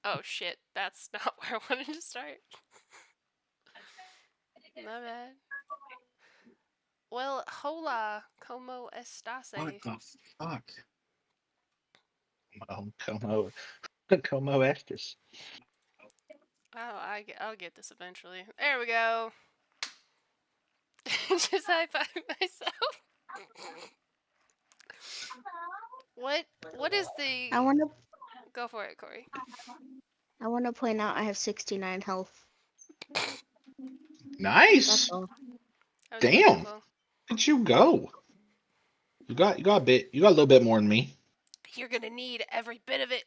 Oh shit, that's not where I wanted to start. My bad. Well, hola, como estase? What the fuck? Well, como estes? Oh, I'll get this eventually. There we go. Just high five myself. What is the? I want to Go for it, Corey. point out I have 69 health. That's Nice. all. That was Damn. beautiful. Where'd you go? You got a bit. You got a little bit more than me. You're gonna need every bit of it.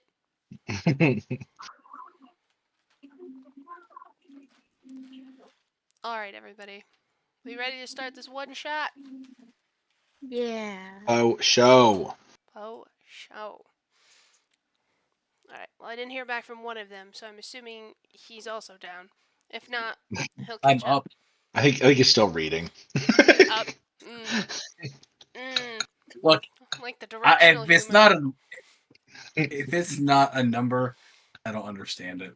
All right, everybody. We ready to start this one shot? Yeah. Oh, show. Oh, show. Alright, well, I didn't hear back from one of them, so I'm assuming he's also down. If not, he'll I'm catch up. up. I think he's still reading. Up. Mm. Look, Like the directional if it's humor. not a number, I don't understand it.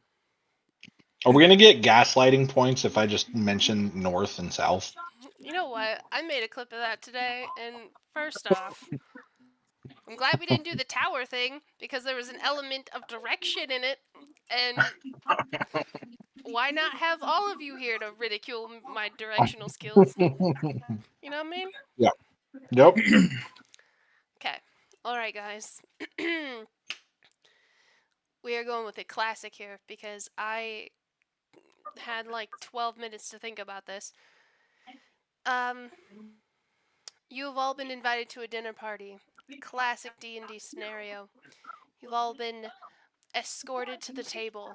Are we gonna get gaslighting points if I just mention north and south? You know what? I made a clip of that today, and first off, I'm glad we didn't do the tower thing because there was an element of direction in it, and why not have all of you here to ridicule my directional skills? You know what I mean? Yeah. Yep. Okay. Alright, guys. We are going with a classic here because I had like 12 minutes to think about this. You have all been invited to a dinner party. Classic D&D scenario. You've all been escorted to the table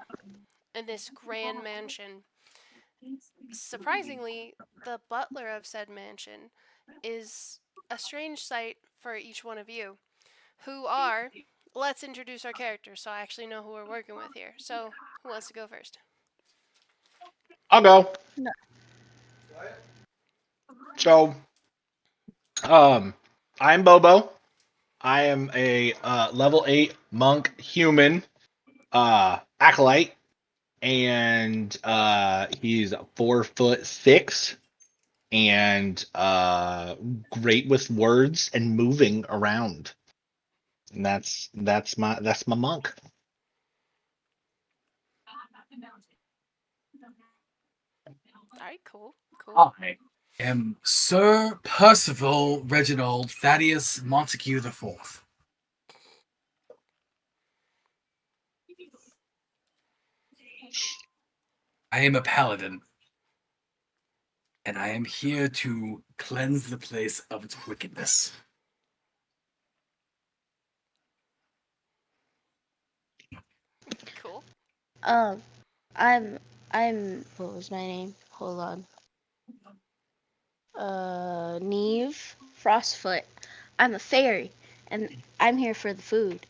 in this grand mansion. Surprisingly, the butler of said mansion is a strange sight for each one of you, who are. Let's introduce our characters so I actually know who we're working with here. So, who wants to go first? I'll go. No. So, um, I'm Bobo. I am a level 8 monk human acolyte, and he's 4'6" and great with words and moving around. And that's my monk. Alright, cool. I am Sir Percival Reginald Thaddeus Montague IV. I am a paladin, and I am here to cleanse the place of its wickedness. Cool. Um, I'm. What was my name? Hold on. Neve Frostfoot. I'm a fairy, and I'm here for the food.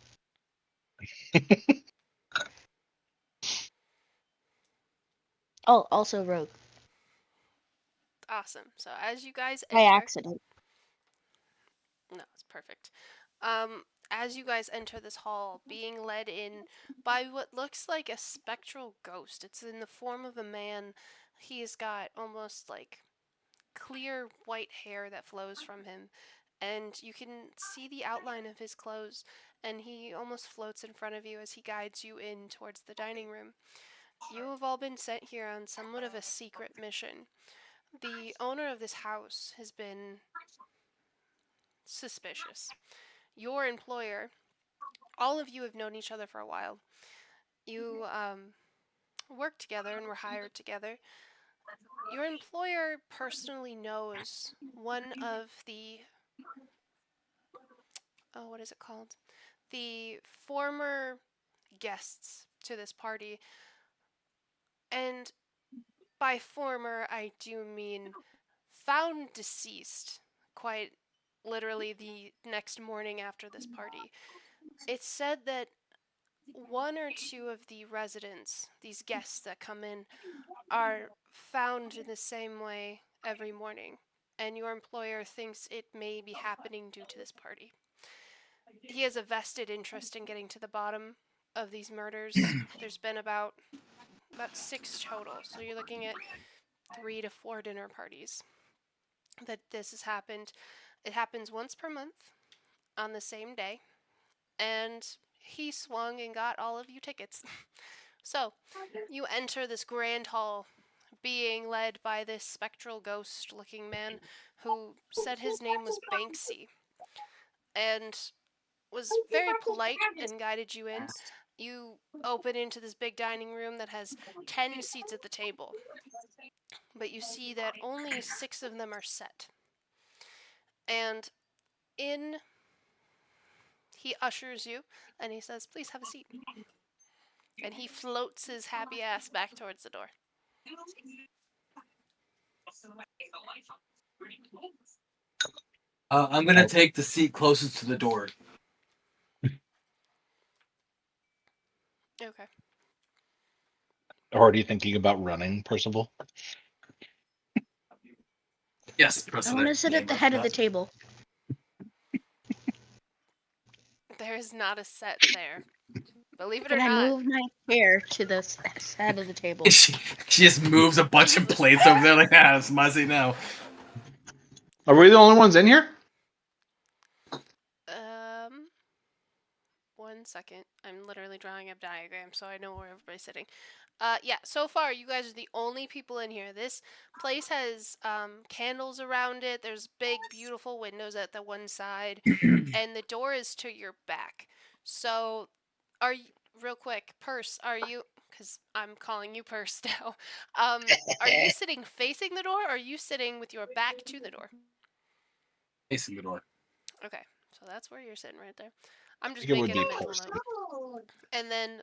Oh, also rogue. Awesome. So, as you guys By enter. accident. No, it's perfect. As you guys enter this hall, being led in by what looks like a spectral ghost. It's in the form of a man. He's got almost like clear white hair that flows from him, and you can see the outline of his clothes, and he almost floats in front of you as he guides you in towards the dining room. You have all been sent here on somewhat of a secret mission. The owner of this house has been suspicious. Your employer, all of you have known each other for a while. You worked together and were hired together. Your employer personally knows one of the, oh, what is it called? The former guests to this party. And by former, I do mean found deceased, quite literally the next morning after this party. It's said that one or two of the residents, these guests that come in, are found in the same way every morning, and your employer thinks it may be happening due to this party. He has a vested interest in getting to the bottom of these murders. There's been about 6 total. So you're looking at 3 to 4 dinner parties that this has happened. It happens once per month on the same day, and he swung and got all of you tickets. So you enter this grand hall being led by this spectral ghost looking man who said his name was Banksy and was very polite and guided you in. You open into this big dining room that has 10 seats at the table, but you see that only 6 of them are set. And in he ushers you and he says, "Please have a seat." And he floats his happy ass back towards the door. I'm gonna take the seat closest to the door. Okay. Already thinking about running, Percival? Yes, I President. want to sit at the head of the table. There is not a set there. Believe it Can or I not. move my chair to the head of the table? She just moves a bunch of plates over there like, it's my seat now. Are we the only ones in here? Um, 1 second. I'm literally drawing a diagram so I know where everybody's sitting. Yeah, so far you guys are the only people in here. This place has candles around it. There's big, beautiful windows at the one side, and the door is to your back. So, are you, real quick, Purse, are you, because I'm calling you Purse now, are you sitting facing the door, or are you sitting with your back to the door? Facing the door. Okay, so that's where you're sitting right there. I'm I just think it would making a be mental Percy. note. And then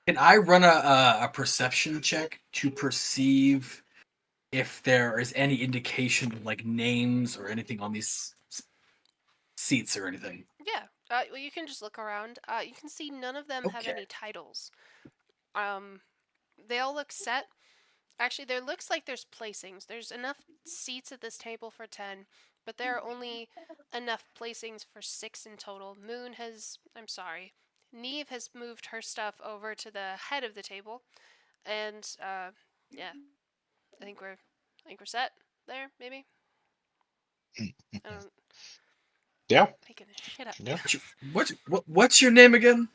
Can I run a perception check to perceive if there is any indication of like names or anything on these seats or anything? yeah, well, you can just look around. You can see none of them have Okay. any titles. Um, they all look set. Actually, there looks like there's placings. There's enough seats at this table for 10, but there are only enough placings for 6 in total. Neve has moved her stuff over to the head of the table, and yeah, I think we're set there. Maybe I don't Yeah. making this shit up. Yeah. What's your name again?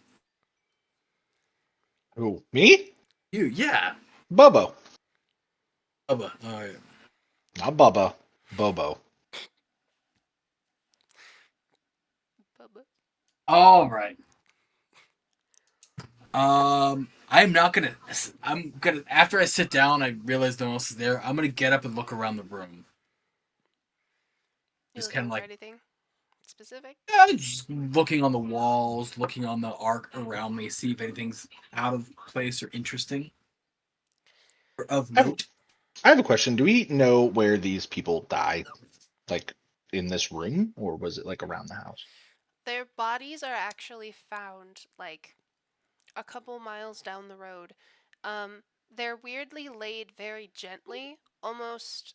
Who? Me? You, yeah. Bobo. Bubba. Oh, yeah. Not Bubba. Bobo. Bubba. All right. I'm not gonna. I'm gonna. After I sit down, I realize no one else is there. I'm gonna get up and look around the room. You Just looking kind of for like, anything specific? just looking on the walls, looking on the arc around me, see if anything's out of place or interesting or of I have, note. I have a question. Do we know where these people died? Like in this room, or was it like around the house? Their bodies are actually found like a couple miles down the road. They're weirdly laid very gently, almost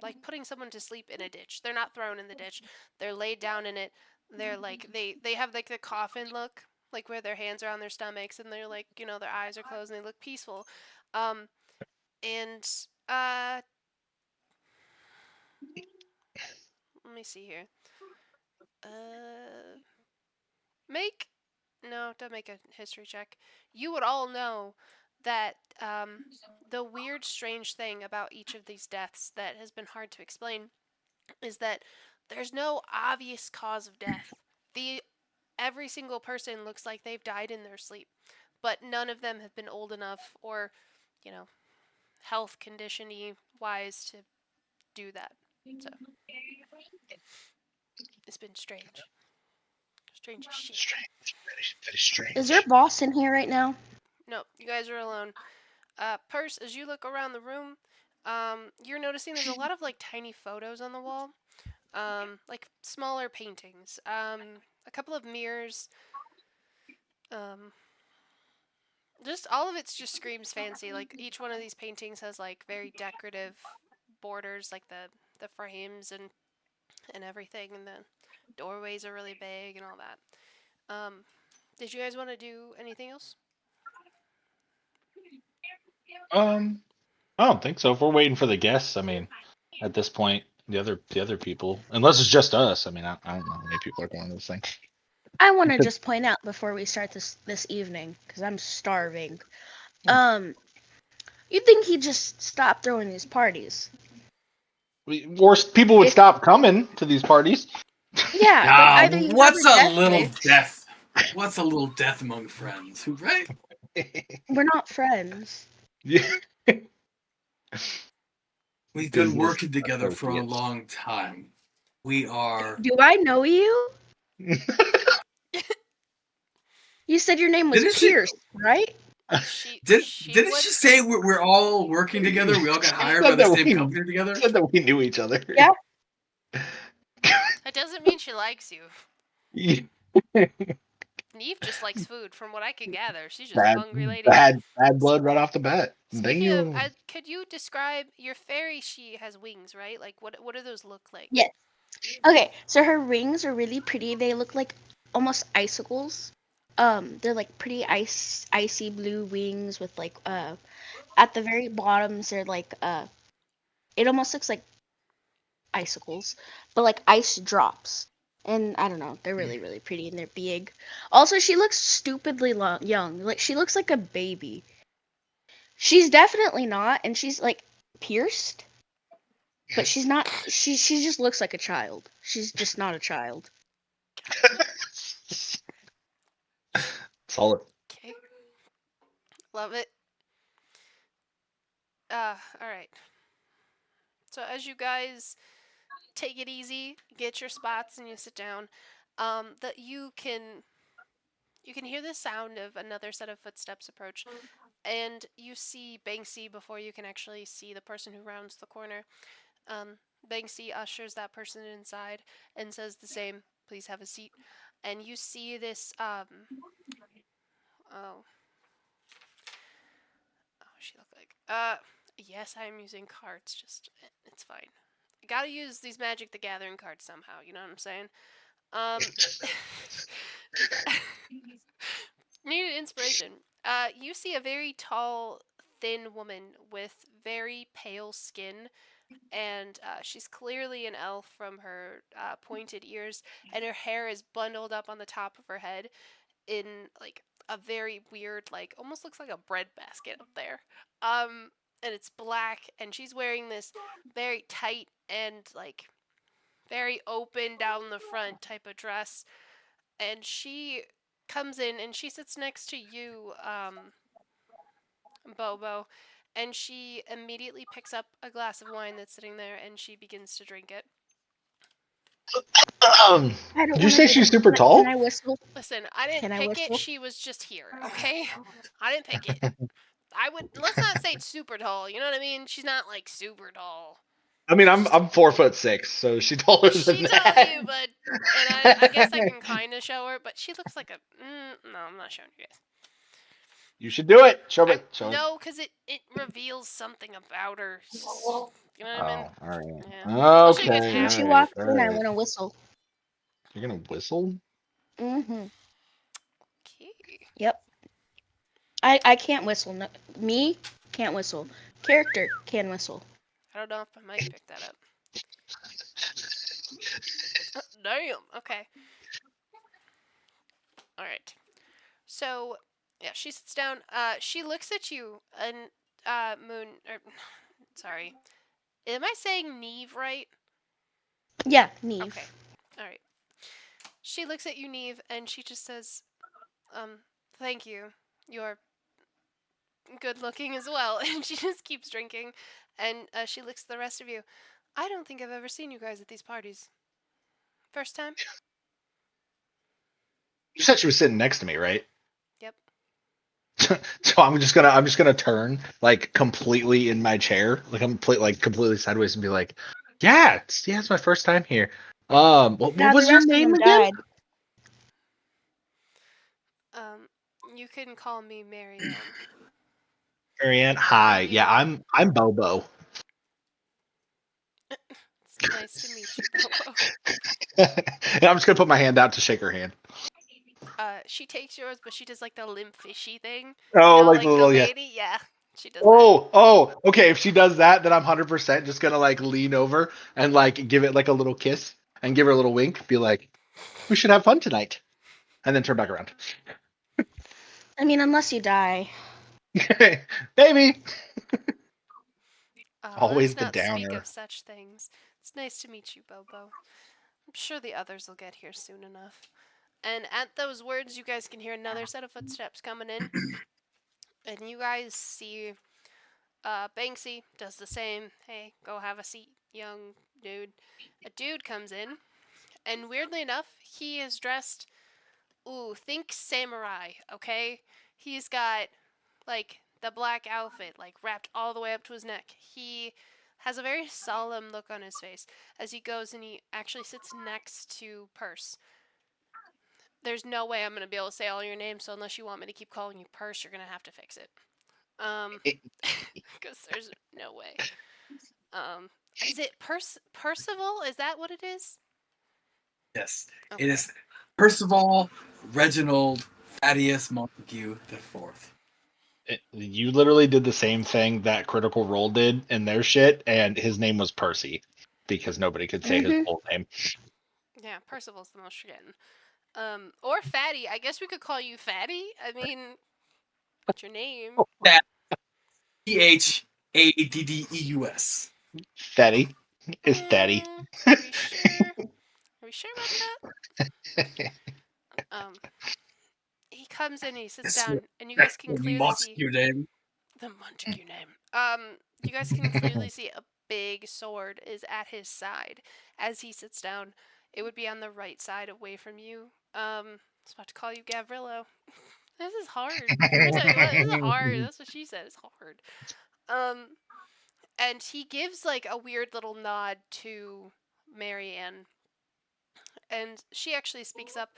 like putting someone to sleep in a ditch. They're not thrown in the ditch. They're laid down in it. They're like they have like the coffin look, like where their hands are on their stomachs and they're like, their eyes are closed and they look peaceful. Um and uh let me see here. Uh make no, don't make a history check. You would all know that the weird, strange thing about each of these deaths that has been hard to explain is that there's no obvious cause of death. The Every single person looks like they've died in their sleep, but none of them have been old enough or, you know, health condition-y wise to do that. So it's been strange, strange as shit. Strange. Very, very strange. Is your boss in here right now? No, you guys are alone. Purse, as you look around the room, you're noticing there's a lot of like tiny photos on the wall, like smaller paintings, a couple of mirrors, um, just all of it just screams fancy. Like each one of these paintings has like very decorative borders, like the frames and everything, and the doorways are really big and all that. Um, Did you guys want to do anything else? I don't think so. If we're waiting for the guests, I mean, at this point, the other people, unless it's just us. I mean, I don't know how many people are going to this thing. I want to just point out before we start this evening, because I'm starving. You'd think he'd just stop throwing these parties. Or people would If- stop coming to these parties. Yeah, like either you have what's a a death little wish. death? What's a little death among friends? Who right? We're not friends. Yeah. We've been Business working together for a associates. long time. We are. Do I know you? You said your name was Didn't she? Pierce, right? She Didn't would. she say we're all working together? We all got hired by Said the that same we- company together. Said that we knew each other. Yeah. That doesn't mean she likes you. Yeah. Neve just likes food, from what I can gather. She's just a Bad, hungry lady. bad blood right off the bat. Thank Speaking you. of, could you describe your fairy? She has wings, right? Like, what do those look like? Yes. Okay, so her rings are really pretty. They look like almost icicles. They're like pretty icy blue wings with like at the very bottoms they're like it almost looks like icicles, but like ice drops. And I don't know, they're really pretty and they're big. Also, she looks stupidly young. Like she looks like a baby. She's definitely not, and she's like pierced, but she's not. She just looks like a child. She's just not a child. Solid. Okay. Love it. All right. So as you guys take it easy, get your spots, and you sit down, that you can hear the sound of another set of footsteps approach, and you see Banksy before you can actually see the person who rounds the corner. Banksy ushers that person inside and says the same. Please have a seat. And you see this. Oh, she look like? Yes, I am using cards. Just it's fine. I gotta use these Magic the Gathering cards somehow. You know what I'm saying? Um, needed inspiration. You see a very tall, thin woman with very pale skin, and she's clearly an elf from her pointed ears, and her hair is bundled up on the top of her head in like a very weird, like almost looks like a bread basket up there. And it's black, and she's wearing this very tight and like very open down the front type of dress, and she comes in and she sits next to you, Bobo, and she immediately picks up a glass of wine that's sitting there and she begins to drink it. I don't Did you want say to. she's super Can tall? I whistle? Listen, I didn't Can I pick it. whistle? She was just here, okay? I didn't pick it. Let's not say super tall. You know what I mean? She's not like super tall. I mean, I'm 4'6", so she's taller than She that. told you, but and I guess I can kind of show her, but she looks like a. No, I'm not showing you guys. You should do it. Show it. Show it. No, because it reveals something about her. You know what I mean? Oh, all right. Yeah. I'll show you guys Okay. When after. she all walks right, in, I all right. want to whistle. You're gonna whistle? Mm-hmm. Okay. Yep. I can't whistle. No, me can't whistle. Character can whistle. I don't know if I might pick that up. Damn. Okay. All right. So, yeah, she sits down. She looks at you and Moon. Sorry. Am I saying Neve right? Yeah, Neve. Okay. All right. She looks at you, Neve, and she just says, thank you. You're good looking as well." And she just keeps drinking, and she looks at the rest of you. "I don't think I've ever seen you guys at these parties. First time?" You said she was sitting next to me, right? Yep. So I'm just gonna turn like completely in my chair, like I'm completely sideways, and be like, "Yeah, it's my first time here." What Now was the your rest of name them again? died. You can call me Marianne. Marianne. Hi. You- Yeah, I'm Bobo. It's nice to meet you, Bobo. And I'm just gonna put my hand out to shake her hand. she takes yours, but she does like the limp fishy thing. Oh, like the Like the little, yeah. lady. Yeah, she does that. Oh, okay. If she does that, then I'm 100% just gonna like lean over and like give it like a little kiss and give her a little wink. Be like, we should have fun tonight, and then turn back around. I mean, unless you die. Baby, Let's always the not speak downer. of such things. It's nice to meet you, Bobo. I'm sure the others will get here soon enough. And at those words, you guys can hear another set of footsteps coming in, and you guys see Banksy does the same. Hey, go have a seat, young dude. A dude comes in, and weirdly enough, he is dressed. Ooh, think samurai, okay? He's got like the black outfit, like wrapped all the way up to his neck. He has a very solemn look on his face as he goes and he actually sits next to Purse. There's no way I'm gonna be able to say all your names, so unless you want me to keep calling you Purse, you're gonna have to fix it. Because there's no way. Is it Percival? Is that what it is? Yes, Okay. it is Percival Reginald Thaddeus Montague the Fourth. You literally did the same thing that Critical Role did in their shit, and his name was Percy because nobody could say his Mhm. full name. Yeah, Percival's the most forgotten. Or Fatty. I guess we could call you Fatty. I mean, what's your name? Thaddeus. Thaddy is Thaddy. Are we sure? Are we sure about that? He comes in and he sits It's down, and you guys can clearly see Montague name. the Montague name. You guys can clearly see a big sword is at his side as he sits down. It would be on the right side away from you. I was about to call you Gavrillo. This is hard. Let me tell you what, this is hard. That's what she said. It's hard. Um, and he gives like a weird little nod to Marianne, and she actually speaks up.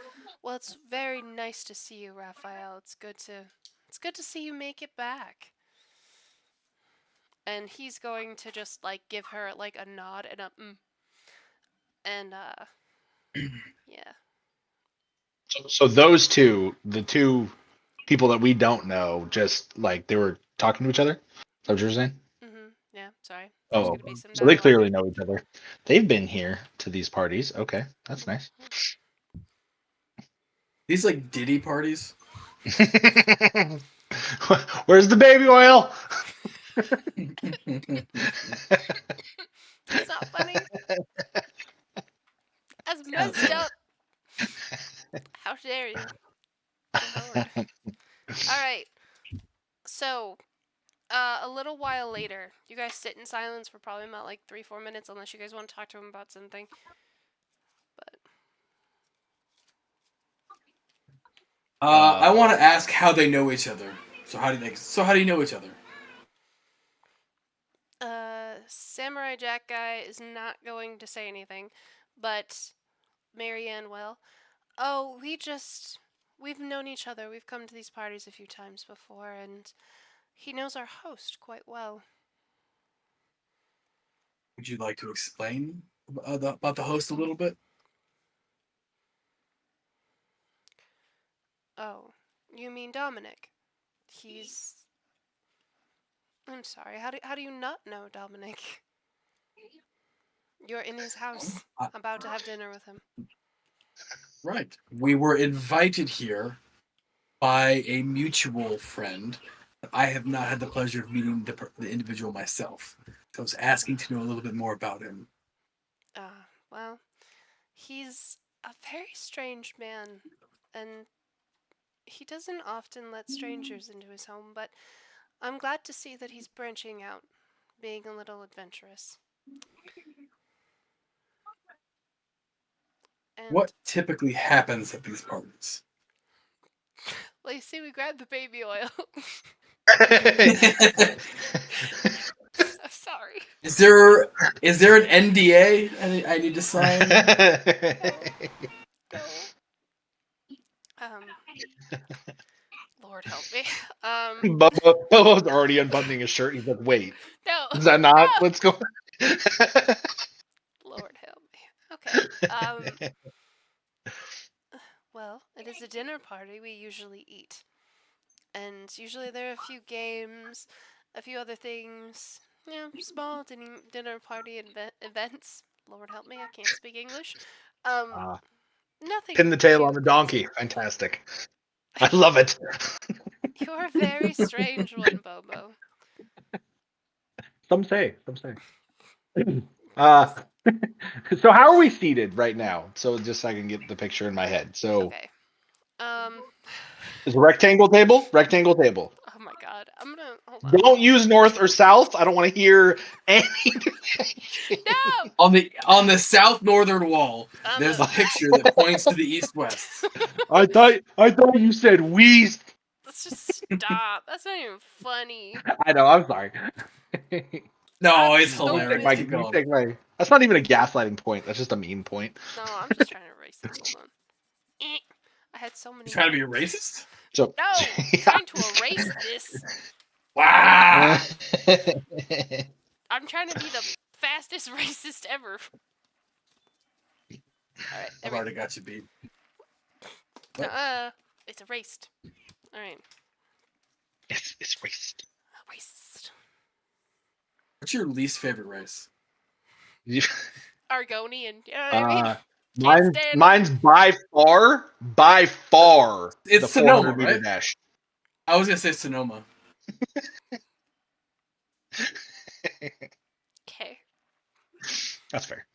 Well, it's very nice to see you, Raphael. It's good to see you make it back. And he's going to just like give her like a nod and a and yeah. So those two, the two people that we don't know, just like they were talking to each other. Is that what you're saying? Yeah, sorry. There's Oh, gonna be some so they dialogue. clearly know each other. They've been here to these parties. Okay, that's nice. These like Diddy parties. Where's the baby oil? That's not funny. That's messed up. How dare you? Good lord. Alright. So, a little while later, you guys sit in silence for probably about like 3-4 minutes unless you guys want to talk to him about something. But I want to ask how they know each other. So how do you know each other? Samurai Jack guy is not going to say anything, but Marianne will. Oh, we've known each other. We've come to these parties a few times before, and he knows our host quite well. Would you like to explain about the host a little bit? Oh, you mean Dominic? He's. I'm sorry. How do you not know Dominic? You're in his house, about to have dinner with him. Right. We were invited here by a mutual friend. I have not had the pleasure of meeting the individual myself. So I was asking to know a little bit more about him. Well, he's a very strange man, and he doesn't often let strangers into his home, but I'm glad to see that he's branching out, being a little adventurous. And, What typically happens at these parties? well, you see, we grabbed the baby oil. So sorry. Is there an NDA I need to sign? No. Lord help me. Bobo's already unbuttoning his shirt. He's like, "Wait, No. is that not No. what's going?" Lord help me. Okay. Well, it is a dinner party. We usually eat. And usually there are a few games, a few other things. Small dinner party events. Lord help me, I can't speak English. Um, Uh, Nothing Pin the tail on too the crazy. donkey. Fantastic. I love it. You're a very strange one, Bobo. Some say. Uh, so how are we seated right now? So just so I can get the picture in my head. So Okay. Um. it's a rectangle table. Rectangle table. Oh my God. I'm gonna hold on. Don't use north or south. I don't want to hear any. No. On the south northern wall, I'm there's a. a picture that points to the east-west. I thought you said we. Let's just stop. That's not even funny. I know. I'm sorry. No, I'm it's You hilarious. stupid. Keep going. take my. That's not even a gaslighting point. That's just a mean point. No, I'm just trying to erase this. Hold on. I had so many You trying to be notes. racist? So No, I'm yeah. trying to erase this. Wow. I'm trying to be the fastest racist ever. Alright, there I've we already got you beat. go. It's erased. Alright. It's racist. Racist. What's your least favorite race? Argonian. You know what I mean? Uh, Can't stand 'em. mine's by far It's the Sonoma, 400-meter right? dash. I was gonna say Sonoma. Okay. That's fair.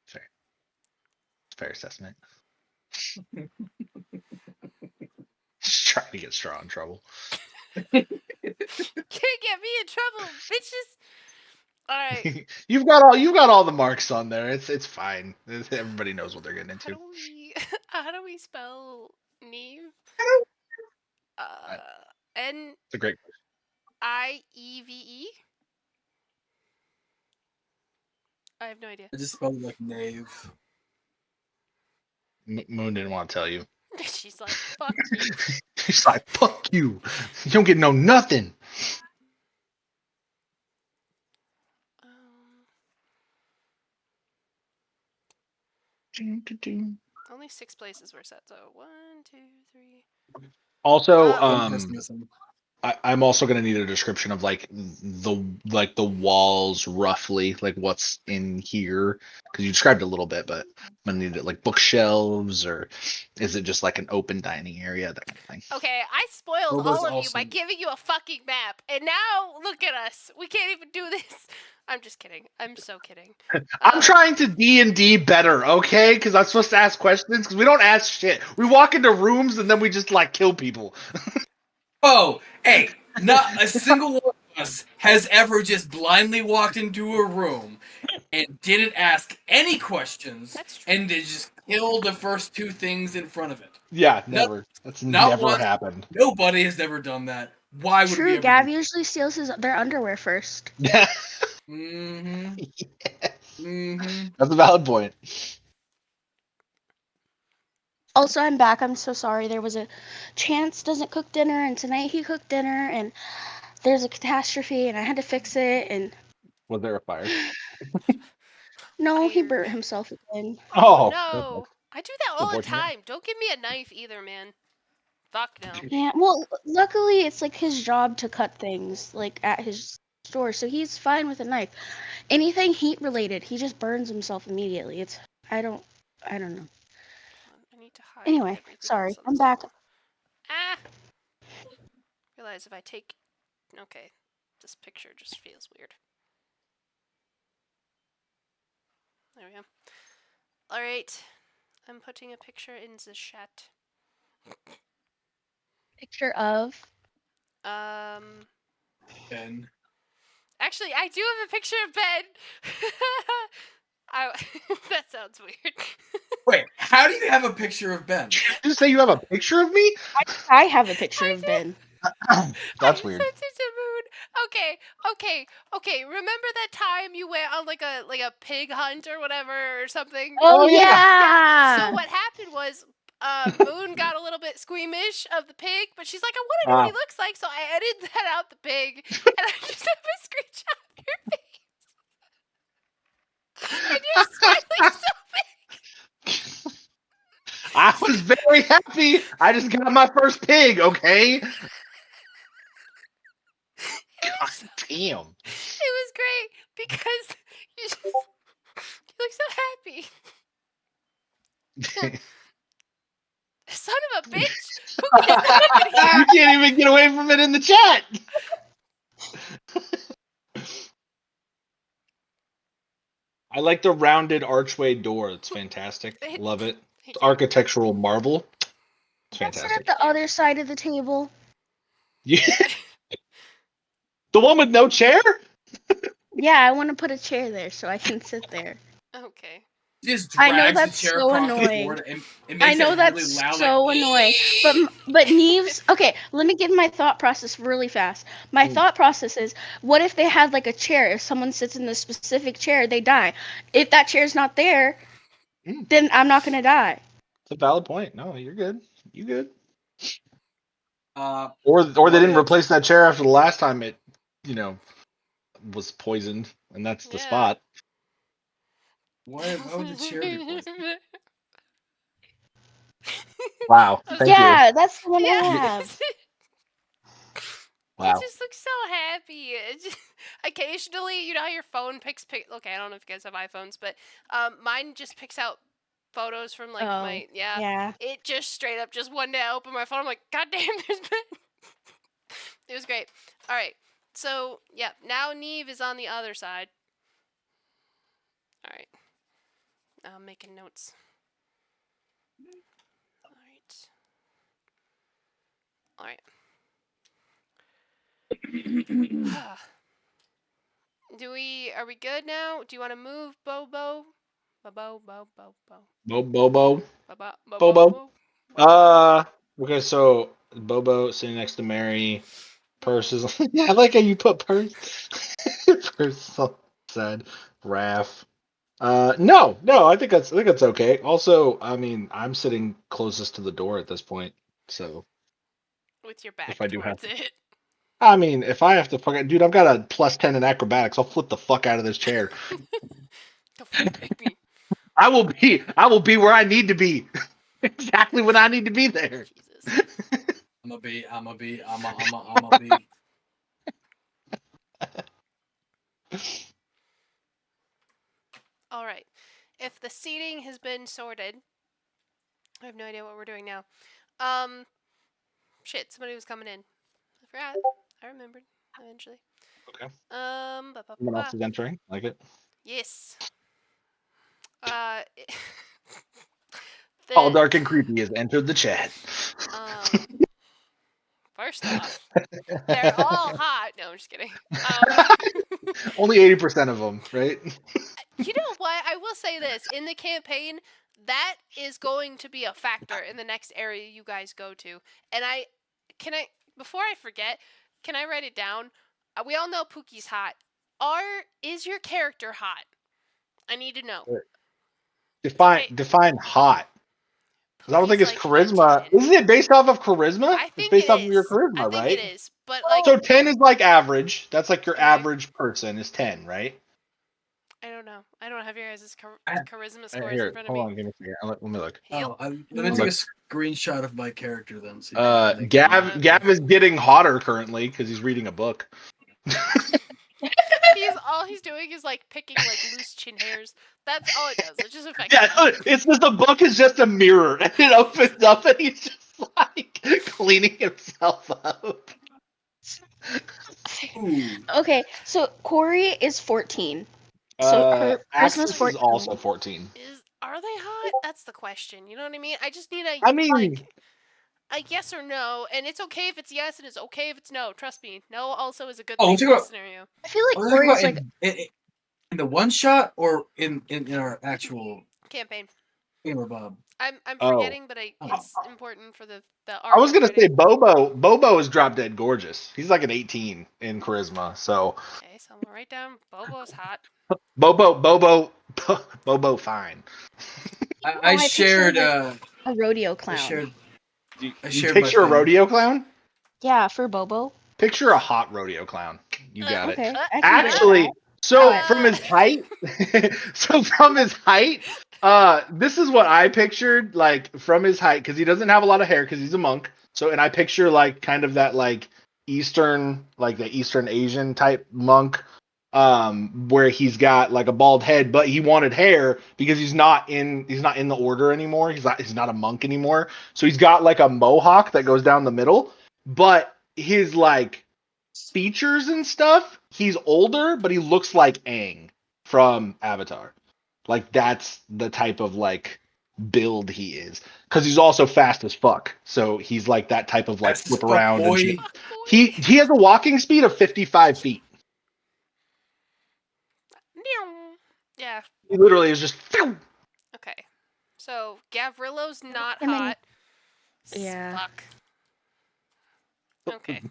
Fair. Fair assessment. Just trying to get Straw in trouble. Can't get me in trouble, bitches. Alright. You've got all the marks on there. It's fine. Everybody knows what they're getting How into. do we how do we spell Neve? Uh N It's a great I E V E? I have no idea. I just spelled it like Knave. Moon didn't want to tell you. She's like, fuck you. He's like, fuck you. You don't get no nothing. Um, only 6 places were set, so 1, 2, 3. Also, One person missing. I'm also gonna need a description of the walls roughly, like what's in here, because you described it a little bit, but I'm gonna need it like bookshelves, or is it just like an open dining area, that kind of thing. Okay, I spoiled Boba's all of you also- by giving you a fucking map, and now look at us. We can't even do this. I'm just kidding. I'm so kidding. I'm trying to D&D better, okay? Because I'm supposed to ask questions, because we don't ask shit. We walk into rooms and then we just like kill people. Oh, hey, not a single one of us has ever just blindly walked into a room and didn't ask any questions That's true. and they just killed the first 2 things in front of it. Yeah, No- never. That's not never once. happened. Nobody has ever done that. Why would we True, ever Gav do usually steals their underwear first. Yeah, Mm-hmm. Mm-hmm. that's a valid point. Also, I'm back. I'm so sorry. There was a Chance doesn't cook dinner, and tonight he cooked dinner, and there's a catastrophe, and I had to fix it, and Was there a fire? no, he Fired. burnt himself again. Oh, Oh, no. I do that all the unfortunate. time. Don't give me a knife either, man. Fuck no. Yeah, well, luckily it's like his job to cut things like at his store, so he's fine with a knife. Anything heat related, he just burns himself immediately. I don't know. I need to hide Anyway, everything sorry, else on I'm this back. wall. Ah! Realize if I take... Okay. This picture just feels weird. There we go. Alright. I'm putting a picture in the chat. Picture of. Ben. Actually, I do have a picture of Ben. That sounds weird. Wait, how do you have a picture of Ben? Did you say you have a picture of me? I have a picture of Ben. That's I weird. sent it to Moon. Okay. Remember that time you went on like a pig hunt or whatever or something? Oh, Oh, yeah. yeah. So what happened was, Moon got a little bit squeamish of the pig, but she's like, I want to know what he looks like, so I edited that out the pig, and I just have a screenshot of your face, and you're smiling so big. I was very happy. I just got my first pig. Okay. God damn. It was great because you look so happy. Son of a bitch! Pookie's not even here. You can't even get away from it in the chat. I like the rounded archway door. It's fantastic. Love it. Thank you. Architectural marvel. It's Can I sit fantastic. at the other side of the table? Yeah. The one with no chair? Yeah, I want to put a chair there so I can sit there. Okay. Just I know drags the that's chair so across the annoying. board and it I makes know it that's really loud. so like, annoying, but Neves. Okay, let me give my thought process really fast. My thought process is, what if they had like a chair? If someone sits in the specific chair, they die. If that chair's not there, then I'm not gonna die. It's a valid point. No, you're good. You good. Uh, Or they what didn't if- replace that chair after the last time it, was poisoned, and that's the Yeah. spot. why would the chair be poisoned? Wow. I was- Thank Yeah, that's the one I Yeah. have. you. He Wow. just looks so happy. Occasionally, you know how your phone picks. Okay, I don't know if you guys have iPhones, but mine just picks out photos from like Oh, my yeah. It just straight up just one day I opened my phone. I'm like, God damn, there's been. It was great. All right, so yeah, now Neve is on the other side. All right, I'm making notes. All right. All right. Are we good now? Do you want to move, Bobo? Bobo, Bobo, Bobo, Bobo. Bobo, Bobo. Bobo. Okay, so Bobo sitting next to Mary. Purse is. Yeah, I like how you put purse. Purse said. Raph. No, I think that's okay. Also, I mean, I'm sitting closest to the door at this point, so With your back if I do have towards it. I mean, if I have to fucking, dude, I've got a +10 in acrobatics. I'll flip the fuck out of this chair. Go flip me. I will be where I need to be. Exactly when I need to be there. Jesus. I'm a be. All right. If the seating has been sorted, I have no idea what we're doing now. Shit, somebody was coming in. I forgot. I remembered eventually. Okay. Ba-ba-ba. Someone else is entering. Like it. Yes. All dark and creepy has entered the chat. First off, they're all hot. No, I'm just kidding. Only 80% of them, right? You know what? I will say this. In the campaign, that is going to be a factor in the next area you guys go to. And before I forget, can I write it down? We all know Pookie's hot. Is your character hot? I need to know. Define hot. 'Cause I don't think it's Pookie's like a charisma. 10. Isn't it based off of charisma? I It's think based it off of your is. charisma, I think right? it is. But like, So 10 is like average. That's like your Okay. average person is 10, right? I don't know. I don't have your guys' charisma Hey, scores here, in front of hold me. on, give me a second. Let me look. Yep. Let me take a screenshot of my character then. So you can Gav is getting hotter currently because he's reading a book. All he's doing is like picking like loose chin hairs. That's all it does. It just affects. Yeah, it's just the book is just a mirror, and it opens up, and he's just like cleaning himself up. Ooh. Okay, so Corey is 14. So her Axis Christmas 14. is also 14. Are they hot? That's the question. You know what I mean? I just need I mean, like a yes or no, and it's okay if it's yes, and it's okay if it's no. Trust me, no also is a good thing in this scenario. I feel like Are we Corey talking is like about in the one shot or in our actual Campaign. game or Bob? I'm forgetting, but it's important for the I was gonna say writing. Bobo is drop dead gorgeous. He's like an 18 in charisma. So Okay, so I'm gonna write down Bobo's hot. Bobo fine. I shared a rodeo clown. You shared picture my a thing. rodeo clown? Yeah, for Bobo. Picture a hot rodeo clown. You got Okay, it. I can do Actually, that. so Alright. from his height, This is what I pictured, like from his height, because he doesn't have a lot of hair, because he's a monk. So, and I picture like kind of that like Eastern, like the Eastern Asian type monk, where he's got like a bald head, but he wanted hair because he's not in the order anymore. He's not a monk anymore. So he's got like a mohawk that goes down the middle, but his like features and stuff, he's older, but he looks like Aang from Avatar. Like that's the type of like build he is, because he's also fast as fuck. So he's like that type of like Fast as flip fuck, around and shit. boy. Fuck boy. He has a walking speed of 55 feet. Yeah. He literally is just. Okay. So Gavrillo's not I mean, hot. yeah. Fuck. Okay.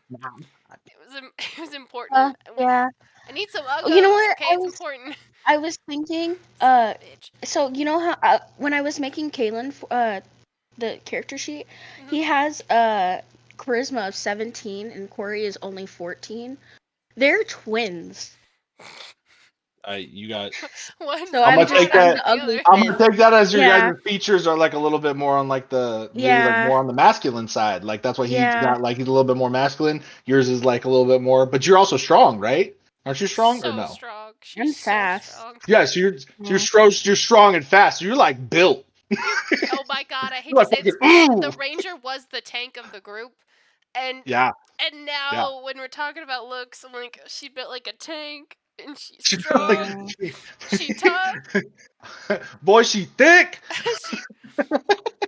It was important. Yeah. I need some Oh, you know uggos. what? Okay, it's important. I was thinking, Bitch. so you know how when I was making Kalen the character sheet, Mhm. he has charisma of 17 and Corey is only 14. They're twins. You got. One So I'm I'm gonna not take just as I'm that. the the ugly other. I'm twin. gonna take that as your Yeah. guys' features are like a little bit more on like the maybe like Yeah. more on the masculine side. Like that's why he's Yeah. got like he's a little bit more masculine. Yours is like a little bit more, but you're also strong, right? Aren't you strong or So no? strong. She's I'm so fast. strong. Yeah, so you're Yeah. you're strong and fast. So you're like built. Oh my god, I hate You're to like say this, fucking, but ooh. the ranger was the tank of the group, and Yeah, now yeah. when we're talking about looks, I'm like, she built like a tank, and she's She's like, strong. She tough. boy, she thick. she,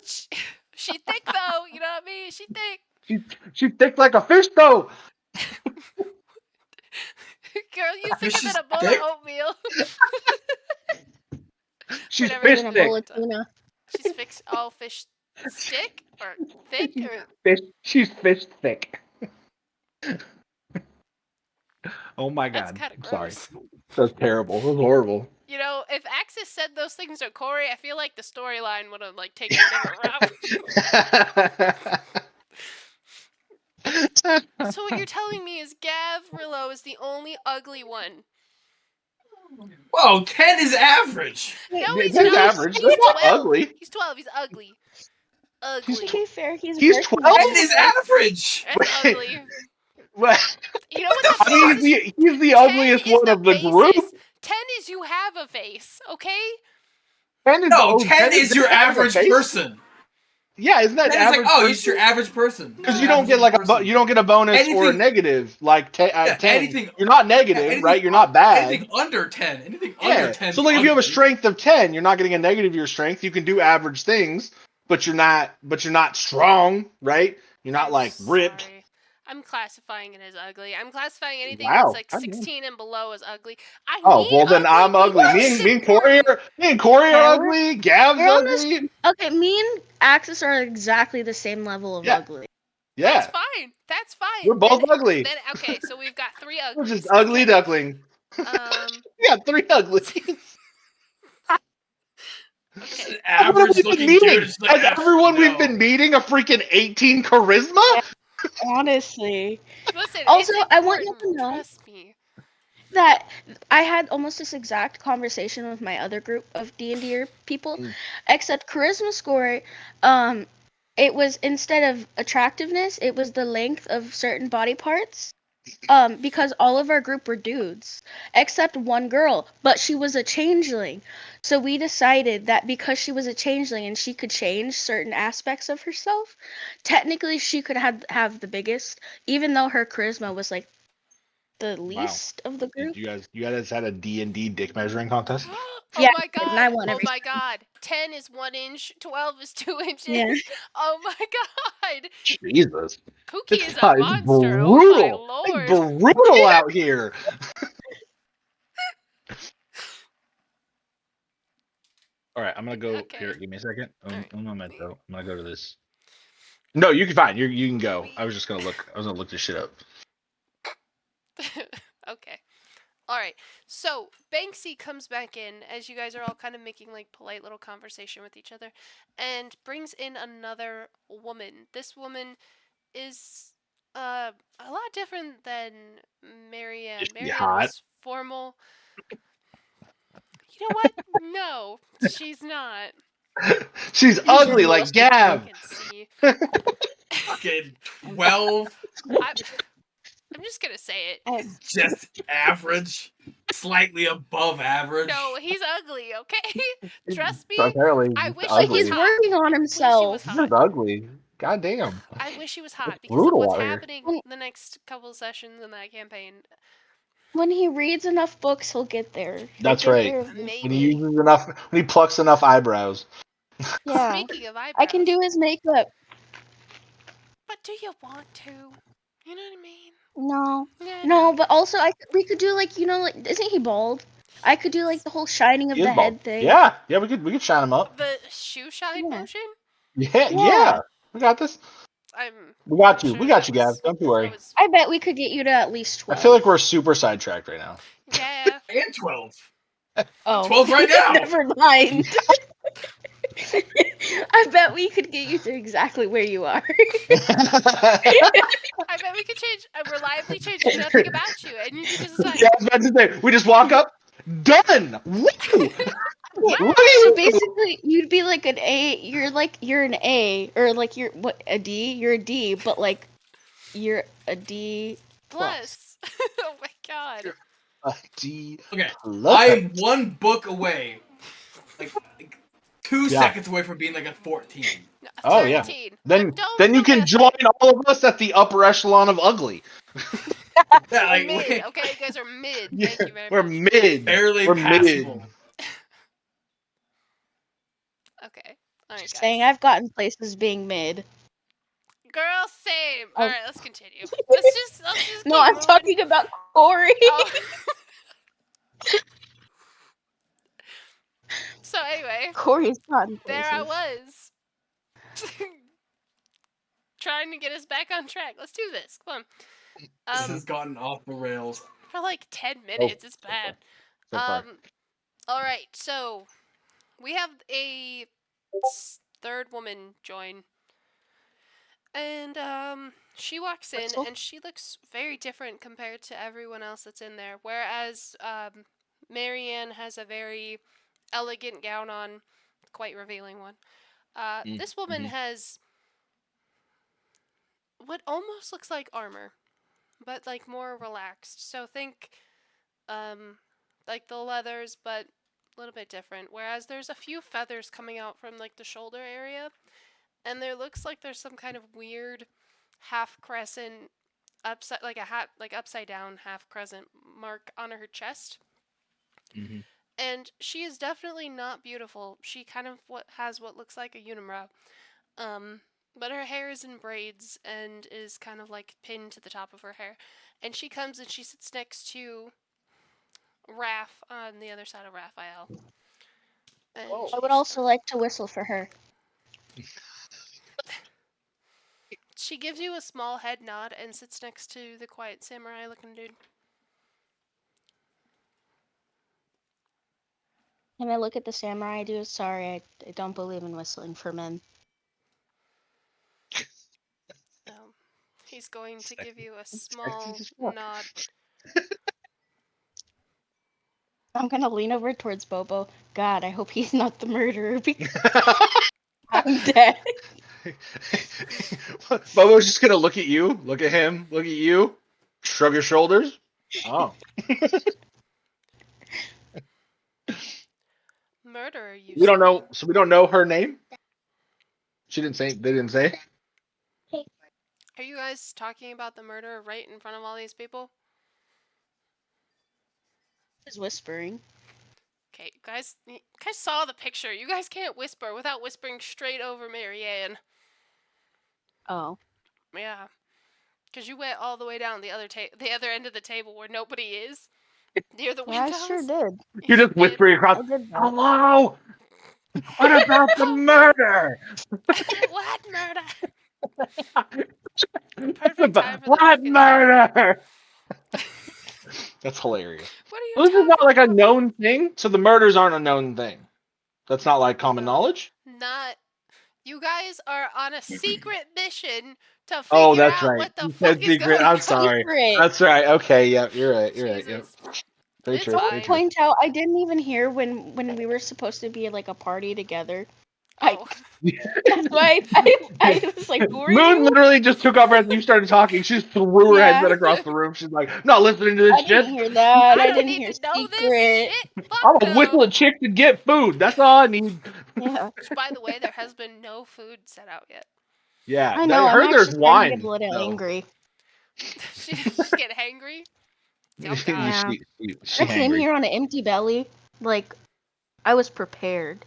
she she thick though. You know what I mean? She thick. She thick like a fish though. Girl, you thicker Fish than is a bowl thick? of oatmeal. She's Whatever fish you Than a thick. bowl of tuna. She's fixed. All fish stick or thick or She's fish thick. Oh my that's god. kind of I'm sorry. gross. That's terrible. That was horrible. You know, if Axis said those things to Corey, I feel like the storyline would have like taken a different route. So what you're telling me is Gavrillo is the only ugly one. Whoa, 10 is average. No, he's That's not. average. He's That's not 12. ugly. He's 12. He's ugly. To Ugly. be fair, he's He's working 12? 10 on is it. average. That's Wait. ugly. What? You know what the I mean, face is? he's the 10 ugliest is one the of the group. basis. 10 is you have a face, okay? 10 is, No, oh, 10 is your having a average face? person. Yeah, isn't that 10 is like, average oh, person? you're just your average person. Because No. you don't get like you don't get a bonus or a Anything- negative like 10. Yeah, 10. anything- You're not negative, anything right? You're not bad. Anything under 10. Anything Yeah. under 10. So like if you have a ugly. strength of 10, you're not getting a negative to your strength. You can do average things, but you're not strong, right? You're not I'm like ripped. sorry. I'm classifying it as ugly. I'm classifying anything Wow. that's like I mean. 16 and below as ugly. I Oh, need well then I'm ugly. people Me to and Corey support are Okay, ugly. Gav's we're on this. ugly. Okay, me and Axis are exactly the same level of Yeah. ugly. That's Yeah. fine. That's fine. We're both ugly. Then okay, so we've got 3 uglies. We're just ugly Okay. duckling. We got 3 uglies. Okay. What have we Average been looking meeting? dude is like, Has everyone we've no. been meeting a freaking 18 charisma? Honestly. Listen, Also, it's I want you important. to know Trust me. that I had almost this exact conversation with my other group of D&D people, Mm. except charisma score, it was instead of attractiveness, it was the length of certain body parts. Because all of our group were dudes, except one girl, but she was a changeling. So we decided that because she was a changeling and she could change certain aspects of herself, technically she could have the biggest, even though her charisma was like the least of the group. You guys had a D&D dick measuring contest? Oh Yeah, my and I god. won Oh every my god. 10 is 1 inch, 12 is 2 inches. Yeah. Oh my god. Jesus. Pookie is a It's monster. Oh my brutal. lord. It's brutal out here. All right, I'm gonna go Okay. here. Give me a second. Alright. I'm gonna go to this. No, you can fine. You can go. I was gonna look this shit up. Okay. Alright. So, Banksy comes back in as you guys are all kind of making like polite little conversation with each other and brings in another woman. This woman is a lot different than Marianne. Is she Marianne hot? was formal. You You know what? No, she's not. She's He's ugly your like most Gab. I can see. Fucking 12, I'm just gonna say it. Yes. just average, slightly above average. No, he's ugly. Okay, trust me. Apparently, I he's wish But he was he's ugly. hot. working on I wish he was himself. He's hot. just ugly. God damn. I wish he was hot It's because of brutal what's out here. happening the next couple sessions in that campaign. When he reads enough books, he'll get there. He'll That's get right. there When he Maybe. uses enough, when he plucks enough eyebrows. Yeah. Speaking of eyebrows, I can do his makeup. but do you want to? You know what I mean? No. Yeah, No, but also we could do like like isn't he bald? I could do like the whole shining of He is the bald. head thing. Yeah, we could shine him up. The shoe shine Yeah. motion. Yeah, Yeah. we got this. I'm We got pretty you. sure We got that you, Gab. was. Don't you That worry. was. I bet we could get you to at least I 12. feel like we're super sidetracked right now. Yeah. And 12. oh. 12 right now. Never mind. I bet we could get you to exactly where you are. I bet we could reliably change nothing about you, and you could just like. Yeah, I was about to say, we just walk up, done. Woo! Look at So you. basically, you'd be like an A. You're an A, or like you're a D. You're a D, but like you're a D plus. Oh my god. A D Okay, plus. I'm one book away. Like 2 Yeah. seconds away from being like a 14. No, Oh, yeah. 13. Then Don't you can mess join all of us at the upper echelon of ugly. Yeah, like mid. Okay, you guys are mid. Yeah, Thank you very we're much. mid. barely We're passable. mid. Okay. All right, Just guys. saying, I've gotten places being mid. Girl, same. Oh. All right, let's continue. Let's just No, keep I'm moving. talking about Corey. Oh. So anyway, Corey's gotten there places. I was. Trying to get us back on track. Let's do this. Come This on. has gotten off the rails. For like 10 minutes. It's bad. So far. All right. So we have a third woman join, and she walks in Crystal? and she looks very different compared to everyone else that's in there. Whereas Marianne has a very elegant gown on, quite revealing one. This woman has what almost looks like armor, but like more relaxed. So think like the leathers, but a little bit different. Whereas there's a few feathers coming out from like the shoulder area, and there looks like there's some kind of weird half crescent upside upside down half crescent mark on her chest. Mm-hmm. And she is definitely not beautiful. She kind of has what looks like a unibrow. But her hair is in braids and is kind of like pinned to the top of her hair. And she comes and she sits next to Raph on the other side of Raphael. And I would also like to whistle for her. she gives you a small head nod and sits next to the quiet samurai looking dude. Can I look at the samurai dude? Sorry, I don't believe in whistling for men. He's going to give you a small nod. I'm gonna lean over towards Bobo. God, I hope he's not the murderer because I'm dead. Bobo's just gonna look at you, look at him, look at you, shrug your shoulders. Oh. Murderer, you We don't say? know, so we don't know her name. They didn't say. Are you guys talking about the murderer right in front of all these people? He's whispering. Okay, you guys saw the picture. You guys can't whisper without whispering straight over Marianne. Oh. Yeah, because you went all the way down the other end of the table where nobody is, near the Yeah, I windows. sure did. You're just whispering across. I did that. Hello. What about the murder? What murder? Perfect time for the What fucking murder? That's hilarious. What are you Well, this is talking not like a about? known thing, so the murders aren't a known thing. That's not like common No. knowledge. Not. You guys are on a secret mission to figure Oh, that's out right. what the You fuck said is secret. going I'm on. sorry. Secret. That's right. Okay, yeah, you're right. You're right. Yep. Jesus. Very It's true. I Very want to fine. true. point out I didn't even hear when we were supposed to be like a party together. I Oh, that's why I was like, who are Moon you? literally just took off as you started talking. She just threw her Yeah, headset across the room. She's like, "Not listening to this I didn't shit. hear that. I I don't didn't need hear to know this secret. shit. I'm Fuck gonna whistle no. at chicks to get food. That's all I need." Yeah, Which, by the way, there has been no food set out yet. Yeah, I I know. I'm heard there's actually starting to get wine. a little So angry. She get hangry. Oh God. Yeah, she I came hangry. here on an empty belly. Like I was prepared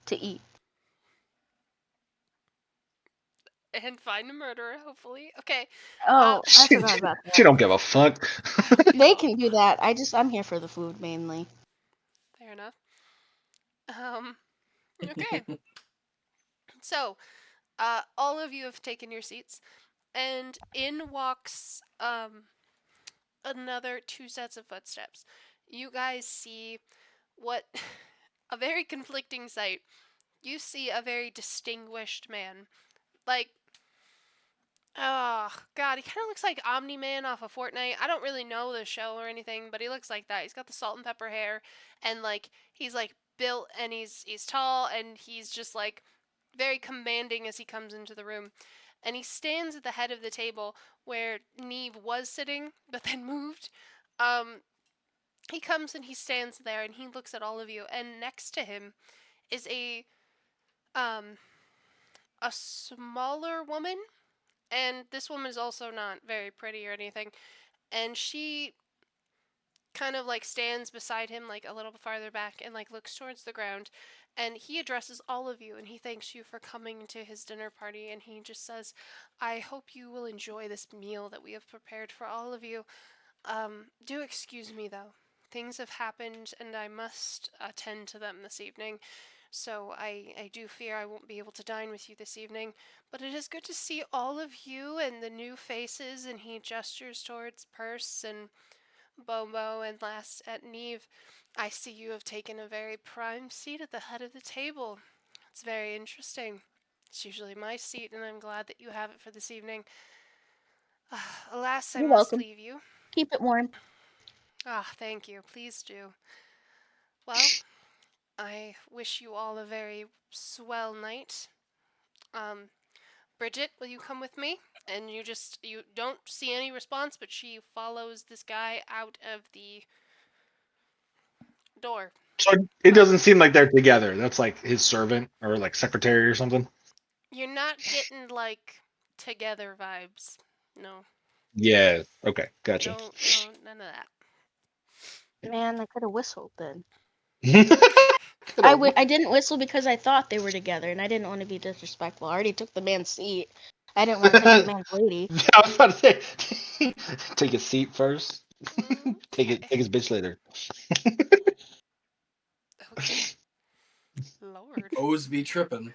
to eat. And find a murderer, hopefully. Okay. Oh, I She, forgot about she that. don't give a fuck. They can do that. I'm here for the food mainly. Fair enough. Um. Okay. So, all of you have taken your seats, and in walks another two sets of footsteps. You guys see what a very conflicting sight. You see a very distinguished man. Like, oh God, he kind of looks like Omni Man off of Fortnite. I don't really know the show or anything, but he looks like that. He's got the salt and pepper hair, and like he's like built, and he's tall, and he's just like very commanding as he comes into the room. And he stands at the head of the table where Neve was sitting, but then moved. Um, he comes and he stands there, and he looks at all of you. And next to him is um a smaller woman, and this woman is also not very pretty or anything. And she kind of like stands beside him like a little farther back and like looks towards the ground, and he addresses all of you and he thanks you for coming to his dinner party, and he just says, I hope you will enjoy this meal that we have prepared for all of you. Do excuse me though, things have happened and I must attend to them this evening, so I do fear I won't be able to dine with you this evening, but it is good to see all of you and the new faces. And he gestures towards Purse and Bobo, and last at Neve. I see you have taken a very prime seat at the head of the table. It's very interesting. It's usually my seat, and I'm glad that you have it for this evening. Alas, I You're must welcome. leave you. Keep it warm. Ah, thank you. Please do. Well, I wish you all a very swell night. Um, Bridget, will you come with me? And you don't see any response, but she follows this guy out of the door. So it doesn't seem like they're together. That's like his servant or like secretary or something. You're not getting like together vibes. No, Yeah. Okay. Gotcha. no, none of that. Man, I could have whistled then. Could've- I didn't whistle because I thought they were together, and I didn't want to be disrespectful. I already took the man's seat. I didn't want to take the man's lady. I was about to say, take a seat first. Okay, Take his bitch later. okay, Lord. O's be tripping.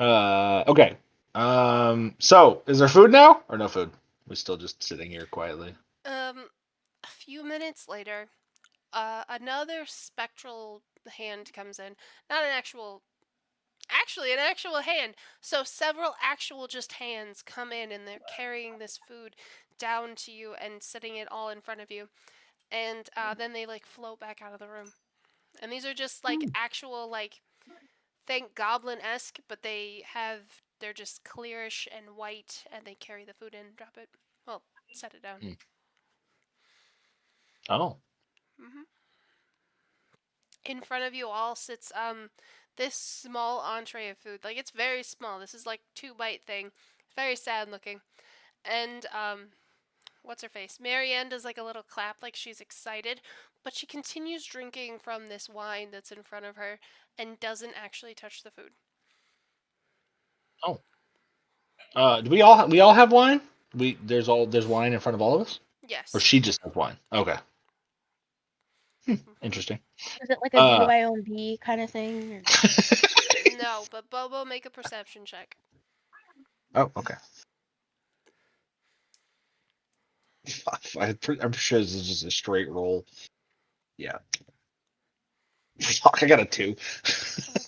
Okay. So is there food now or no food? We're still just sitting here quietly. A few minutes later, another spectral hand comes in. Not an actually, an actual hand. So several actual just hands come in, and they're carrying this food down to you and setting it all in front of you. And then they like float back out of the room. And these are just like actual like think goblin esque, but they're just clearish and white, and they carry the food in, drop it. Well, set it down. Hmm. Oh. hmm In front of you all sits this small entree of food. Like it's very small. This is like 2 bite thing. Very sad looking. And what's her face? Marianne does like a little clap, like she's excited, but she continues drinking from this wine that's in front of her and doesn't actually touch the food. Oh. Do we all have wine? There's wine in front of all of us? Or Yes. she just has wine. Okay. hmm Interesting. Is it like a Uh BYOB kind of thing? Or... No, but Bobo, make a perception check. Oh, okay. I'm sure this is just a straight roll. Yeah. Fuck, I got a 2.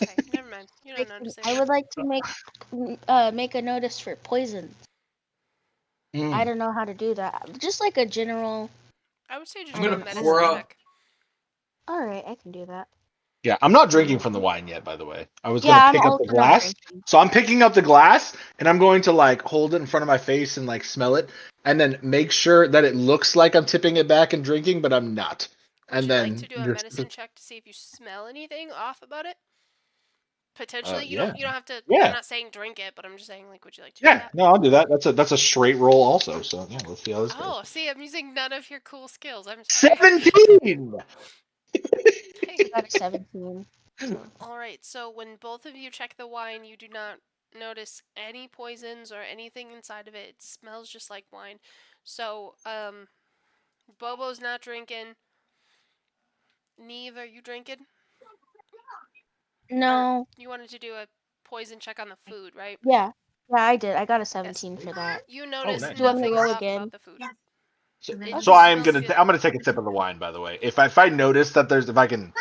Okay, never mind. You don't notice I anything. would like to make a notice for poison. I don't know how to do that. Just like a general. I would say just I'm do a gonna medicine pour out. check. All right, I can do that. Yeah, I'm not drinking from the wine yet, by the way. I was Yeah, gonna I'm pick up the also not glass. drinking. So I'm picking up the glass and I'm going to like hold it in front of my face and like smell it and then make sure that it looks like I'm tipping it back and drinking, but I'm not. Would And you like to then do a medicine check to see if you smell anything off about it? Potentially, you yeah. don't have to. I'm Yeah. not saying drink it, but I'm just saying like, would you like to do Yeah, that? no, I'll do that. That's a straight roll also. So yeah, let's see how this Oh, goes. see, I'm using none of your cool skills. I'm sorry. 17. Hey. I got a 17. So. All right. So when both of you check the wine, you do not notice any poisons or anything inside of it. It smells just like wine. So, Bobo's not drinking. Neve, are you drinking? Or No. you wanted to do a poison check on the food, right? Yeah. Yeah, I did. I got a Yes. 17 for that. You Oh, notice nice. Do you want me to nothing's roll off again? about the food. So, It so I'm smells gonna good. I'm gonna take a sip of the wine. By the way, if I notice that there's if I can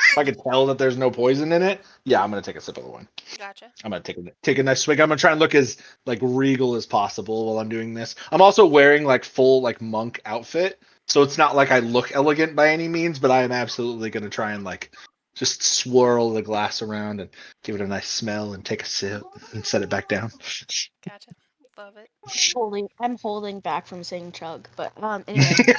tell that there's no poison in it, yeah, I'm gonna take a sip of the wine. Gotcha. I'm gonna take a nice swig. I'm gonna try and look as like regal as possible while I'm doing this. I'm also wearing like full like monk outfit, so it's not like I look elegant by any means, but I am absolutely gonna try and like just swirl the glass around and give it a nice smell and take a sip and set it back down. Gotcha. Love it. I'm holding back from saying chug, but anyway. Do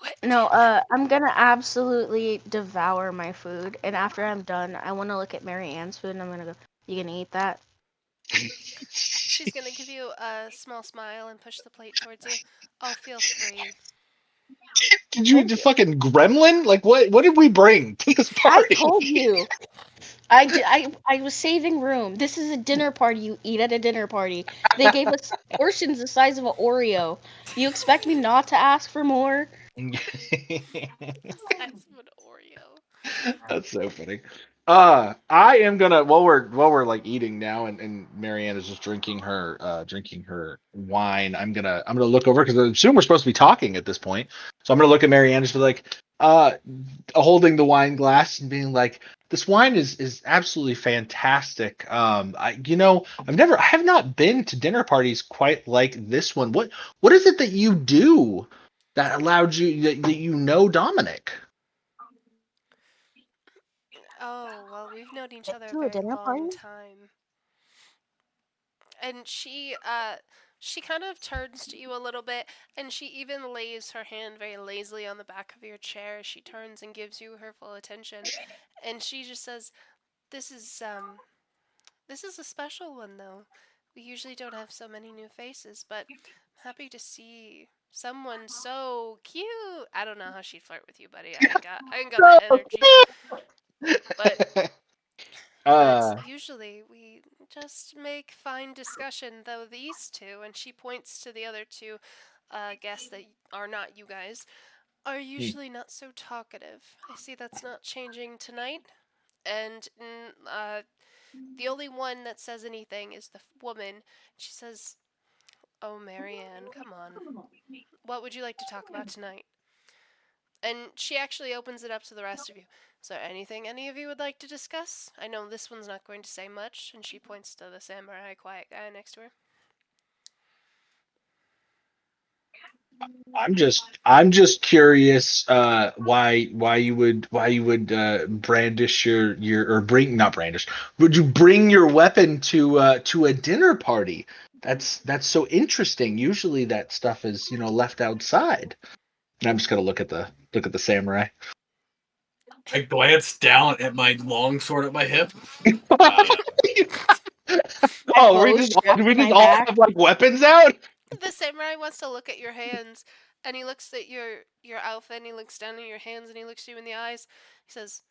it. No, I'm gonna absolutely devour my food, and after I'm done, I want to look at Mary Ann's food, and I'm gonna go, "You gonna eat that?" She's gonna give you a small smile and push the plate towards you. Oh, feel free. Did you Thank the you. fucking gremlin? Like what did we bring to this I party? told you. I was saving room. This is a dinner party. You eat at a dinner party. They gave us portions the size of an Oreo. You expect me not to ask for more? The size of an Oreo. That's so funny. I am gonna while we're like eating now, and Marianne is just drinking her wine. I'm gonna look over because I assume we're supposed to be talking at this point. So I'm gonna look at Marianne and just be like, holding the wine glass and being like, "This wine is absolutely fantastic. I have not been to dinner parties quite like this one. What is it that you do that allowed you that you know Dominic?" Oh, well, we've known each Been other a to a very dinner long party? time. And she kind of turns to you a little bit, and she even lays her hand very lazily on the back of your chair as she turns and gives you her full attention. And she just says, this is a special one though. We usually don't have so many new faces, but I'm happy to see someone so cute. I don't know how she'd flirt with you, buddy. I ain't got that energy. But uh, usually we just make fine discussion, though these two, and she points to the other two guests that are not you guys, are usually not so talkative. I see that's not changing tonight. And the only one that says anything is the woman. She says, "Oh, Marianne, come on. What would you like to talk about tonight?" And she actually opens it up to the rest of you. Is there anything any of you would like to discuss? I know this one's not going to say much, and she points to the samurai quiet guy next to her. I'm just curious why you would brandish your or bring not brandish would you bring your weapon to a dinner party? That's so interesting. Usually that stuff is left outside. And I'm just gonna look at the samurai. I glance down at my longsword at my hip. Uh, My Oh, bow strapped do to we just my all back. have like weapons out? The samurai wants to look at your hands, and he looks at your outfit, and he looks down at your hands, and he looks you in the eyes. He says,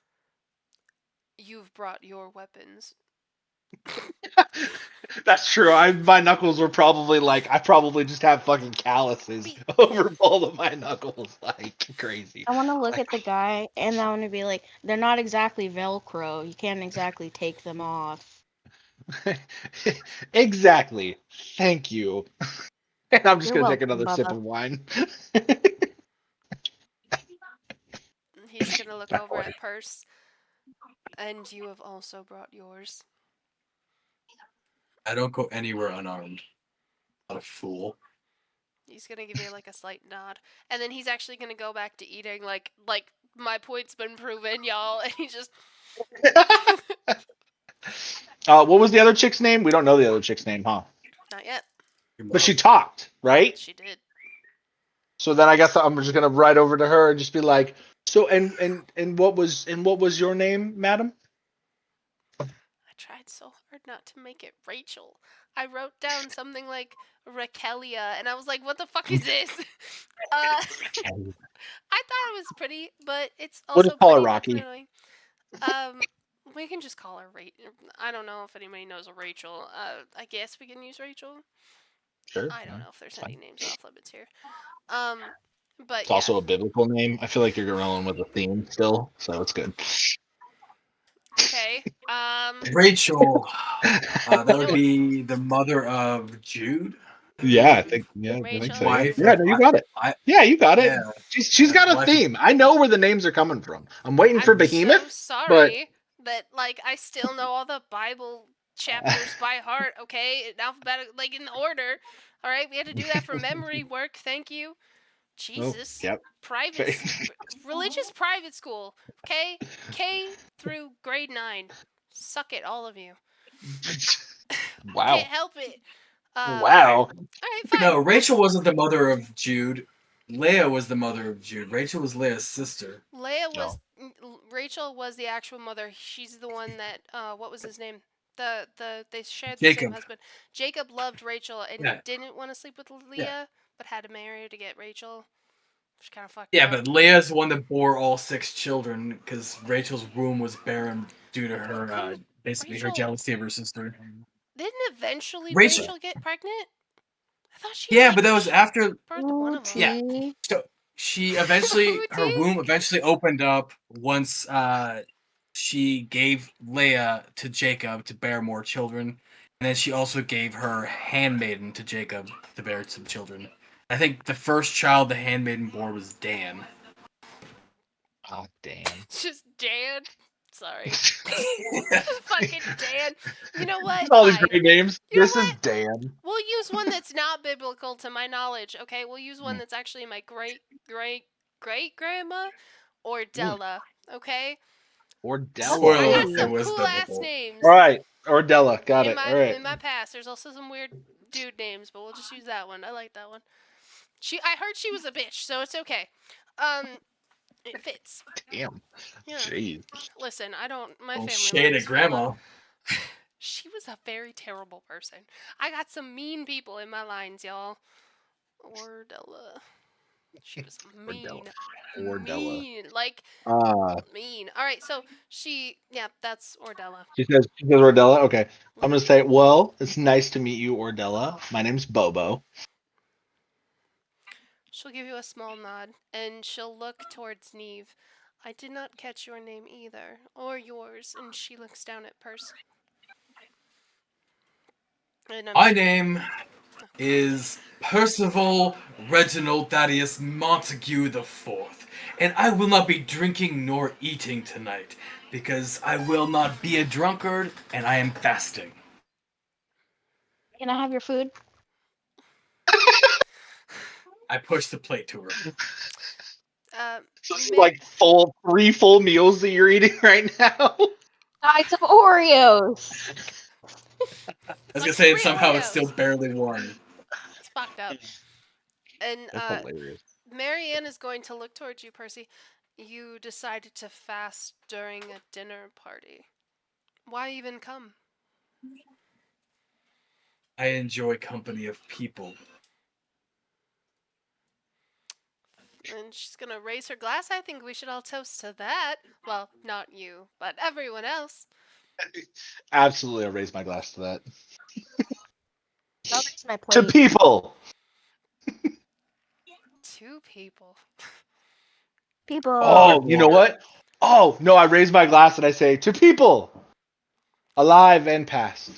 "You've brought your weapons." That's true. My knuckles were probably like I probably just have fucking calluses Be- over both of my knuckles, like crazy. I want to look Like, at the guy, and I want to be like, they're not exactly Velcro. You can't exactly take them off. exactly. Thank you. And I'm just You're gonna take welcome, another sip Bubba. of wine. He's gonna look Not over quite. at Purse, and you have also brought yours. I don't go anywhere unarmed. Not a fool. He's gonna give you like a slight nod, and then he's actually gonna go back to eating. Like my point's been proven, y'all, and he just What was the other chick's name? We don't know the other chick's name, huh? not yet. But she talked, right? She did. So then I guess I'm just gonna ride over to her and just be like, so and what was your name, madam? I tried so hard not to make it Rachel. I wrote down something like Raquelia, and I was like, "What the fuck is this?" I thought it was pretty, but it's We'll also just call her pretty fucking Rocky. annoying. We can just call her Rachel. I don't know if anybody knows a Rachel. I guess we can use Rachel. Sure. I don't know if there's It's any fine. names off limits here. Um, but It's yeah. also a biblical name. I feel like you're rolling with a theme still, so it's good. Okay. Rachel. That You would know what? be the mother of Jude. Yeah, I think so. Rachel. Yeah. Wife Yeah, of no, you got it. I Yeah, you got it. yeah. She's got a Wife of, theme. I know where the names are coming from. I'm waiting for I'm so Behemoth, but sorry that like I still know all the Bible chapters by heart. Okay, in alphabetical, like in order. All right, we had to do that for memory work. Thank you. oh, Jesus. yep. Religious private school. Okay, K through grade 9. Suck it, all of you. Can't Wow. help it. okay. Wow. All right, fine. No, Rachel wasn't the mother of Jude. Leah was the mother of Jude. Rachel was Leah's sister. Leia was No. Rachel was the actual mother. She's the one that what was his name? They shared the same Jacob. husband. Jacob loved Rachel and Yeah. didn't want to sleep with Yeah. Leah, but had to marry her to get Rachel. Which kind of fucked Yeah, up. but Leah's the one that bore all 6 children because Rachel's womb was barren due to her basically her Rachel jealousy of her sister. didn't eventually Rachel. Rachel get pregnant? I thought she Yeah, like but that was after. birthed one Ooh, of them. Yeah. tea. So she eventually, her Tea. womb eventually opened up once she gave Leah to Jacob to bear more children, and then she also gave her handmaiden to Jacob to bear some children. I think the first child the handmaiden bore was Dan. Oh, damn. Just Dan. Sorry. Fucking Dan. You know what? All these Fine. great names. You know This is what? Dan. We'll use one that's not biblical to my knowledge, okay? We'll use one Mm. that's actually my great grandma or Ooh. Della, okay? Ordella. I Spoiler: got it some was cool ass biblical. names All right. Ordella. Got in it. All right. my past. There's also some weird dude names, but we'll just use that one. I like that one. I heard she was a bitch, so it's okay. It fits. Damn. Yeah. Jeez. Listen, I don't. My Oh, family shade line at is full of. grandma. She was a very terrible person. I got some mean people in my lines, y'all. Ordella. She was mean. Ordella. Mean. Like, Uh, mean. Alright, so yeah, that's Ordella. she says Ordella. Okay. I'm gonna say, well, it's nice to meet you, Ordella. My name's Bobo. She'll give you a small nod, and she'll look towards Neve. I did not catch your name either, or yours, and she looks down at Percy. And My name is Percival Reginald Thaddeus Montague the Fourth, and I will not be drinking nor eating tonight because I will not be a drunkard and I am fasting. Can I have your food? I push the plate to her. This is Ma- like three full meals that you're eating right now. Sides of Oreos. I was like gonna say 3 somehow it's Oreos. still barely warm. It's fucked up. And That's hilarious. Marianne is going to look towards you, Percy. You decided to fast during a dinner party. Why even come? I enjoy company of people. And she's gonna raise her glass. I think we should all toast to that. Well, not you, but everyone else. Absolutely, I'll raise my glass to that. I'll raise my To plate. people. 2 people. People. Oh, you know what? Oh, no, I raise my glass and I say, to people, alive and past.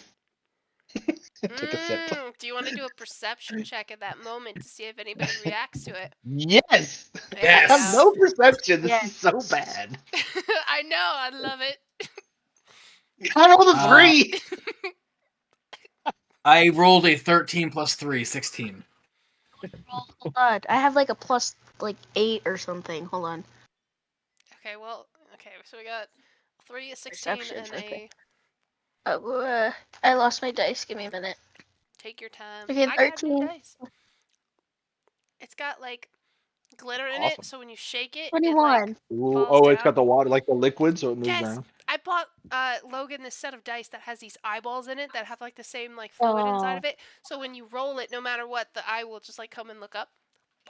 Take a sip. Do you want to do a perception check at that moment to see if anybody reacts to it? Yes. There I you have go. no perception. This Yes. is so bad. I know, I love it. I rolled a 3. I rolled a 13 plus 3, 16. Hold on. I have like a plus like 8 or something. Hold on. Okay, well, okay, so we got 3, a 16, Perception. and Okay. a I lost my dice. Give me a minute. take your time. Okay, I got new 13. dice. It's got like glitter in it, Awesome. so when you shake it, it like 21. Ooh, falls oh, it's down. got the water, like the liquid, so it moves Yes, around. I bought Logan this set of dice that has these eyeballs in it that have like the same like fluid inside Oh, of it. So when you roll it, no matter what, the eye will just like come and look up.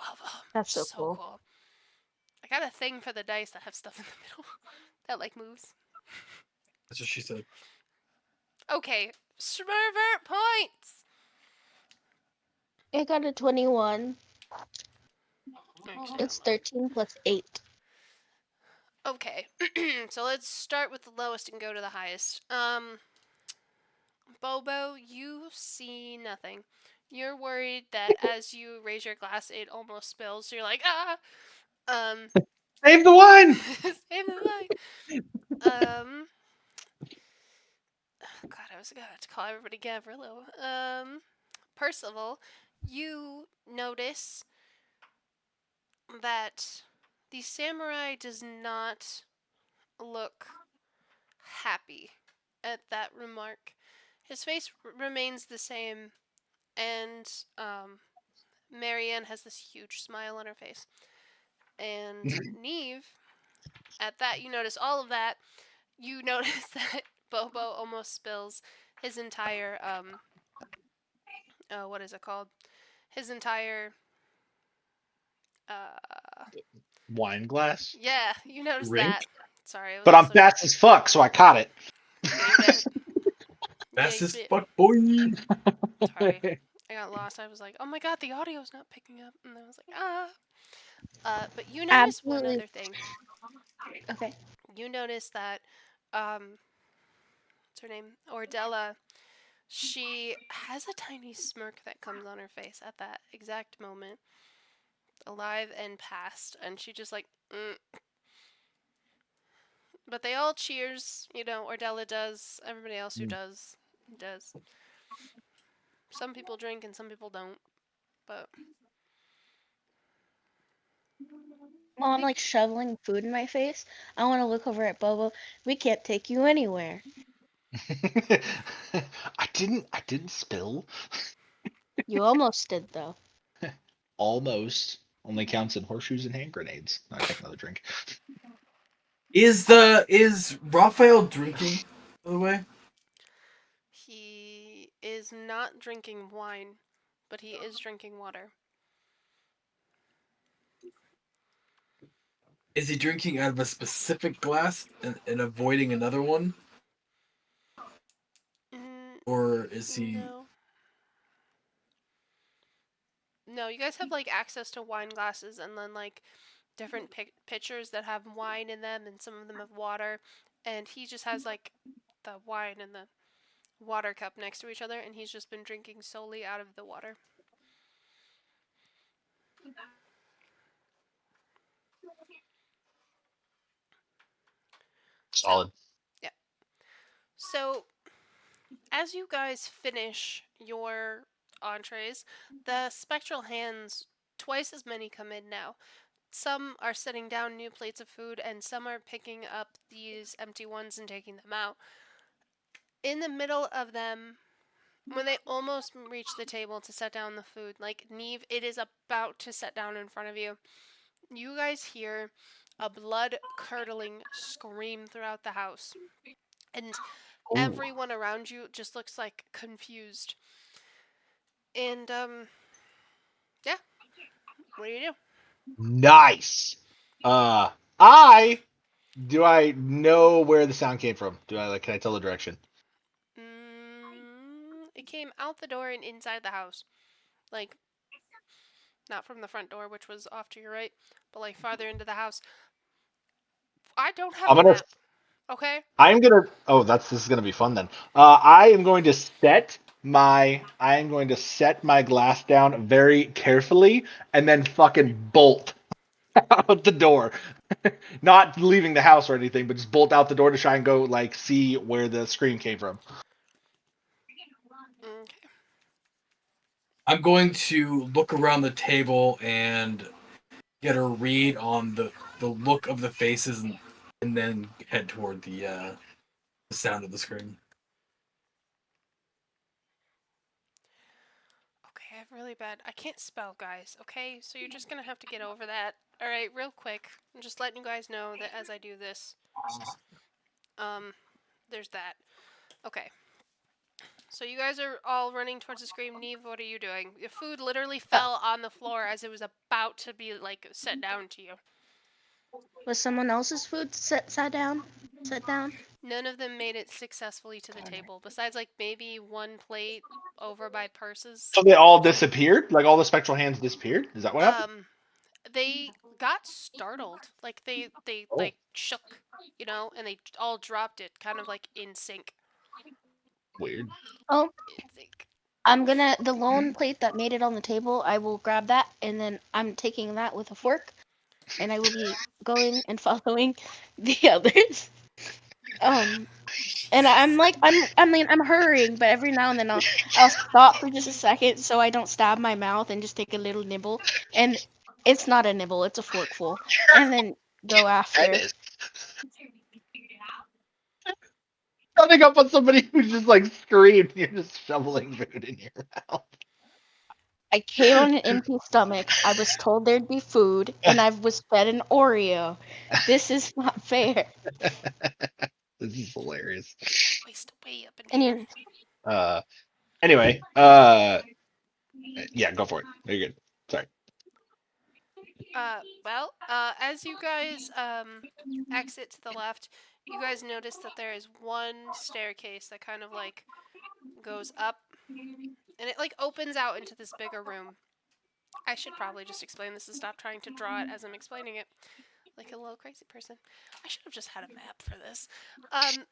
Oh, that's so so cool. cool. I got a thing for the dice that have stuff in the middle that like moves. That's what she said. Okay, Smurvert points. I got a 21. Actually, It's 13 plus 8. okay, so let's start with the lowest and go to the highest. Bobo, you see nothing. You're worried that as you raise your glass, it almost spills. So you're like, ah. Um, Save the wine. save the line. God, I was gonna have to call everybody Gavrilo. Percival, you notice that the samurai does not look happy at that remark. His face remains the same, and Marianne has this huge smile on her face. And Neve, at that, you notice all of that. You notice that Bobo almost spills his entire what is it called? His entire uh Wine glass. yeah, you notice Rink. that. Sorry, it was But I'm also fast as fuck, so I caught it. yeah, you did. Yeah, Fast you as did. fuck, boy. Sorry. I got lost. I was like, "Oh my god, the audio's not picking up." And I was like, "Ah." But you notice one Absolutely. other thing. Okay. You notice that what's her name? Ordella, she has a tiny smirk that comes on her face at that exact moment, alive and past, and she just like, But they all cheers. You know, Ordella does. Everybody else who does, does. Some people drink and some people don't. But While I I'm think like shoveling food in my face, I want to look over at Bobo. We can't take you anywhere. I didn't spill. You almost did though. Almost. Only counts in horseshoes and hand grenades. I take another drink. Is Raphael drinking, by the way? he is not drinking wine, but he is drinking water. Is he drinking out of a specific glass and avoiding another one? Mm, Or is he no. No, you guys have like access to wine glasses and then like different pitchers that have wine in them and some of them have water. And he just has like the wine and the water cup next to each other and he's just been drinking solely out of the water. So, Solid. yeah. So, as you guys finish your entrees, the spectral hands, twice as many come in now. Some are setting down new plates of food, and some are picking up these empty ones and taking them out. In the middle of them, when they almost reach the table to set down the food, like Neve, it is about to set down in front of you. You guys hear a blood curdling scream throughout the house. And Ooh. everyone around you just looks like confused. And yeah, what do you do? Nice. Uh, I do I know where the sound came from? Do I like? Can I tell the direction? It came out the door and inside the house, like not from the front door, which was off to your right, but like farther into the house. I don't have I'm a gonna. map. Okay. I'm gonna. Oh, this is gonna be fun then. I am going to set my. I am going to set my glass down very carefully and then fucking bolt out the door. Not leaving the house or anything, but just bolt out the door to try and go like see where the scream came from. Okay. I'm going to look around the table and get a read on the look of the faces, and then head toward the sound of the scream. Okay, I have really bad. I can't spell, guys. Okay, so you're just gonna have to get over that. All right, real quick. I'm just letting you guys know that as I do this, um, there's that. Okay. So you guys are all running towards the scream. Neve, what are you doing? Your food literally fell on the floor as it was about to be like set down to you. Was someone else's food sat down? Set down? None of them made it successfully to the table, besides like maybe one plate over by purses. So they all disappeared? Like all the spectral hands disappeared? Is that what happened? They got startled, like they Oh, like shook, and they all dropped it, kind of like in sync. weird. Oh, In sync. the lone plate that made it on the table, I will grab that, and then I'm taking that with a fork, and I will be going and following the others. And I'm Jesus. like, I'm hurrying, but every now and then I'll stop for just a second so I don't stab my mouth and just take a little nibble. And it's not a nibble, it's a forkful. And then go after. Dennis. Running up on somebody who just like screamed, you're just shoveling food in your mouth. I came on an empty stomach. I was told there'd be food, and I was fed an Oreo. This is not fair. This is hilarious. Waist way up in And here. you, Uh, anyway, yeah, go for it. You're good. Sorry. Well, as you guys exit to the left, you guys notice that there is one staircase that kind of like goes up, and it like opens out into this bigger room. I should probably just explain this and stop trying to draw it as I'm explaining it, like a little crazy person. I should have just had a map for this. Um,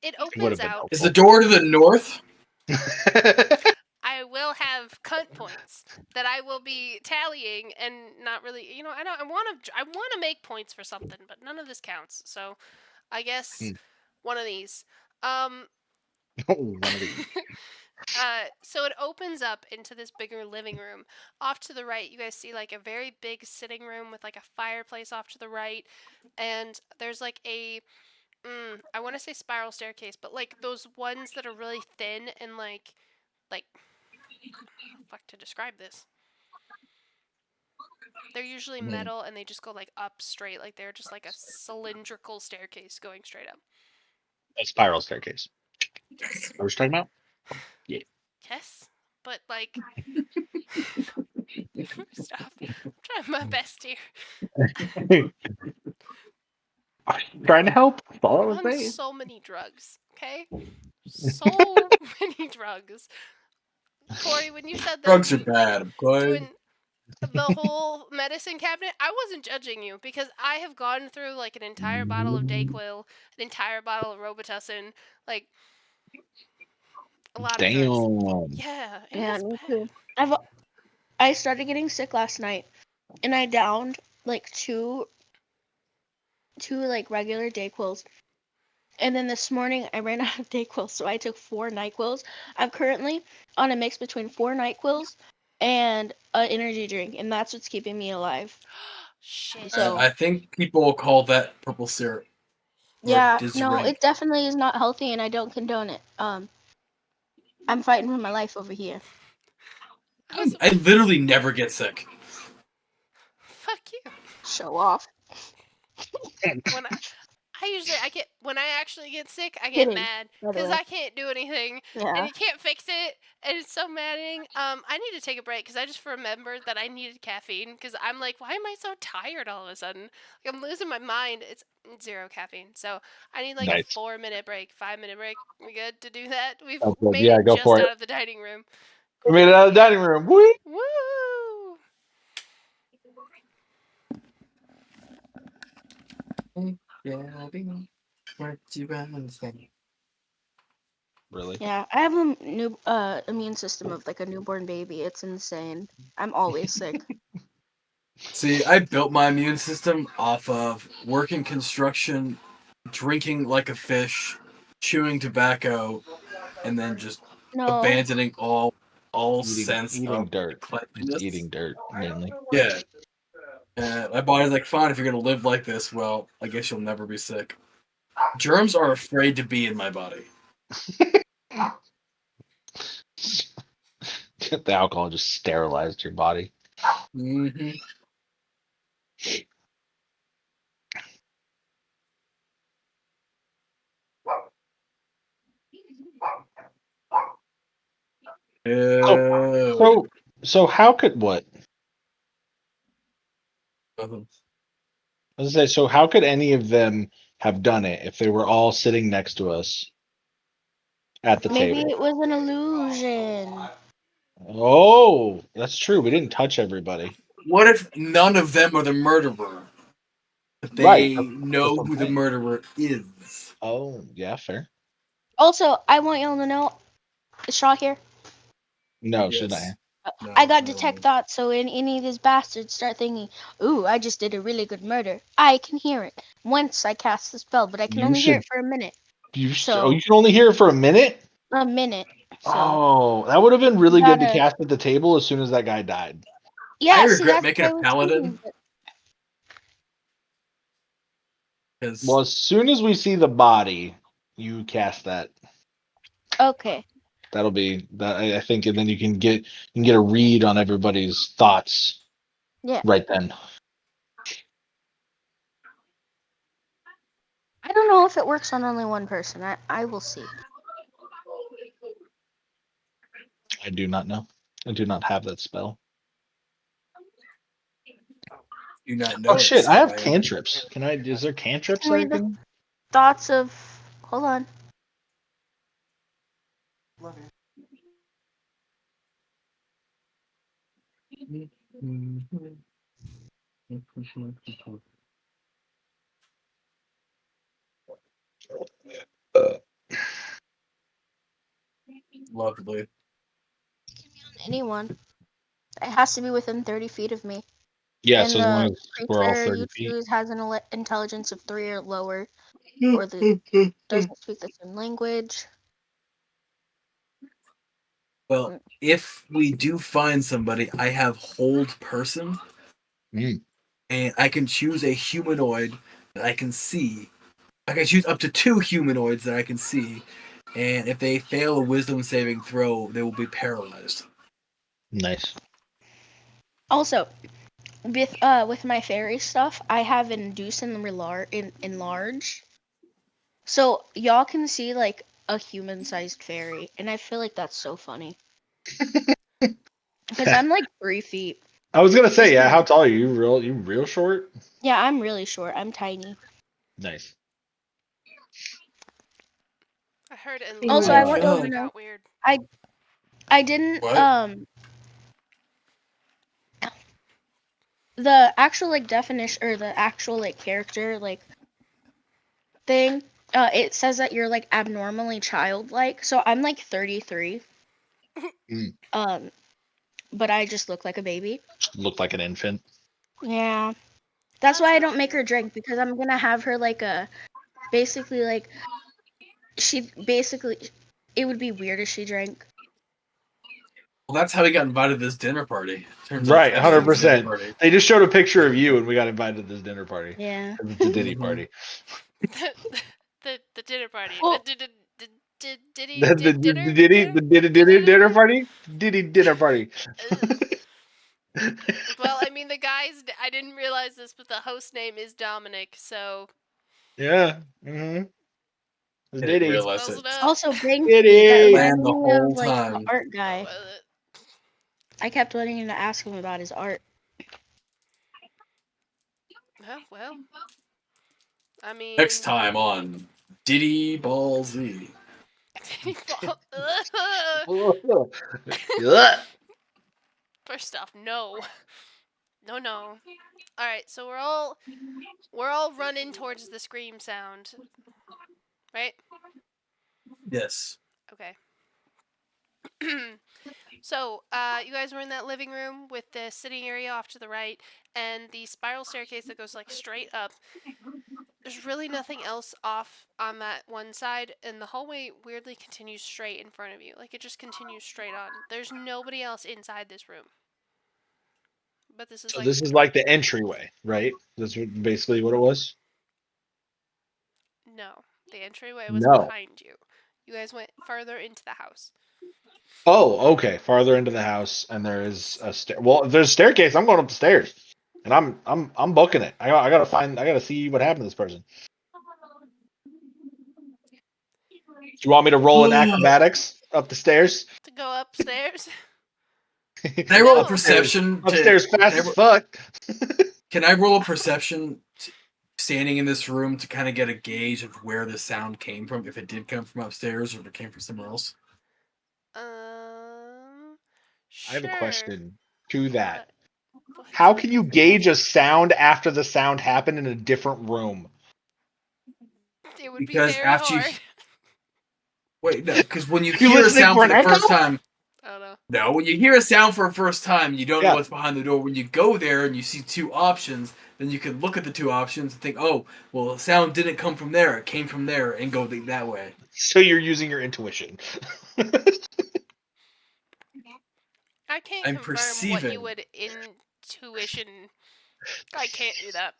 it It would have opens been out. Is the door to the north? helpful. I will have cunt points that I will be tallying and not really, I want to make points for something, but none of this counts. So, I guess one of these. Um One of these. so it opens up into this bigger living room. Off to the right, you guys see like a very big sitting room with like a fireplace off to the right, and there's like I want to say spiral staircase, but like those ones that are really thin and like fuck to describe this. They're usually metal and they just go like up straight, like they're just like a cylindrical staircase going straight up. A spiral staircase. Yes. What were you talking about? Yeah. Yes, but like, stop. I'm trying my best here. I'm trying to help. That's all I I'm was on saying. so many drugs, okay? So many drugs. Corey, when you said that Drugs are bad. doing Good. the whole medicine cabinet, I wasn't judging you because I have gone through like an entire bottle of Dayquil, an entire bottle of Robitussin, like a lot of drugs. Damn. Yeah, it yeah, was me bad. too. I started getting sick last night, and I downed like two like regular Dayquils. And then this morning I ran out of Dayquil, so I took 4 NyQuils. I'm currently on a mix between 4 NyQuils and an energy drink, and that's what's keeping me alive. Shit. So I think people call that purple syrup or yeah, no, Disrank. it definitely is not healthy, and I don't condone it. I'm fighting for my life over here. I literally never get sick. Fuck you. Show off. When I actually get sick, I get Kidding, mad by the because way. I can't do anything and Yeah. you can't fix it, and it's so maddening. I need to take a break because I just remembered that I needed caffeine because I'm like, why am I so tired all of a sudden? Like I'm losing my mind. It's 0 caffeine, so I need like a Nice. 4 minute break, 5 minute break. We good to do that? We've Oh, good. made Yeah, it go just for it. out of the dining room. We made it out of the dining room. Whee! Woo! Really? Yeah, I have a new immune system of like a newborn baby. It's insane. I'm always sick. See, I built my immune system off of working construction, drinking like a fish, chewing tobacco, and then just No, abandoning all all Eating, sense eating of dirt. Just cleanliness. eating dirt mainly. Yeah. My body's like, fine, if you're gonna live like this, well, I guess you'll never be sick. Germs are afraid to be in my body. The alcohol just sterilized your body. Mm-hmm. So how could what? Nothing. I was gonna say, so how could any of them have done it if they were all sitting next to us at the Maybe table? it was an illusion. Oh, that's true. We didn't touch everybody. What if none of them are the murderer? But Right. they That's know what I'm who the saying. murderer is. Oh, yeah, fair. Also, I want y'all to know, is Shaw here? No, she's not Yes. here. No, I got I don't detect know. thoughts, so when any of these bastards start thinking, "Ooh, I just did a really good murder," I can hear it once I cast the spell, but I can You only hear should. it for a minute. Oh, So you can only hear it for a minute. a minute. So Oh, that would have been you really good to gotta. cast at the table as soon as that guy died. I Yeah, see, regret that's making what a I was paladin thinking. But because Well, as soon as we see the body, you cast that. okay, That'll be that. I think, and then you can get a read on everybody's thoughts yeah. right then. I don't know if it works on only one person. I will see. I do not know. I do not have that spell. do not Oh know it, shit! I so have I am. cantrips. Can I? Is there You cantrips can that I read the can? thoughts of. Hold on. Uh, Lovely. Anyone. It has to be within 30 feet of me. yeah. And So as long the as we're all creature 30 you feet. choose has an intelligence of 3 or lower, or doesn't speak the same language. Well, if we do find somebody, I have hold person, Mm, and I can choose a humanoid that I can see. I can choose up to 2 humanoids that I can see, and if they fail a wisdom saving throw, they will be paralyzed. nice. Also, with my fairy stuff, I have induce and enlarge. So y'all can see like a human-sized fairy, and I feel like that's so funny. Because I'm like 3 feet. I was gonna say, Just yeah. kidding. How tall are you? You real short? Yeah, I'm really short. I'm tiny. Nice. I heard Also, enlarge I and want y'all to then it know got weird. I didn't What? the actual like definition or the actual like character like thing, it says that you're like abnormally childlike. So I'm like 33. Mm, Um, but I just look like a baby. looked like an infant. Yeah. That's why I not don't make her weird. drink because I'm gonna have her like a basically like she basically it would be weird if she drank. Well, that's how we got invited to this dinner party. Turns out it's Right, hundred Epstein's dinner percent. party. They just showed a picture of you, and we got invited to this dinner party. Yeah. It's a Diddy Mhm. party. The dinner party. Well, Diddy The dinner Diddy dinner. dinner party. Diddy dinner party. Well, I mean, I didn't realize this, but the host name is Dominic, so Yeah. Mm-hmm. It's I didn't Diddy. realize spells it. it out. also Banksy, that Diddy. reminded Planned the me of whole like the time. art guy. Uh, I kept wanting to ask him about his art. well, I Next mean, time on Diddy Ball Z. Yeah. First off, no, no, no. All right, so we're all running towards the scream sound, right? Yes. Okay. So, you guys were in that living room with the sitting area off to the right, and the spiral staircase that goes like straight up. There's really nothing else off on that one side, and the hallway weirdly continues straight in front of you. Like, it just continues straight on. There's nobody else inside this room. But this is So like, this is like the entryway, right? That's basically what it was. no. The entryway was No. behind you. You guys went further into the house. Oh, okay. Farther into the house, and there is a stair. Well, if there's a staircase, I'm going up the stairs, and I'm booking it. I gotta see what happened to this person. Do you want me to roll an acrobatics up the stairs? To go upstairs? Can I roll a No. perception Upstairs fast as fuck. Can I roll a perception standing in this room to kind of get a gauge of where the sound came from, if it did come from upstairs or if it came from somewhere else? Sure. I have a question to that. What? How can you gauge a sound after the sound happened in a different room? It would be Because very after you hard. wait, no, because when you You hear a listening sound for for an the first echo? time, I don't know. no, when you hear a sound for the first time, you don't know Yeah. what's behind the door. When you go there and you see two options, then you can look at the two options and think, oh, well, the sound didn't come from there; it came from there, and go that way. So you're using your intuition. I can't I'm confirm what you perceiving. would intuition. I can't do that.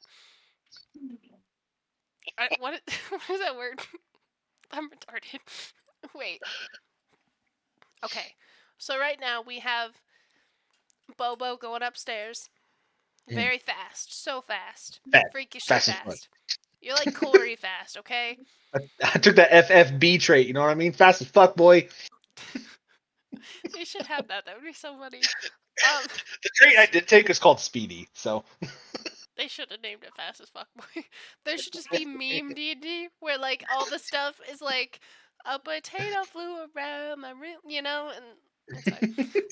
What is that word? I'm retarded. Wait. Okay. So right now we have Bobo going upstairs. Very fast. So fast. Fast. Freakishly Fast as fuck. fast. You're like Corey fast, okay? I took that FFB trait. You know what I mean? Fast as fuck, boy. They should have that. That would be so funny. The trait I did take is called Speedy. So They should have named it Fast as Fuck Boy. There should just be meme D&D where like all the stuff is like a potato flew around my room, you know, and it's fine.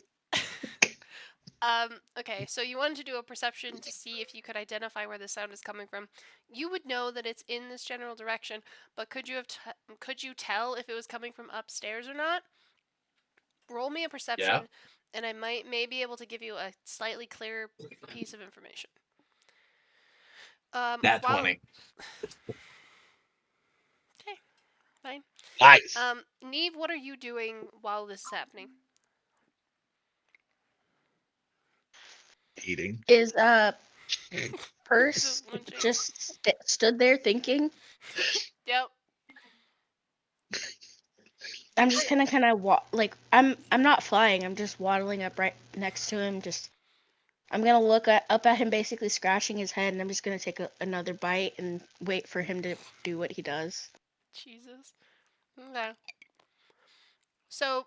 Okay, so you wanted to do a perception to see if you could identify where the sound is coming from. You would know that it's in this general direction, but could you tell if it was coming from upstairs or not? Roll me a perception, Yeah. and I might be able to give you a slightly clearer piece of information. Nat While 20. okay, fine. nice. Neve, what are you doing while this is happening? Eating. Is Just Purse munching. just stood there thinking? Yep. I'm just gonna kind of like I'm not flying. I'm just waddling up right next to him. I'm gonna look up at him, basically scratching his head, and I'm just gonna take another bite and wait for him to do what he does. Jesus. Okay. So,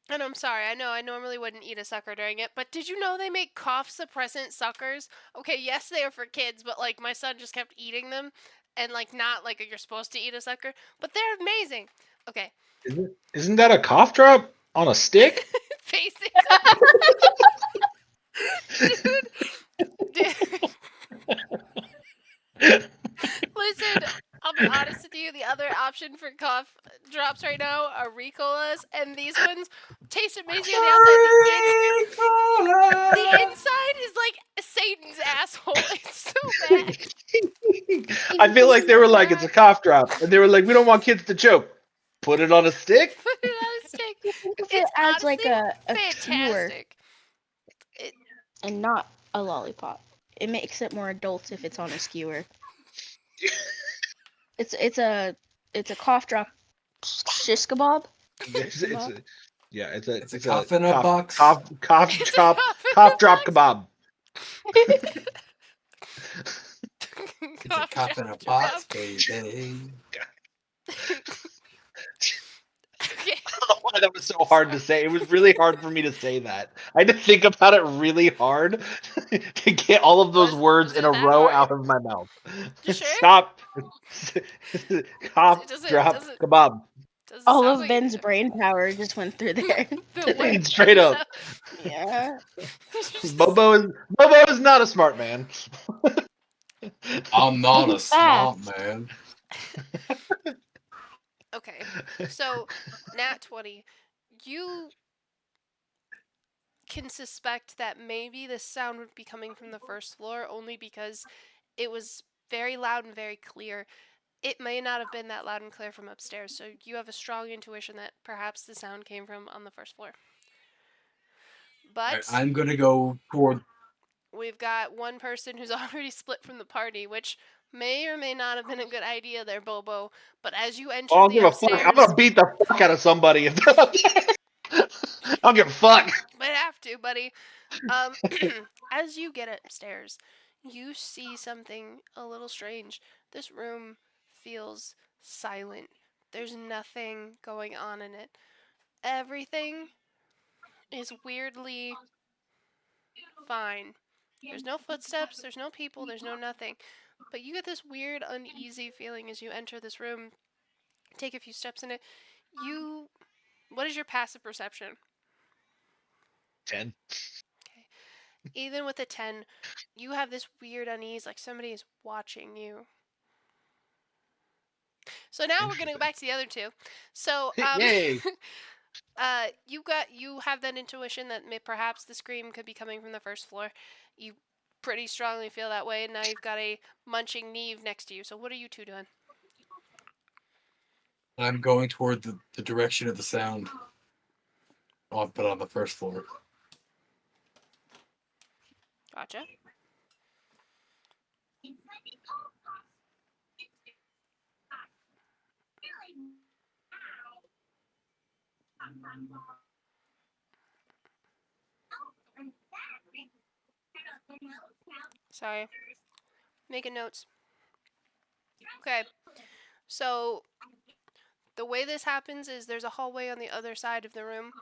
and I'm sorry, I know I normally wouldn't eat a sucker during it, but did you know they make cough suppressant suckers? Okay, yes, they are for kids, but like my son just kept eating them, and like not like you're supposed to eat a sucker, but they're amazing. Okay. Isn't that a cough drop on a stick? Basically. Dude. Listen, I'll be honest with you. The other option for cough drops right now are Ricolas, and these ones taste amazing on the outside. The inside is like Satan's asshole. It's so bad. I feel like they were like, it's a Bad. cough drop, and they were like, we don't want kids to choke. Put it on a stick. Put it on a stick. Think of it It's as honestly like a skewer fantastic. and not a lollipop. It makes it more adult if it's on a skewer. It's a cough drop shish kebab. It's a, yeah, It's a it's cough a in a box. cough It's a drop cough drop in a box. kebab. It's a Cough cough in a drop box, kebab. baby. Okay. I don't know why that was so hard to say. It was really hard for me to say that. I had to think about it really hard to get all of those words Was in it a that row hard? out of my mouth. You sure? Stop. Cough Does drop it kebab. All sound of like Ben's brain power just went through there. the way Straight up. Yeah. Bobo is not a smart man. I'm not a He's smart fast. man. Okay, so Nat 20, you can suspect that maybe the sound would be coming from the first floor only because it was very loud and very clear. It may not have been that loud and clear from upstairs, so you have a strong intuition that perhaps the sound came from on the first floor. But I'm gonna go toward. we've got one person who's already split from the party, which may or may not have been a good idea there, Bobo. But as you enter I don't the give a fuck. I'm upstairs, gonna beat the fuck out of somebody if they're up there. I don't give a fuck. might have to, buddy. As you get upstairs, you see something a little strange. This room feels silent. There's nothing going on in it. Everything is weirdly fine. There's no footsteps, there's no people, there's no nothing. But you get this weird, uneasy feeling as you enter this room, take a few steps in it. What is your passive perception? 10. Okay. Even with a 10, you have this weird unease, like somebody is watching you. So now we're gonna go back to the other two. So Yay. you have that intuition that perhaps the scream could be coming from the first floor. You pretty strongly feel that way, and now you've got a munching Neve next to you. So what are you two doing? I'm going toward the direction of the sound. But on the first floor. Gotcha. Sorry. Making notes. Okay. So the way this happens is there's a hallway on the other side of the room.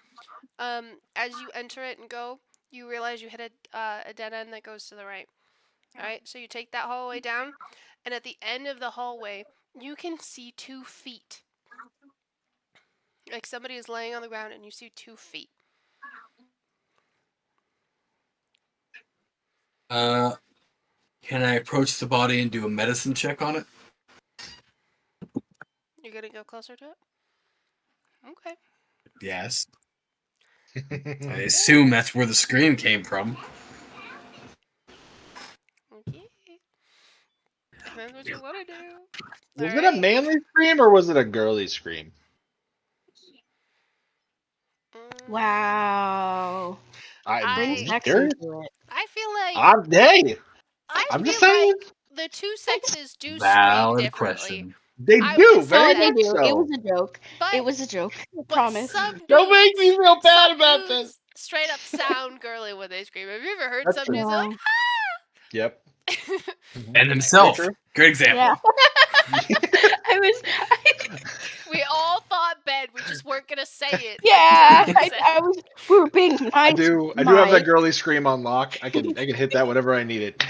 As you enter it and go, you realize you hit a dead end that goes to the right. All right. So you take that hallway down, and at the end of the hallway, you can see 2 feet. Like somebody is laying on the ground, and you see 2 feet. Can I approach the body and do a medicine check on it? You're gonna go closer to it. Okay. Yes. I assume that's where the scream came from. Okay. Depends what you want to do. Was it a manly scream or was it a girly scream? Wow. Bring I sex curious. into it. I feel like I'm just saying. The two sexes do scream Valid differently. question. They I do would say very Oh, they much do. It so. was a joke. But It was a joke. I but promise. some dudes, Don't make me feel bad some about dudes this. straight up sound girly when they scream. Have you ever heard That's some true. dudes like Yep. And himself. Very true. Good example. Yeah. I was. we all thought Ben, we just weren't gonna say it. Yeah. But you I was. We were being nice. I do have that girly scream on lock. I can hit that whenever I need it.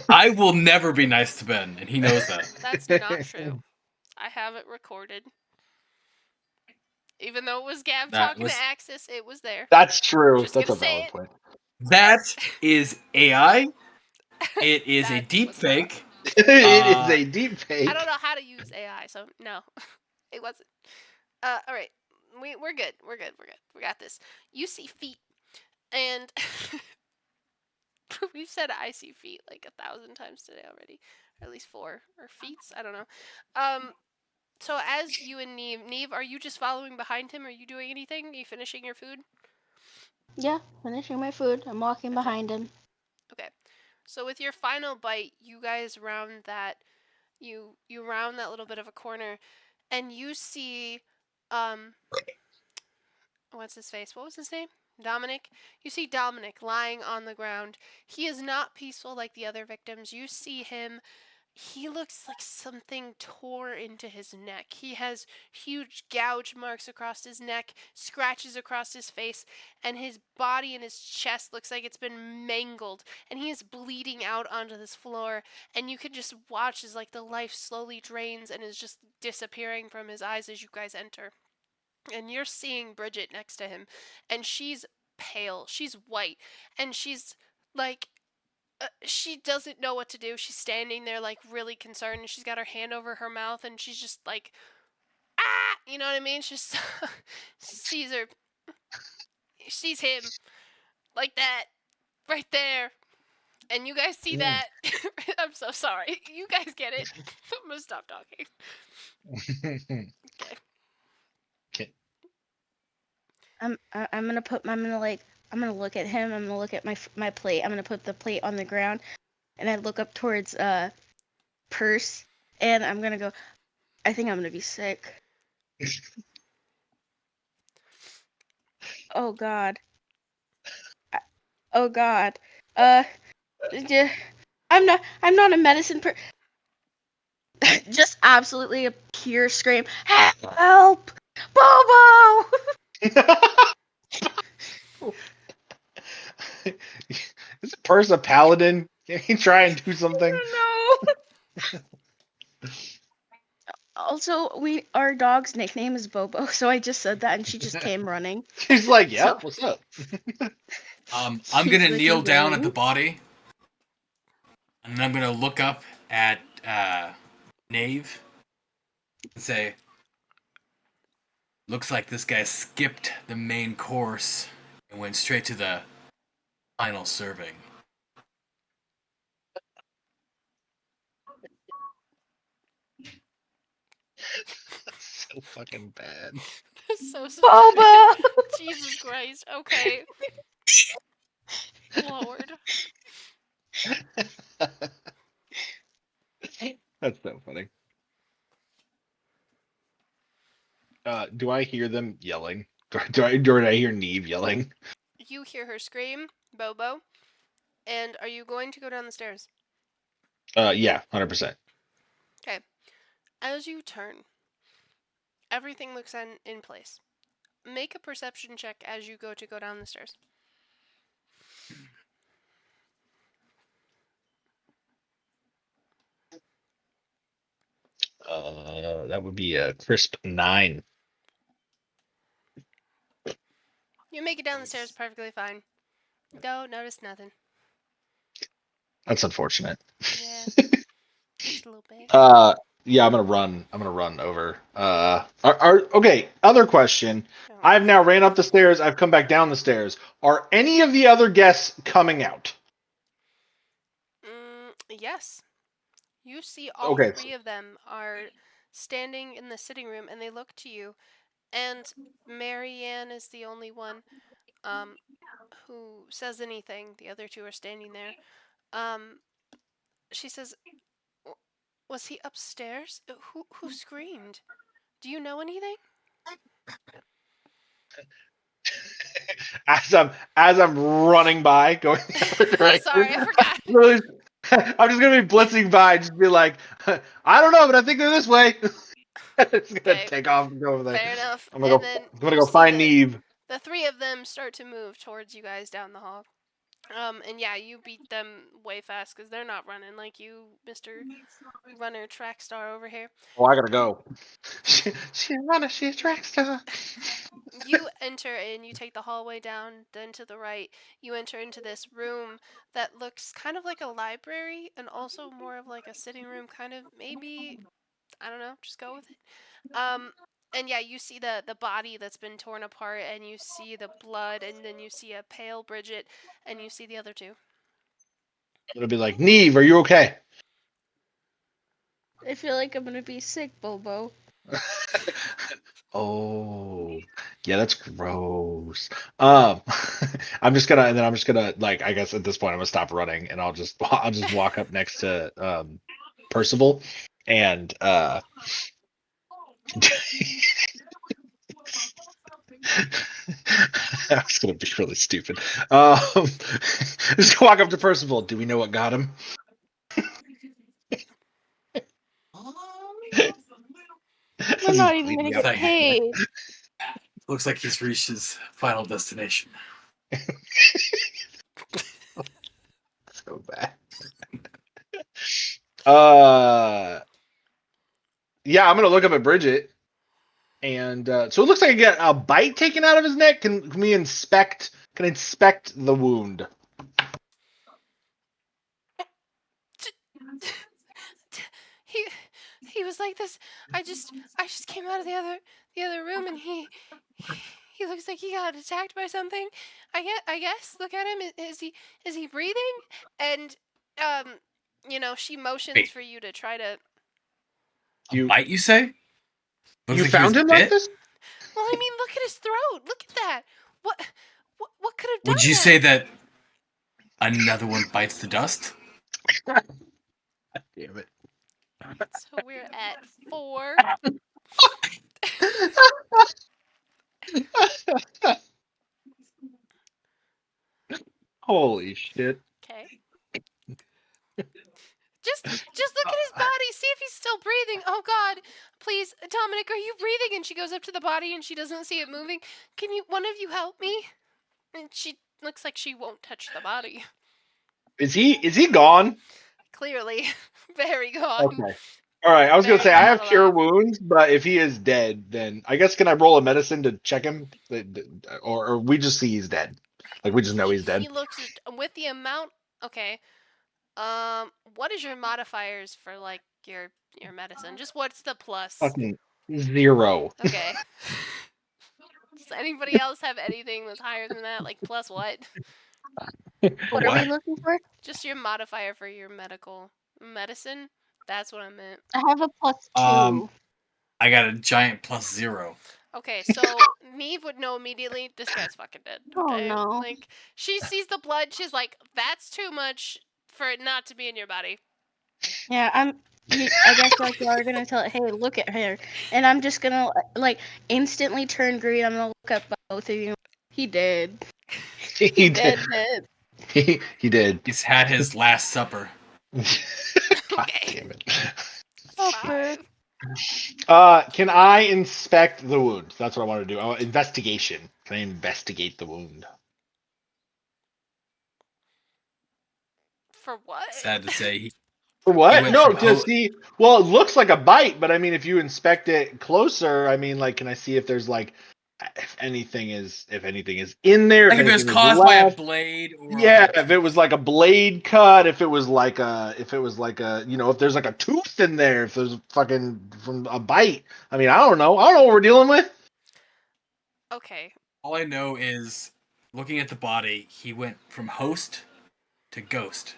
I will never be nice to Ben, and he knows that. That's not true. I have it recorded. Even though it was Gav talking to Axis, it was there. That's true. Just That's a gonna say valid it. point. That is AI. It is a That deep was not. fake. It is a deep fake. I don't know how to use AI, so no, it wasn't. All right, we're good. We're good. We got this. You see feet, and we've said I see feet like 1,000 times today already, or at least 4 or feets. I don't know. So as you and Neve, are you just following behind him? Are you doing anything? Are you finishing your food? Yeah, finishing my food. I'm walking behind him. Okay. So with your final bite, you guys round that. You round that little bit of a corner, and you see, what's his face? What was his name? Dominic. You see Dominic lying on the ground. He is not peaceful like the other victims. You see him. He looks like something tore into his neck. He has huge gouge marks across his neck, scratches across his face, and his body and his chest looks like it's been mangled. And he is bleeding out onto this floor, and you can just watch as like the life slowly drains and is just disappearing from his eyes as you guys enter. And you're seeing Bridget next to him, and she's pale, she's white, and she's like she doesn't know what to do. She's standing there like really concerned, and she's got her hand over her mouth, and she's just like, ah, you know what I mean? She's she sees her, she sees him like that, right there, and you guys see that I'm so sorry. You guys get it. I'm gonna stop talking. Okay. I'm gonna look at him. I'm gonna look at my plate. I'm gonna put the plate on the ground, and I look up towards purse, and I'm gonna go. I think I'm gonna be sick. Oh God. Oh God. Yeah, I'm not a medicine Just absolutely a pure scream. Help! Bobo! Is a person a paladin? Can he try and do something? No. Also, our dog's nickname is Bobo, so I just said that, and she just came running. He's like, So yep, what's up? I'm she's gonna like kneel down at the yelling. body, and I'm gonna look up at Knave and say, "Looks like this guy skipped the main course and went straight to the final serving." So fucking bad. So sorry. Bobo! Jesus Christ. Okay. Lord. That's so funny. Do I hear them yelling? Do I hear Neve yelling? You hear her scream, Bobo. And are you going to go down the stairs? Yeah, 100%. Okay. As you turn, everything looks in place. Make a perception check as you go down the stairs. That would be a crisp 9. You make it down the stairs perfectly fine. Don't notice nothing. That's unfortunate. Yeah. Just a little bit. Yeah, I'm gonna run over. Okay, other question. Oh. I've now ran up the stairs, I've come back down the stairs. Are any of the other guests coming out? Yes. You see all Okay. three of them are standing in the sitting room and they look to you. And Marianne is the only one who says anything. The other two are standing there. She says, "Was he upstairs? Who screamed? Do you know anything?" As I'm running by, going the other direction. Sorry, I forgot. I'm just gonna be blitzing by, just be like, I don't know, but I think they're this way. It's gonna Okay. take off and go over there. Fair enough. I'm gonna go See find Neve. the three of them start to move towards you guys down the hall. And yeah, you beat them way fast because they're not running like you, Mr. Runner Track Star over here. Oh, I gotta go. She's a runner, she's a track star. You enter and you take the hallway down, then to the right, you enter into this room that looks kind of like a library and also more of like a sitting room, kind of maybe, I don't know, just go with it. And yeah, you see the body that's been torn apart, and you see the blood, and then you see a pale Bridget, and you see the other two. I'm gonna be like, Neve, are you okay? I feel like I'm gonna be sick, Bobo. Oh, yeah, that's gross. I'm just gonna like, I guess at this point I'm gonna stop running and I'll just walk up next to Percival and I was gonna be really stupid. Just walk up to Percival. Do we know what got him? I'm not even gonna Bleeding out. get paid. Looks like he's reached his final destination. So bad. Yeah, I'm gonna look up at Bridget, and so it looks like I get a bite taken out of his neck. Can we inspect? Can I inspect the wound? He was like this. I just came out of the other room, and he looks like he got attacked by something. I guess. Look at him. Is he breathing? And she motions Wait. for you to try to. A bite, you say? Looks You like he found was him like bit? this? Well, I mean, look at his throat. Look at that. What could have done Would you that? say that another one bites the dust? Damn it. So we're at 4. Holy shit. Okay. Just look at his body. See if he's still breathing. Oh God, please, Dominic, are you breathing? And she goes up to the body and she doesn't see it moving. Can one of you help me? And she looks like she won't touch the body. Is he gone? Clearly, very gone. Okay. All right. I was gonna Very say I gone have cure alive. wounds, but if he is dead, then I guess can I roll a medicine to check him, or we just see he's dead? Like we just know he's dead. He looks with the amount. Okay. What is your modifiers for like your medicine? Just what's the plus? Fucking 0. Okay. Does anybody else have anything that's higher than that? Like plus what? What are we looking for? Just your modifier for your medicine. That's what I meant. I have a +2. I got a giant +0. Okay, so Neve would know immediately this guy's fucking dead. Oh, Okay? no. Like she sees the blood, she's like, that's too much for it not to be in your body. Yeah, I guess like you are gonna tell it, hey, look at her, and I'm just gonna like instantly turn green. I'm gonna look at both of you. He did. He did. Dead. He did. He's had his last supper. God Okay. damn it. Supper. 5. Can I inspect the wound? That's what I want to do. Investigation. Can I investigate the wound? For what? Sad to say, he For what? went No, from to see. Well, it looks like a bite, but I mean, if you inspect it closer, I mean, like, can I see if there's like, if anything is in there? like if it was anything is caused by a left? blade or Yeah, if it was like a blade cut, if it was like a, if there's like a tooth in there, if there's fucking from a bite. I mean, I don't know. I don't know what we're dealing with. Okay. all I know is looking at the body, he went from host to ghost.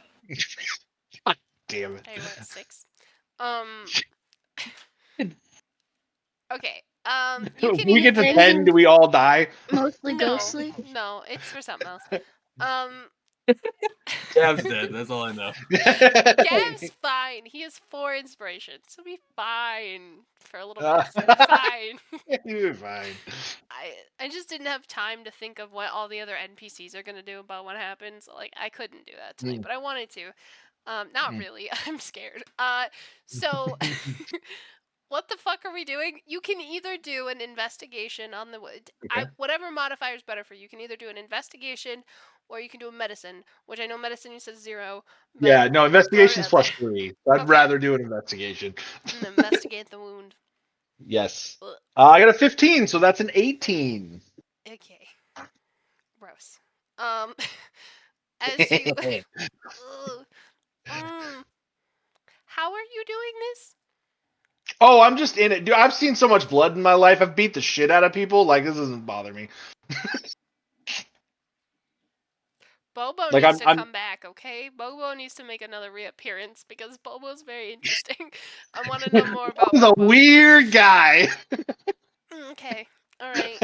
Damn it. Okay, we're at 6. Okay. You If can we either get to do 10, do we all die? Mostly no, ghostly. no, it's for something else. Gav's dead. That's all I know. Gav's fine. He has 4 inspiration, so be fine for a little bit. Fine. You're fine. I just didn't have time to think of what all the other NPCs are gonna do about what happens. Like I couldn't do that tonight, but I wanted to. Not really. I'm scared. So what the fuck are we doing? You can either do an investigation on the wood. Okay. Whatever modifier is better for you. You can either do an investigation or you can do a medicine, which I know medicine you said 0. But Yeah, no, investigation's out there. +3. I'd Okay. rather do an investigation. And investigate the wound. Yes. Ugh. I got a 15, so that's an 18. Okay. Gross. As you how are you doing this? Oh, I'm just in it. Dude, I've seen so much blood in my life. I've beat the shit out of people. Like, this doesn't bother me. Bobo Like, needs to I'm- come back, okay? Bobo needs to make another reappearance because Bobo's very interesting. I want to know more about He's a Bobo. weird guy. Okay. All right.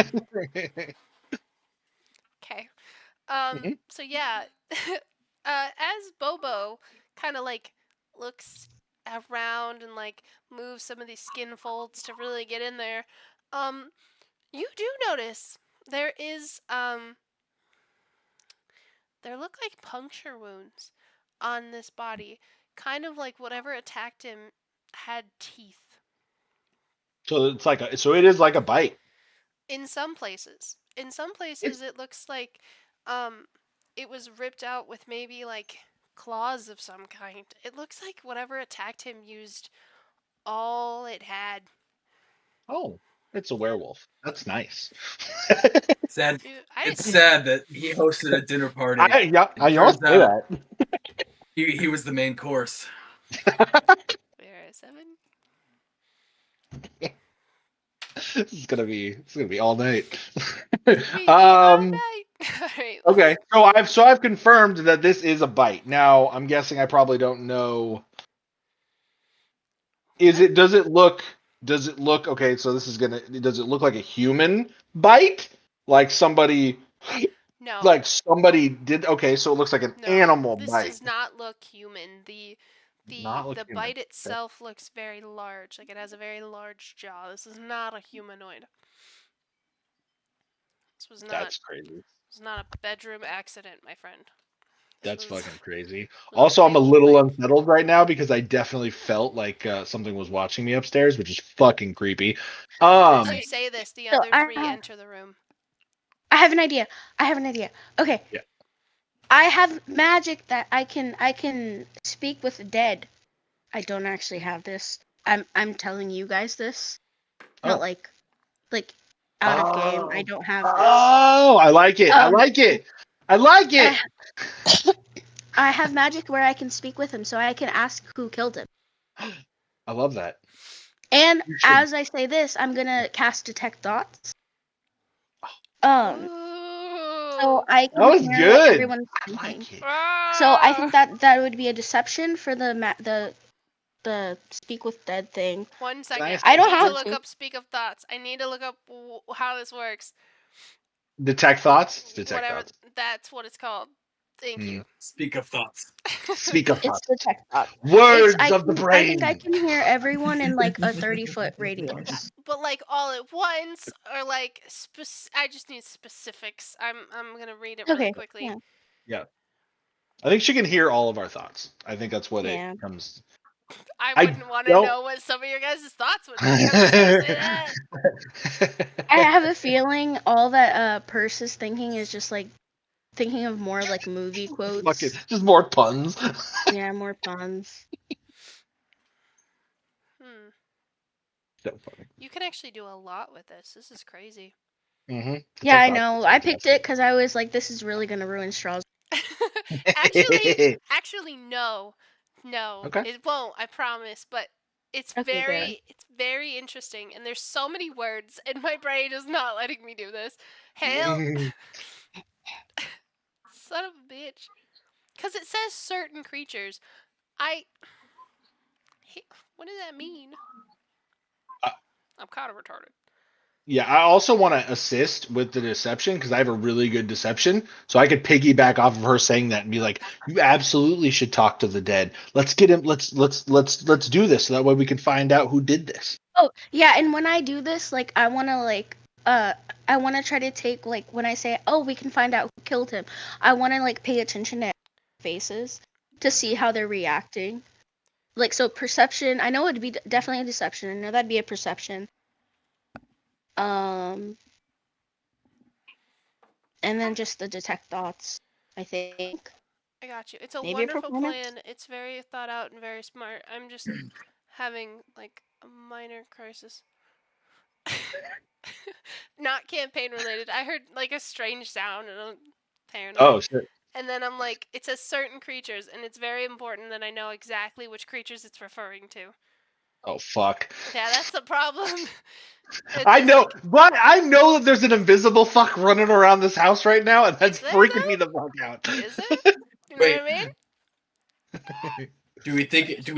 Okay. Mhm. So yeah, as Bobo kind of like looks around and like moves some of these skin folds to really get in there, you do notice there is there look like puncture wounds on this body, kind of like whatever attacked him had teeth. So it is like a bite. In some places. In some places it looks like it was ripped out with maybe like claws of some kind. It looks like whatever attacked him used all it had. Oh, it's a werewolf. That's nice. Sad. Dude, I It's didn't sad that he hosted a dinner party. I It almost turns say out that. he was the main course. we're at 7. It's gonna be all night. We all night. All right. Okay, so I've confirmed that this is a bite. Now I'm guessing I probably don't know. Does it look? Okay? So this is gonna. Does it look like a human bite? Like somebody No. Like somebody did. Okay, so it looks like an No. animal This bite. does not look human. Not look The human. bite itself looks very large. Like it has a very large jaw. This is not a humanoid. This That's crazy. was not a bedroom accident, my friend. This That's was fucking crazy. was a Also, I'm a real little thing. unsettled right now because I definitely felt like something was watching me upstairs, which is fucking creepy. As Um, you say this, the So other three enter the room. I have an idea. Okay. Yeah. I have magic that I can speak with the dead. I don't actually have this. I'm telling you guys this. Not Oh. like out of game. I don't have this. Oh, I like it. I Um, like it. I like it. I have magic where I can speak with him, so I can ask who killed him. I love that. And You should. as I say this, I'm gonna cast detect thoughts. Um, so Ooh. I That can was hear what good. everyone's I thinking. like it. So I Ah! think that would be a deception for the speak with dead thing. 1 second. Nice. I I don't need to have look to. up Speak of Thoughts. I need to look up how this works. Detect thoughts. Detect Whatever. thoughts. That's what it's called. Thank Hmm. you. Speak of thoughts. Speak of It's thoughts. detect thoughts. Words I of the think I brain. can hear everyone in like a 30-foot radius. But like all at once, or like I just need specifics. I'm gonna read it really Okay. quickly. Yeah. Yeah. I think she can hear all of our thoughts. I think that's what it Yeah. comes. I I wouldn't want to don't. know what some of your guys' thoughts would be. I'm just gonna say that. I have a feeling all that Purse is thinking is just like thinking of more like movie Fucking, quotes. just more puns. Yeah, more puns. Hmm. So funny. You can actually do a lot with this. This is crazy. Mm-hmm. Yeah, I know. I picked it because I was like, this is really gonna ruin Straw's. actually, no, Okay. it won't. I promise. But it's Okay, good. very interesting, and there's so many words, and my brain is not letting me do this. Help, son of a bitch. Because it says certain creatures. What does that mean? Uh, I'm kind of retarded. Yeah, I also want to assist with the deception because I have a really good deception, so I could piggyback off of her saying that and be like, "You absolutely should talk to the dead. Let's get him. Let's do this so that way we can find out who did this." Oh, yeah, and when I do this, like I wanna try to take like when I say, oh, we can find out who killed him. I wanna like pay attention to faces to see how they're reacting. Like so, perception. I know it'd be definitely a deception. I know that'd be a perception. Um, and then just the detect thoughts. I think I got you. It's a maybe a wonderful performance. plan. It's very thought out and very smart. I'm just having like a minor crisis. Not campaign related. I heard like a strange sound and I'm paranoid. Oh shit! And then I'm like, it says certain creatures, and it's very important that I know exactly which creatures it's referring to. Oh fuck! Yeah, that's the problem. I It's know, like, but I know that there's an invisible fuck running around this house right now, and that's is there freaking me though? the fuck out. Is there? You know Wait. what I mean? Do we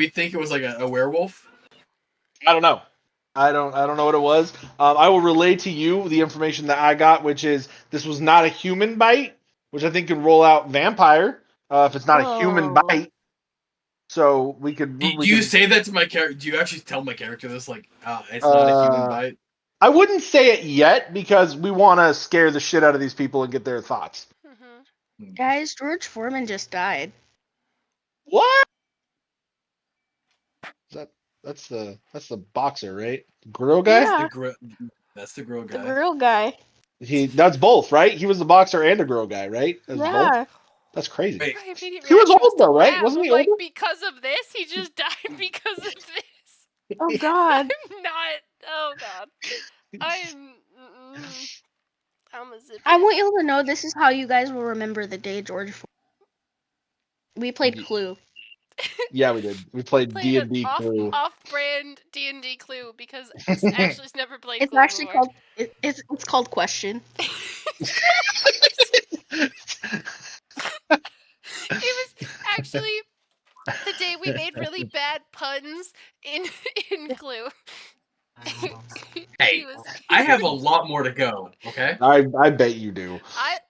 think it was like a werewolf? I don't know. I don't know what it was. I will relay to you the information that I got, which is this was not a human bite, which I think can roll out vampire if it's not a human Oh. bite. So we Do could you say that to my character? Do you actually tell my character this? Like, it's not a human uh, bite. I wouldn't say it yet because we want to scare the shit out of these people and get their thoughts. Mm-hmm. Guys, George Foreman just died. What? That's the boxer, right? Grill guy? Yeah, That's the grill the guy. grill guy. That's both, right? He was the boxer and a grill guy, right? That's both. Yeah. That's crazy. Wait, My immediate He was reaction was old to though, right? laugh. Wasn't I'm he like, older? because of this, he just died because of this. Oh God. I'm not. Oh God. I'm. I'm a zip I it. want y'all to know this is how you guys will remember the day George. We played Clue. Yeah, we did. We played Played an D&D Clue. off-brand D&D Clue because Ashley's never played It's Clue actually before. called it's called Question. was actually the day we made really bad puns in Clue. Hey, was. I have a lot more to go. Okay. I bet you do.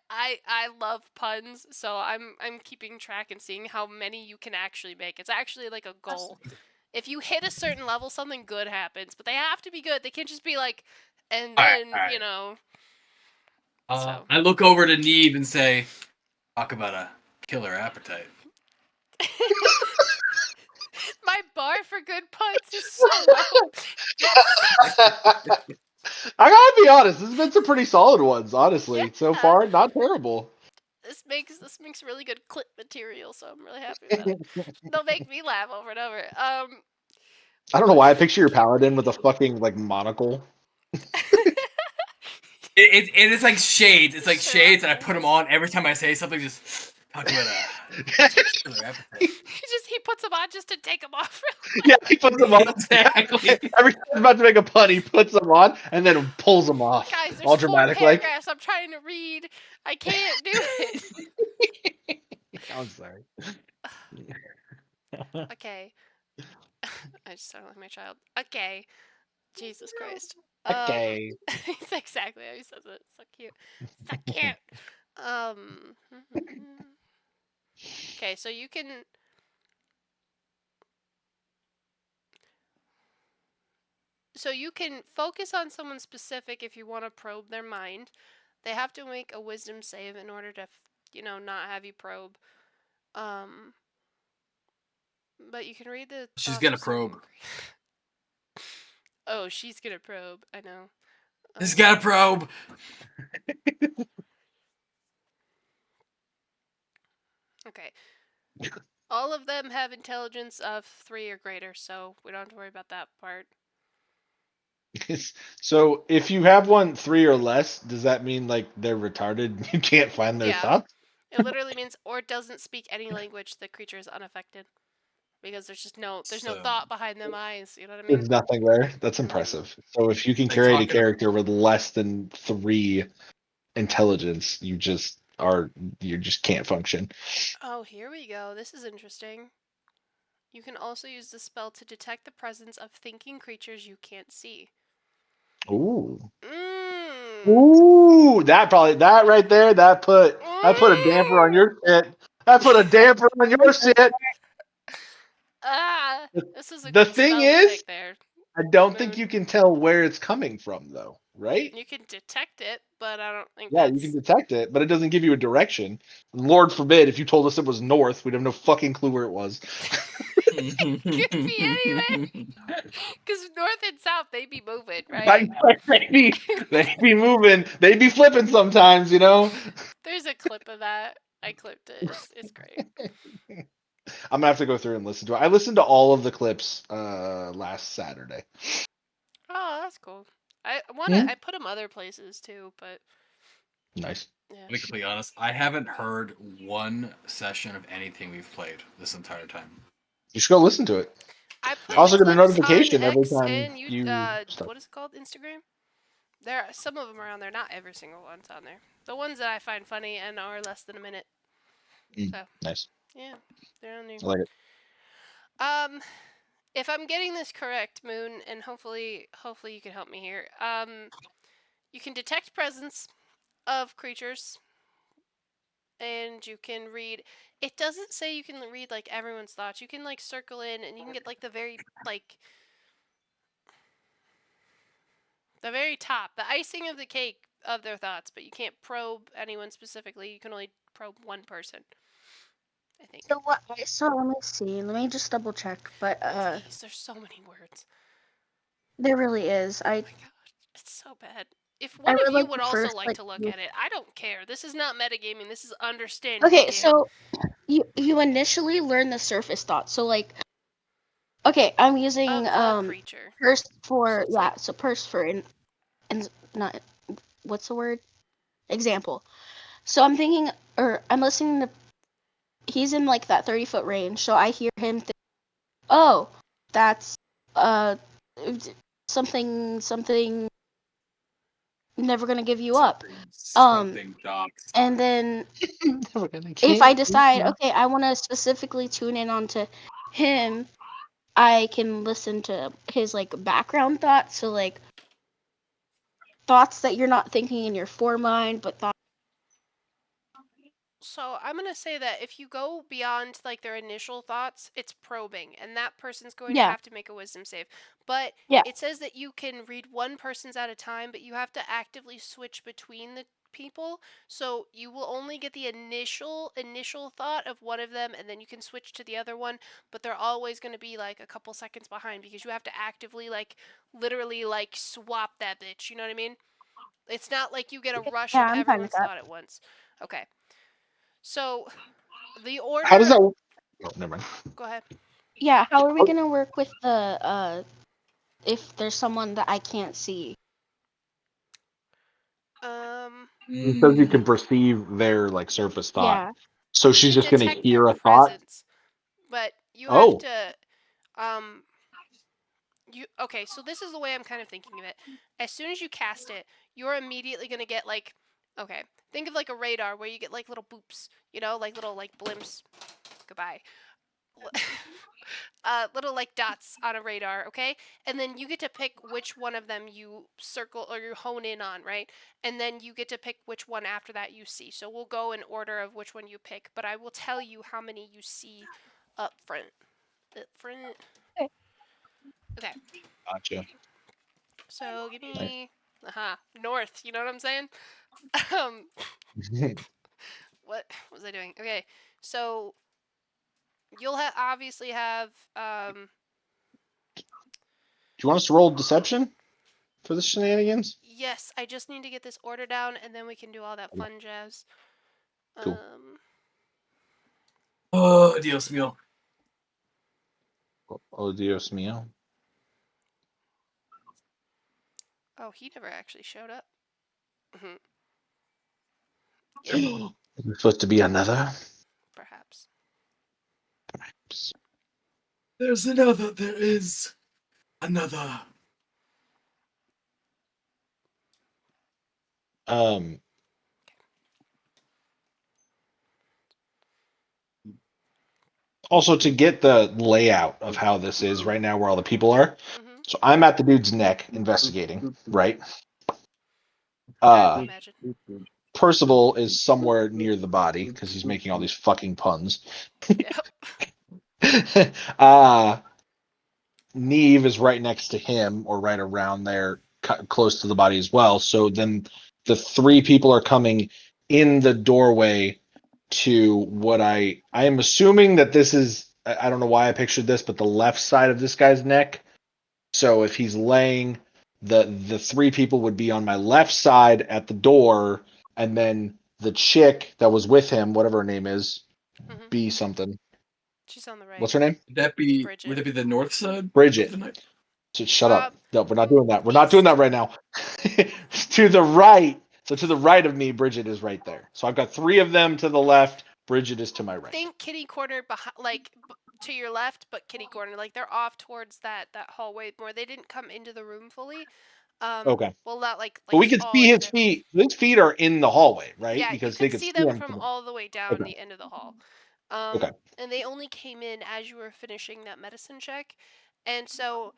I love puns, so I'm keeping track and seeing how many you can actually make. It's actually like a goal. If you hit a certain level, something good happens, but they have to be good. They can't just be like, and All right, then all right. you know. So I look over to Neve and say, "Talk about a killer appetite." my bar for good puns is so low. I gotta be honest. There's been some pretty solid ones, honestly, so Yeah. far. Not terrible. This makes really good clip material, so I'm really happy about it. They'll make me laugh over and over. I don't know why I picture your paladin with a fucking like monocle. It's like shades. It's like Sherlock shades, and I put them Holmes. on every time I say something. Just talk about a killer appetite. he puts them on just to take them off. Yeah, he puts them on. Exactly. Every time he's about to make a pun, he puts them on and then pulls them off. Guys, there's All 4 dramatic, like. paragraphs. I'm trying to read. I can't do it. I'm sorry. Okay. I just sound like my child. Okay. Jesus Christ. Okay. It's exactly how he says it. So cute. So cute. Um. Okay, so you can. So you can focus on someone specific if you want to probe their mind. They have to make a wisdom save in order to, not have you probe. But you can read the. She's thoughts gonna of someone- probe. Oh, she's gonna probe. I know. She's got a probe. Okay. All of them have intelligence of 3 or greater, so we don't have to worry about that part. So if you have one 3 or less, does that mean like they're retarded? You can't find their Yeah. thoughts? It literally means or doesn't speak any language. The creature is unaffected because there's no So, thought behind them eyes. You know what I mean? There's nothing there. That's impressive. So if you can Like create a talking- character with less than 3 intelligence, you just can't function. Oh, here we go. This is interesting. You can also use the spell to detect the presence of thinking creatures you can't see. Ooh. Mmm. Ooh, that right there, that put a damper on your shit. That put a damper on your shit. Ah, this is a The good thing spell to is, pick there. I don't think Moon. you can tell where it's coming from though, right? You can detect it, but I don't think Yeah, you that's. can detect it, but it doesn't give you a direction. Lord forbid if you told us it was north, we'd have no fucking clue where it was. Could be anywhere. Because north and south, they be moving, right? They be moving, they be flipping sometimes, you know. There's a clip of that. I clipped it. It's great. I'm gonna have to go through and listen to it. I listened to all of the clips last Saturday. Oh, that's cool. I Mhm. I put them other places too, but Nice. yeah. To be completely honest, I haven't heard one session of anything we've played this entire time. You should go listen to it. I put I also the get a clips notification on every X time and you start. what is it called? Instagram. There are some of them are on there. Not every single one's on there. The ones that I find funny and are less than a minute. So Nice. yeah, they're on there. I like it. If I'm getting this correct, Moon, and hopefully you can help me here. You can detect presence of creatures, and you can read. It doesn't say you can read like everyone's thoughts. You can like circle in, and you can get like the very top, the icing of the cake of their thoughts. But you can't probe anyone specifically. You can only probe one person. I think. So what I saw, let me see. Let me just double check. But Jeez, there's so many words. there really is. Oh my god, it's so bad. If I one of read you like would the also first like like to look few- at it, I don't care. This is not metagaming. This is understanding Okay, the game. so you initially learn the surface thoughts. So like okay, I'm using Of the creature. Purse for Should say. so Purse for in not what's the word? Example. So I'm thinking or I'm listening to he's in like that 30-foot range, so I hear him think, "Oh, that's uh something never gonna give you up. Something dark. And then Never gonna if I kill decide, you. okay, I want to specifically tune in onto him, I can listen to his like background thoughts. So like thoughts that you're not thinking in your foremind, but thoughts. So I'm gonna say that if you go beyond like their initial thoughts, it's probing, and that person's going to Yeah, have to make a wisdom save. But yeah. it says that you can read one person's at a time, but you have to actively switch between the people. So you will only get the initial thought of one of them, and then you can switch to the other one. But they're always going to be like a couple seconds behind because you have to actively like literally like swap that bitch. You know what I mean? It's not like you get a rush Yeah, of I'm fine with everyone's that. thought at once. Okay. So the How does order. that? Oh, never mind. Go ahead. Yeah, how are we gonna work with the if there's someone that I can't see? Um, It says you Mm. can perceive their like surface thought. Yeah. So you she's can just gonna detect their hear a thought. presence, but you have Oh, to. Um, you okay? So this is the way I'm kind of thinking of it. As soon as you cast it, you're immediately gonna get like. Okay, think of like a radar where you get like little boops, you know, like little like blimps. Goodbye. Little like dots on a radar, okay? And then you get to pick which one of them you circle or you hone in on, right? And then you get to pick which one after that you see. So we'll go in order of which one you pick, but I will tell you how many you see up front. Up front. Okay. Okay. gotcha. So give Nice. me north, you know what I'm saying? um what was I doing? Okay. So you'll obviously have Do you want us to roll deception for the shenanigans? yes, I just need to get this order down and then we can do all that Okay, fun jazz. cool. Oh, Dios mío. Oh, Dios mío. Oh, he never actually showed up. There's supposed to be another. Perhaps. There's another. There is another. Um. Also, to get the layout of how this is right now, where all the people are. Mm-hmm. So I'm at the dude's neck investigating, right? I would Uh, imagine. Percival is somewhere near the body because he's making all these fucking puns. Yep. uh, Neve is right next to him or right around there, close to the body as well. So then the three people are coming in the doorway to what I am assuming that this is. I don't know why I pictured this, but the left side of this guy's neck. So if he's laying, the three people would be on my left side at the door, and then the chick that was with him, whatever her name is, Mm-hmm. B something. She's on the right. What's her name? Would Bridget. that be the north side of Bridget. the night? Just shut up. No, we're not doing that. We're not doing East. that right now. To the right. So to the right of me, Bridget is right there. So I've got three of them to the left. Bridget is to my right. Think kitty corner behind, like to your left, but kitty corner. Like they're off towards that hallway more. They didn't come into the room fully. Okay. Well, not like But we like can all see into his there. feet. His feet are in the hallway, right? Yeah, you Because they could could see see them him from from. all the way down Okay. the end of the hall. Okay. And they only came in as you were finishing that medicine check, and so,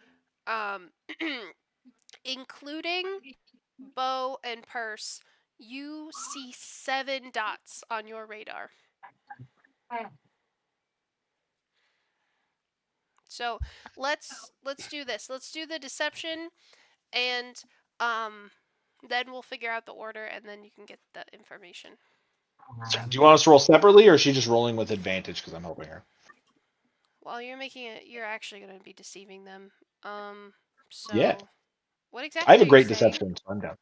um, including bow and purse, you see 7 dots on your radar. So let's do this. Let's do the deception, and um, then we'll figure out the order, and then you can get the information. Do you want us to roll separately, or is she just rolling with advantage because I'm helping her? While you're making it, you're actually going to be deceiving them. Yeah. So what I exactly have a are you great saying? deception, so I'm down.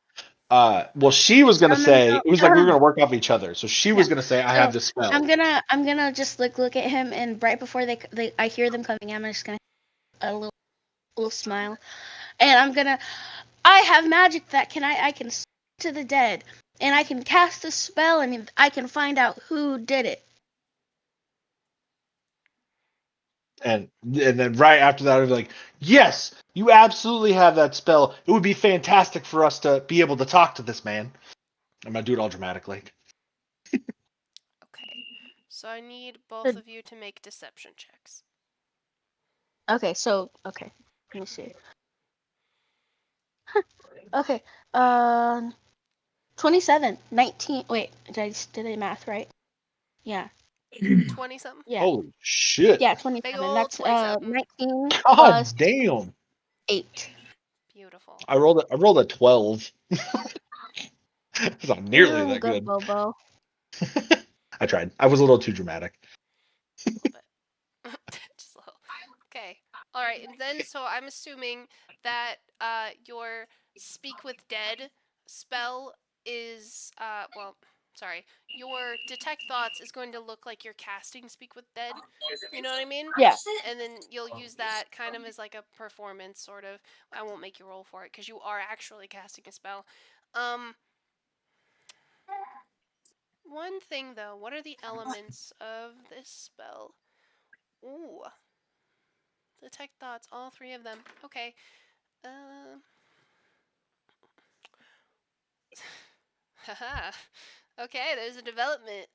Well, she was gonna I'm gonna say go. it was like we were gonna work off each other. So she Yeah. was gonna say, "I have So this spell." I'm gonna just look at him, and right before they I hear them coming, I'm just gonna a little smile, and I have magic that I can speak to the dead, and I can cast a spell, and I can find out who did it. And then right after that, I'd be like, yes, you absolutely have that spell. It would be fantastic for us to be able to talk to this man. I'm gonna do it all dramatically. Okay. So I need both Good. of you to make deception checks. Okay, let me see. Okay, 27, 19. Wait, did I math right? Yeah, 20 something? yeah, Holy shit! yeah. Big 27. old That's 20 something. 19 plus God damn! 8. Beautiful. I rolled a 12. It's not nearly Ooh, that good, good. Bobo. I tried. I was a little too dramatic. A little bit. Just a little. Okay. All right. And then, so I'm assuming that your Speak with Dead spell is, well, sorry, your Detect Thoughts is going to look like you're casting Speak with Dead. You know what I mean? Yeah. And then you'll use that kind of as like a performance, sort of. I won't make you roll for it because you are actually casting a spell. Um, One thing though, what are the elements of this spell? Ooh, detect thoughts, all three of them. Okay. Um. Haha. Okay, there's a development.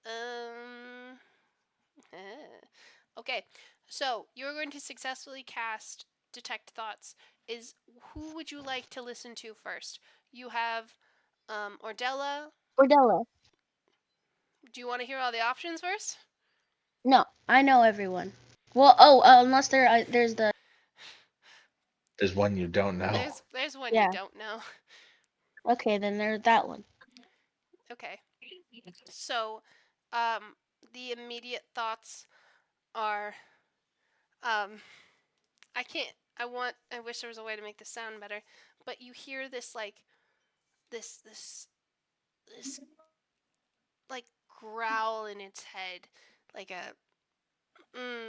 Okay, so you're going to successfully cast detect thoughts. Is who would you like to listen to first? You have Ordella. Ordella. Do you want to hear all the options first? No, I know everyone. Well, unless there's the There's one you don't know. There's one you yeah. don't know. Okay, then there's that one. Okay. So, um, the immediate thoughts are, um, I can't. I wish there was a way to make this sound better. But you hear this like, this like growl in its head, like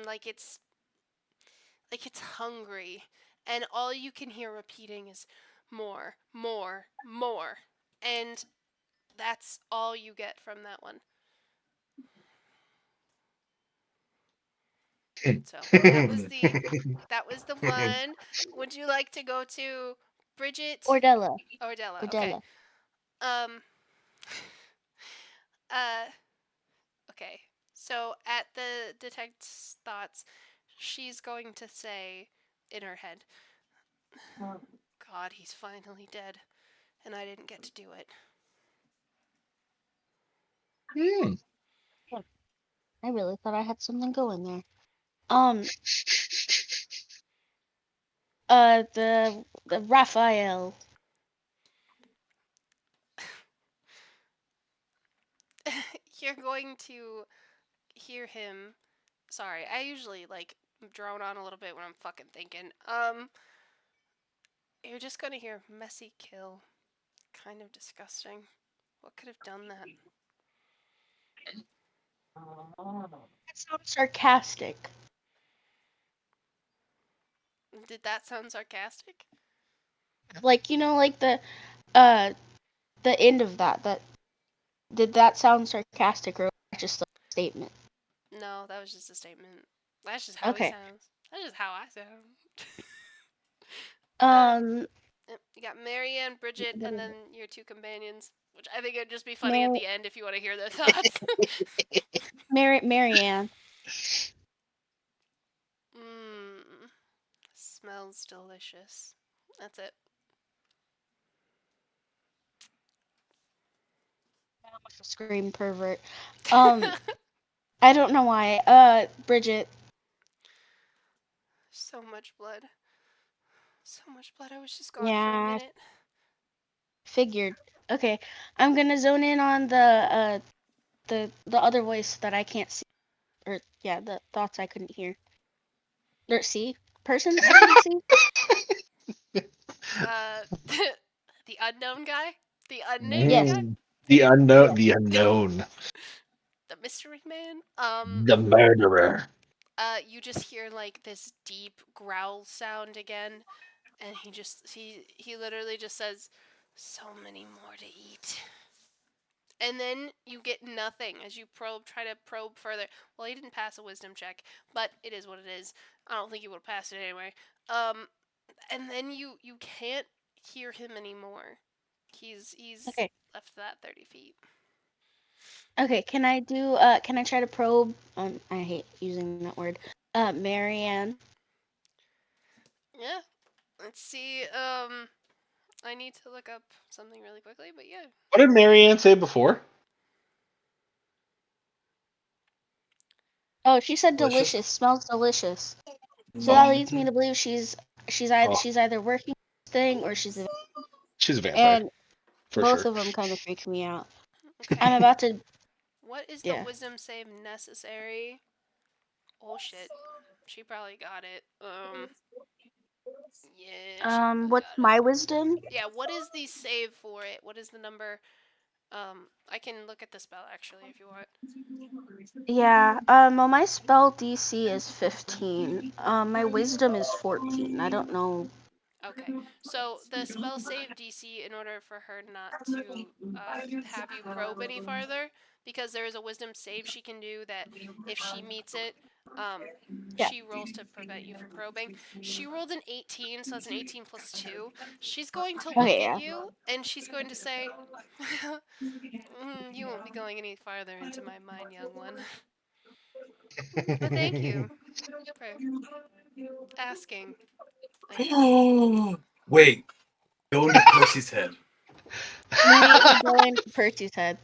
like it's hungry, and all you can hear repeating is more, more, more, and that's all you get from that one. So that was the one. Would you like to go to Bridget Ordella. or Della? Okay. Ordella. Um. Uh. Okay. So at the detect thoughts, she's going to say in her head, "God, he's finally dead, and I didn't get to do it." Hmm. I really thought I had something going there. Um, the Raphael. You're going to hear him. Sorry, I usually like drone on a little bit when I'm fucking thinking. You're just gonna hear messy kill. Kind of disgusting. What could have done that? That sounds sarcastic. Did that sound sarcastic? Like like uh the end of that. That did that sound sarcastic or just a statement? No, that was just a statement. That's just how he Okay. sounds. That's just how I sound. um, Um, you got Marianne, Bridget, what and is then it? your two companions. Which I think it'd just be funny at Mar the end if you want to hear their thoughts. Marianne. Mmm. Smells delicious. That's it. Scream pervert. Um, I don't know why. Bridget. So much blood. So much blood. I was just gone for a Yeah, minute. figured. Okay, I'm gonna zone in on the other voice that I can't see, or yeah, the thoughts I couldn't hear or see. Person I couldn't see. Uh, the unknown guy? The unnamed Yes, guy? Mm. The unknown. yes. The unknown. The mystery man? The murderer. You just hear like this deep growl sound again, and he literally just says, "So many more to eat," and then you get nothing as you try to probe further. Well, he didn't pass a wisdom check, but it is what it is. I don't think he would have passed it anyway. And then you can't hear him anymore. He's Okay. left that 30 feet. Okay, can I do can I try to probe I hate using that word. Marianne. Yeah. Let's see. I need to look up something really quickly, but yeah. What did Marianne say before? Oh, she said Delicious? delicious, smells delicious. So that Oh. leads me to believe she's Oh, either working this thing or she's a she's a vampire and for both sure. of them kind of freak me out. I'm Okay. about to What is the yeah. wisdom save necessary? Oh shit. She probably got it. Yeah, she probably What's got it. my wisdom? Yeah, what is the save for it? What is the number? I can look at the spell actually if you want. Yeah. Well, my spell DC is 15. My wisdom is 14. I don't know. Okay, so the spell save DC, in order for her not to have you probe any farther, because there is a wisdom save she can do that if she meets it, um, Yeah. she rolls to prevent you from probing. She rolled an 18, so that's an 18 plus 2. She's going to look Okay. at Yeah. you and she's going to say, You won't be going any farther into my mind, young one. But thank you for asking, I guess. Wait, go into Percy's head. We go into Percy's head.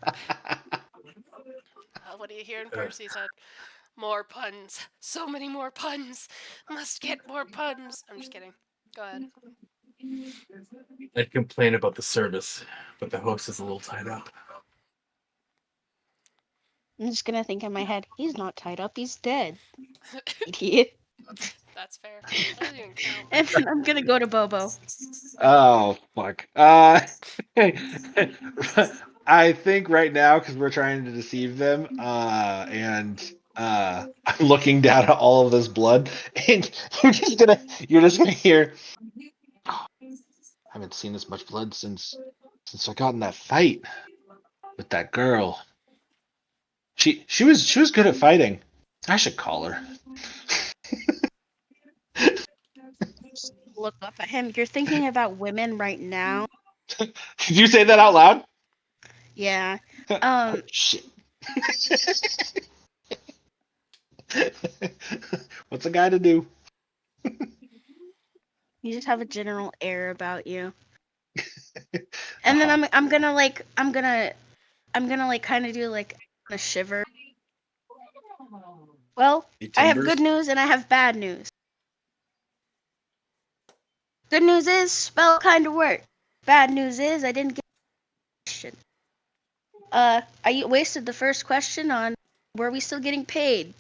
What do you hear in Percy's head? More puns. So many more puns. Must get more puns. I'm just kidding. Go ahead. I'd complain about the service, but the host is a little tied up. I'm just gonna think in my head, he's not tied up, he's dead. Idiot. That's fair. That doesn't even count. And then I'm gonna go to Bobo. Oh fuck. I think right now because we're trying to deceive them, and I'm looking down at all of this blood, and you're just gonna hear. "Oh, I haven't seen this much blood since I got in that fight with that girl. She was good at fighting. I should call her." Look up at him. You're thinking about women right now. Did you say that out loud? Yeah. Oh shit. What's a guy to do? You just have a general air about you. And then I'm gonna like kind of do like a shiver. Well, Hey, I have Timbers? good news and I have bad news. Good news is spell kind of worked. Bad news is I didn't get the question. I wasted the first question on were we still getting paid?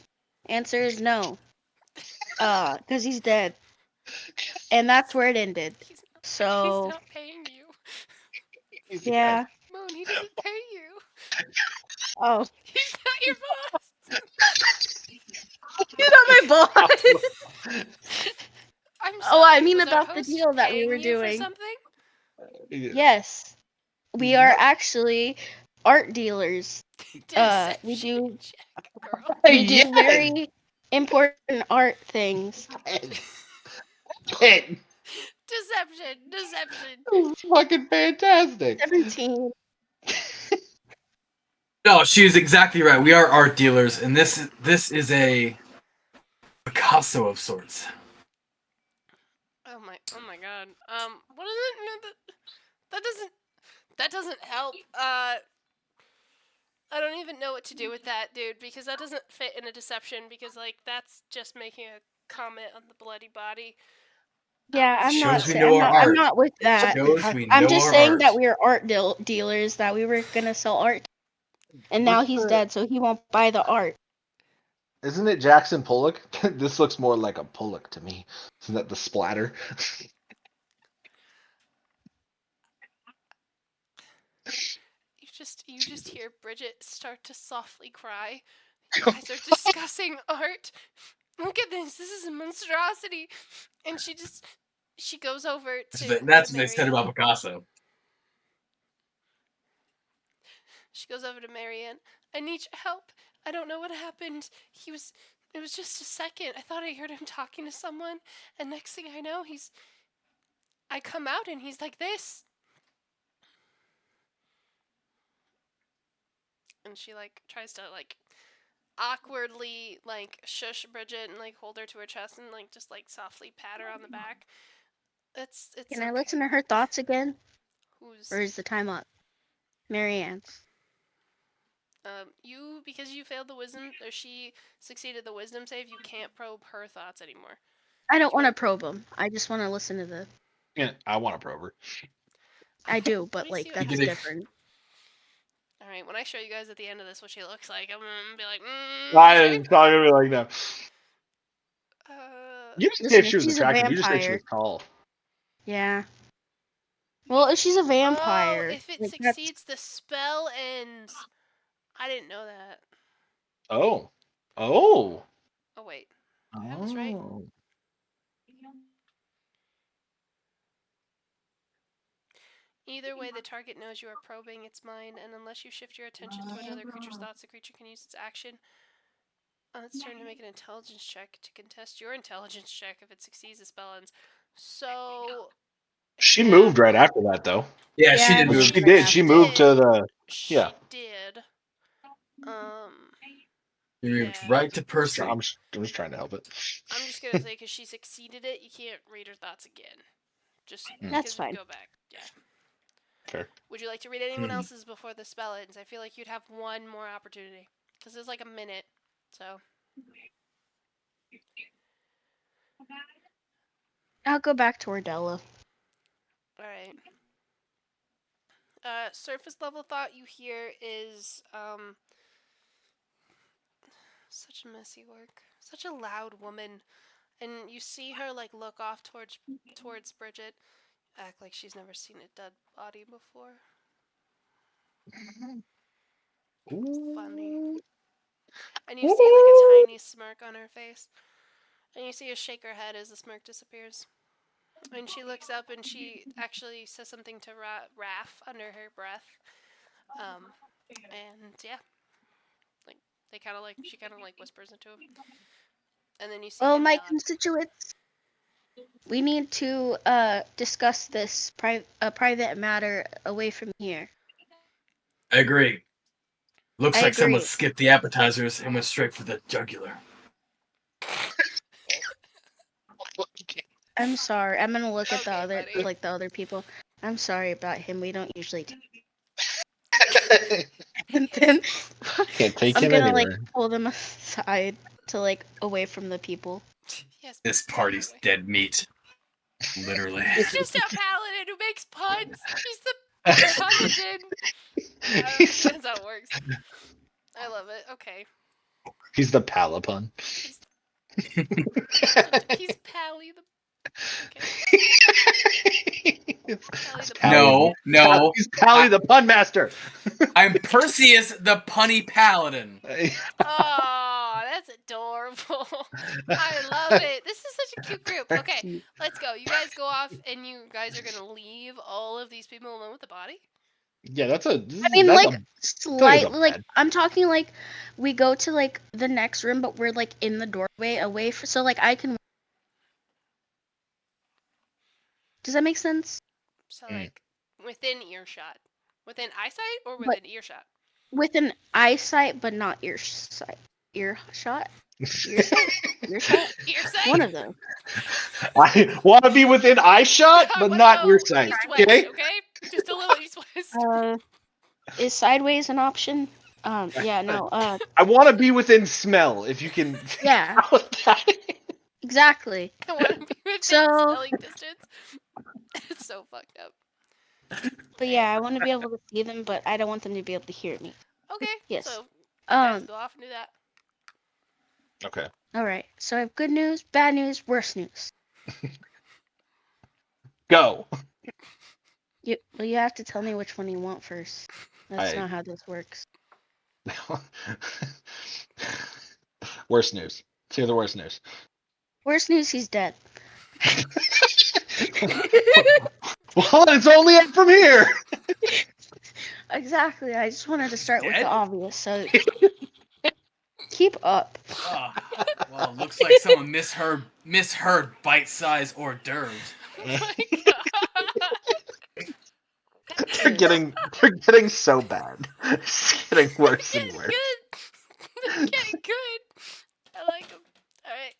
Answer is no. Cause he's dead. And that's where it ended. He's he's So not paying you. He's yeah. Moon, he doesn't pay you. Oh, He's not your boss. you're not my boss. I'm Oh, I sorry. mean Was our about the host deal that we paying were you for doing. something? Yes, we are actually art dealers. We Deception do check, girl. we do Yes. very important art things. Pit. Deception. This is fucking fantastic. 17. No, she is exactly right. We are art dealers, and this is a Picasso of sorts. Oh my god. What is it? No, that doesn't help. I don't even know what to do with that, dude, because that doesn't fit in a deception because like that's just making a comment on the bloody body. Yeah, I'm not. Shows we I'm know our not. I'm art. not with that. Shows we I'm know just our saying art. that we're art dealers. That we were gonna sell art, and now he's dead, so he won't buy the art. Isn't it Jackson Pollock? This looks more like a Pollock to me. Isn't that the splatter? You just hear Bridget start to softly cry. You guys are discussing art. Look at this. This is a monstrosity. And she goes over That's to what they said Marianne. about Picasso. She goes over to Marianne. I need your help. I don't know what happened. It was just a second. I thought I heard him talking to someone, and next thing I know, I come out and he's like this. And she like tries to like awkwardly like shush Bridget and like hold her to her chest and like just like softly pat her on the back. It's Can I okay. listen to her thoughts again? Who's Or is the time up? Marianne's. you because you failed the wisdom or she succeeded the wisdom save, you can't probe her thoughts anymore. I don't want to Right. probe them. I just want to listen to the. Yeah, I want to probe her. I do, Let but me like see what that's You did it. different. Alright, when I show you guys at the end of this what she looks like, I'm gonna be like, I'm probably gonna be like, no. You didn't say Listen, if if she was she's a attractive. You just said she was vampire, tall. yeah. Well, if she's a oh, vampire, if it like that's succeeds, the spell ends. I didn't know that. Oh. Oh. Oh wait, do I have this right? Oh. Either way, the target knows you are probing its mind, and unless you shift your attention to another creature's thoughts, the creature can use its action on its turn to make an intelligence check to contest your intelligence check. If it succeeds, the spell ends. So, She yeah, moved right after that, though. Yeah, she yeah, did she move. moved She right did. after. She moved to the. Yeah. She did. Um, She moved yeah. right to Percy. I'm just trying to help it. I'm just gonna say because she succeeded it, you can't read her thoughts again. Just That's because we fine. go back. Yeah. Fair. Would you like to read anyone else's before the spell ends? I feel like you'd have one more opportunity because there's like a minute. So. I'll go back to Ordella. Alright. Surface level thought you hear is such messy work. Such a loud woman. And you see her like look off towards Bridget, act like she's never seen a dead body before. Funny. Ooh. And you see like a tiny smirk on her face. And you see her shake her head as the smirk disappears. And she looks up and she actually says something to Raph under her breath. And yeah, like she kind of like whispers into him. And then you see Well, him my nod. constituents, we need to discuss this private matter away from here. I agree. Looks I like someone agree. skipped the appetizers and went straight for the jugular. I'm sorry. I'm gonna look at the Okay, other buddy. like the other people. I'm sorry about him. We don't usually. And then Can't take I'm him gonna like anywhere. pull them aside to like away from the people. Yes. This party's dead meat. Literally. He's just a paladin who makes puns. He's the paladin. He's, That's how it works. I love it. Okay. he's the Palapun. He's Pally the. Okay. Pally the No, no. He's Pally the Pun Master. I'm Perseus the punny paladin. Oh, that's adorable. I love it. This is such a cute group. Okay, let's go. You guys go off, and you guys are gonna leave all of these people alone with the body. Yeah, that's a. I mean, that's like a, slightly. Like bad. I'm talking like we go to like the next room, but we're like in the doorway away from. So like I can. Does that make sense? So like within earshot, within eyesight, or But- within earshot. With an eyesight, but not earsight. Earshot. Earshot. Earshot. Earsight. One of them. I want to be within eye shot, I but wanna not go your sight. east-west, Okay. okay? Just a little east-west. Is sideways an option? Yeah, no. I want to be within smell. If you can. Yeah, exactly. I want to be within So- smelling distance. It's so fucked up. But yeah, I want to be able to see them, but I don't want them to be able to hear me. Okay. Yes. So you guys Um. go off and do that. Okay. All right. So I have good news, bad news, worse news. Go. You have to tell me which one you want first. That's I- not how this works. Worst news. Say the worst news. Worst news, he's dead. Well, it's only up from here. Exactly. I just wanted to start with the Dead? obvious, so keep up. Ah, well, looks like someone misheard bite-sized hors d'oeuvres. Oh my god. They're getting so bad. It's getting They're worse and getting worse. good. They're getting good. I like them. Alright.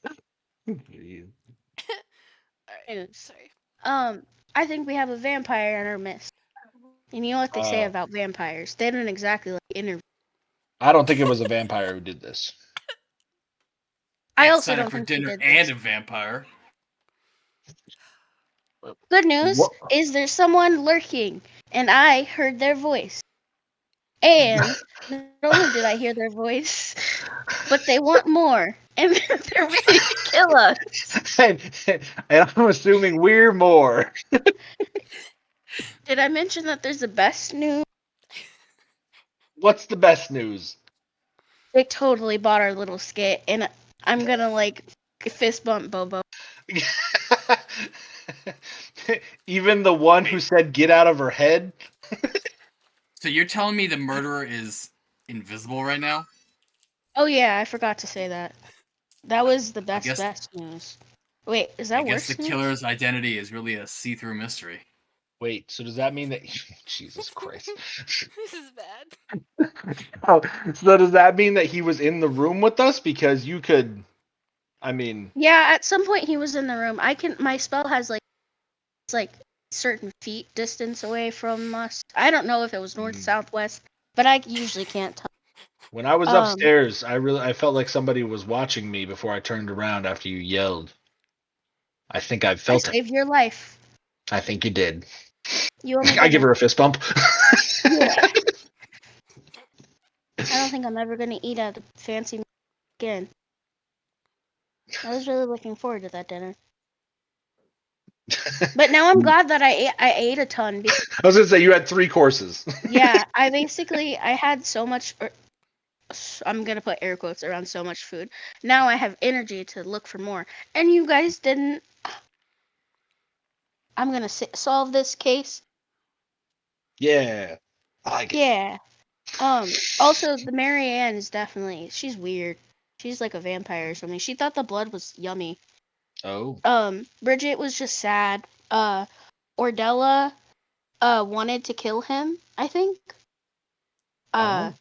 Alright. News. Sorry. I think we have a vampire in our midst. And you know what they say about vampires? They don't exactly like interview. I don't think it was a vampire who did this. I Can't also sign up don't for think he dinner did and this. a vampire. Good news What? is there's someone lurking, and I heard their voice. And not only did I hear their voice, but they want more, and they're ready to kill us. and, and I'm assuming we're more. Did I mention that there's the best news? What's the best news? They totally bought our little skit, and I'm gonna like fist bump Bobo. Even the one who said "get out of her head." So you're telling me the murderer is invisible right now? Oh yeah, I forgot to say that. That was the I guess best news. Wait, is I that guess the worse news? killer's identity is really a see-through mystery. Wait, so does that mean that Jesus Christ? This is bad. Oh, so does that mean that he was in the room with us? Because you could, I mean, Yeah, at some point he was in the room. My spell has like it's like certain feet distance away from us. I don't know if it was north, Hmm. south, west, but I usually can't tell. when I was Um, upstairs, I felt like somebody was watching me before I turned around after you yelled. I think I I felt it. saved your life. I think you did. You owe me I give dinner. her a fist bump. Yeah. I don't think I'm ever gonna eat at a fancy meal again. I was really looking forward to that dinner. But now I'm glad that I ate a ton because I was gonna say you had 3 courses. yeah, I had so much I'm gonna put air quotes around so much food. Now I have energy to look for more. And you guys didn't. I'm gonna solve this case. Yeah, I like it. Yeah. Also, the Marianne is definitely she's weird. She's like a vampire or something. She thought the blood was yummy. Oh, Bridget was just sad. Ordella wanted to kill him, I think. Uh oh.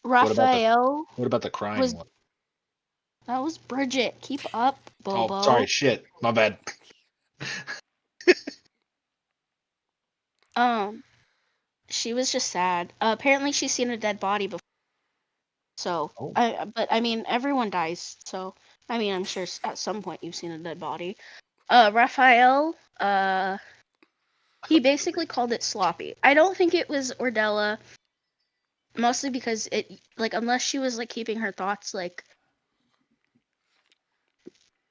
What about the Raphael what about the crying was one? that was Bridget. Keep up, Oh, sorry, Bobo. shit, my bad. Um, she was just sad. Apparently she's seen a dead body before. So, Oh, but I mean, everyone dies. So, I mean, I'm sure at some point you've seen a dead body. Raphael, he basically called it sloppy. I don't think it was Ordella, mostly because it, like, unless she was, like, keeping her thoughts, like,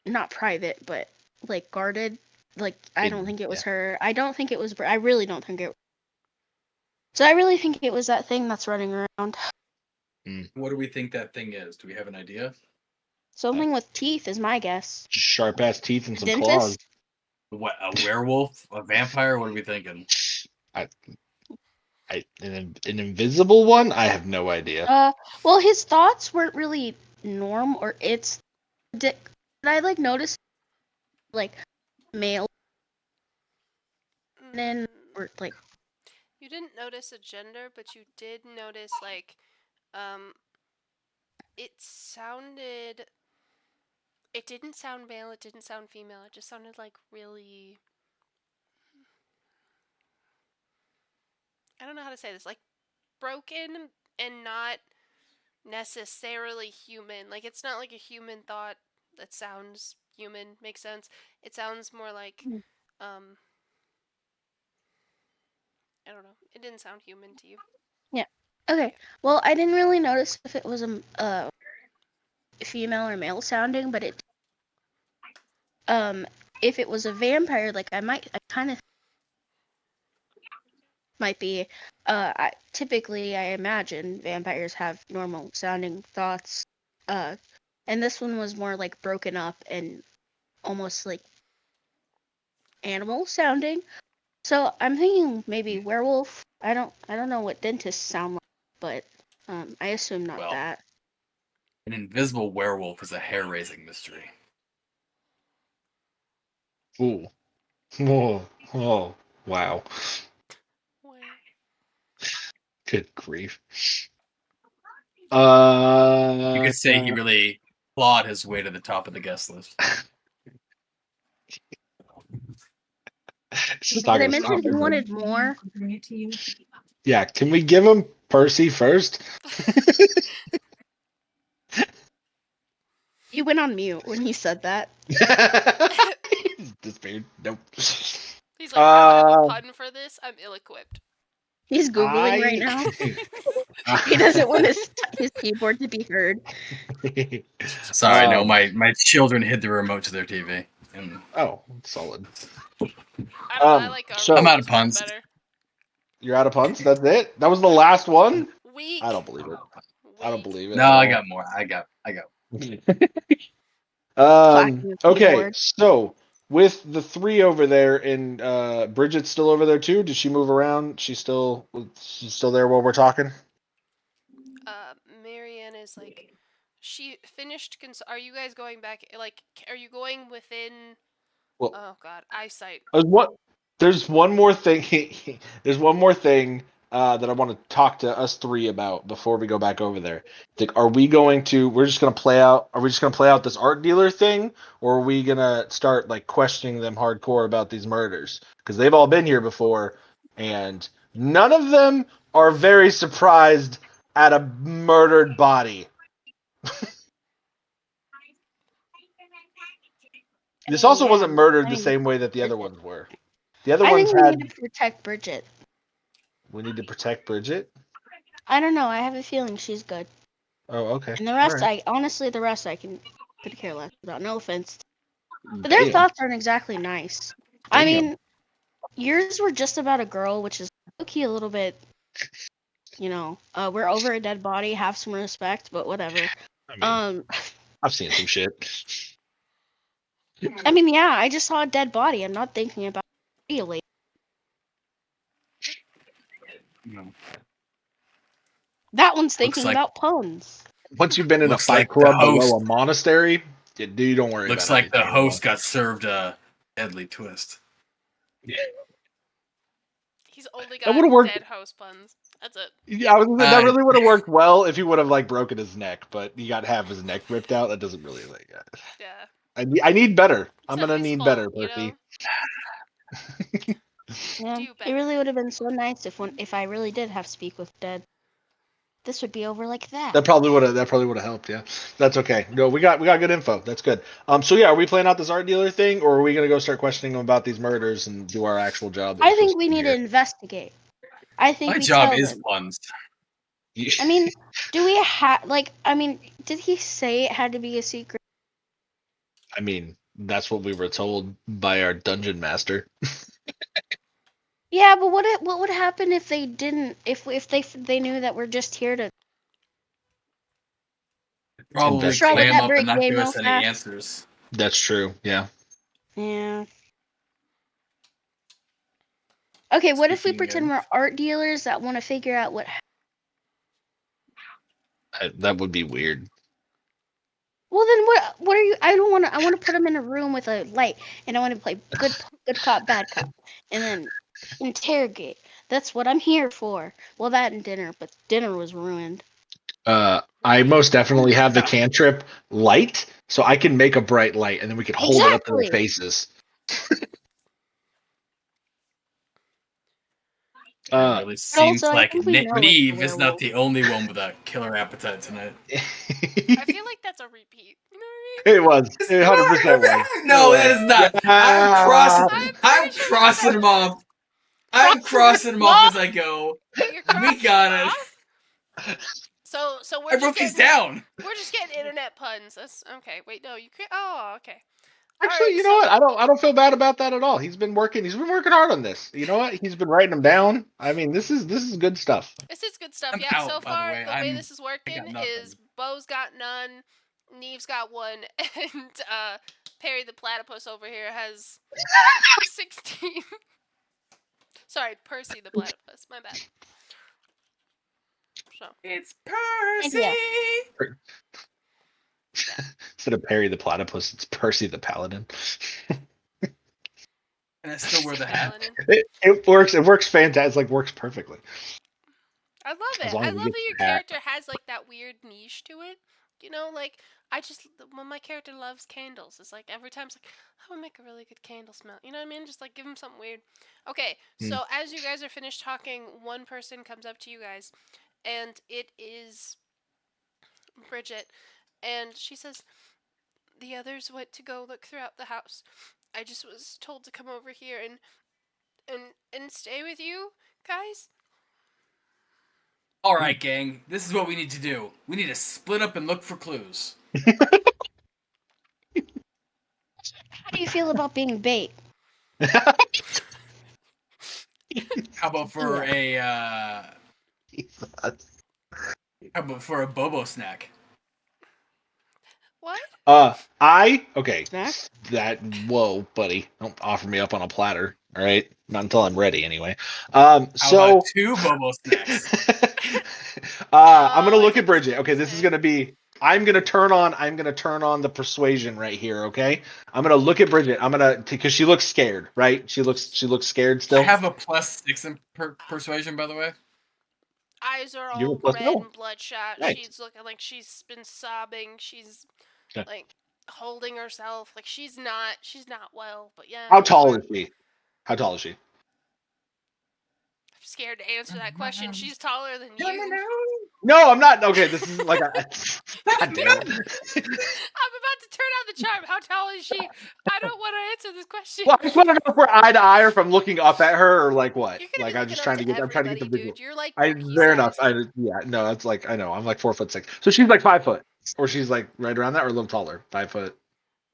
not private, but, like, guarded. Like, I don't hidden. think it was Yeah. her. I don't think it was, I really don't think it. So I really think it was that thing that's running around. What do we think that thing is? Do we have an idea? Something with teeth is my guess. Sharp ass teeth and A some claws. dentist? What, a werewolf? A vampire? What are we thinking? I, an invisible one? I have no idea. Well, his thoughts weren't really norm or it's. Did I like notice like male Mm, and or like you didn't notice a gender, but you did notice like um it sounded it didn't sound male, it didn't sound female. It just sounded like really I don't know how to say this, like broken and not necessarily human. Like it's not like a human thought that sounds human, makes sense. It sounds more like um I don't know. It didn't sound human to you. yeah. Okay. Well, I didn't really notice if it was a female or male sounding, but it um if it was a vampire, like I kind of might be typically I imagine vampires have normal sounding thoughts. Uh and this one was more like broken up and almost like animal sounding. So I'm thinking maybe werewolf. I don't know what dentists sound like, but I assume not Well. that. An invisible werewolf is a hair-raising mystery. Ooh. Oh, oh, wow. Wow. Good grief. You could say he really clawed his way to the top of the guest list. It's just not Did I gonna mention stop, he is it? wanted more? Yeah, can we give him Percy first? He went on mute when he said that. He's disappeared. Nope. He's like, I don't have a pun for this. I'm ill-equipped. He's googling right now. He doesn't want his keyboard to be heard. Sorry, no, my children hid the remote to their TV. And Oh, solid. I don't know. I like our so- I'm out of Rose one puns. better. You're out of puns? That's it? That was the last one? Weak. I don't believe it. I don't Weak. believe it. no, at I all. got more. I got. Clacking the Okay, keyboard. so with the three over there, and Bridget's still over there too. Did she move around? She's still there while we're talking. Marianne is like, she finished. Are you guys going back? Like, are you going within? Well, Oh God, eyesight. There's one more thing. There's one more thing that I want to talk to us three about before we go back over there. Like, are we going to? We're just gonna play out. Are we just gonna play out this art dealer thing, or are we gonna start like questioning them hardcore about these murders? Because they've all been here before, and none of them are very surprised at a murdered body. This also Yeah, wasn't murdered I the mean, same way that the other Bridget. ones were. The other I ones think we had. need to protect Bridget. We need to protect Bridget. I don't know. I have a feeling she's good. Oh, okay. And the rest, All right. the rest I could care less about. No offense. But their Damn. thoughts aren't exactly nice. I Damn. mean, yours were just about a girl, which is low-key a little bit, we're over a dead body, have some respect, but whatever. I mean, I've seen some shit. I mean, yeah, I just saw a dead body. I'm not thinking about really. That one's thinking like- about puns. Once you've been in a Looks fight like the club below host- a monastery, you don't worry Looks about like the anything host got served a deadly twist. He's only That got would've worked. dead house puns. That's it. Yeah, that really would have worked well if he would have like broken his neck, but he got half his neck ripped out. That doesn't really like. Yeah. I need better. It's I'm not gonna his need fault, better, you Percy. know? Yeah, Do it better. really would have been so nice if I really did have speak with dead. This would be over like that. That probably would have helped. Yeah, that's okay. No, we got good info. That's good. So yeah, are we playing out this art dealer thing, or are we gonna go start questioning them about these murders and do our actual job? I think we need to investigate. I think My we job tell is them. puns. I mean, do we have like? I mean, did he say it had to be a secret? I mean, that's what we were told by our dungeon master. Yeah, but what would happen if they didn't? If they knew that we're just here to? Probably Sure, would clam that up break and not game give real us any fast? answers. That's true. Yeah. Yeah. Okay, what if we Speaking pretend of- we're art dealers that want to figure out what? That would be weird. Well, then what are you? I don't want to. I want to put them in a room with a light, and I want to play good cop, bad cop, and then interrogate. That's what I'm here for. Well, that and dinner, but dinner was ruined. I most definitely have the cantrip light, so I can make a bright light, and then we can hold it up to their Exactly. faces. It really seems also, I like think we know it's a Neve is not werewolf. the only one with a killer appetite tonight. I feel like that's a repeat. You know what I mean? It was. It 100% was. No, it is not. Yeah. I'm crossing them off. I'm crossing them off as I go. You're We got it. it. So we're I just wrote these getting, down. we're just getting internet puns. That's okay. Wait, no, you can't. Oh, okay. Actually, Alright, you know what? I don't feel bad about that at all. He's been working hard on this. You know what? He's been writing them down. I mean, this is good stuff. This is good stuff. I'm Yeah. out, So by the far, way. the way I'm- this is working got nothing. is Bo's got none, Neve's got one, and Perry the platypus over here has 16. Sorry, Percy the platypus. My bad. So It's Percy. Yeah. Instead of Perry the platypus, it's Percy the paladin. And I still wear the hat. Paladin. It works. It works fantastic. Like works perfectly. I love As it. long I as we love get that your the hat. character has like that weird niche to it. You know, like when my character loves candles, it's like every time it's like I would make a really good candle smell. You know what I mean? Just like give him something weird. Okay, so as you guys are finished talking, one person comes up to you guys, and it is Bridget, and she says, "The others went to go look throughout the house. I just was told to come over here and stay with you guys." All right, gang. This is what we need to do. We need to split up and look for clues. How do you feel about being bait? How about for Jesus. how about for a Bobo snack? What? Okay. Snack? Whoa, buddy. Don't offer me up on a platter. All right. Not until I'm ready, anyway. How So about 2 Bobo snacks? I'm gonna Oh, I look thought at Bridget. Okay, this is okay. gonna be. I'm gonna turn on the persuasion right here. Okay, I'm gonna look at Bridget. Because she looks scared, right? She looks scared I still. have a +6 in persuasion, by the way. Eyes are You have a all plus red no. and bloodshot. Nice. She's looking like she's been sobbing. She's Okay. like holding herself. Like she's not well. But yeah. How tall is she? How tall is she? I'm scared to answer that question. She's taller than you. No, I'm not. Okay, this is like a. God damn it. I'm about to turn on the charm. How tall is she? I don't want to answer this question. Well, I just want to know if we're eye to eye or if I'm looking up at her or like what. You're gonna Like be I'm looking just up trying to to get. I'm trying to get everybody, the visual. dude. You're like I monkey fair enough. sized. No, that's like I know. I'm like 4'6". So she's like 5 foot, or she's like right around that, or a little taller. 5 foot.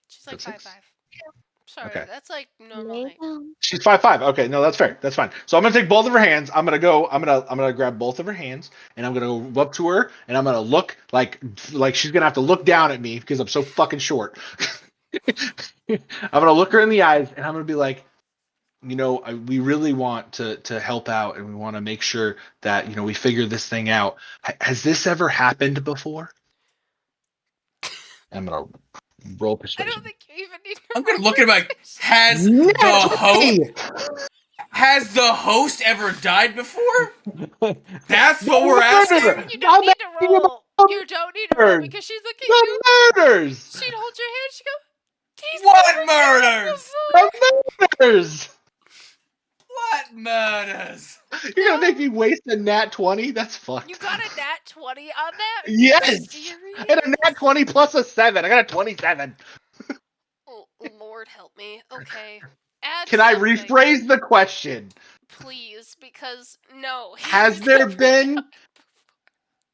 She's like 5'5". 6". Sorry, Okay. that's like normal Lay height. down. She's 5'5". Okay, no, that's fair. That's fine. So I'm gonna take both of her hands. I'm gonna grab both of her hands, and I'm gonna go up to her, and I'm gonna look like she's gonna have to look down at me because I'm so fucking short. I'm gonna look her in the eyes, and I'm gonna be like, we really want to help out, and we want to make sure that we figure this thing out. Has this ever happened before? I'm gonna roll I persuasion. don't think you even need to I'm gonna roll look at him like, persuasion. has the host ever died before? That's The what we're asking. murder! You don't I'm need to asking roll. about You don't need to roll murders! because she's looking at you. The murders! She'd hold your hand. She'd go, "He's What never done it murders? before." The murders! What murders? You're gonna No. make me waste a nat 20? That's fucked. You got a nat 20 on that? Are you Yes! serious? I got a nat 20 plus a 7. I got a 27. Oh, Lord help me. Okay. Add Can I something, rephrase the question? please, because no. Has he's there never been done-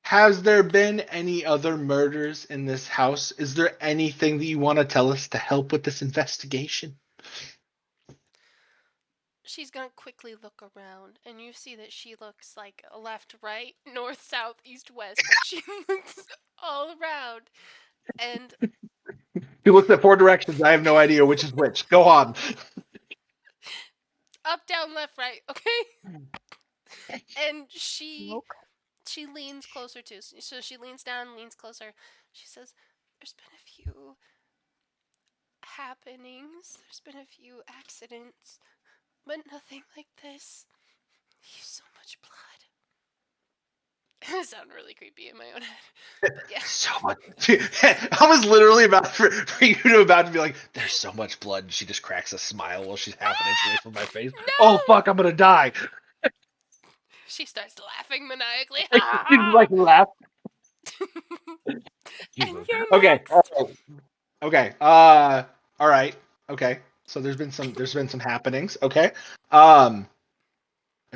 Has there been any other murders in this house? Is there anything that you want to tell us to help with this investigation? She's gonna quickly look around, and you see that she looks like left, right, north, south, east, west. Like she looks all around, and He looks at 4 directions. I have no idea which is which. Go on. up, down, left, right. Okay. And she leans closer too. So she leans down, leans closer. She says, "There's been a few happenings. There's been a few accidents, but nothing like this. You so much blood." I sound really creepy in my own head, but yeah. So much. I was literally about for you to be like, "There's so much blood." And she just cracks a smile while she's half an inch away from my face. No! Oh fuck! I'm gonna die. She starts laughing maniacally. She's like laugh. And you're Okay. next. Okay. All right. Okay. So there's been some happenings. Okay. And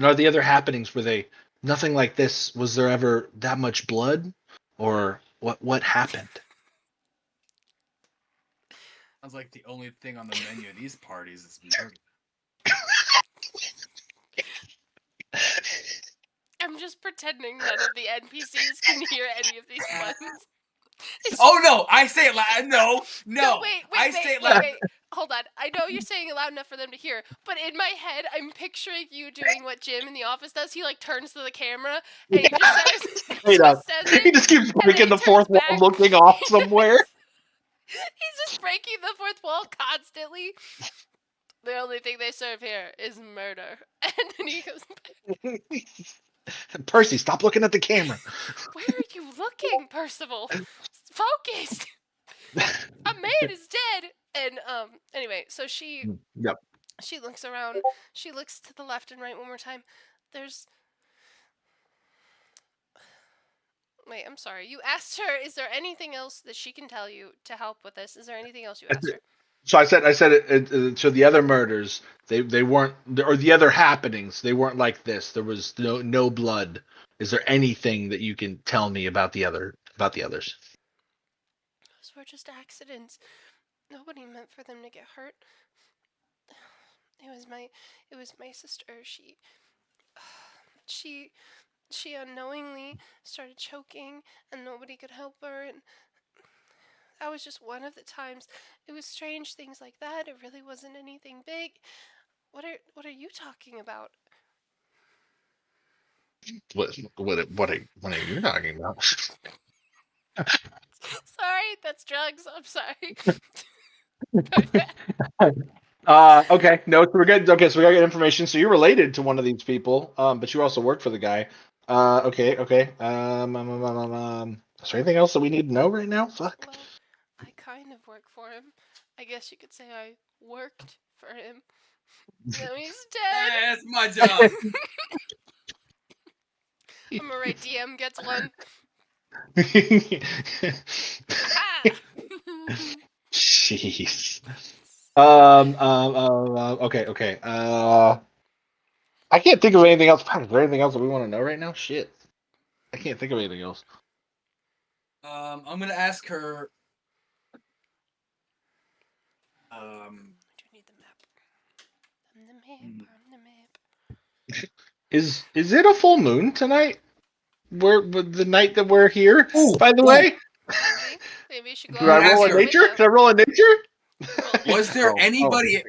are the other happenings, were they nothing like this? Was there ever that much blood, or what happened? Sounds like the only thing on the menu of these parties is murder. I'm just pretending none of the NPCs can hear any of these puns. Oh no! I say it loud. No. I say it loud. wait. Hold on. I know you're saying it loud enough for them to hear, but in my head, I'm picturing you doing what Jim in the office does. He like turns to the camera and he just says, Straight up. He it, just keeps and then breaking he the turns fourth wall, back. looking off somewhere. He's just breaking the fourth wall constantly. The only thing they serve here is murder. And then he goes back. Percy, stop looking at the camera. Where are you looking, Percival? Focus. A man is dead. And anyway, so Yep. she looks around. She looks to the left and right one more time. There's Wait, I'm sorry. You asked her, is there anything else that she can tell you to help with this? Is there anything else you asked her? So I said so the other murders, they weren't, or the other happenings, they weren't like this. There was no blood. Is there anything that you can tell me about the others? Those were just accidents. Nobody meant for them to get hurt. It was my sister. She unknowingly started choking and nobody could help her, and that was just one of the times. It was strange things like that. It really wasn't anything big. What are you talking about? What are you talking about? Sorry, that's drugs. I'm sorry. Okay, no, so we're good. Okay, so we gotta get information. So you're related to one of these people, but you also work for the guy. Okay. Is there anything else that we need to know right now? Fuck. Well, I kind of work for him. I guess you could say I worked for him. Now he's dead. That's my job. I'm alright. DM gets one. Jeez. Okay. I can't think of anything else. Fuck, is there anything else that we want to know right now? Shit. I can't think of anything else. I'm gonna ask her. Do you need the map? I'm the map. Is it a full moon tonight? The night that we're here, by the way? Maybe you should go Do I out and roll look a out the nature? window. Should I roll a nature? Was there Oh, anybody?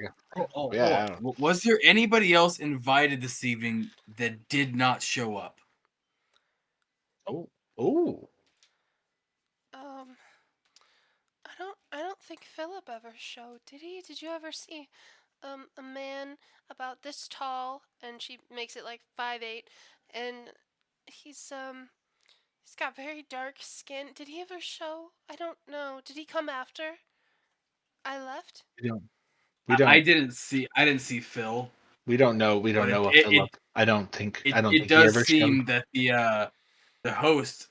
yeah. Was there anybody else invited this evening that did not show up? Oh. I don't think Philip ever showed. Did he? Did you ever see a man about this tall, and she makes it like 5'8", and he's got very dark skin. Did he ever show? I don't know. Did he come after I left? We don't. I didn't see Phil. We don't know. We don't But know a it- Philip. I don't think It he does ever showed. seem that the host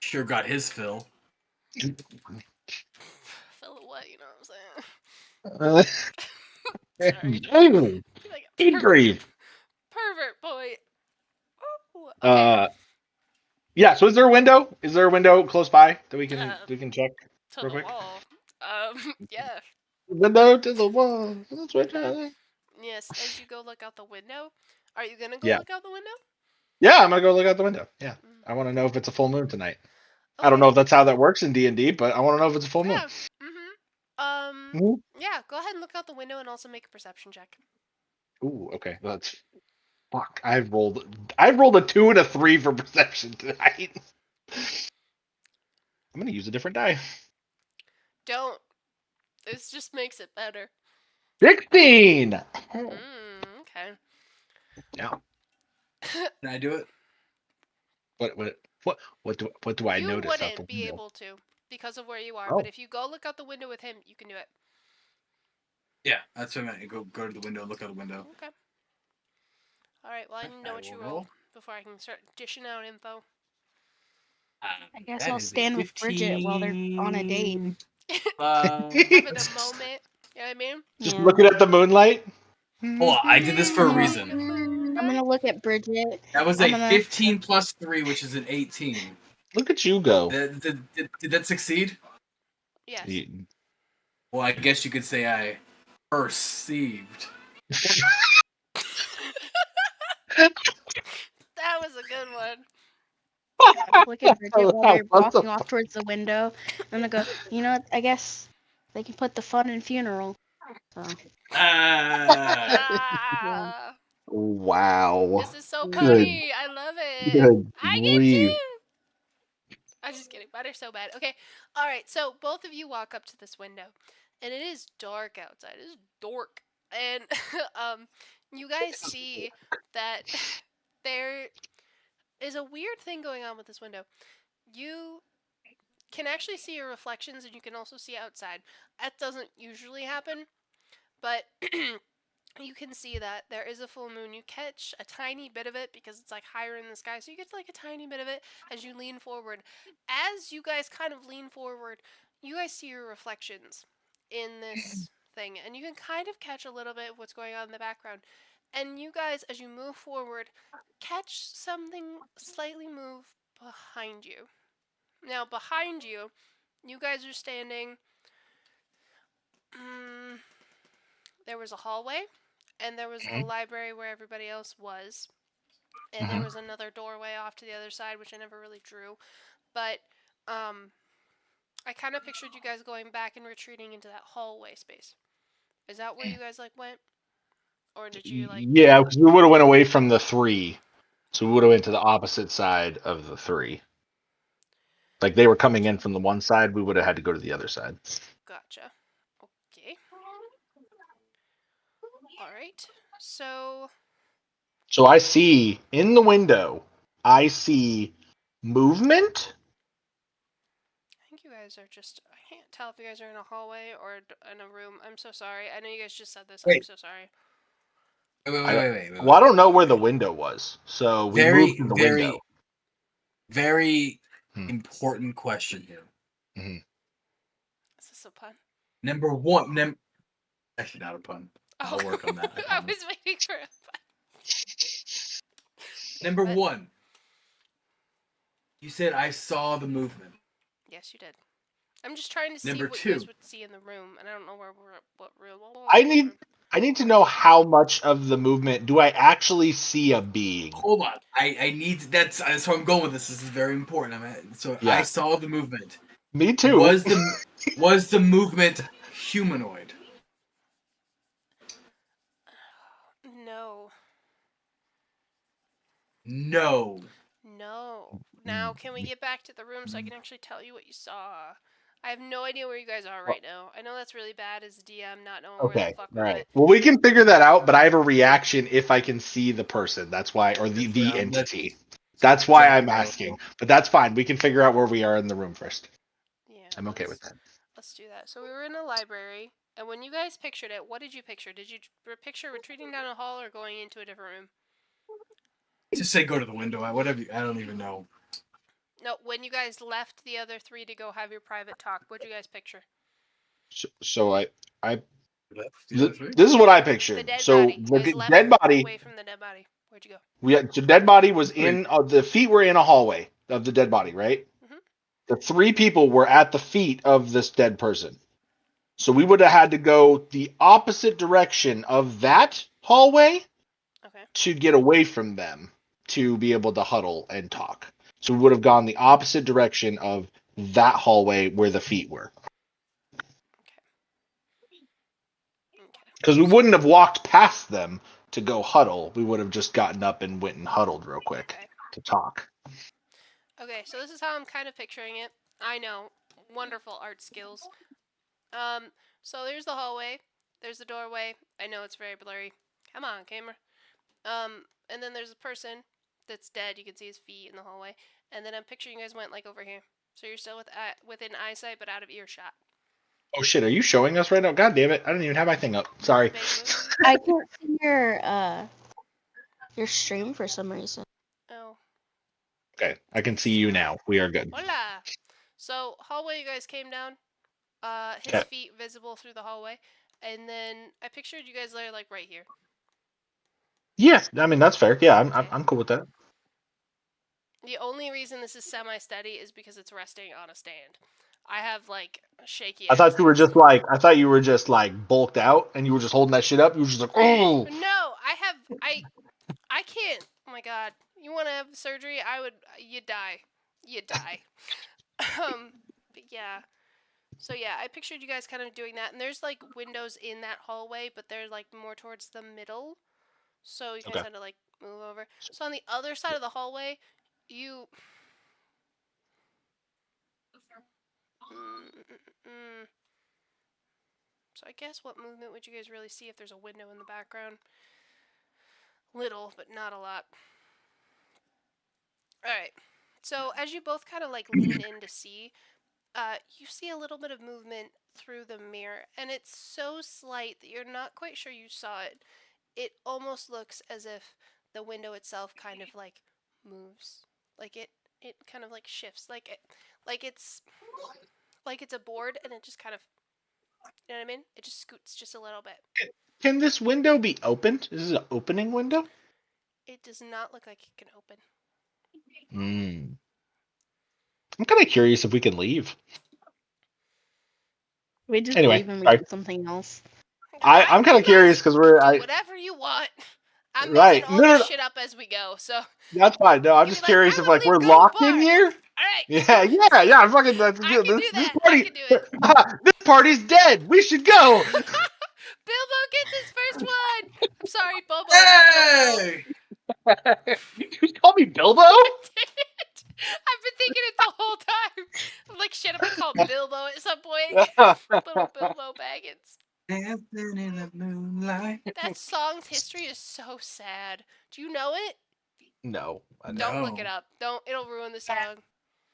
sure got his fill. Philip, what? You know what I'm saying? Sorry. Like Good grief. pervert boy. Ooh, okay. Yeah. So is there a window? Is there a window close by that we can check To real the quick? wall. Yeah. Window to the wall. That's what. Yes, as you go look out the window. Are you gonna go Yeah. look out the window? Yeah, I'm gonna go look out the window. Yeah. Mm. I want to know if it's a full moon tonight. Okay. I don't know if that's how that works in D&D, but I want to know if it's a full moon. Yeah. Yeah, go ahead and look out the window and also make a perception check. Ooh, okay. That's fuck. I've rolled a 2 and a 3 for perception tonight. I'm gonna use a different die. Don't. This just makes it better. 16. Okay. Yeah. Can I do it? What do I you notice out the wouldn't be window? able to because of where you are, Oh. but if you go look out the window with him, you can do it. Yeah, that's what I meant. Go to the window, look out the window. Okay. Alright, well I need to know what you roll before I can start dishing out info. I guess I'll stand with Bridget while they're on a date. Having a moment. You know what I mean? Just looking at the moonlight. Oh, I did this for a reason. I'm gonna look at Bridget. That was a 15 plus 3, which is an 18. Look at you go. Did that succeed? Yes. Well, I guess you could say I perceived. That was a good one. Look at Bridget while they're What the walking off towards the window, and I go, you know what? I guess they can put the fun in funeral. So Ah, Wow. this is so Good. punny. I love it. Good I get grief. to. I'm just kidding. Mine are so bad. Okay. All right. So both of you walk up to this window, and it is dark outside. It is dork, and you guys see that there is a weird thing going on with this window. You can actually see your reflections, and you can also see outside. That doesn't usually happen, but you can see that there is a full moon. You catch a tiny bit of it because it's like higher in the sky, so you get like a tiny bit of it as you lean forward. As you guys kind of lean forward, you guys see your reflections in this thing, and you can kind of catch a little bit of what's going on in the background. And you guys, as you move forward, catch something slightly move behind you. Now, behind you, you guys are standing. There was a hallway, and there was the library where everybody else was, and there was another doorway off to the other side, which I never really drew, but I kind of pictured you guys going back and retreating into that hallway space. Is that where you guys like went, or did you like? Yeah, because we would have went away from the 3, so we would have went to the opposite side of the 3. Like they were coming in from the one side, we would have had to go to the other side. Gotcha. Okay. All right. So So I see in the window, I see movement. I think you guys are just. I can't tell if you guys are in a hallway or in a room. I'm so sorry. I know you guys just said this. I'm Wait. so sorry. Wait. Well, I don't know where the window was, so we moved to the Very, window. very Hmm. important question here. Is this a pun? Number one, actually not a pun. Oh. I'll work on that. I was waiting for a pun. Number But- one, you said I saw the movement. Yes, you did. I'm just trying to see Number what you guys two. would see in the room, and I don't know where we're what room. I need to know how much of the movement do I actually see a being. Hold on, I need to, that's where I'm going with this. This is very important. Yeah. I saw the movement. Me too. Was the movement humanoid? No. No. No. Now, can we get back to the room so I can actually tell you what you saw? I have no idea where you guys are right now. I know that's really bad as a DM, not knowing where Okay, the fuck all we right. went. Well, we can figure that out, but I have a reaction if I can see the person. That's why, or the Well, entity. That's why I'm Well, asking. But that's fine. We can figure out where we are in the room first. Yeah. I'm okay with that. Let's do that. So we were in a library, and when you guys pictured it, what did you picture? Did you picture retreating down a hall or going into a different room? Just say go to the window. Whatever. I don't even know. No, when you guys left the other 3 to go have your private talk, what'd you guys picture? So I Left the other three? this is what I The pictured. dead So body. You guys the left dead body. away from the dead body. Where'd you go? The dead body was in. The feet were in a hallway of the dead body, right? Mhm. The 3 people were at the feet of this dead person. So we would have had to go the opposite direction of that hallway Okay. to get away from them to be able to huddle and talk. So we would have gone the opposite direction of that hallway where the feet were. Okay. Because we wouldn't have walked past them to go huddle. We would have just gotten up and went and huddled real quick Okay. to talk. Okay, so this is how I'm kind of picturing it. I know. Wonderful art skills. So there's the hallway. There's the doorway. I know it's very blurry. Come on, camera. And then there's a person that's dead. You can see his feet in the hallway. And then I'm picturing you guys went like over here. So you're still within eyesight, but out of earshot. Oh shit, are you showing us right now? God damn it. I don't even have my thing up. Sorry. I can't see your stream for some reason. Oh. Okay, I can see you now. We are good. Hola. So hallway you guys came down. His Okay. feet visible through the hallway. And then I pictured you guys there like right here. Yeah, I mean that's fair. Yeah, Okay. I'm cool with that. The only reason this is semi-steady is because it's resting on a stand. I have like shaky. I thought you were accents. just like bulked out and you were just holding that shit up. You were just like, oh. No, I can't. Oh my god, you want to have surgery? You'd die. you die. But yeah. So yeah, I pictured you guys kind of doing that, and there's like windows in that hallway, but they're like more towards the middle, so you guys Okay. had to like move over. So on the other side of the hallway, you. Mm, mm, mm. So I guess what movement would you guys really see if there's a window in the background? Little, but not a lot. All right. So as you both kind of like lean in to see, you see a little bit of movement through the mirror, and it's so slight that you're not quite sure you saw it. It almost looks as if the window itself kind of like moves, like it kind of like shifts, like it's like it's a board, and it just kind of, you know what I mean? It just scoots just a little bit. Can this window be opened? Is this an opening window? It does not look like it can open. Hmm. I'm kind of curious if we can leave. We just Anyway, leave and we sorry. do something else. I'm kind You of curious guys because we're do whatever you want. I'm making right. all this shit up as we go, so That's fine. No, you I'm can be just like, curious I if want like to leave we're and go to a locked in bar. here. All right. Yeah. Fucking that's I good. can do This that. party, I can do it. this party's dead. We should go. Bilbo gets his first one. I'm sorry, Bobo, not Bilbo. Hey! You call me Bilbo? I did. I've been thinking it the whole time. I'm like, shit, I'm gonna call Bilbo at some point. Little Bilbo Baggins. Dancing in the moonlight. That song's history is so sad. Do you know it? No, I don't. Don't look No. it up. Don't. It'll ruin the song.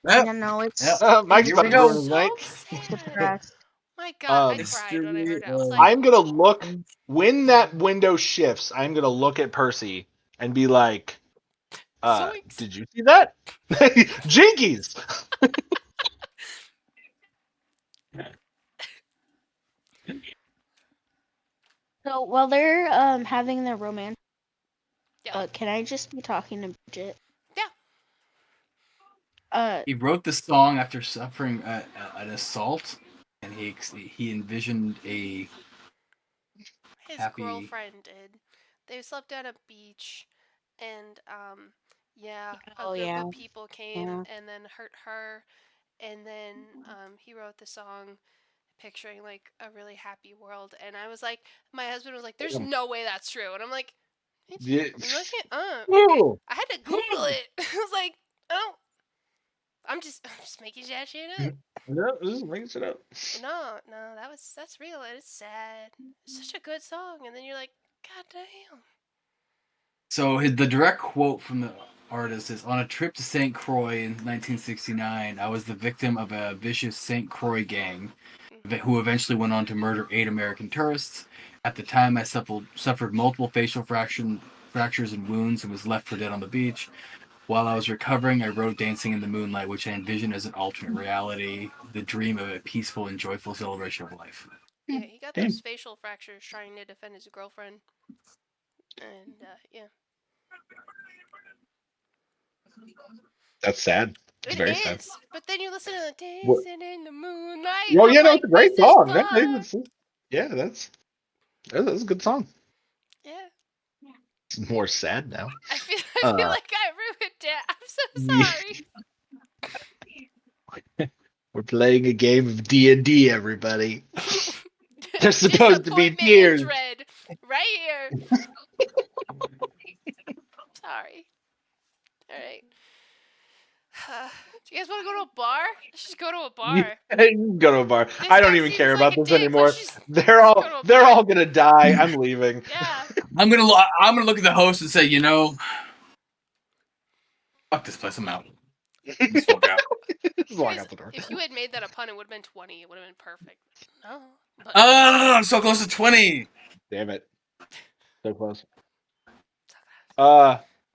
Yep. Yeah, no, it's Yep. Mike's it's Here about we to go. ruin his So night. sad. depressed. My God, I Um, cried when I heard History it. I was of- like, I'm gonna look when that window shifts. I'm gonna look at Percy and be like, Zoinks. "Did you see that? Jinkies!" So while they're having their romance, Yeah. can I just be talking to Bridget? Yeah. He wrote the song after suffering an assault, and he envisioned a His happy. girlfriend did. They slept at a beach, and yeah, a Oh, group yeah. of people came Yeah. and then hurt her, and then he wrote the song picturing like a really happy world, and I was like, my husband was like, "There's no way that's true," and I'm like, Yeah. I'm looking it up. Ooh. I had to Google it. I was like, oh, I'm just making that shit up. No, this is making shit up. No, that's real. It's sad. It's such a good song, and then you're like, God damn. So the direct quote from the artist is, "On a trip to St. Croix in 1969, I was the victim of a vicious St. Croix gang who eventually went on to murder 8 American tourists. At the time, I suffered multiple facial fractures and wounds and was left for dead on the beach. While I was recovering, I wrote Dancing in the Moonlight, which I envisioned as an alternate reality, the dream of a peaceful and joyful celebration of life." Yeah, he got Damn. those facial fractures trying to defend his girlfriend, and yeah, That's sad. It's it very is. sad. But then you listen to the What- Dancing in the Moonlight. Well, I'm yeah, no, like, it's a great this is song. fun. That's a good song. Yeah, It's more sad now. I feel Uh, like I ruined it. I'm so sorry. We're playing a game of D&D, everybody. There's supposed to be Disappointment tears. and dread, right here. Sorry. All right. Do you guys want to go to a bar? Let's just go to a bar. You can go to a bar. This I don't guy even seems care like about a this dick. anymore. Let's just They're go to a bar. all gonna die. I'm leaving. Yeah. I'm gonna look at the host and say, fuck this place, I'm out. Just walk out. Just walk out the door. If you had made that a pun, it would have been 20. It would have been perfect. No. But Oh, I'm so close to 20. Damn it. So close.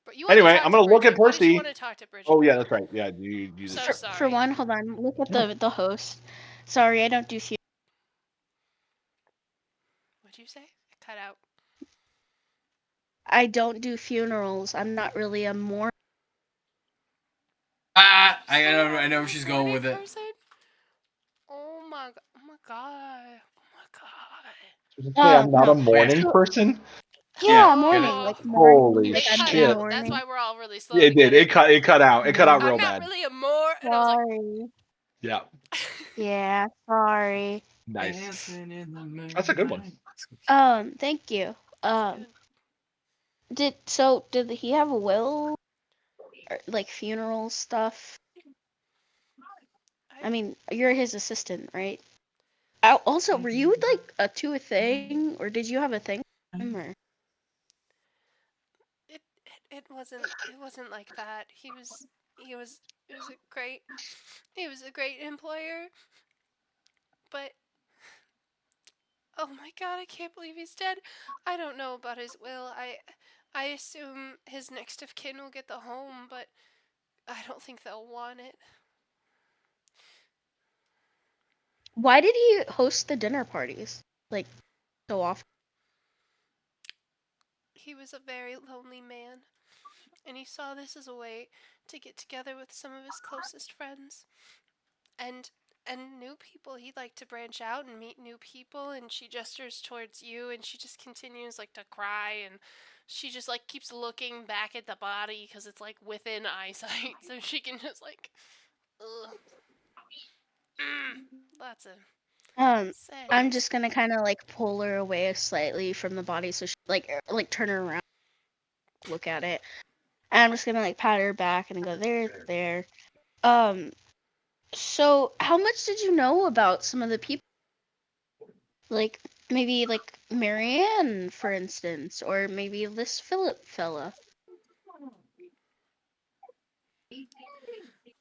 But you wanna Anyway, talk I'm to gonna look at Bridget. Why did you Percy. want to talk to Bridget? Oh yeah, that's right. Yeah, you So just sorry. For one, hold on. Look at the host. Sorry, I don't do funerals. What'd you say? It cut out. I don't do funerals. I'm not really a mourner. I know where she's going with it. Person? Oh my god. Oh my god. Oh my god. I'm not a No. morning person. Yeah, get morning, it? like morning, Holy like It I'm cut in the shit! out. That's morning. why we're all really slow Yeah, to it did. get it. It cut out. It cut out I'm real not bad. really a more, and I was like, Sorry. Yeah, Yeah, sorry. nice. Dancing in the That's a good one. moonlight. Thank you. that's good. Did he have a will or like funeral stuff? I mean, you're his assistant, right? Also, were you like to a thing, or did you have a thing with him, or? It wasn't like that. He was a great employer, but oh my god, I can't believe he's dead. I don't know about his will. I assume his next of kin will get the home, but I don't think they'll want it. Why did he host the dinner parties like so often? He was a very lonely man, and he saw this as a way to get together with some of his closest friends and new people. He'd like to branch out and meet new people, and she gestures towards you, and she just continues like to cry, and she just like keeps looking back at the body because it's like within eyesight, so she can just like, ugh, lots of Um, I'm sadness. just gonna kind of like pull her away slightly from the body, so she like turn her around, look at it, and I'm just gonna like pat her back and go there. Um, so how much did you know about some of the people? Like maybe like Marianne, for instance, or maybe this Philip fella.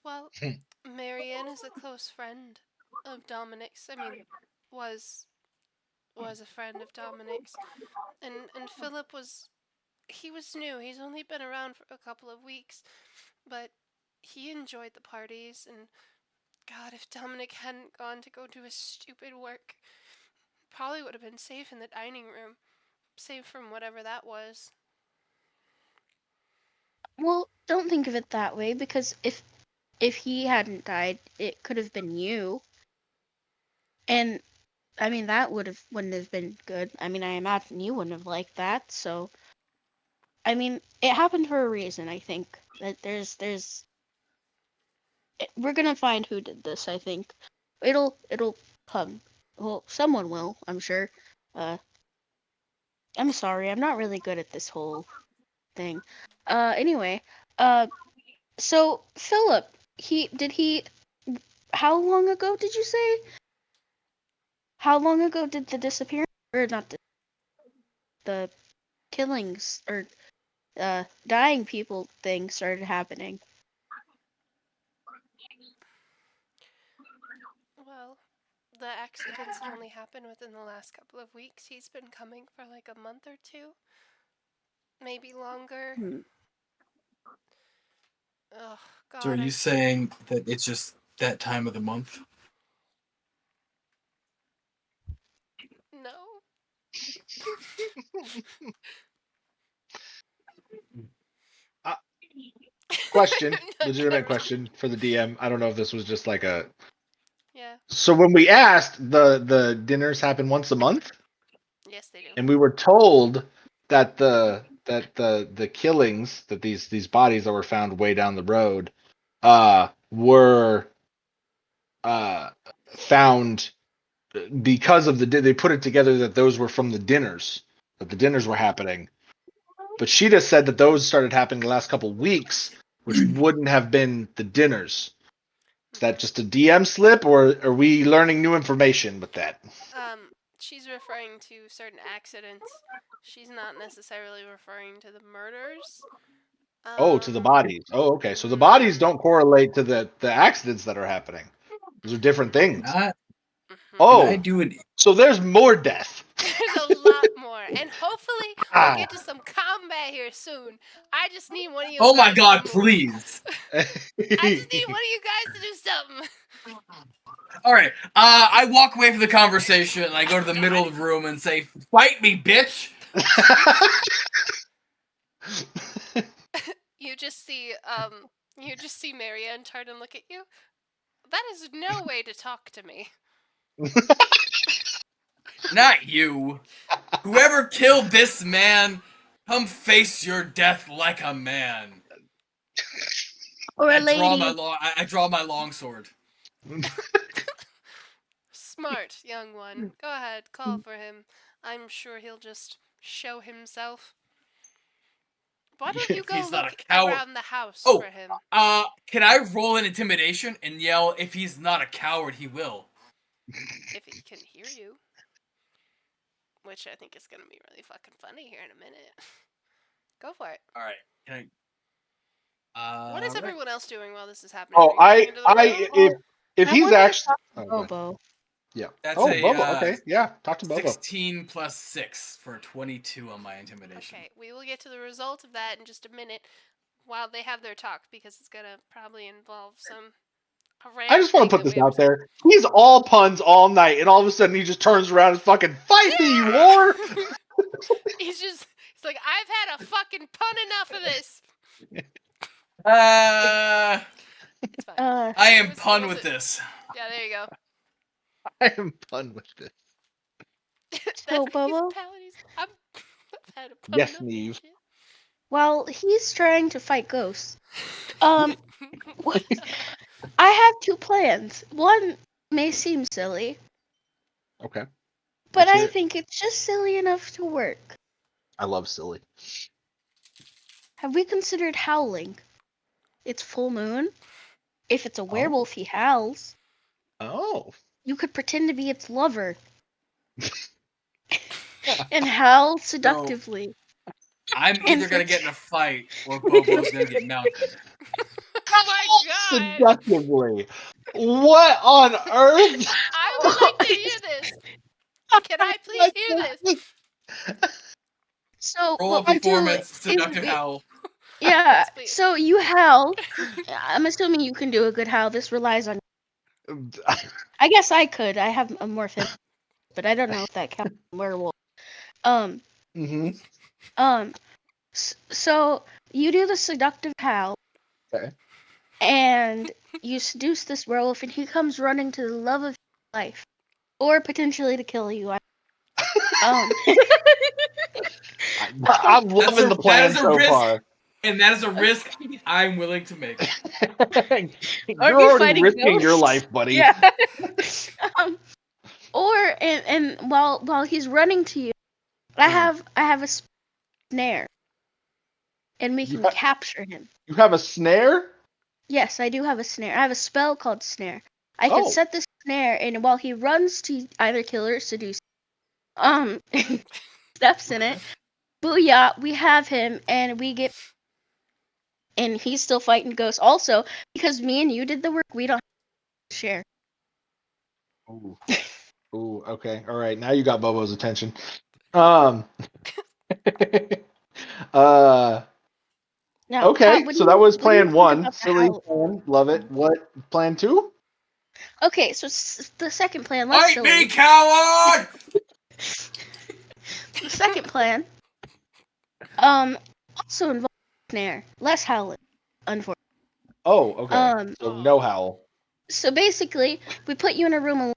Well, Marianne is a close friend of Dominic's. I mean, was was a friend of Dominic's, and Philip was he was new. He's only been around for a couple of weeks, but he enjoyed the parties. And God, if Dominic hadn't gone to go do his stupid work, probably would have been safe in the dining room, safe from whatever that was. Well, don't think of it that way because if he hadn't died, it could have been you. And I mean that wouldn't have been good. I mean, I imagine you wouldn't have liked that. So, I mean, it happened for a reason, I think. That there's we're going to find who did this, I think. It'll come. Well, someone will, I'm sure. Uh I'm sorry. I'm not really good at this whole thing. Anyway, uh so Philip, he how long ago did you say? How long ago did the disappearance or not the killings or dying people thing started happening? Well, the accidents have only happened within the last couple of weeks. He's been coming for like a month or two, maybe longer. Hmm. Oh So are God, you saying that it's just that time of the month? no. Question, No, legitimate never mind. question for the DM. I don't know if this was just like a. Yeah. So when we asked, the dinners happen once a month, Yes, they do. and we were told that the killings, that these bodies that were found way down the road, were uh found because of they put it together that those were from the dinners, that the dinners were happening. But she just said that those started happening the last couple weeks, which wouldn't have been the dinners. Is that just a DM slip, or are we learning new information with that? She's referring to certain accidents. She's not necessarily referring to the murders. Oh, to the Um, bodies. Oh, okay. So the bodies mm, don't correlate to the accidents that are happening. Those are different Can things. I can I Oh, mm-hmm. do an so there's more death. There's a lot more, and hopefully we'll Ah. get to some combat here soon. I just need one of you Oh my guys to god, move. please. I just need one of you guys to do something. Alright. I walk away from the conversation and I go to the middle God. of the room and say, "Fight me, bitch!" You just see Marianne turn and look at you. That is no way to talk to me. Not you. Whoever killed this man Come face your death like a man. Or a I draw lady. I draw my longsword. Smart, young one. Go ahead, call for him. I'm sure he'll just show himself. Why don't you If go he's not look a coward. around the house Oh, for him? can I roll an intimidation and yell, if he's not a coward, he will? If he can hear you. Which I think is gonna be really fucking funny here in a minute. Go for it. Alright, can What is right. everyone else doing while this is happening? Oh, Are you going into the room? if I he's wanted to actually talk to okay, Bobo. yeah. That's Oh, a Bobo. Okay, yeah. Talk to Bobo. 16 plus 6 for 22 on my intimidation. Okay, we will get to the result of that in just a minute while they have their talk because it's gonna probably involve some a I rare just want thing to put that this we out understand. there. He's all puns all night, and all of a sudden he just turns around and fucking fight me, you whore. He's like, I've had a fucking pun enough of this. It's fine. I It am was- pun it with was a- this. Yeah, there you go. I am pun with this. So, He's Bobo, paladin. I've had a pun Yes, enough of Neve. this shit. while he's trying to fight ghosts, I have two plans. One may seem silly, Okay. but Let's hear I it. think it's just silly enough to work. I love silly. Have we considered howling? It's full moon. If it's a werewolf, he howls. Oh. You could pretend to be its lover and howl seductively. I'm And either gonna get in a fight or Bobo's gonna get mounted. Oh my god! Seductively. What on earth? I would like to hear this. Can I please hear this? So Roll what a we do performance, is seductive howl. yeah. Yes, please. So you howl. I'm assuming you can do a good howl. This relies on. I guess I could. I have a more feminine, but I don't know if that counts as werewolf. Um. hmm So you do the seductive howl, Okay. and you seduce this werewolf, and he comes running to the love of his life, or potentially to kill you. Um. I'm loving the plan that is a so risk, far. and that is a risk I'm willing to make. You're Or be already fighting risking your ghosts. life, buddy. Yeah. um, or and while he's running to you, I have a snare, and we You, can ha- capture him. you have a snare? Yes, I do have a snare. I have a spell called snare. I can Oh. set this snare, and while he runs to either kill or seduce, steps in it. Booyah! We have him, and we get, and he's still fighting ghosts. Also, because me and you did the work, we don't have to share. Ooh. Ooh, okay. All right. Now you got Bobo's attention. Um uh Now, okay, what do so that was what do you plan think one. about the Silly howl? plan. Love it. What plan two? Okay, so the second plan, less Fight silly. me, coward! The second plan, also involves snare, less howling, unfortunately. Oh, okay. So no Oh. howl. So basically, we put you in a room alone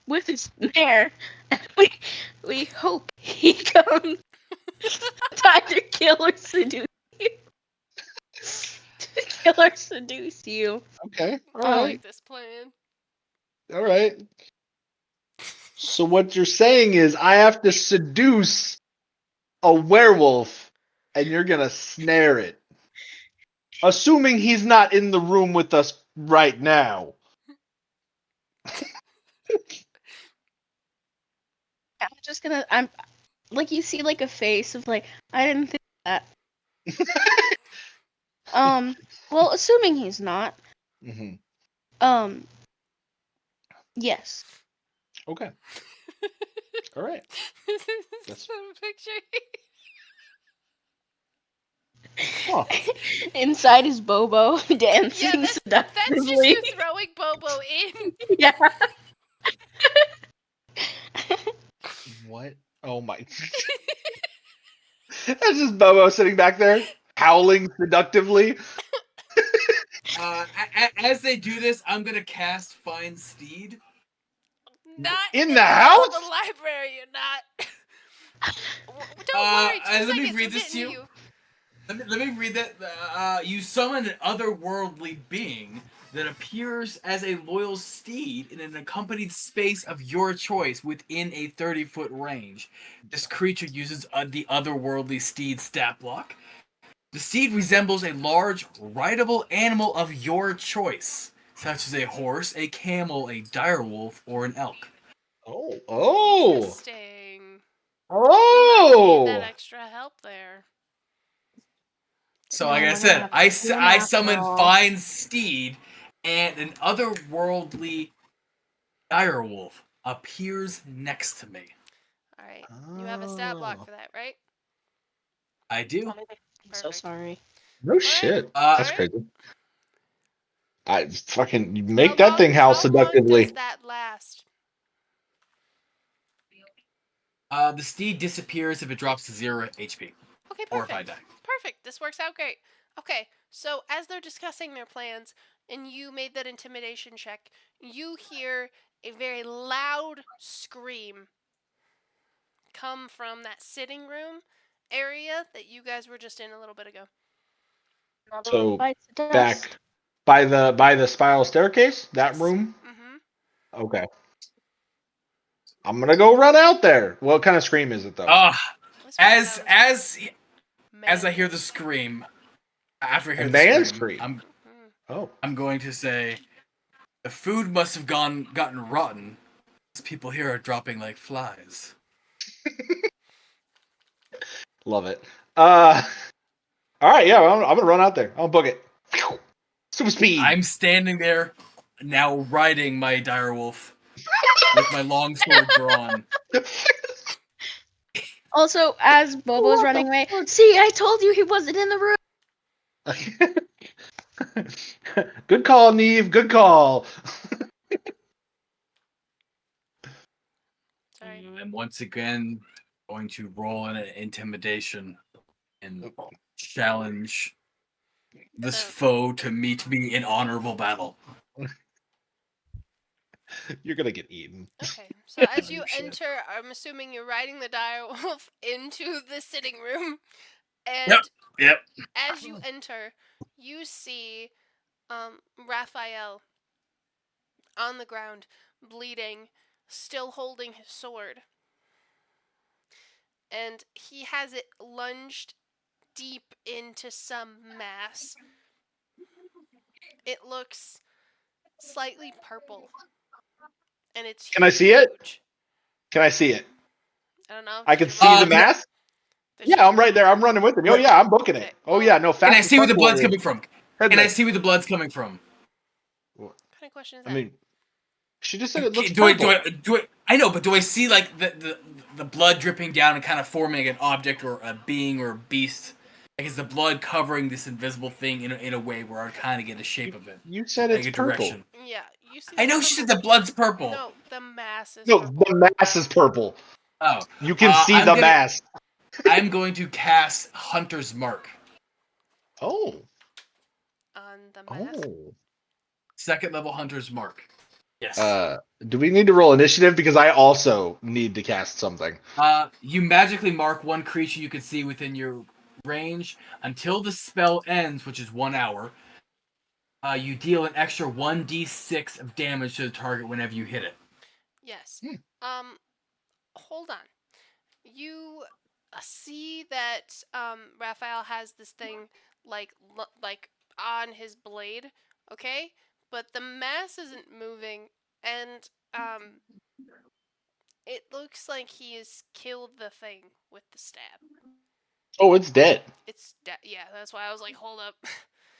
with a snare, and we hope he comes to either kill or seduce you. To kill or seduce you. Okay. All I right. like this plan. All right. So what you're saying is I have to seduce a werewolf and you're going to snare it. Assuming he's not in the room with us right now. I'm like, you see like a face of like, I didn't think that. Well, assuming he's not, hmm yes. Okay. All right. This is That's- so picture. Huh. Inside is Bobo dancing Yeah, that's just seductively. you throwing Bobo in. Yeah. What? Oh my. That's just Bobo sitting back there, howling seductively. As they do this, I'm gonna cast Find Steed. Not In in the the middle of house? the library. You're not. Don't worry, 2 Let me seconds, we're read this getting to to you. you. Let me read that. You summon an otherworldly being that appears as a loyal steed in an accompanied space of your choice within a 30-foot range. This creature uses the otherworldly steed stat block. The steed resembles a large, rideable animal of your choice, such as a horse, a camel, a direwolf, or an elk. Oh. Interesting. You might need that Oh. extra help there. So, No, like I we're gonna said, have I, to do him I after summoned all. Fine Steed, and an otherworldly direwolf appears next to me. Alright, you have a stat block Oh. for that, right? I do. I'm so Perfect. sorry. No Alright, shit. That's alright. crazy. I fucking you How make that thing howl long does seductively. that last? The steed disappears if it drops to 0 HP, Okay, or if I perfect. die. Perfect. This works out great. Okay, so as they're discussing their plans and you made that intimidation check, you hear a very loud scream come from that sitting room area that you guys were just in a little bit ago. Another one So bites the dust. back by the spiral staircase, that Yes. room. Mm-hmm. Okay, I'm gonna go run out there. What kind of scream is it though? This one As sounds as as I manly. hear the scream, after I A hear the man scream, scream. Mhm. Oh, I'm going to say the food must have gotten rotten. These people here are dropping like flies. love it. All right, yeah, I'm gonna run out there. I'll book it. Super speed. I'm standing there now, riding my direwolf with my longsword drawn. Also, as Bobo's What the running away, fuck? see, I told you he wasn't in the room. Good call, Neve. Good call. Sorry. And once again, going to roll an intimidation and challenge this So foe to meet me in honorable battle. You're gonna get eaten. okay. So as Oh, you shit. enter, I'm assuming you're riding the direwolf into the sitting room, Yep. and Yep. as you enter, you see Raphael on the ground, bleeding, still holding his sword, and he has it lunged deep into some mass. It looks slightly purple, and it's Can I see it? huge. Can I see it? I don't know. I Did can you see roll the Can I, mask. vision? Yeah, I'm right there. I'm running with him. Oh wait, yeah, I'm booking it. Okay. Oh Well, yeah, no can I fastest see where park the blood's warrior. coming from? Head Can I there. see where the blood's coming from? what kind of question is I that? mean, she just said it looks Do I do purple. I do I? I know, but do I see like the blood dripping down and kind of forming an object or a being or a beast? Like is the blood covering this invisible thing in a way where I kind of get a shape of it, You said like it's a purple. direction? Yeah, you see I the know she said the blood's purple. No, the mass is No, purple. the mass is purple. Oh, You can see the mass. I'm going to cast Hunter's Mark, Oh. On the mass. Oh. second level Hunter's Mark. Yes. Do we need to roll initiative? Because I also need to cast something. You magically mark one creature you can see within your range until the spell ends, which is 1 hour. You deal an extra 1d6 of damage to the target whenever you hit it. Yes. Hold on. You see that Raphael has this thing like on his blade, okay? But the mass isn't moving, and it looks like he has killed the thing with the stab. Oh, it's dead. It's dead. Yeah, that's why I was like, hold up.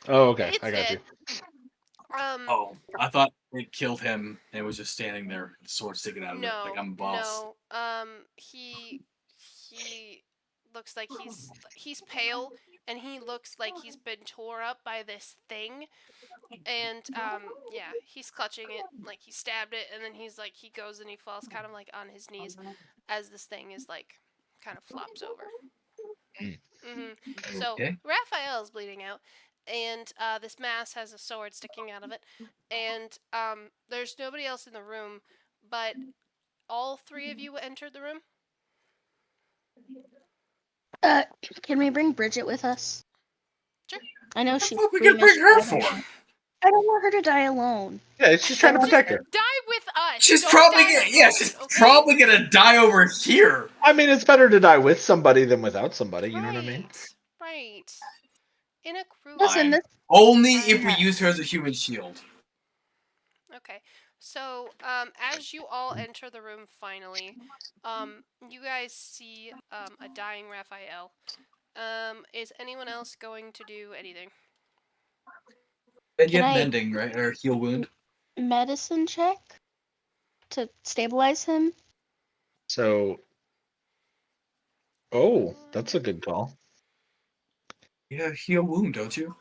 Oh, okay. It's I got dead. you. Oh, I thought it killed him and it was just standing there, the sword sticking out of it, like No, I'm a boss. no. He looks like he's pale, and he looks like he's been tore up by this thing. And yeah, he's clutching it like he stabbed it, and then he goes and he falls kind of like on his knees as this thing is like kind of flops over. So Okay. Raphael's bleeding out, and this mass has a sword sticking out of it, and there's nobody else in the room, but all three of you entered the room. Can we bring Bridget with us? Sure. I know What the she. fuck we we can bring missed her out for? on- I don't want her to die alone. Yeah, she's trying to Just protect her. Die with us. She's Don't probably die gonna, alone, she's okay? probably gonna die over here. I mean, it's better to die with somebody than without somebody. You know what I mean? Right. In a group. Listen, Fine. this. Only if we Yeah. use her as a human shield. Okay. So, as you all enter the room finally, you guys see a dying Raphael. Is anyone else going to do anything? And you Can have I- mending, right? Or heal wound. Medicine check to stabilize him. So, oh, that's a good call. Yeah, heal wound, don't you?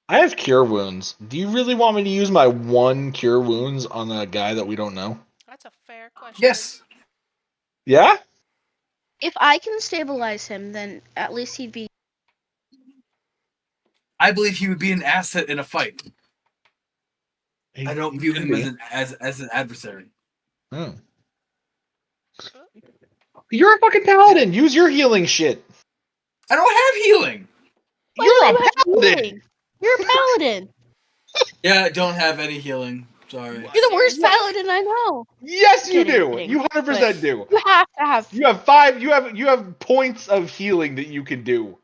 I have cure wounds. Do you really want me to use my one cure wounds on a guy that we don't know? That's a fair question. Yes. Yeah? If I can stabilize him, then at least he'd be. I believe he would be an asset in a fight. I don't view Could him be. as an adversary. Hmm. You're a fucking paladin. Use your healing shit. I don't have healing. Why You're don't a you have paladin. healing? You're a paladin. Yeah, I don't have any healing. Sorry. You're the worst What? paladin I know. Yes, you Kidding, do. kidding. You 100% do. You have to have. You have 5. You have points of healing that you can do.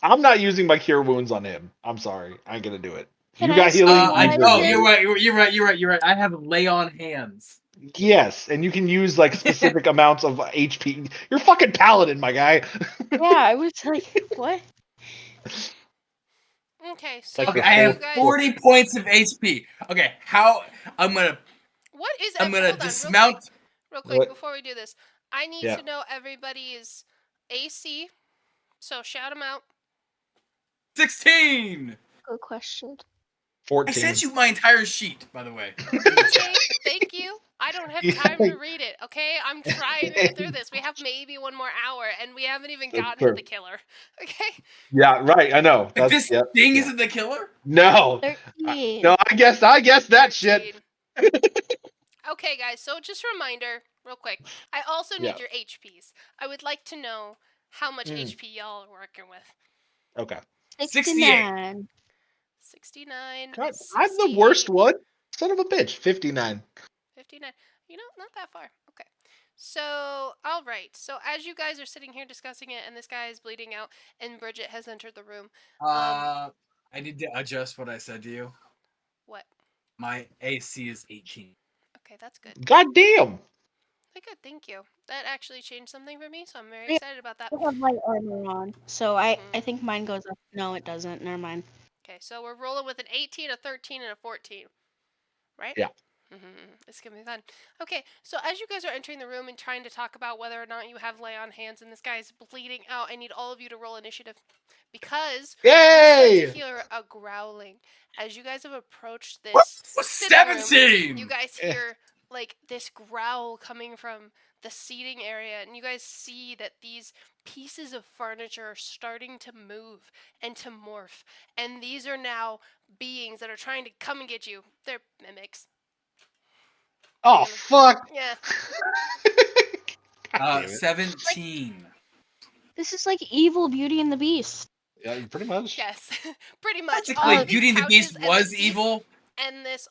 I'm not using my cure wounds on him. I'm sorry. I ain't gonna do it. Can You I got healing. stabilize Use your him? You're healing. right. You're right. I have lay on hands. Yes, and you can use like specific amounts of HP. You're fucking paladin, my guy. Yeah, I was like, what? Okay, so Like Okay, your I as you have guys, 40 points of HP. Okay, how I'm gonna what is? I'm gonna Hold on, dismount. real quick, What? before we do this, I need Yeah. to know everybody's AC. So shout them out. 16. Good question. I 14. sent you my entire sheet, by the way. Okay, thank you. I don't have Yeah. time to read it. Okay, I'm trying to get through this. We have maybe one more hour, and we haven't even That's gotten true. to the killer. Okay. Yeah, right. I know. Like, That's this yep. thing Yeah. isn't the killer? No. 13. No, I guess that shit. 13. Okay, guys. So just a reminder, real quick. I also need Yeah. your HPs. I would like to know how much Mm. HP y'all are working with. Okay. 69. 69. God, I'm the worst 68, one. Son of a bitch. 59. 59. You know, not that far. Okay. So, all right. So, as you guys are sitting here discussing it, and this guy is bleeding out, and Bridget has entered the room. I need to adjust what I said to you. What? My AC is 18. Okay, that's good. God damn. Good. Thank you. That actually changed something for me, so I'm very Yeah. excited about that. I have light armor on, so I Mhm. think mine goes up. No, it doesn't. Never mind. Okay, so we're rolling with an 18, a 13, and a 14. Right? Yeah. It's gonna be fun. Okay, so as you guys are entering the room and trying to talk about whether or not you have lay on hands and this guy is bleeding out, I need all of you to roll initiative because you start Yay! to hear a growling as you guys have approached this sitting room. 17. You guys hear like this growl coming from the seating area, and you guys see that these pieces of furniture are starting to move and to morph, and these are now beings that are trying to come and get you. They're mimics. Oh fuck. Yeah. God damn it. 17. This is like evil Beauty and the Beast. Yeah, pretty much. Yes. Pretty much. All Technically, of these Beauty and the couches Beast and was the seats, evil. and this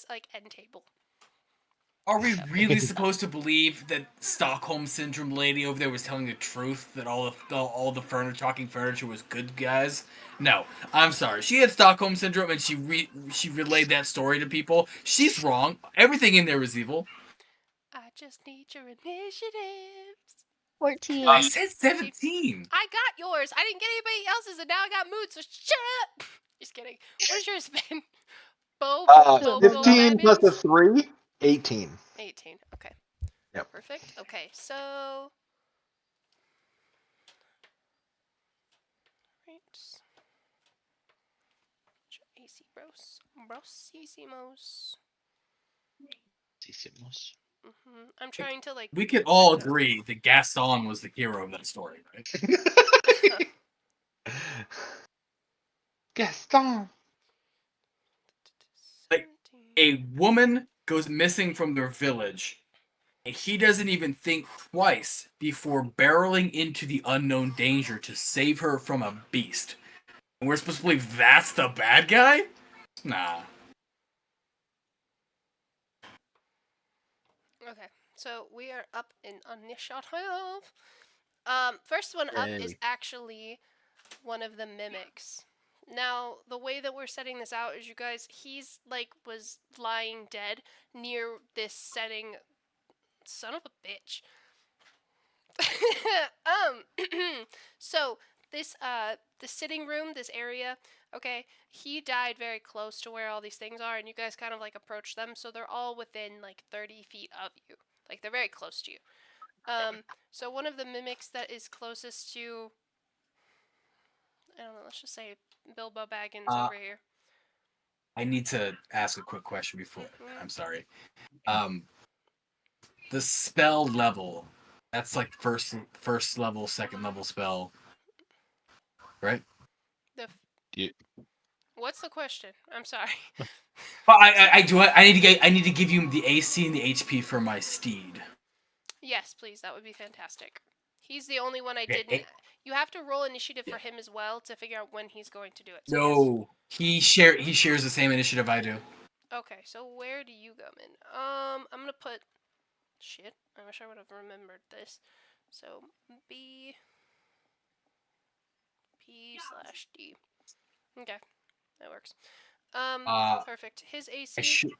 like end table. Are we really supposed to believe that Stockholm Syndrome lady over there was telling the truth, that all the furniture, talking furniture was good guys? No, I'm sorry. She had Stockholm Syndrome and she relayed that story to people. She's wrong. Everything in there was evil. I just need your initiatives. 14. I said 17. I got yours. I didn't get anybody else's, and now I got mood. So shut up. Just kidding. What is yours been? Bo 15 plus a Babbins? 3, 18. 18. Okay. Yep. Perfect. Okay, so right. AC Brosisimos. I'm trying to like. We could all agree that Gaston was the hero of that story, right? Gaston. Like, a woman goes missing from their village, He doesn't even think twice before barreling into the unknown danger to save her from a beast. And we're supposed to believe that's the bad guy? Nah. Okay, so we are up in initiative. First one up is Yay. actually one of the mimics. Now, the way that we're setting this out is, you guys, he's like was lying dead near this setting. Son of a bitch. So this the sitting room, this area, okay, he died very close to where all these things are, and you guys kind of like approach them, so they're all within like 30 feet of you. Like they're very close to you. So one of the mimics that is closest to, I don't know, let's just say Bilbo Baggins Uh, over here. I need to ask a quick question before. I'm sorry. The spell level. That's like first level, second level spell, right? The You, What's the question? I'm sorry. But I need to give you the AC and the HP for my steed. Yes, please. That would be fantastic. He's the only one I Okay, didn't. You have to roll initiative for him as well to figure out when he's going to do it. So yes. No, he shares the same initiative I do. Okay, so where do you come in? I'm gonna put. Shit. I wish I would have remembered this. So B P/D. Okay, that works. Perfect. His AC.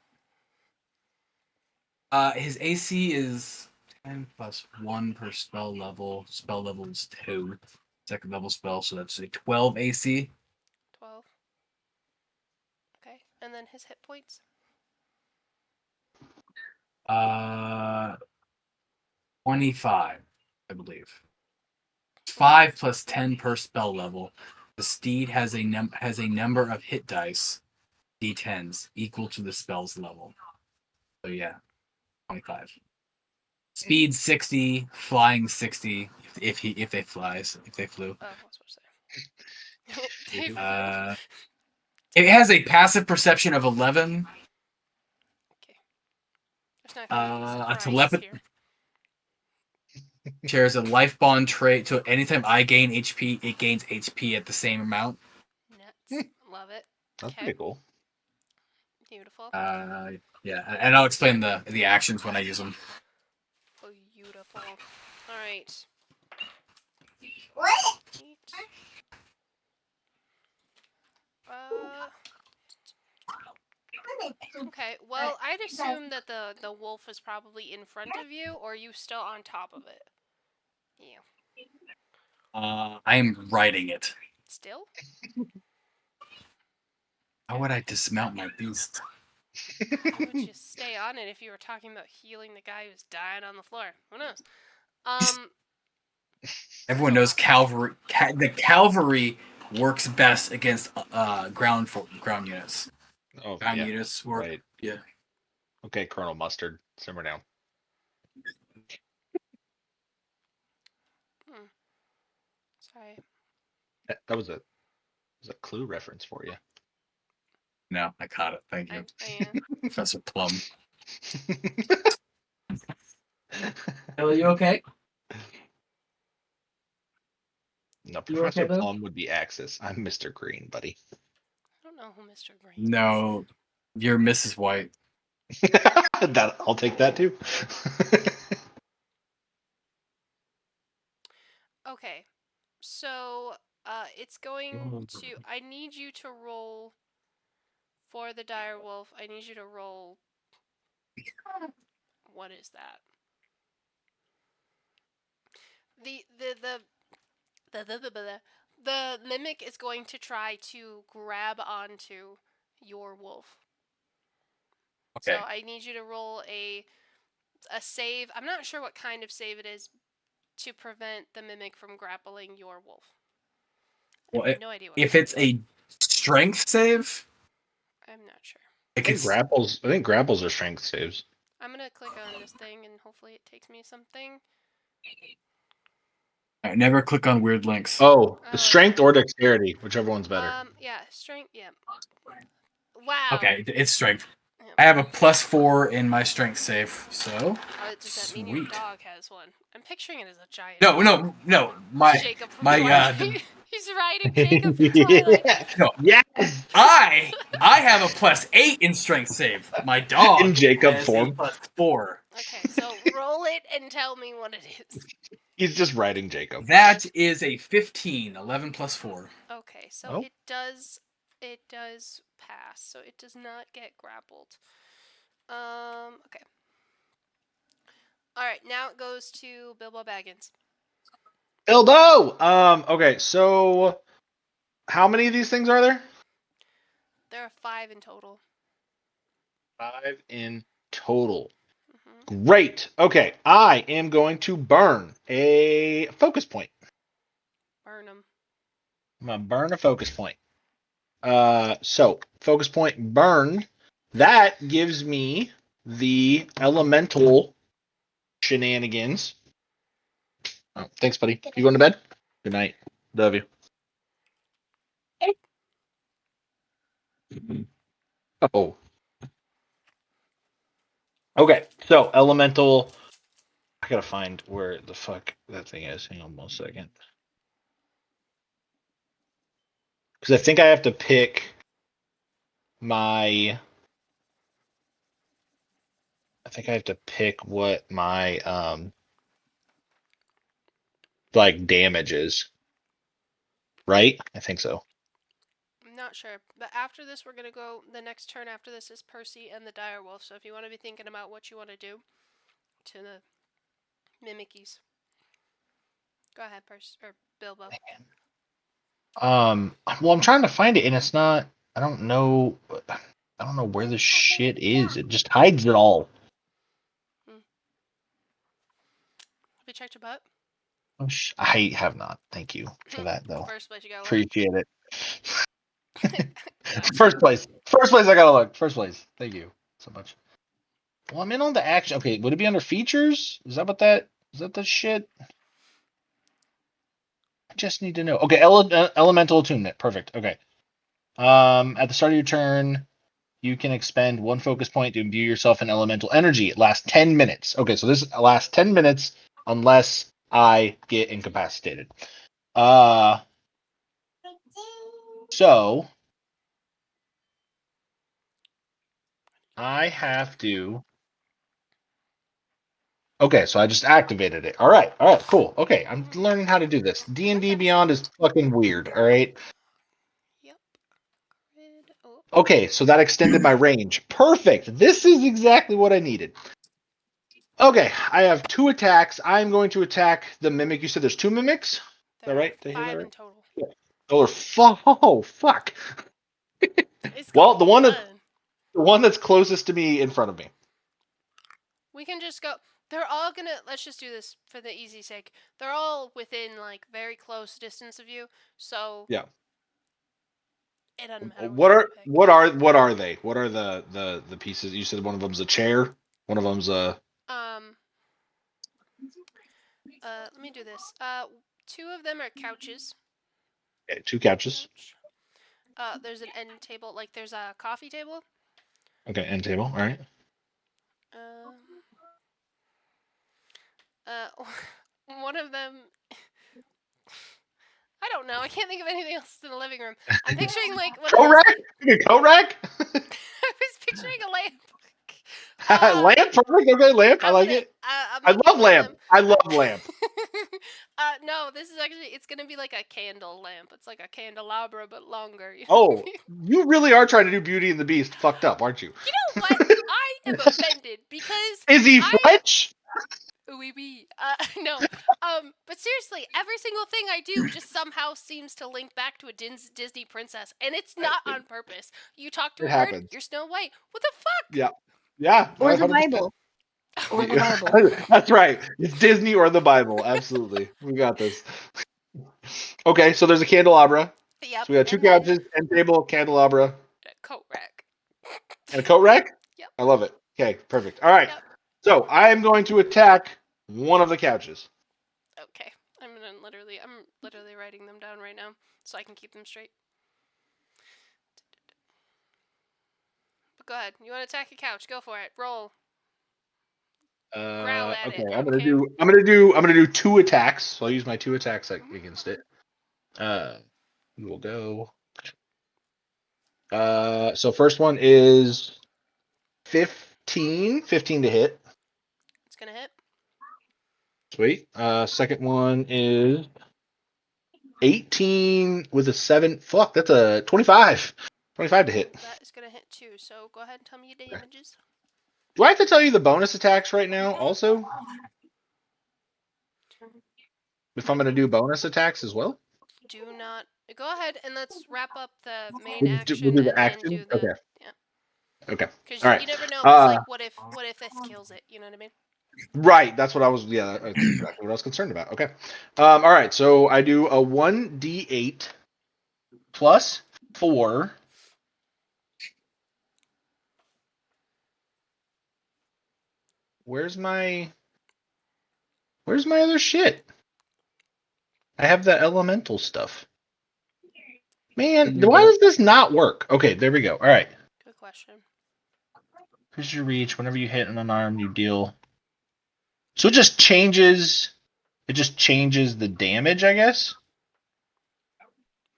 His AC is 10 plus 1 per spell level. Spell level is 2. Second level spell, so that's a 12 AC. 12. Okay, and then his hit points. 25, I believe. 5 plus 10 per spell level. The steed has a number of hit dice, d10s, equal to the spell's level. So yeah, 25. Speed 60, flying 60. If they flew. Oh, what's what to say? They flew. It has a passive perception of 11. Okay. There's not gonna be A surprises here. Shares a life bond trait. So anytime I gain HP, it gains HP at the same amount. Nuts. Love it. that's Okay. pretty cool. Beautiful. Yeah, and I'll explain the actions when I use them. Beautiful. All right. What? Okay. Well, I'd assume that the wolf is probably in front of you, or are you still on top of it? Yeah. I'm riding it. Still? How would I dismount my beast? I would just stay on it if you were talking about healing the guy who's dying on the floor. Who knows? Everyone knows cavalry. The cavalry works best against ground units. Oh, Ground yeah. units work. Right. Yeah. Okay, Colonel Mustard, simmer down. Sorry. That was a Clue reference for you. No, I caught it. Thank you, I Professor Plum. Are you okay? No, Professor Plum would be Axis. I'm Mr. Green, buddy. I don't know who Mr. Green is. No, you're Mrs. White. I'll take that too. Okay, so it's going to. I need you to roll for the dire wolf. I need you to roll. What is that? The mimic is going to try to grab onto your wolf. Okay. So I need you to roll a save. I'm not sure what kind of save it is to prevent the mimic from grappling your wolf. Well, I have no idea what if it's a strength save, I'm not sure. I think grapples are strength saves. I'm gonna click on this thing and hopefully it takes me something. I never click on weird links. Oh, strength or dexterity, whichever one's better. Yeah, strength. Yeah. Wow. Okay, it's strength. Yeah. I have a +4 in my strength save, so Does that mean your sweet. dog has one? I'm picturing it as a giant. No. It's Jacob from Twilight. He's riding Jacob from Twilight. No. Yes. I have a +8 in strength save. My dog In Jacob has form. a +4. Okay, so roll it and tell me what it is. He's just riding Jacob. That is a 15. 11 + 4. Okay, so Oh. it does pass, so it does not get grappled. Okay. All right, now it goes to Bilbo Baggins. Bilbo. Okay, so how many of these things are there? There are 5 in total. 5 in total. Mm-hmm. Great. Okay, I am going to burn a focus point. Burn them. I'm gonna burn a focus point. So focus point burned. That gives me the elemental shenanigans. Oh, thanks, buddy. You going to bed? Good night. Love you. Oh. Okay, so elemental. I gotta find where the fuck that thing is. Hang on 1 second. Because I think I have to pick my. I think I have to pick what my like damage is. Right? I think so. I'm not sure, but after this, we're gonna go. The next turn after this is Percy and the Direwolf. So if you want to be thinking about what you want to do to the Mimikies, go ahead, Percy or Bilbo. Well, I'm trying to find it, and it's not. I don't know. I don't know where the shit is. It just hides it all. Have you checked your butt? Oh, I have not. Thank you for that, though. First place you gotta look. Appreciate it. Gotcha. First place. First place I gotta look. First place. Thank you so much. Well, I'm in on the action. Okay, would it be under features? Is that what that? Is that the shit? I just need to know. Okay, elemental attunement. Perfect. Okay. At the start of your turn, you can expend 1 focus point to imbue yourself in elemental energy. It lasts 10 minutes. Okay, so this lasts 10 minutes unless I get incapacitated. So I have to. Okay, so I just activated it. All right, cool. Okay, I'm learning how to do this. D&D Beyond is fucking weird. All right. Yep. Oh. Okay, so that extended my range. Perfect. This is exactly what I needed. Okay, I have 2 attacks. I'm going to attack the mimic. You said there's 2 mimics? Is that right? Did I hear that 5 right? in total. Oh, oh, fuck. It's Well, gonna be fun. the one that's closest to me in front of me. We can just go. They're all gonna. Let's just do this for the easy sake. They're all within like very close distance of you, so Yeah. it doesn't matter which one you pick. What are they? What are the pieces? You said one of them's a chair. One of them's a. Let me do this. 2 of them are couches. Okay, 2 couches. There's an end table. Like there's a coffee table. Okay, end table. All right. One of them. I don't know. I can't think of anything else in the living room. I'm picturing like one Coat of those. rack. Coat rack. I was picturing a lamp. Lamp. Perfect. Okay, lamp. I like it. I love lamp. I love lamp. No, this is actually, it's gonna be like a candle lamp. It's like a candelabra, but longer. Oh, you really are trying to do Beauty and the Beast fucked up, aren't you? You know what? I am offended because Is he French? Oui, oui. No. But seriously, every single thing I do just somehow seems to link back to a Disney princess, and it's not on purpose. You talk to It a bird, happens. you're Snow White. What the fuck? Yeah. Yeah. Or the 100%. Bible. Or the Bible. That's right. It's Disney or the Bible. Absolutely. We got this. Okay, so there's a candelabra. Yep. So we got 2 and then couches, end table, candelabra, a coat rack. and a coat rack? Yep. I love it. Okay, perfect. All right. Yep. So I am going to attack one of the couches. Okay. I'm literally writing them down right now so I can keep them straight. But go ahead. You want to attack a couch? Go for it. Roll. Growl at Okay, it. I'm Okay. gonna do 2 attacks. So I'll use my 2 attacks against it. We will go. So first one is 15 to hit. It's gonna hit. Sweet. Second one is 18 with a 7. Fuck, that's a 25. 25 to hit. That is gonna hit too. So go ahead and tell me your damages. Do I have to tell you the bonus attacks right now also? If I'm going to do bonus attacks as well? Do not go ahead and let's wrap up the main We'll action do the and then action? do the Okay. yeah. Okay. Because All right. you never know. Because like, what if this kills it? You know what I mean? Right. That's what I was. Yeah, that's exactly what I was concerned about. Okay. All right. So I do a 1d8 plus 4. Where's my other shit? I have the elemental stuff. Man, why does this not work? Okay, there we go. All right. Good question. Here's your reach. Whenever you hit an unarmed, you deal. So it just changes. It just changes the damage, I guess.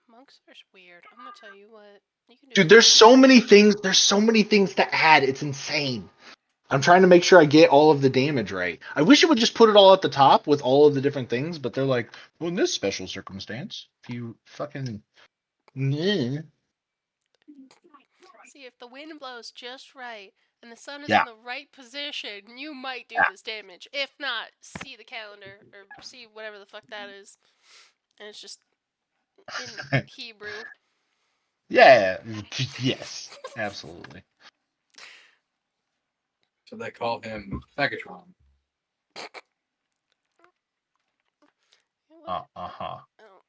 Monks are weird. I'm gonna tell you what. You can do. Dude, there's so many things. There's so many things to add. It's insane. I'm trying to make sure I get all of the damage right. I wish it would just put it all at the top with all of the different things, but they're like, well, in this special circumstance, if you fucking. See, if the wind blows just right and the sun is Yeah. in the right position, you might do this damage. If not, see the calendar or see whatever the fuck that is, and it's just in Hebrew. Yeah. Yes. Absolutely. So they call him Megatron. What? Uh-huh. Oh.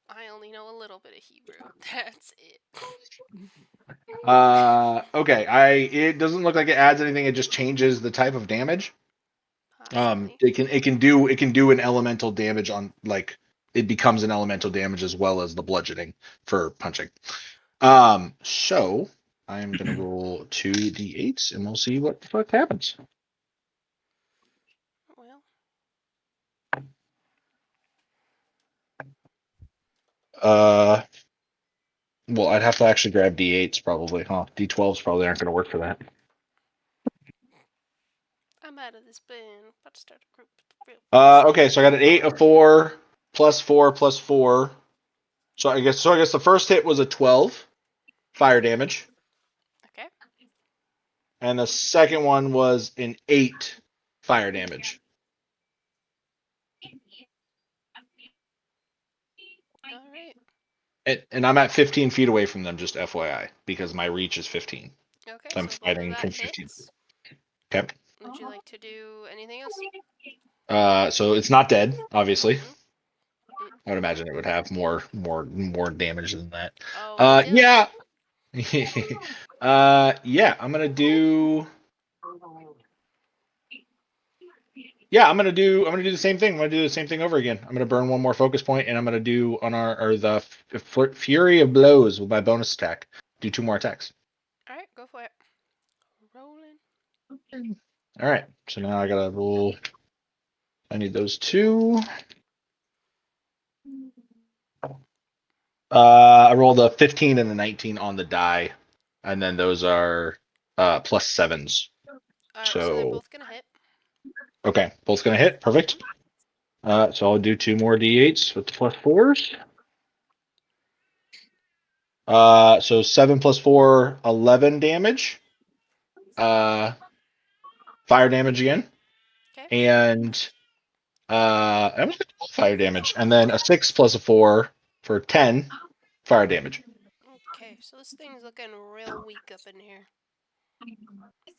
I only know a little bit of Hebrew. That's it. Okay. It doesn't look like it adds anything. It just changes the type of damage. Possibly. It can do an elemental damage on, like, it becomes an elemental damage as well as the bludgeoning for punching. So I'm gonna roll 2d8s and we'll see what the fuck happens. Well, Well, I'd have to actually grab d8s probably, huh? D12s probably aren't gonna work for that. I'm out of this bin. About to start a group. Okay, so I got an 8, a 4, plus 4, plus 4. So I guess the first hit was a 12 fire damage. Okay. And the second one was an 8 fire damage. All right. And I'm at 15 feet away from them, just FYI, because my reach is 15. Okay. So I'm So both of fighting that from 15. hits. Okay. Would you like to do anything else? So it's not dead, obviously. Mm-hmm. I would imagine it would have more damage than that. Oh, it does. Yeah. Yeah, I'm gonna do. Yeah, I'm gonna do the same thing. I'm gonna do the same thing over again. I'm gonna burn one more focus point, and I'm gonna do the Fury of Blows with my bonus attack. Do 2 more attacks. All right, go for it. Rolling. All right. So now I gotta roll. I need those 2. I rolled a 15 and a 19 on the die, and then those are plus 7s. So they're So both gonna hit. okay, both gonna hit. Perfect. So I'll do 2 more d8s with the plus 4s. So 7 plus 4, 11 damage. Fire damage again, Okay. and I'm gonna do fire damage, and then a 6 plus a 4 for 10 fire damage. Okay. So this thing's looking real weak up in here.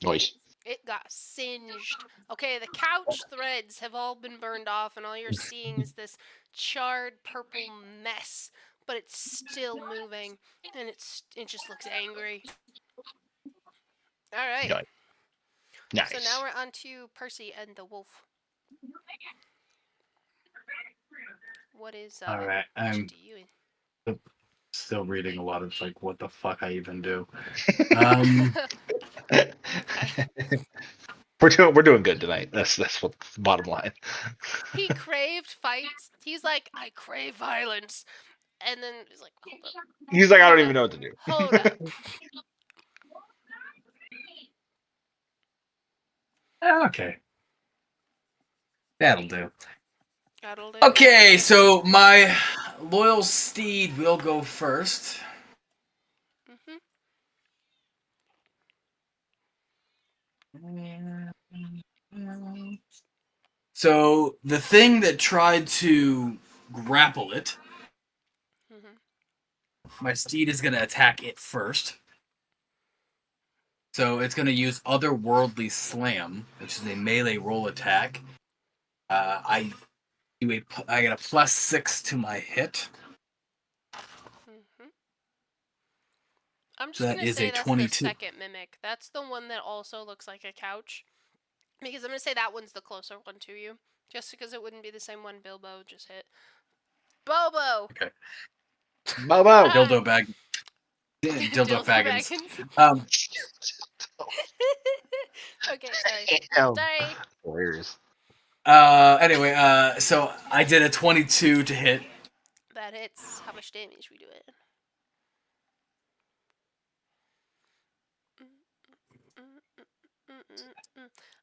Nice. It got singed. Okay, the couch threads have all been burned off, and all you're seeing is this charred purple mess. But it's still moving, and it just looks angry. All right. Nice. So now we're on to Percy and the wolf. What is All right. what you doing? Still reading a lot of like what the fuck I even do. We're doing good tonight. That's what's the bottom line. He craved fights. He's like, I crave violence. And then he's like, hold up. He's like, I don't Hold even up. know what to do. Hold up. Okay. That'll do. That'll do. Okay, so my loyal steed will go first. Mhm. So the thing that tried to grapple it, Mhm. my steed is going to attack it first. So it's going to use Otherworldly Slam, which is a melee roll attack. I get a +6 to my hit. Mhm. I'm So just that gonna is say a that's the 22. second mimic. That's the one that also looks like a couch. Because I'm gonna say that one's the closer one to you. Just because it wouldn't be the same one Bilbo just hit. Bobo! Okay. Bobo. Dildo bag. Dildo faggins. Baggins. Okay, sorry. Damn. Sorry. Hilarious. Anyway, so I did a 22 to hit. That hits. How much damage we do it?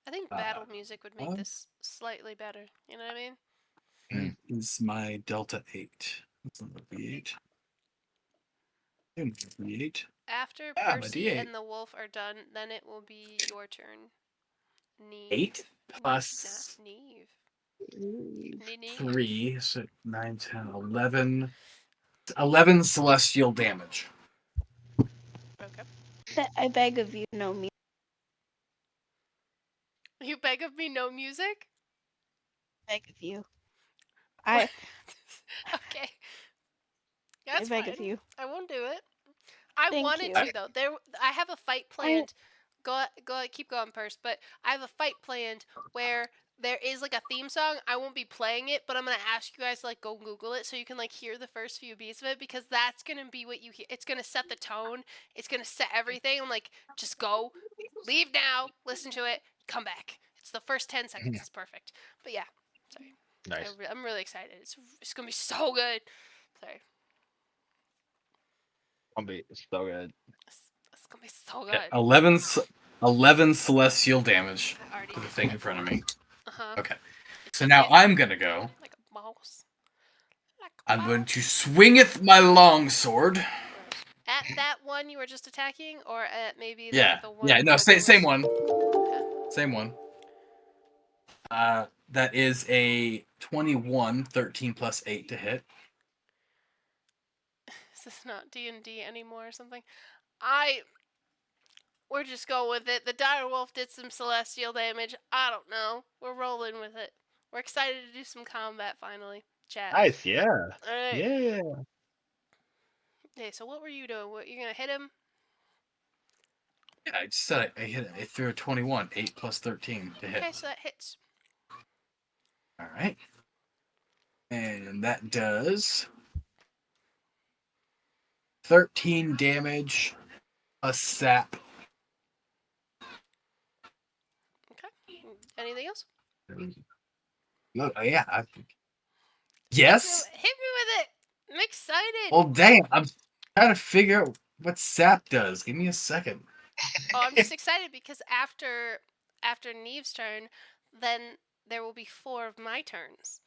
I think battle music would make this slightly better. You know what I mean? Is my Delta 8. That's not a V8. V8. After Ah, my Percy D8. and the wolf are done, then it will be your turn. Neve. 8 plus Neve. 3, so 9, 10, 11. 11 celestial damage. Okay. I beg of you, no me. You beg of me no music? Beg of you. Okay. I That's beg fine. of you. I won't do it. I Thank wanted you. to though. I have a fight planned. Go keep going first, but I have a fight planned where there is like a theme song. I won't be playing it, but I'm gonna ask you guys to like go Google it so you can like hear the first few beats of it because that's gonna be what you hear. It's gonna set the tone. It's gonna set everything. I'm like, just go, leave now, listen to it, come back. It's the first 10 seconds. It's perfect. But yeah, sorry. Nice. I'm really excited. It's gonna be so good. Sorry. It's so good. It's gonna be so good. Okay, 11 celestial damage I already to the did thing that. in front of me. Uh-huh. Okay. So now I'm going to go. Like a mouse. I'm going to swingeth my longsword. At that one you were just attacking, or at maybe Yeah. like the one. Yeah, no, before this? same one. Okay. Same one. That is a 21, 13 plus 8 to hit. Is this not D&D anymore or something? We're just going with it. The dire wolf did some celestial damage. I don't know. We're rolling with it. We're excited to do some combat finally. Chat. Nice, yeah. Alright. Yeah. Okay, so what were you doing? What, you're gonna hit him? Yeah, I just said I hit it. I threw a 21, 8 plus 13 to hit. Okay, so that hits. All right. And that does 13 damage, a sap. Okay. Anything else? Oh, yeah. Yes? Hit me with it! I'm excited! Well, dang, I'm trying to figure out what sap does. Give me a second. Oh, I'm just excited because after Neve's turn, then there will be 4 of my turns.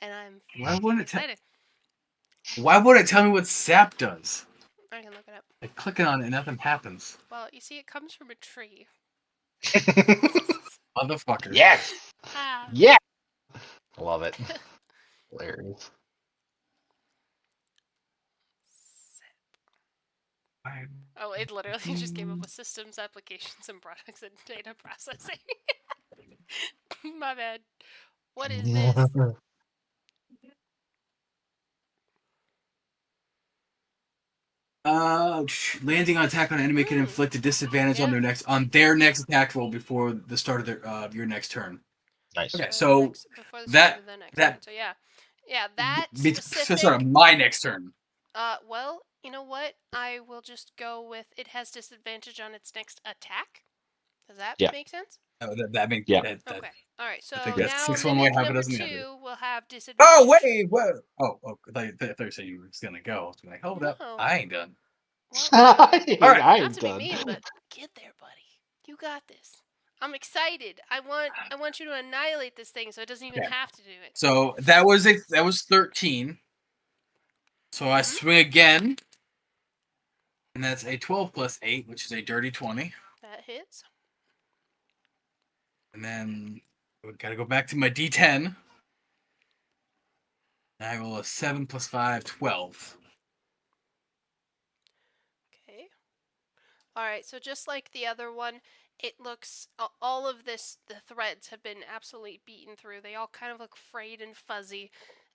And I'm Why wouldn't it excited. Why would it tell me what sap does? I can look it up. I click on it and nothing happens. Well, you see, it comes from a tree. Motherfucker. Yes. Ah. Yeah. Love it. Hilarious. Oh, it literally just came up with systems, applications, and products and data processing. My bad. What is this? Landing on attack on an enemy can inflict a disadvantage on their next attack roll before the start of your next turn. Nice. Okay, so before the that start of the next that turn. So yeah, that sorry, my next turn. Well, you know what? I will just go with it has disadvantage on its next attack. Does that Yeah. make sense? Oh, that makes Yeah. that. Okay. All right. I think So that's now 6 1 way, mimic half a number dozen the other. 2 will have disadvantage. Oh wait, what? Oh, I thought you were saying you were just gonna go. I was like, hold up, No. I ain't done. Well, All right. I not ain't to be done. mean, but get there, buddy. You got this. I'm excited. I want you to annihilate this thing so it doesn't even Okay. have to do it. So that was 13. So I swing again, and that's a 12 plus 8, which is a dirty 20. That hits. And then we gotta go back to my D10. And I roll a 7 plus 5, 12. Okay. All right. So just like the other one, it looks all of this. The threads have been absolutely beaten through. They all kind of look frayed and fuzzy,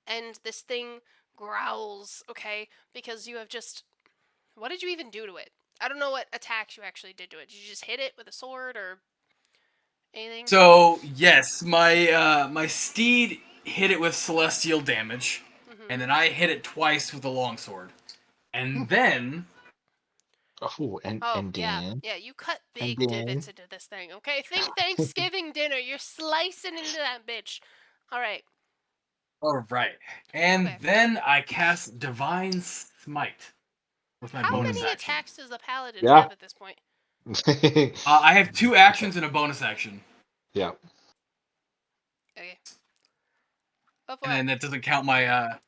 and this thing growls. Okay, because you have just. What did you even do to it? I don't know what attacks you actually did to it. Did you just hit it with a sword or anything? So yes, my steed hit it with celestial damage, and then I hit it twice with a longsword, and then Oh, and Oh, Dan. yeah, you cut And big Dan. divots into this thing, okay? Think Thanksgiving dinner. You're slicing into that bitch. All right. all right, and Okay. then I cast Divine Smite with my How bonus many action. attacks does the paladin Yeah. have at this point? I have 2 actions and a bonus action, Yeah. Okay. Go for and then it. that doesn't count my.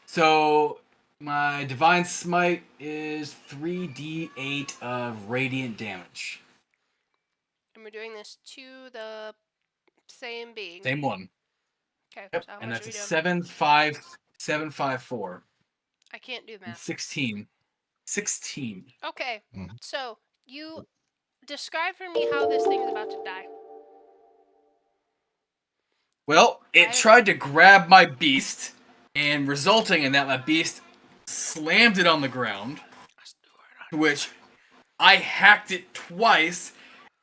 So my Divine Smite is 3d8 of radiant damage. And we're doing this to the same being. Same one. Okay, Yep, so how and much that's are a we doing? 7 5 4 I can't do and math. 16. 16. Okay, Mhm. so you describe for me how this thing is about to die. Well, it I- tried to grab my beast, and resulting in that, my beast slammed it on the ground, to which I hacked it twice,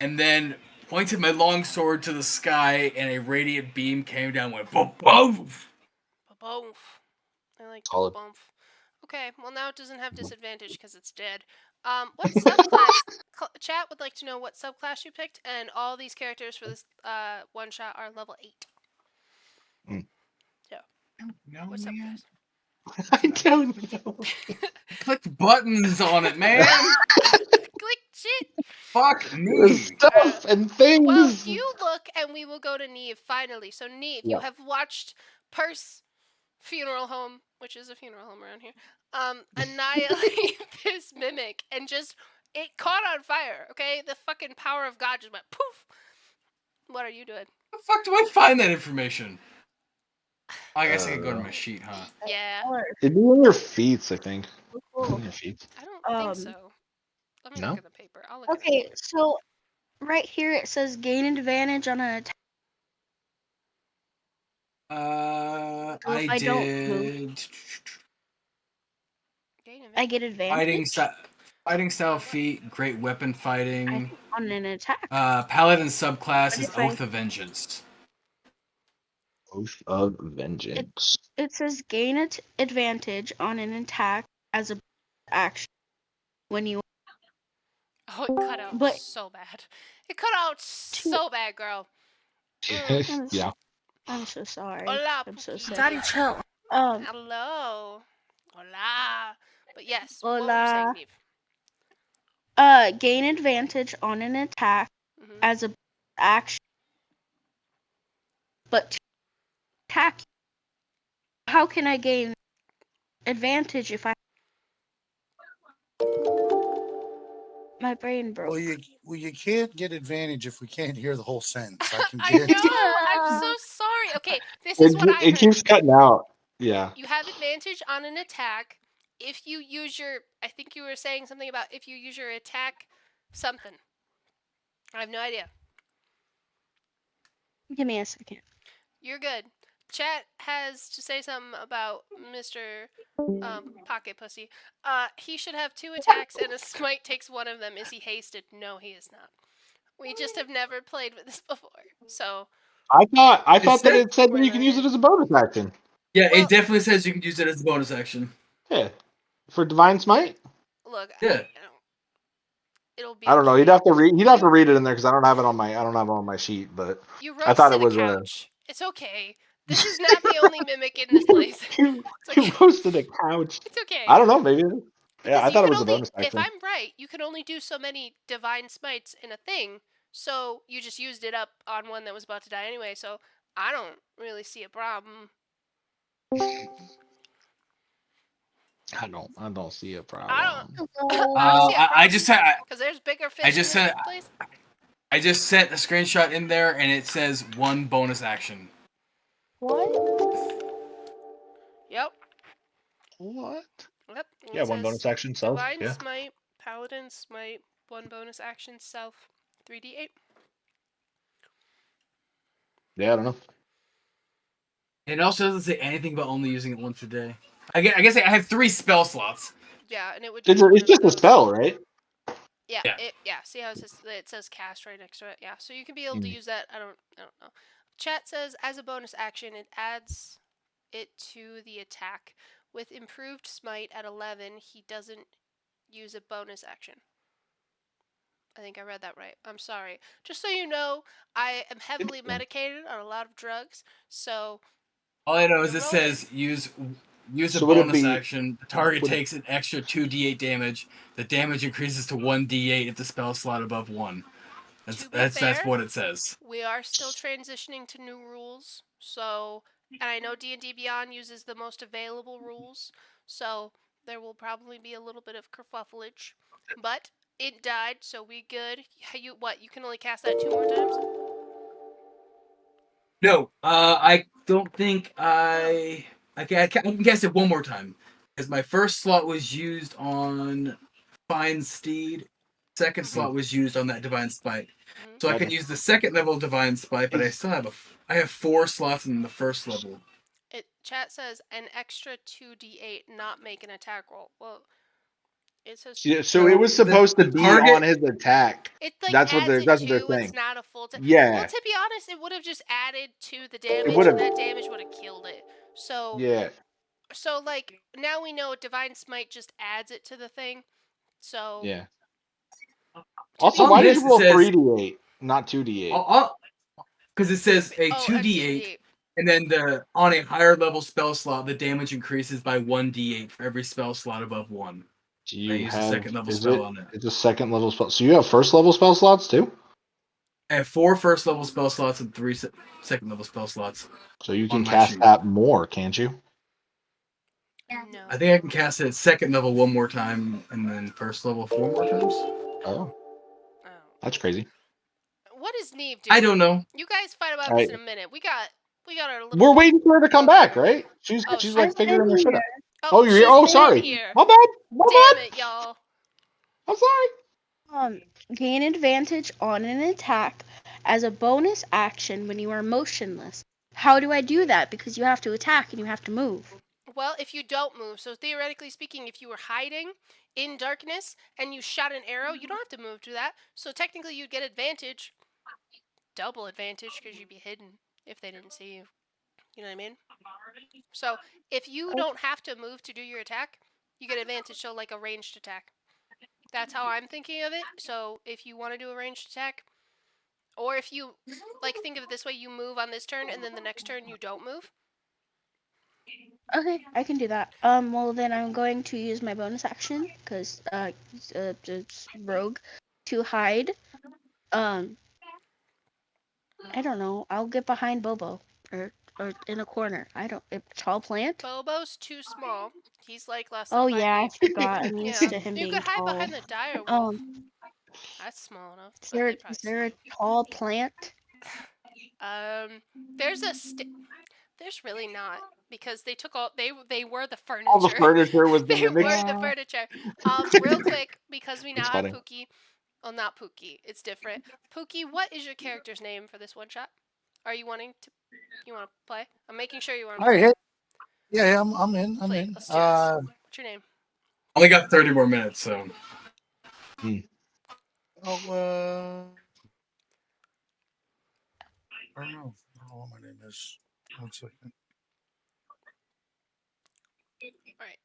and then pointed my longsword to the sky, and a radiant beam came down and went boom, boom. Ba-boomf. I like Solid. ba-boomf. Okay, well now it doesn't have disadvantage because it's dead. What subclass? Chat would like to know what subclass you picked, and all these characters for this one shot are level 8. No, What man. subclass? I don't know. Click buttons on it, man. Click shit. Fuck There's me. stuff and things. Well, you look, and we will go to Neve finally. So Neve, you Yeah. have watched Purse Funeral Home, which is a funeral home around here, annihilate this mimic, and just it caught on fire. Okay, the fucking power of God just went poof. What are you doing? How the fuck do I find that information? I guess I can go to my sheet, huh? Yeah, It'd be in your feet, I think. Cool. In your feet. I don't think so. Let me No? look at the paper. I'll look at the Okay, paper. so right here it says gain advantage on an attack. So I if I don't move, did Gain I advantage. get advantage fighting style feat, great weapon I fighting. think on an attack. Paladin subclass But is if I- Oath of Vengeance. Oath of Vengeance. It says gain advantage on an attack as a action when you. Oh, it cut out But so bad. It cut out so bad, girl. Yeah. I'm so sorry. Hola, I'm so Pookie. sorry. Daddy, chill. Hello. Hola. But yes, what were you saying, Hola. Neve? Gain advantage on an attack Mhm. as a action, but to attack you. How can I gain advantage if I? My brain broke. Well, you can't get advantage if we can't hear the whole sentence. I can I guarantee. know. I'm so sorry. Okay, this is what I It heard. keeps cutting out. Yeah. You have advantage on an attack if you use your. I think you were saying something about if you use your attack something. I have no idea. Give me a second. You're good. Chat has to say something about Mr. Pocket Pussy. He should have 2 attacks and a smite takes one of them. Is he hasted? No, he is not. We just have never played with this before. So I thought that said- it said that We're you can use learning. it as a bonus action. Yeah, Well- it definitely says you can use it as a bonus action. Yeah. For Divine Smite? Look, Yeah. it'll be. I don't know. okay. He'd have to read. He'd have to read it in there because I don't have it on my sheet. But You I thought roasted it a was couch. It's okay. This is not the only mimic in this place. you, It's you okay. roasted a couch. It's okay. I don't know. Maybe. Yeah, Because I you thought it can was a only, bonus if action. I'm right, you can only do so many divine smites in a thing. So you just used it up on one that was about to die anyway. So I don't really see a problem. I don't see a I problem. don't. Hello. I don't see a I problem. just said Because there's bigger I fish in just this said place. I just sent a screenshot in there, and it says 1 bonus action. What? Yep. What? Yep. Yeah, It one says bonus action self. divine Yeah. smite, paladin smite, one bonus action self, 3d8. Yeah, I don't know. It also doesn't say anything about only using it once a day. I guess I have 3 spell slots. Yeah, and it would It's, use one it's of just a those. spell, right? Yeah, Yeah. See how it says cast right next to it. Yeah, so you can be able to Mm. use that. I don't know. Chat says as a bonus action, it adds it to the attack. With improved smite at 11, he doesn't use a bonus action. I think I read that right. I'm sorry. Just so you know, I am heavily Interesting. medicated on a lot of drugs, so All I know is the it roll- says use So a would it bonus be- action. The target would it- takes an extra 2d8 damage. The damage increases to 1d8 if the spell slot above 1. to be fair, That's what it says. we are still transitioning to new rules. So, and I know D&D Beyond uses the most available rules, so there will probably be a little bit of kerfuffleage. But it died, so we good. You can only cast that 2 more times? No, I don't think I can cast it one more time because my first slot was used on Fine Steed. Second slot was used on that Divine Spite. So I can Okay. use the second level Divine Spite, but I still have I have 4 slots in the first level. Chat says an extra 2d8 not make an attack roll. Well, it says Yeah, so it was supposed to be target- on his attack. it like That's what adds they're. it That's what they're to. It's saying. not a full. Well, Yeah. to be honest, it would have just added to the damage, would've. and that damage would have killed it. So Yeah. So like now we know Divine Smite just adds it to the thing. So Yeah. to Also, be why fair- did you roll 3d8, not 2d8? Because it says a Oh, 2d8, and then on a higher level spell slot, the damage increases by 1d8 for every spell slot above 1. Do I you use a have? second level Is spell it? on it. It's a second level spell. So you have first level spell slots too. I have 4 first level spell slots and 3 second level spell slots. So you On can my cast sheet. that more, can't you? No. I think I can cast it at second level 1 more time, and then first level 4 more times. Oh, Oh. that's crazy. What is Neve doing? I don't know. You guys fight about All this right. in a minute. We got our little. We're waiting for her to come robot back, here. right? She's Oh, she's she- like I've figuring been her shit here. out. Oh, you're here. she's Oh, been sorry. here. My bad. My Damn bad. it, y'all. I'm sorry. Gain advantage on an attack as a bonus action when you are motionless. How do I do that? Because you have to attack and you have to move. Well, if you don't move, so theoretically speaking, if you were hiding in darkness and you shot an arrow, you don't have to move to that. So technically, you'd get advantage, double advantage, because you'd be hidden if they didn't see you. You know what I mean? So if you don't have to move to do your attack, you get advantage. So like a ranged attack. That's how I'm thinking of it. So if you want to do a ranged attack, or if you like think of it this way, you move on this turn and then the next turn you don't move. Okay, I can do that. Well then I'm going to use my bonus action because it's rogue to hide. Um, I don't know. I'll get behind Bobo or in a corner. I don't. Tall plant. Bobo's too small. He's like less than Oh 5 yeah, I feet. forgot. I'm used Yeah, to him you being could hide tall. behind the dire wolf. That's small enough, but they probably Is see there a you. tall plant? There's a there's really not because they took all they were the All the furniture. furniture was the They mimic. were the furniture. Real quick because we That's now have funny. Pookie. Well, not Pookie. It's different. Pookie, what is your character's name for this one shot? Are you wanting to? You want to play? I'm making sure you want to All right, play. hit. Yeah, I'm in. I'm Play. in. Let's do this. What's your name? Only got 30 more minutes, so. I don't know. I don't know what my name is. 1 second. All right.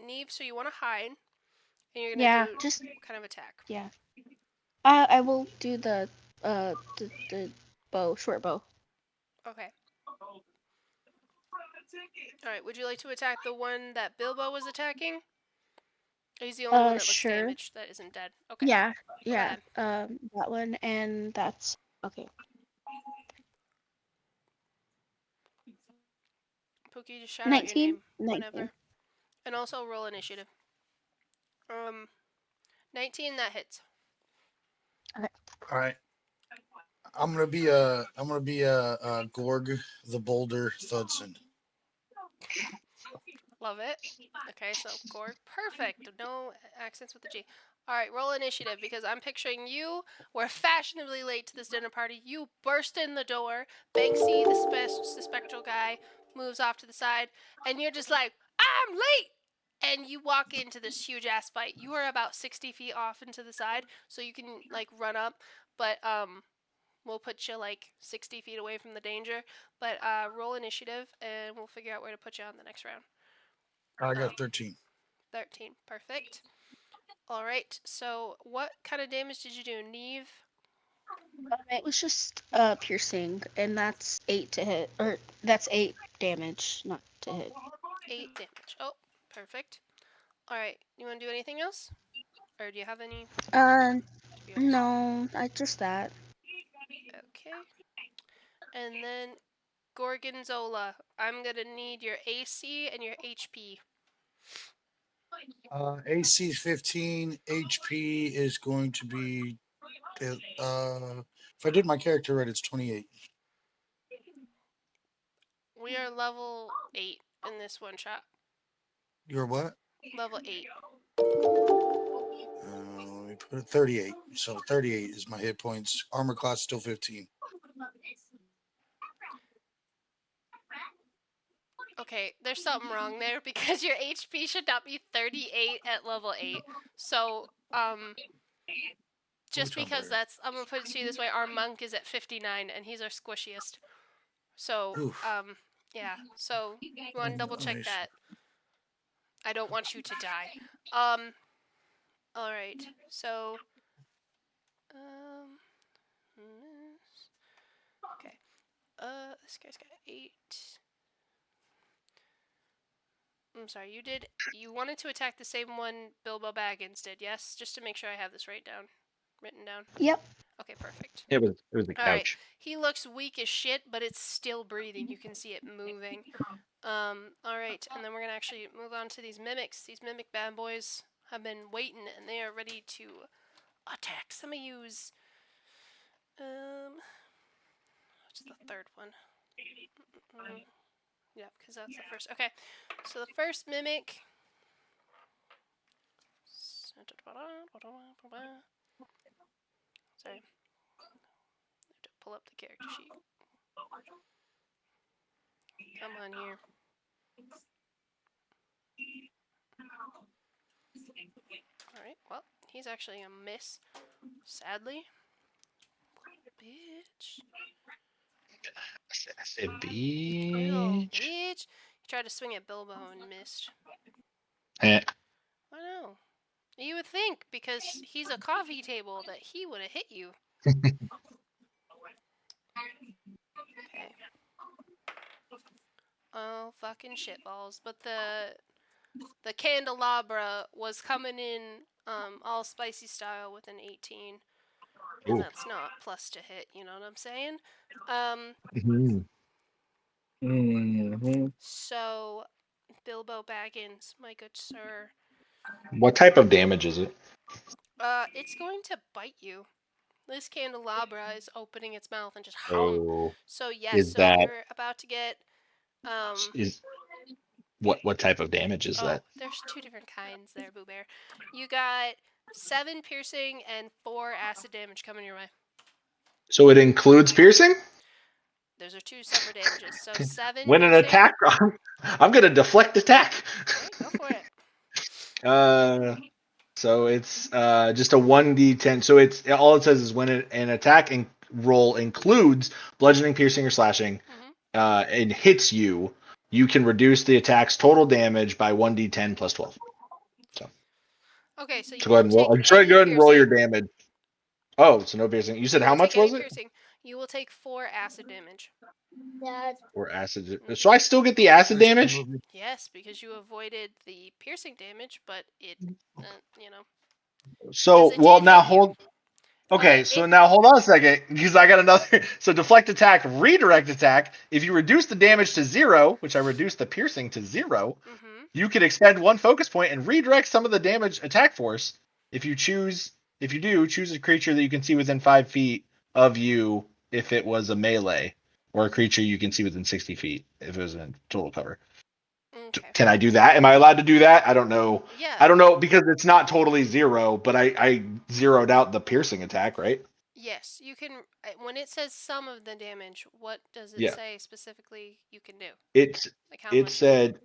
Neve, so you want to hide, and you're gonna Yeah, do just what kind of attack? yeah. I will do the bow, short bow. Okay. All right. Would you like to attack the one that Bilbo was attacking? He's the only one that looks Sure. damaged that isn't dead. Okay. Yeah, Go yeah. ahead. That one, and that's okay. Pookie, just shout out your 19, name 19. whenever, and also roll initiative. 19 that hits. All right. I'm gonna be Gorg the Boulder Thudson. Love it. Okay, so Gorg, perfect. No accents with the G. All right, roll initiative because I'm picturing you. We're fashionably late to this dinner party. You burst in the door. Banksy, the spectral guy, moves off to the side, and you're just like, I'm late. And you walk into this huge ass fight. You are about 60 feet off into the side, so you can like run up, but we'll put you like 60 feet away from the danger. But roll initiative, and we'll figure out where to put you on the next round. I got 13. 13. Perfect. All right. So, what kind of damage did you do, Neve? It was just piercing, and that's 8 to hit, or that's 8 damage, not to hit. 8 damage. Oh, perfect. All right. You want to do anything else, or do you have any spiels? No, I just that. Okay. And then Gorgonzola, I'm gonna need your AC and your HP. AC 15. HP is going to be. If I did my character right, it's 28. We are level 8 in this one shot. You're what? Level 8. Let me put it 38. So 38 is my hit points. Armor class still 15. Okay, there's something wrong there because your HP should not be 38 at level 8. So, just because that's, I'm gonna put it to you this way, our monk is at 59 and he's our squishiest. So, Oof. yeah. So, you want to double check Nice. that. I don't want you to die. All right. So, okay. This guy's got 8. I'm sorry, you wanted to attack the same one Bilbo Baggins did, yes? Just to make sure I have this written down. Yep. Okay, perfect. It was the All right, couch. he looks weak as shit, but it's still breathing. You can see it moving. All right, and then we're gonna actually move on to these mimics. These mimic bad boys have been waiting, and they are ready to attack. Some of you's, what's the third one? Yeah, because that's the first. Okay, so the first mimic. Sorry. I have to pull up the character sheet. Come on here. Alright, well, he's actually a miss. Sadly. Bitch. I said, Little bitch. bitch. He tried to swing at Bilbo and missed. Eh. I know. You would think, because he's a coffee table, that he would have hit you. Okay. Oh, fucking shitballs. But the candelabra was coming in all spicy style with an 18. And Ooh. that's not plus to hit, you know what I'm saying? So, Bilbo Baggins, my good sir. What type of damage is it? It's going to bite you. This candelabra is opening its mouth and just Oh, So yes, is so that you're about to get is what type of damage is that? there's 2 different kinds there, Boo Bear. You got 7 piercing and 4 acid damage coming your way. So it includes piercing? Those are 2 separate damages. So 7 When an piercing. attack, I'm gonna deflect attack. Okay, go for it. So it's just a 1d10. So it's all it says is when an attack roll includes bludgeoning, piercing, or slashing, and hits you, you can reduce the attack's total damage by 1d10 plus 12. Okay, so you So go ahead won't and roll. take I'm trying to any go ahead and roll your piercing. damage. Oh, so no piercing. You said You how won't take much any was it? piercing. You will take 4 acid damage. Or acid. Mhm. So I still get the acid Nice damage. movie. Yes, because you avoided the piercing damage, but it, you know, because So it well did now hit you. hold. Okay, so It. now hold on a second because I got another. So deflect attack, redirect attack. If you reduce the damage to 0, which I reduced the piercing to 0, Mm-hmm. you can expend 1 focus point and redirect some of the damage attack force. If you do, choose a creature that you can see within 5 feet of you if it was a melee, or a creature you can see within 60 feet if it was in total cover. Okay. Can I do that? Am I allowed to do that? I don't know. Yeah. I don't know because it's not totally 0, but I zeroed out the piercing attack, right? Yes, you can. When it says some of the damage, what does it Yeah. say specifically you can do? It's Like how it much? said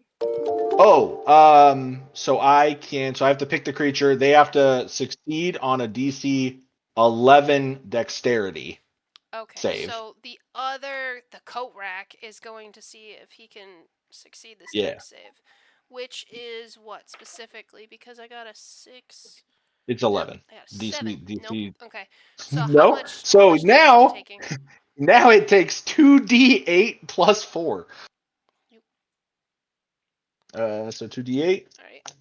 so I have to pick the creature. They have to succeed on a DC 11 dexterity Okay, save. so the coat rack is going to see if he can succeed this Yeah. dex save, which is what specifically? Because I got a 6. It's No, 11. I got a 7. DC Nope. DC Okay, so how No. much? How So much damage is he taking? now it takes 2d8 plus 4. You, So 2d8. all right.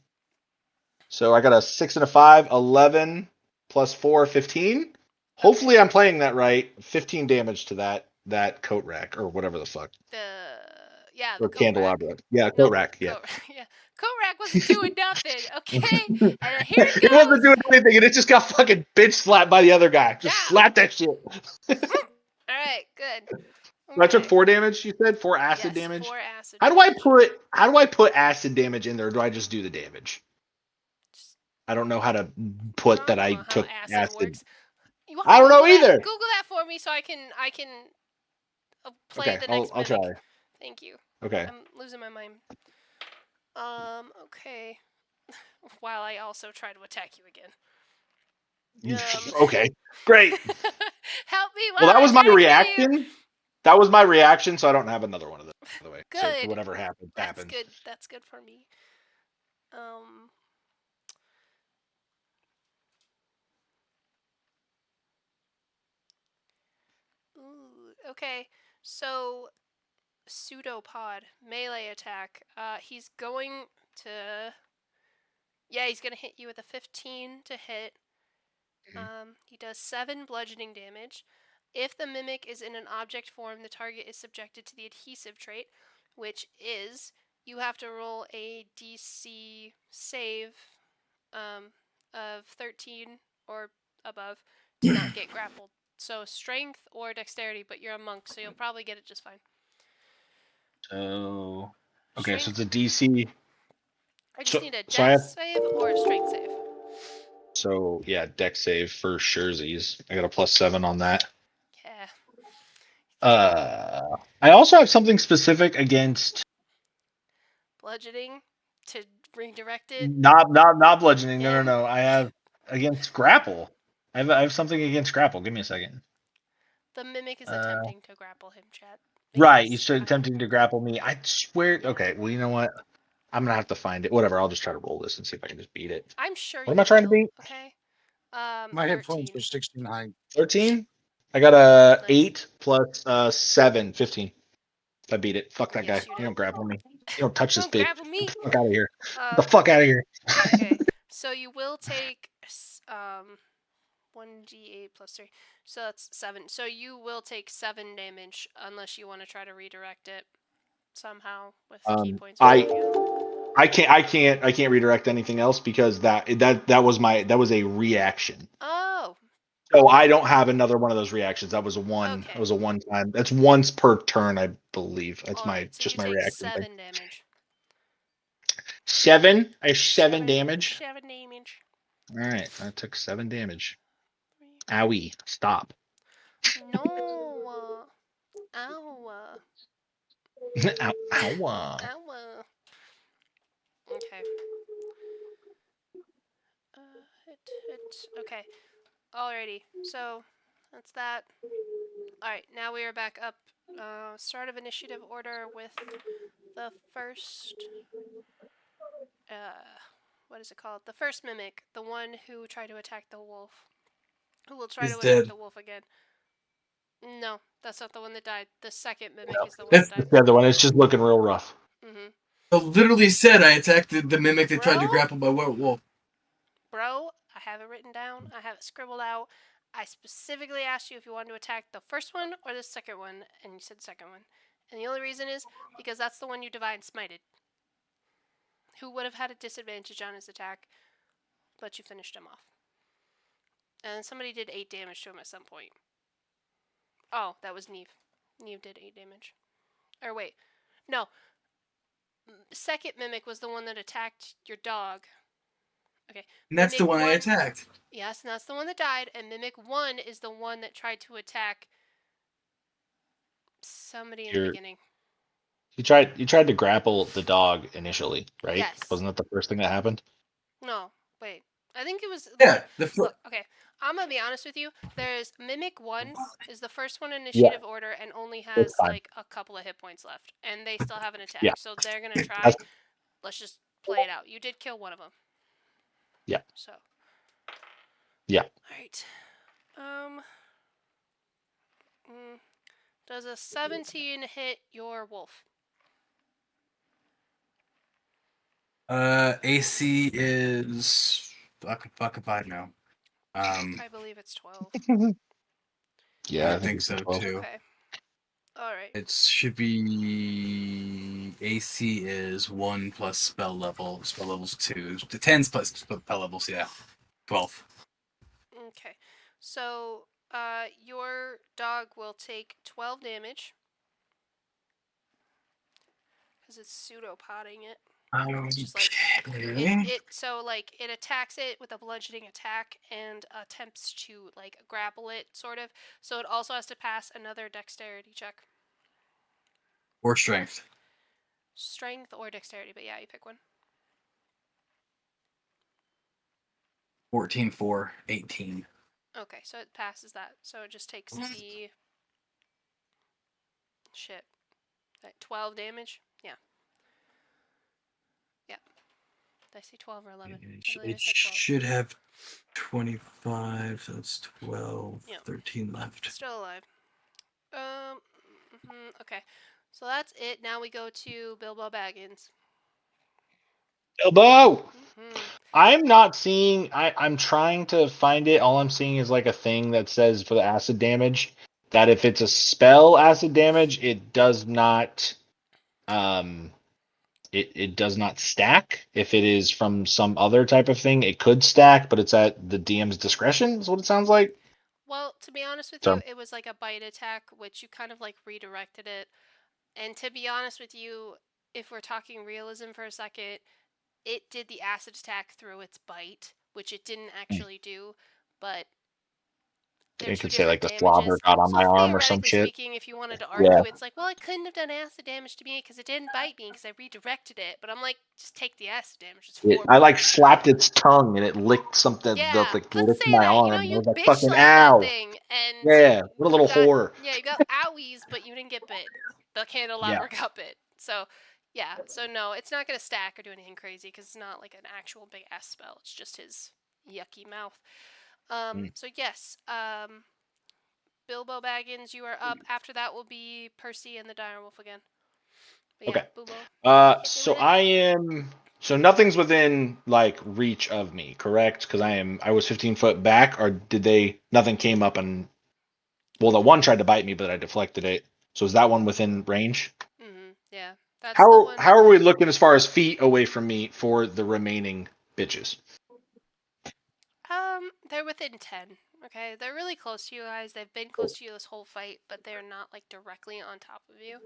So I got a 6 and a 5, 11 plus 4, 15. Okay. Hopefully I'm playing that right. 15 damage to that coat rack or whatever the fuck. The Or coat rack. candelabra. Yeah, coat Nope, rack, yeah. coat. Yeah, coat rack wasn't doing nothing. Okay, and then here it It wasn't goes. doing anything, and it just got fucking bitch slapped by the other guy. Just Yeah. slap that shit. All right. Good. I took Okay. 4 damage. You said 4 acid Yes, damage. 4 acid How do I damage. put acid damage in there? Or do I just do the damage? Just, I don't know how to I put that don't I know how took acid acid. works. You want to I don't know Google that? either. Google that for me so I can play Okay, the I'll next I'll mimic. try. Thank you. Okay. I'm losing my mind. Okay. While I also try to attack you again. Okay. Great. Help me while Well, that I was my attack you. reaction. That was my reaction, so I don't have another one of those, by the way. So Good. whatever happened, That's happened. good. That's good for me. Um. Ooh. Okay. So pseudopod melee attack. He's going to. Yeah, he's gonna hit you with a 15 to hit. He does 7 bludgeoning damage. If the mimic is in an object form, the target is subjected to the adhesive trait, which is you have to roll a DC save of 13 or above to not get grappled. So strength or dexterity, but you're a monk, so you'll probably get it just fine. So okay, so Strength. it's a DC. I just So need a so I have dex save or a strength save. so yeah, deck save for Sherzies. I got a +7 on that. Yeah. I also have something specific against Bludgeoning to redirect it not bludgeoning. No, no, again. no. I have against grapple. I have something against grapple. Give me a second. The mimic is Uh, attempting to grapple him, Chad. right. He's Because attempting to grapple me. I swear. yeah. Okay. Well, you know what? I'm gonna have to find it. Whatever. I'll just try to roll this and see if I can just beat it. I'm sure What am I you trying to will. beat? Okay. My headphones 13. were 69. 13. I got a Nice. 8 plus 7, 15. If I beat it, fuck that guy. Yes, you You do. don't grapple me. You don't touch this Don't bitch. grapple me. Fuck out of here. Get the Um. fuck out of here. Okay. So you will take 1d8 plus 3. So that's 7. So you will take 7 damage unless you want to try to redirect it somehow with key points or I something. I can't redirect anything else because that was a reaction. Oh. So I don't have another one of those reactions. That was a one. That Okay. was a one time. That's once per turn, I believe. That's All right. my So you just my take reaction thing. 7 damage. 7. I have 7 damage. 7 damage. All right, I took 7 damage. 3. Owie! Stop. No. Ow. Ow! Ow! Ow. Okay. Hit. Okay. Alrighty. So that's that. Alright, now we are back up. Start of initiative order with the first. what is it called? The first mimic, the one who tried to attack the wolf, who will try He's to attack dead. the wolf again. No, that's not the one that died. The second mimic is the one that That's died. The other one is just looking real rough. Mhm. I literally said I attacked the mimic that tried to Bro? grapple my werewolf. Bro, I have it written down. I have it scribbled out. I specifically asked you if you wanted to attack the first one or the second one, and you said second one. And the only reason is because that's the one you divine smited. Who would have had a disadvantage on his attack, but you finished him off. And somebody did 8 damage to him at some point. Oh, that was Neve. Neve did 8 damage. Or wait. No. Second mimic was the one that attacked your dog. Okay. And that's the Mimic one I attacked. Yes, and that's the one that died. And Mimic 1 is the one that tried to attack somebody in the You're, beginning. you tried to grapple the dog initially, right? Yes. Wasn't that the first thing that happened? No, wait. I think it was. Yeah, Look, okay. I'm gonna be honest with you. There's Mimic 1 is the first one in Yeah. initiative order and only has It's fine. like a couple of hit points left. And they still have an attack. Yeah. So they're gonna try. That's- Let's just play it out. You did kill one of them. Yeah. So. Yeah. Alright. Does a 17 hit your wolf? AC is fuck if I know. I believe it's 12. Yeah, I think it's so 12. too. Okay. Alright. It should be AC is 1 plus spell level. Spell level's 2. The 10's plus spell levels, yeah. 12. Okay. So, your dog will take 12 damage. Because it's pseudopoding it. It's just like it attacks it with a bludgeoning attack and attempts to like grapple it, sort of. So it also has to pass another dexterity check. Or strength. Strength or dexterity, but yeah, you pick one. 14, 4, 18. Okay, so it passes that. So it just takes the shit. 12 damage? Yeah. Yeah. Did I say 12 or 11? It should have 25, so it's 12, Yep. 13 left. Still alive. Okay. So that's it. Now we go to Bilbo Baggins. Bilbo! Mhm. I'm not seeing. I'm trying to find it. All I'm seeing is like a thing that says for the acid damage that if it's a spell acid damage, it does not. It does not stack. If it is from some other type of thing, it could stack, but it's at the DM's discretion. Is what it sounds like. Well, to be honest with So- you, it was like a bite attack, which you kind of like redirected it. And to be honest with you, if we're talking realism for a second, it did the acid attack through its bite, which it didn't actually do, but they're You two could say like different the slobber damages. got on So my arm or some theoretically shit. speaking, if you wanted to argue, Yeah. it's like, well, it couldn't have done acid damage to me because it didn't bite me because I redirected it. But I'm like, just take the acid damage. It's 4 I like points. slapped its tongue and it licked something. Yeah, Like let's licked say my that. You know, arm. I you was like, bitch fucking slapped that ow. thing, and Yeah, what a you little got, whore. Yeah, you got owies, but you didn't get bit. The candelabra got bit. So, yeah. So no, it's not gonna stack or do anything crazy because it's not like an actual big ass spell. It's just his yucky mouth. So yes. Bilbo Baggins, you are up. After that will be Percy and the Direwolf again. But yeah, Okay. Bilbo. So I am. So nothing's within like reach of me, correct? Because I was 15 foot back, or did they? Nothing came up and. Well, the one tried to bite me, but I deflected it. So is that one within range? Yeah. That's the one. How are we looking as far as feet away from me for the remaining bitches? They're within 10. Okay, they're really close to you guys. They've been close to you this whole fight, but they're not like directly on top of you.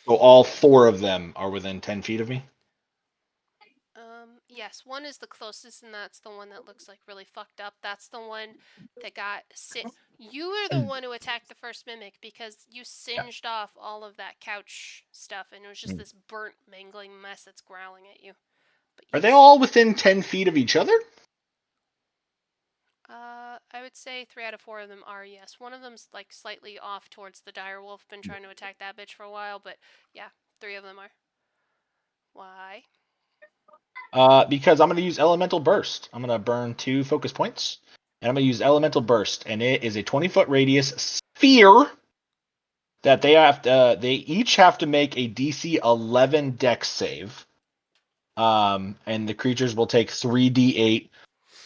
So all 4 of them are within 10 feet of me. Yes, one is the closest, and that's the one that looks like really fucked up. That's the one that got You were the one who attacked the first mimic because you singed off all of that couch stuff, and it was just this burnt, mangling mess that's growling at you. But Are they all within 10 feet of each other? I would say 3 out of 4 of them are, yes. One of them's like slightly off towards the direwolf. Been trying to attack that bitch for a while, but yeah, 3 of them are. Why? Because I'm going to use Elemental Burst. I'm going to burn 2 focus points, and I'm going to use Elemental Burst, and it is a 20-foot radius sphere that they each have to make a DC 11 Dex save. And the creatures will take 3d8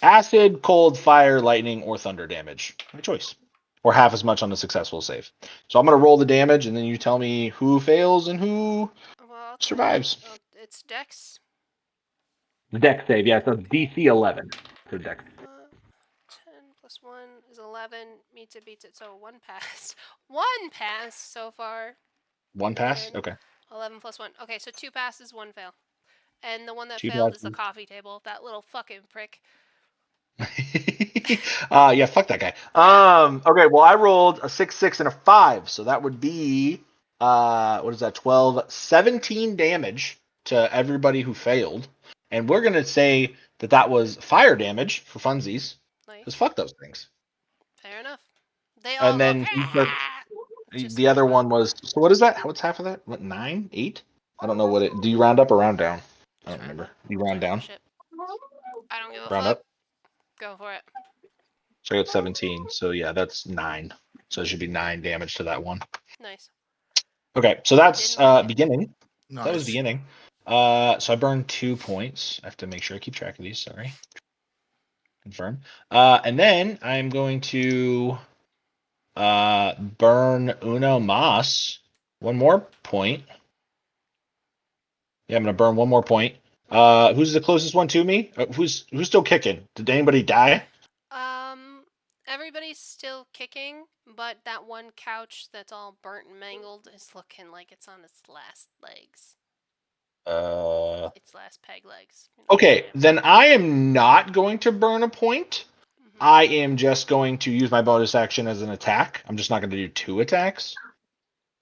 acid, cold, fire, lightning, or thunder damage. My choice. Or half as much on a successful save. So I'm going to roll the damage, and then you tell me who fails and who Well, survives. it's Dex. The Dex save, yeah, so DC 11 for Dex. 10 plus 1 is 11. Meets it, beats it. So 1 pass. 1 pass so far. 1 pass? And Okay. 11 plus 1. Okay, so 2 passes, 1 fail. And the one that 2 failed is the passes. coffee table. That little fucking prick. Yeah, fuck that guy. Okay, well I rolled a 6, 6, and a 5, so that would be what is that? 12, 17 damage to everybody who failed, and we're gonna say that was fire damage for funsies, because Nice. fuck those things. Fair enough. They all And go. then Just the other for fun. one was, so what is that? What's half of that? What, 9, 8? I don't know what it. Do you round up or round down? I don't Just round remember. up. Do you round I don't give a down? shit. I don't give a Round fuck. up. Go for it. So I got 17. So yeah, that's 9. So it should be 9 damage to that one. Nice. Okay, so Did that's not hit. beginning. That was Nice. beginning. So I burned 2 points. I have to make sure I keep track of these. Sorry. Confirm. And then I'm going to burn Uno Mas 1 more point. Yeah, I'm gonna burn 1 more point. Who's the closest one to me? Who's still kicking? Did anybody die? Everybody's still kicking, but that one couch that's all burnt and mangled is looking like it's on its last legs. Its last peg legs. You know what I'm Okay, saying? then I am not going to burn a point. Mhm. I am just going to use my bonus action as an attack. I'm just not going to do 2 attacks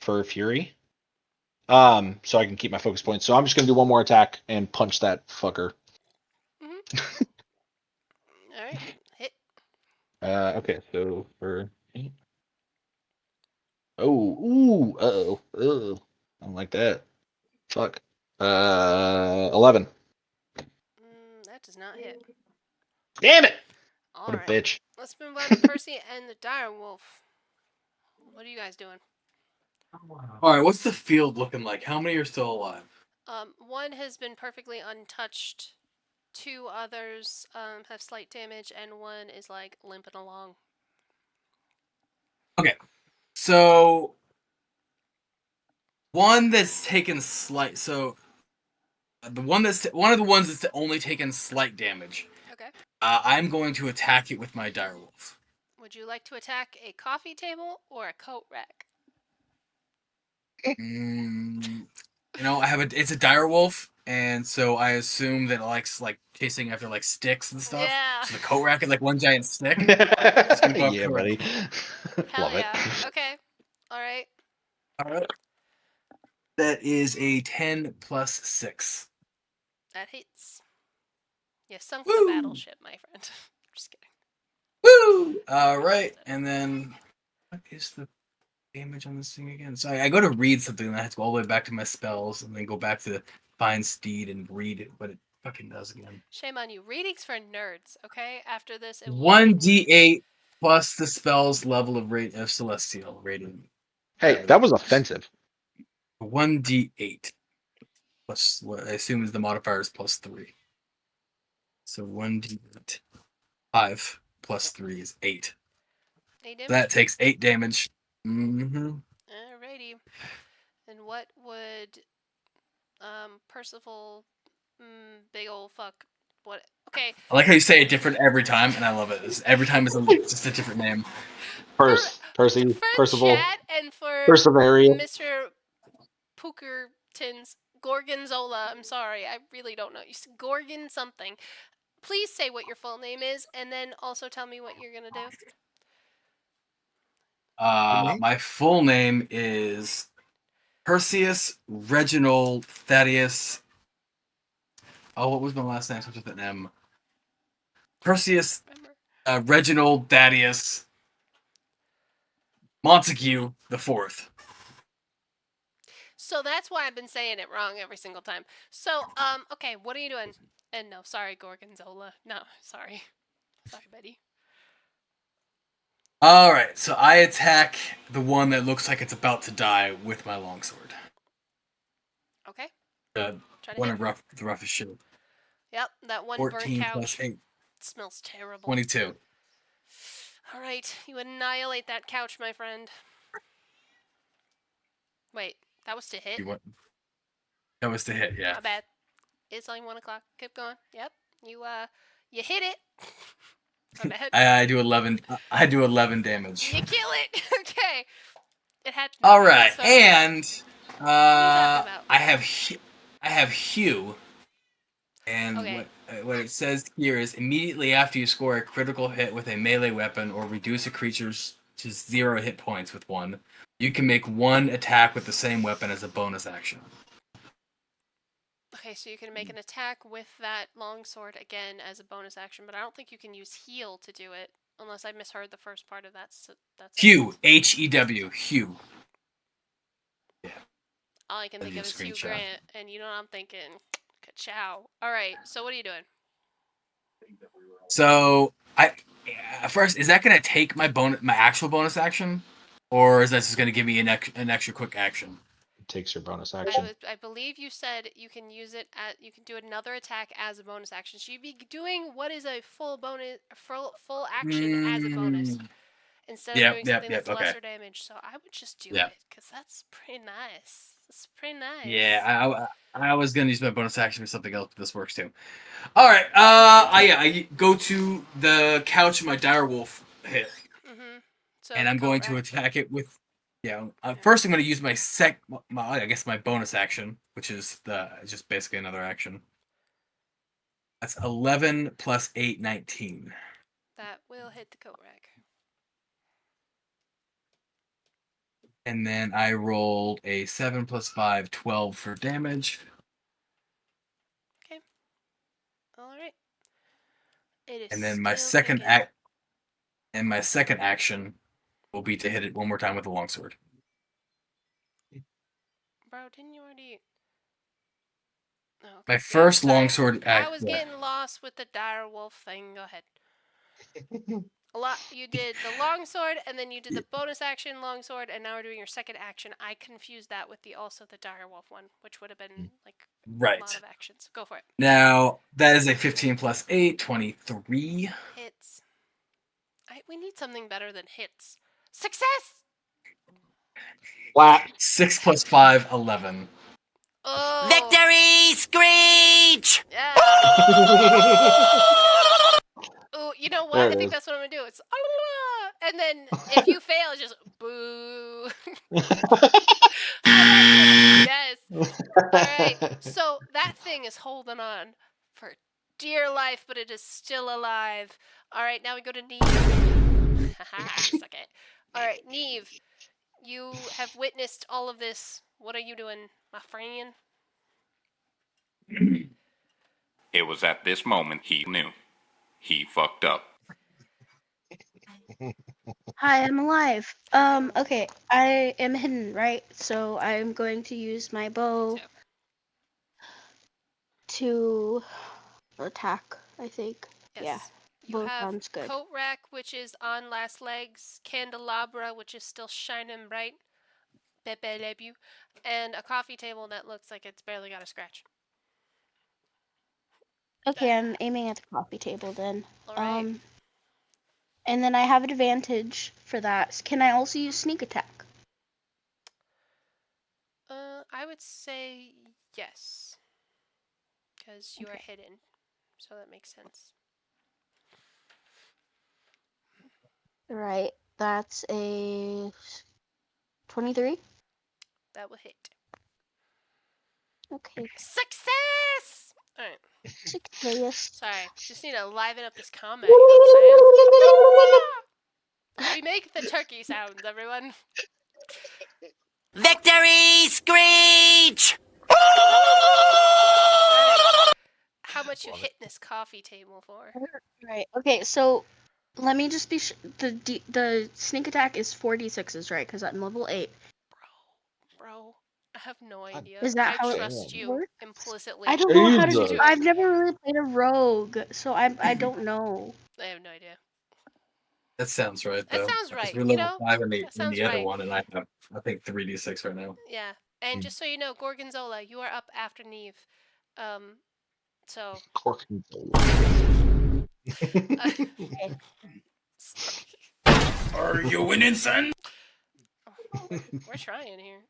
for Fury. So I can keep my focus points. So I'm just going to do 1 more attack and punch that fucker. All right, hit. Okay, so for 8. Oh, ooh, uh-oh. I don't like that. Fuck. 11. That does not hit. Damn it! All What a right, bitch. let's move on to Percy and the dire wolf. What are you guys doing? All right, what's the field looking like? How many are still alive? One has been perfectly untouched. 2 others have slight damage, and 1 is like limping along. Okay, so one that's taken slight. So the one that's one of the ones that's only taken slight damage. Okay. I'm going to attack it with my direwolf. Would you like to attack a coffee table or a coat rack? It's a direwolf, and so I assume that it likes like chasing after like sticks and stuff. Yeah. So the coat rack is like one giant stick. gonna go Yeah, correct. buddy. Hell Love yeah. it. Okay. All right. All right. That is a 10 plus 6. That hits. You sunk Woo! the battleship, my friend. Just kidding. Woo! All right, and then what is the damage on this thing again? Sorry, I go to read something and I have to go all the way back to my spells and then go back to find Steed and read what it fucking does again. Shame on you. Reading's for nerds, okay? After this, it will 1d8 plus the spell's level of celestial rating. Hey, that was offensive. 1d8 plus what I assume is the modifier is plus 3. So 1d8. 5 plus 3 is 8. 8 damage? That takes 8 damage. Mm-hmm. Alrighty. And what would Percival big ol' fuck what okay. I like how you say it different every time, and I love it. Every time it's just a different name. Percy, For Percival, chat and for Perseveria. Mr. Pookerton's Gorgonzola, I'm sorry, I really don't know. Gorgon something. Please say what your full name is, and then also tell me what you're gonna do. My full name is Perseus Reginald Thaddeus. Oh, what was my last name? Starts with an M. Perseus Reginald Thaddeus Montague the Fourth. So that's why I've been saying it wrong every single time. So, okay, what are you doing? And no, sorry, Gorgonzola. No, sorry. Sorry, Betty. All right, so I attack the one that looks like it's about to die with my longsword. Okay, The try to one hit. in the roughest shit. Yep, that one burnt 14 couch. plus 8, Smells terrible. 22. All right, you annihilate that couch, my friend. Wait, that was to hit? That was to hit, yeah. My bad. It's only 1 o'clock. Keep going. Yep, you hit it. My bad. I do 11. I do 11 damage. You kill it. Okay. It had. All right, So, and what are you talking about? I have Hugh, and Okay. what it says here is immediately after you score a critical hit with a melee weapon or reduce a creature's to 0 hit points with one, you can make one attack with the same weapon as a bonus action. Okay, so you can make an attack with that longsword again as a bonus action, but I don't think you can use heal to do it, unless I misheard the first part of that. That's Hugh, Hew, Hugh. all I can Send think you of a is Hugh screenshot. Grant, and you know what I'm thinking? Ka-chow. All right, so what are you doing? So first, is that going to take my actual bonus action, or is that just going to give me an extra quick action? It takes your bonus action. I believe you said you can use it you can do another attack as a bonus action. So you'd be doing what is a full action as a bonus instead of doing something that's Okay. lesser damage. So I would just do it because that's pretty nice. That's pretty nice. Yeah, I was going to use my bonus action for something else, but this works too. All right. I go to the couch my direwolf hit, So and I'm going to attack it with. First I'm going to use my bonus action, which is just basically another action. That's 11 plus 8, 19. That will hit the coat rack. And then I rolled a 7 plus 5, 12 for damage. Okay. All right. It is And then my still second kicking. my second action will be to hit it one more time with a longsword. Bro, didn't you already? Oh, okay. My first sorry. longsword I was getting lost with the dire wolf thing. Go ahead. You did the longsword, and then you did the bonus action longsword, and now we're doing your second action. I confused that with the dire wolf one, which would have been like a lot of actions. Go for it. Now that is a 15 plus 8, 23. Hits. We need something better than hits. Success. Wow. 6 plus 5, 11. Oh. Victory screech! Yeah. Oh, you know what? There I it think is. that's what I'm gonna do. It's and then if you fail, it's just boo. Yes. All right. So that thing is holding on for dear life, but it is still alive. All right. Now we go to Neve. Haha, suck it. All right, Neve. You have witnessed all of this. What are you doing, my friend? It was at this moment he knew. He fucked up. Hi, I'm alive. Okay, I am hidden, right? So I'm going to use my bow to attack, I think. Yes. Yeah. You Bow have sounds good. coat rack, which is on last legs, candelabra, which is still shining bright, Pepe Le Pew, and a coffee table that looks like it's barely got a scratch. Okay, I'm aiming at the coffee table then. All right. And then I have advantage for that. Can I also use sneak attack? I would say yes, because you are hidden, so that makes sense. Right, that's a 23. That will hit. Okay. Success! All right. Success. Sorry, just need to liven up this combat. You know what I'm saying? We make the turkey sounds, everyone. Victory screech! How much you hitting this coffee table for? Right. Okay, so let me just be the sneak attack is 4d6s, right? Because I'm level 8. Bro, I have no idea. Is that I how it trust you works? implicitly. I don't know how to do. Jesus. I've never really played a rogue, so I don't know. I have no idea. That sounds right, That though. sounds Because right. we're You level know, 5 in that the sounds other right. one, and I have, I think, 3d6 right now. Yeah. And Hmm. just so you know, Gorgonzola, you are up after Neve. So. Okay. Sorry. Are you winning, son? We're trying here.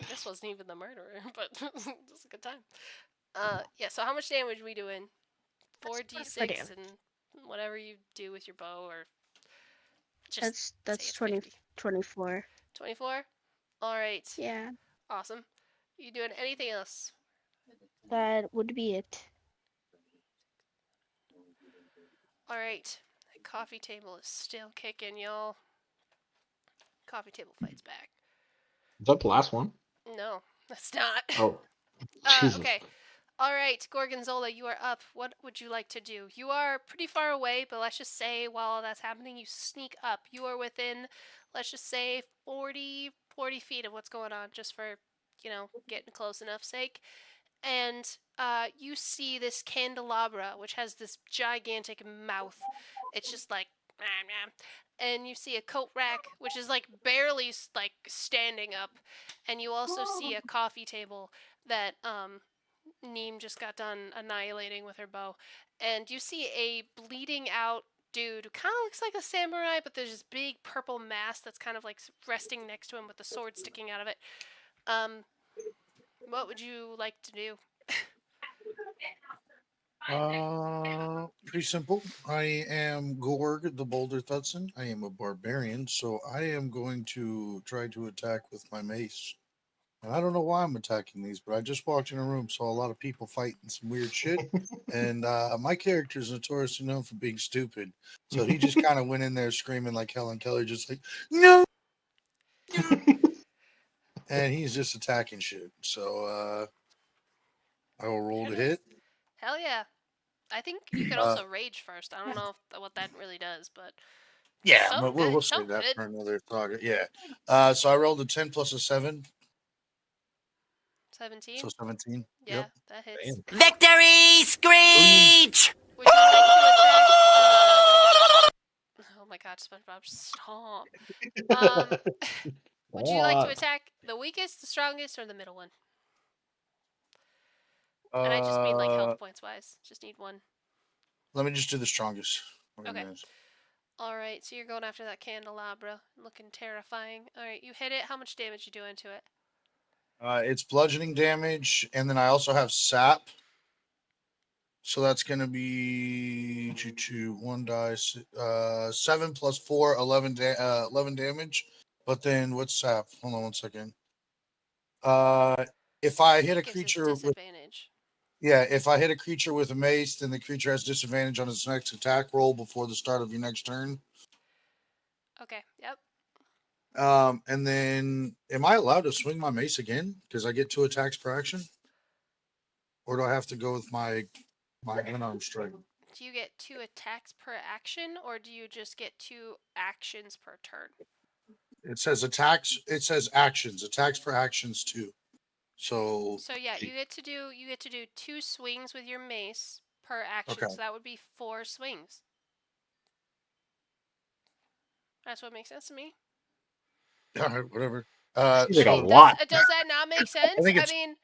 This wasn't even the murderer, but just a good time. Yeah. So how much damage we doing? 4d6 and whatever you do with your bow, or just say That's it's 50. 24. 24. All right. Yeah, Awesome. You doing anything else? that would be it. All right. That coffee table is still kicking, y'all. Coffee table fights back. Is that the last one? No, that's not. Oh, Jesus. Okay. All right, Gorgonzola, you are up. What would you like to do? You are pretty far away, but let's just say while that's happening, you sneak up. You are within, let's just say, 40 feet of what's going on, just for, getting close enough sake. And you see this candelabra, which has this gigantic mouth. It's just like, and you see a coat rack, which is like barely like standing up, and you also see a coffee table that Neem just got done annihilating with her bow, and you see a bleeding out dude who kind of looks like a samurai, but there's this big purple mask that's kind of like resting next to him with the sword sticking out of it. Um, what would you like to do? Pretty simple. I am Gorg the Boulder Thudson. I am a barbarian, so I am going to try to attack with my mace. And I don't know why I'm attacking these, but I just walked in a room, saw a lot of people fighting some weird shit. And my character is notoriously known for being stupid. So he just kind of went in there screaming like Helen Keller, just like, no! And he's just attacking shit. So I will roll to hit. Hell yeah. I think you could Uh, also rage first. I don't know what that really does, but yeah, some but good, we'll some save that good. for another target. Yeah. So I rolled a 10 plus a 7. 17? So 17. Yeah, Yep. that hits. Victory screech! Would you like to attack? Oh my god, SpongeBob, stop. Would you like to attack the weakest, the strongest, or the middle one? And I just mean like Uh, health points wise. Just need one. Let me just do the strongest. Okay. Alright, so you're going after that candelabra. Looking terrifying. Alright, you hit it. How much damage you doing to it? It's bludgeoning damage, and then I also have sap. So that's going to be 1 dice. 7 plus 4, 11, 11 damage. But then what's sap? Hold on 1 second. If I hit a Gives us creature with disadvantage. if I hit a creature with a mace, then the creature has disadvantage on its next attack roll before the start of your next turn. Okay, yep. And then am I allowed to swing my mace again? Because I get 2 attacks per action? Or do I have to go with my unarmed strike? Do you get 2 attacks per action, or do you just get 2 actions per turn? It says attacks. It says actions. Attacks per actions 2. So So yeah, you get to do 2 swings with your mace per action. okay. So that would be 4 swings. That's what makes sense to me. All right, whatever. Seems like a So lot. Does that not make sense? I think I it's mean,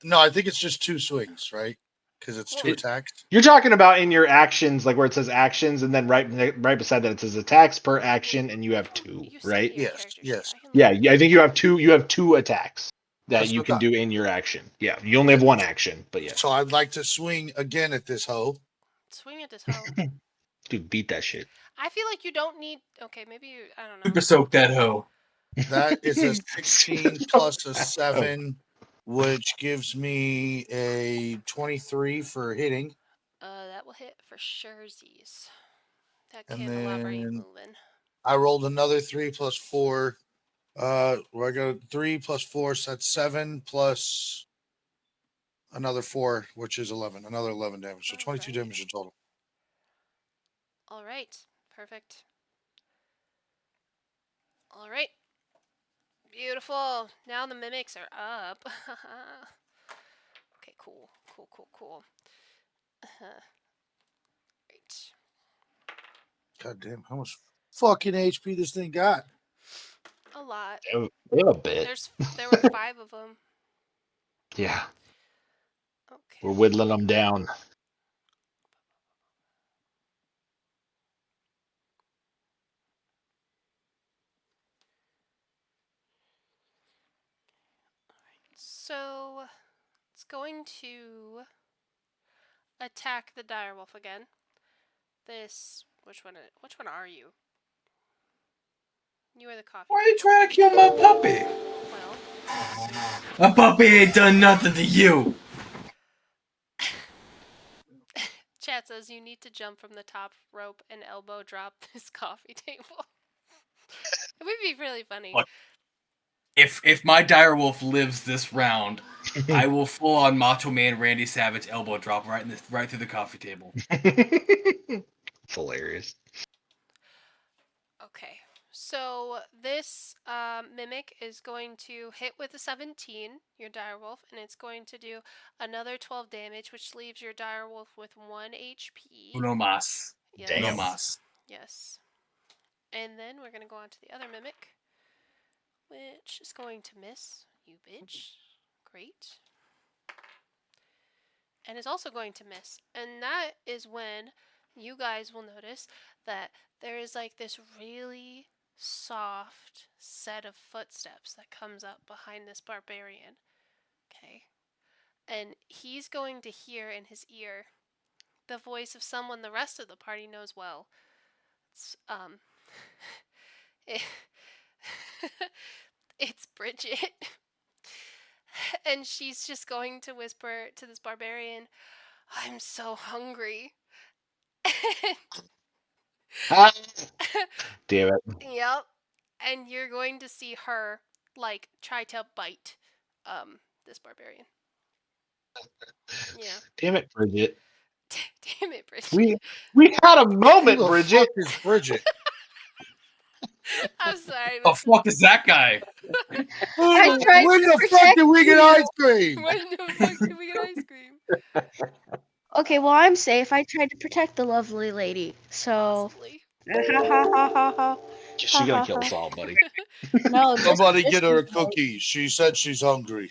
no, I think it's just 2 swings, right? Because it's 2 Well- attacks. You're talking about in your actions, like where it says actions, and then right beside that it says attacks per action, and you have 2, you sent right? me your Yes, character yes. sheet. I can Yeah, look. I think you have 2. You have 2 attacks that That's you what can I do in your action. Yeah, you only have 1 action, but yeah. So I'd like to swing again at this hoe. Swing at this hoe. Dude, beat that shit. I feel like you don't need. Okay, maybe you. I don't know. Super soak that hoe. That is a 16 plus a 7, which gives me a 23 for hitting. That will hit for surezies. That And candelabra ain't then moving. I rolled another 3 plus 4. I got 3 plus 4, so that's 7 plus another 4, which is 11. Another 11 damage. So 22 Alright. damage in total. Alright. Perfect. Alright. Beautiful. Beautiful. Now the mimics are up. Okay, cool. Great. God damn, how much fucking HP this thing got? A lot. They have a bit. There were 5 of them. Yeah, Okay. we're whittling them down. So it's going to attack the direwolf again. Which one are you? You are the coffee. Why are you trying to kill my puppy? Well, My puppy ain't done nothing to you. chat says you need to jump from the top rope and elbow drop this coffee table. It would be really funny. Look, if my direwolf lives this round, I will full on Macho Man Randy Savage elbow drop right through the coffee table. It's hilarious. Okay, so this mimic is going to hit with a 17, your direwolf, and it's going to do another 12 damage, which leaves your direwolf with 1 HP. Uno mas. Yes. Damn. Uno mas. Yes. And then we're going to go on to the other mimic, which is going to miss. You bitch. Great. And is also going to miss. And that is when you guys will notice that there is like this really soft set of footsteps that comes up behind this barbarian. Okay. And he's going to hear in his ear the voice of someone the rest of the party knows well. It's it's Bridget. And she's just going to whisper to this barbarian, "I'm so hungry." Ah, damn it. Yep. And you're going to see her like try to bite this barbarian. Yeah. Damn it, Bridget. Damn it, Bridget. We had a Who moment, the Bridget. fuck is Bridget? I'm sorry. The fuck is that guy? I tried When to the fuck protect did we get you. ice cream? When the fuck did we get ice cream? Okay, well I'm safe. I tried to protect the lovely lady. So Possibly. ha ha ha ha ha. She's gonna kill us all, buddy. No, just, Somebody just get her a you guys. cookie. She said she's hungry.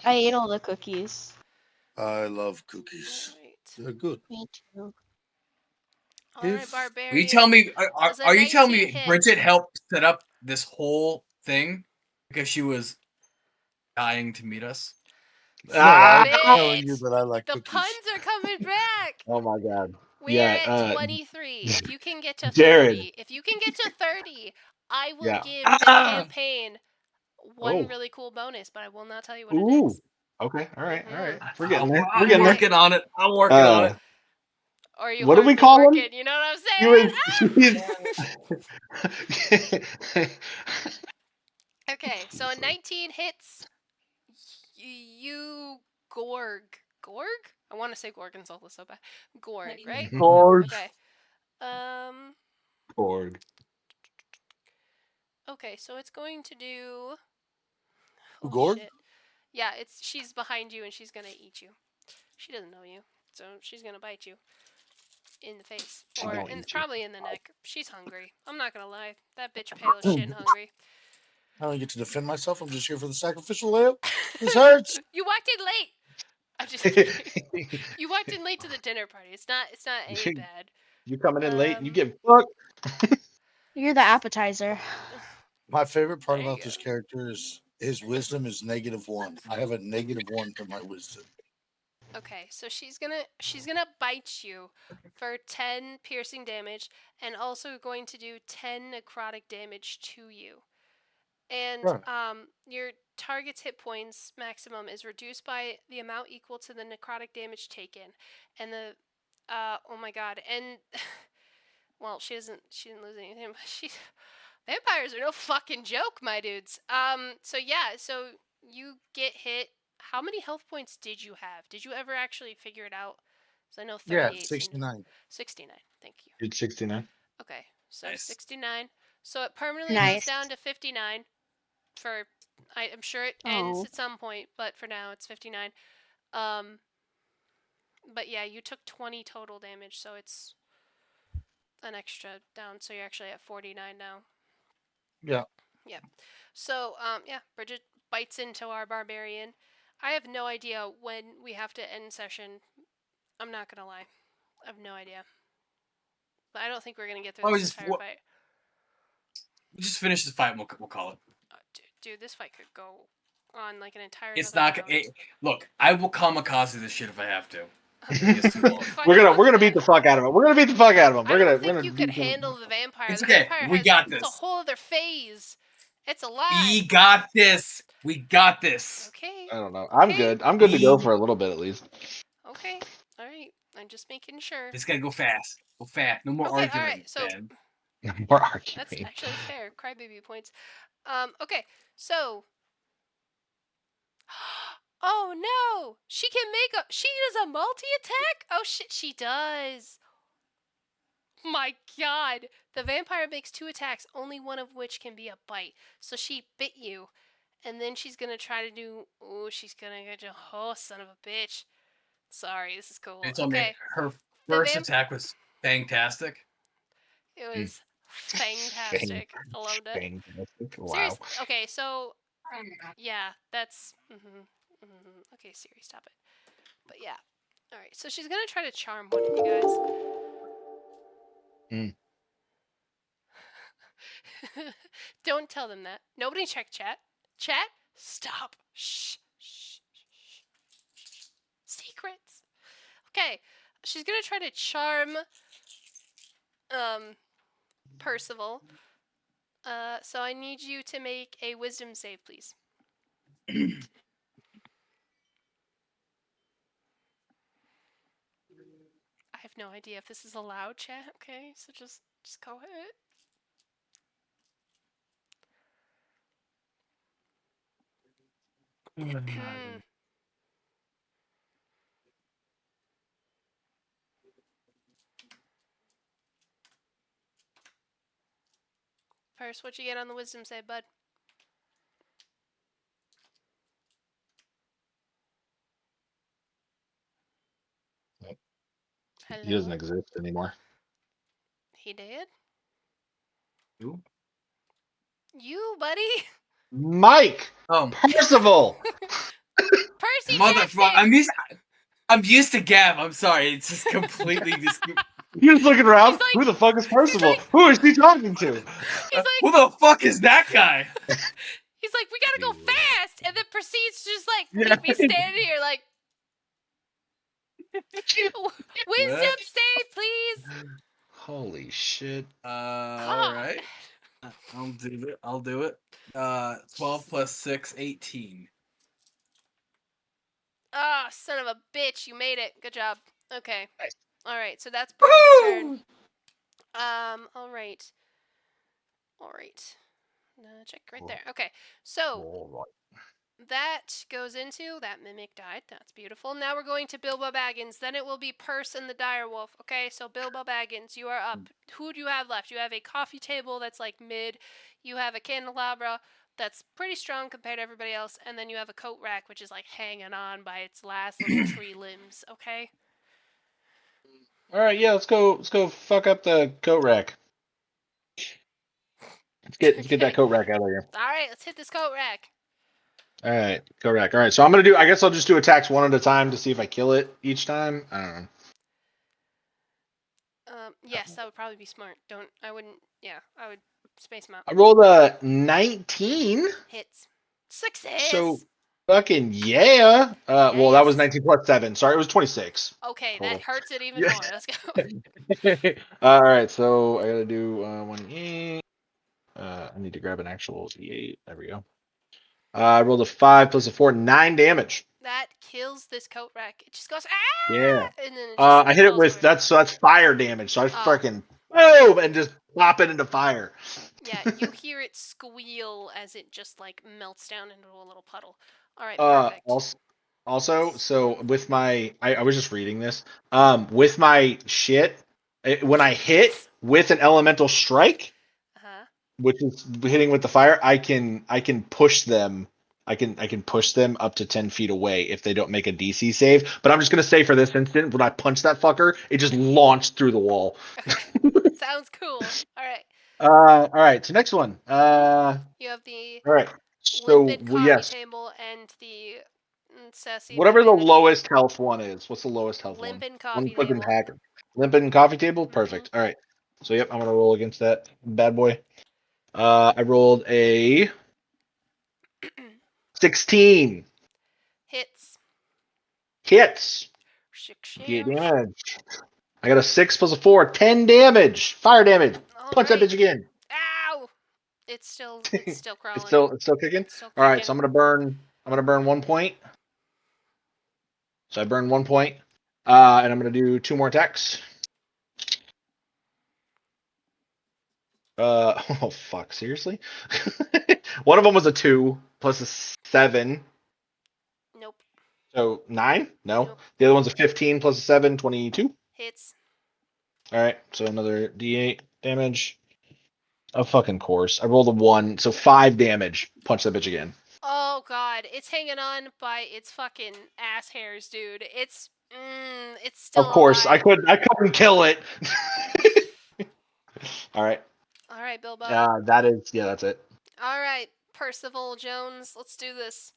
I ate all the cookies. I love cookies. Alright. They're good. Me too. Alright, If- barbarian. Are you telling me? Does a Are you telling 19 me hit? Bridget helped set up this whole thing because she was dying to meet us? No, I was Bitch. telling you that I like The cookies. puns are coming back. Oh my god. We're Yeah, at 23. If you can get to Jared. 30, I will Yeah. give the campaign one Oh. really cool bonus, but I will not tell you what it Ooh. is. Okay. All right. Mhm. We're getting there. I'm We're getting there. working on it. I'm working on it. Or you What do we hardly call him? working, you know what I'm saying? Okay, so a 19 hits you Gorg. Gorg? I want to say Gorgonzola so bad. Gorg, right? Gorg. Okay. Org. Okay, so it's going to do. Oh, Gorg? shit. Yeah, she's behind you and she's gonna eat you. She doesn't know you, so she's gonna bite you in the face She or gonna eat you. probably in the neck. She's hungry. I'm not gonna lie. That bitch pale as shit and hungry. I don't get to defend myself. I'm just here for the sacrificial lamb. This hurts. You walked in late. I'm just kidding. You walked in late to the dinner party. It's not any bad. You coming in late and you get fucked. You're the appetizer. My favorite part There you about this go. character is his wisdom is -1. I have a -1 for my wisdom. Okay, so she's gonna bite you for 10 piercing damage and also going to do 10 necrotic damage to you. And Right. your target's hit points maximum is reduced by the amount equal to the necrotic damage taken. And the oh my god, and well, she didn't lose anything, but vampires are no fucking joke, my dudes. So yeah, so you get hit. How many health points did you have? Did you ever actually figure it out? So I know 38 Yeah, seemed- 69. 69. Thank you. Dude, 69. Okay, so Nice. 69. So it permanently goes Nice. down to 59 for I'm sure it ends Oh. at some point, but for now it's 59. But yeah, you took 20 total damage, so it's an extra down, so you're actually at 49 now. Yeah. Yep. So, yeah, Bridget bites into our barbarian. I have no idea when we have to end session. I'm not gonna lie. I have no idea. But I don't think we're gonna get through Oh, this entire fight. Just finish the fight and we'll call it. Dude, this fight could go on like an entire It's another not. round. Look, I will kamikaze this shit if I have to. We're gonna beat the fuck out of him. We're gonna beat the fuck out of him. I don't think you could handle the vampire. It's The okay. vampire We has got it's a this. whole other phase. It's alive. We got this. We got this. Okay. I don't know. I'm good. I'm good to go for a little bit at least. Okay. All right. I'm just making sure. It's gotta go fast. Go fast. No more Okay. arguing. All right. So Ben. More arguing. that's actually fair. Crybaby points. Okay. So. Oh no! She can make a. She does a multi attack. Oh shit! She does. My God! The vampire makes 2 attacks, only one of which can be a bite. So she bit you, and then she's gonna try to do. Oh, she's gonna get you. Oh, son of a bitch! Sorry, this is cool. They told me Okay, her first attack was fantastic. it was fantastic. I loved it. Fantastic. Wow. Seriously. Okay, so yeah, that's. Okay, Siri, stop it. But yeah. All right, so she's gonna try to charm one of you guys. Don't tell them that. Nobody check chat. Chat, stop. Shh. Shh. Shh. Secrets. Okay, she's gonna try to charm Percival. So I need you to make a wisdom save, please. I have no idea if this is allowed, chat. Okay, so just go ahead. First, what you get on the wisdom save, bud? Hello? He doesn't exist anymore. He did? Who? You, buddy. Mike! Percival! Percy Motherfucker! I'm used to Gav. I'm sorry. It's just completely just. You're just looking around. Like, who the fuck is Percival? Who is he talking to? He's like, who the fuck is that guy? He's like, we gotta go fast, and then proceeds to just like leave me standing here like. Wisdom save, please. Holy shit! All right. I'll do it. 12 plus 6, 18. Ah, son of a bitch! You made it. Good job. Okay. Nice. All right. So that's Bridget's turn. All right. Check right there. Okay. So that goes into that mimic died. That's beautiful. Now we're going to Bilbo Baggins. Then it will be Purse and the Direwolf. Okay. So Bilbo Baggins, you are up. Who do you have left? You have a coffee table that's like mid. You have a candelabra that's pretty strong compared to everybody else, and then you have a coat rack which is like hanging on by its last little tree limbs. Okay. All right, yeah, let's go fuck up the coat rack. Let's get that coat rack out of here. All right, let's hit this coat rack. All right, coat rack. All right, so I'm gonna do. I guess I'll just do attacks one at a time to see if I kill it each time. I don't know. Yes, that would probably be smart. I would space them out. I rolled a 19. Hits. Success. So fucking yeah. Well, that was 19 plus 7. Sorry, it was 26. Okay, total. that hurts it even more. Let's go. All right, so I gotta do 1 I need to grab an actual D8. There we go. I rolled a 5 plus a 4, 9 damage. That kills this coat rack. It just goes ah. Yeah. And then I hit it with that's fire damage. So I freaking boom and just pop it into fire. Yeah, you hear it squeal as it just like melts down into a little puddle. All right, perfect. Also, so with my, I was just reading this. With my shit, when I hit with an elemental strike, which is hitting with the fire, I can push them. I can push them up to 10 feet away if they don't make a DC save. But I'm just gonna say for this instant, when I punch that fucker, it just launched through the wall. Okay. Sounds cool. All right. All right. So next one. You have the All right. So limpid coffee yes, table and the sassy whatever the mimic. lowest health one is. What's the lowest health one? Limpid One coffee flipping table. hacker. Limping coffee table. Mhm. Perfect. All right. So yep, I'm gonna roll against that bad boy. I rolled a 16. Hits. Hits. Get Six. damage. I got a 6 plus a 4. 10 damage. Fire damage. All Punch that right. bitch again. Ow! It's still crawling. It's still kicking. Still All right. kicking. So I'm gonna burn 1 point. So I burned 1 point. And I'm gonna do 2 more attacks. Oh fuck, seriously? One of them was a 2 plus a 7. Nope. So 9? No. Nope. The other one's a 15 plus a 7, 22. Hits. All right. So another D8 damage. Of fucking course. I rolled a 1, so 5 damage. Punch that bitch again. Oh god, it's hanging on by its fucking ass hairs, dude. It's still Of course. alive. I couldn't kill it. All right. All right, Bilbo. That's it. All right, Percival Jones, let's do this.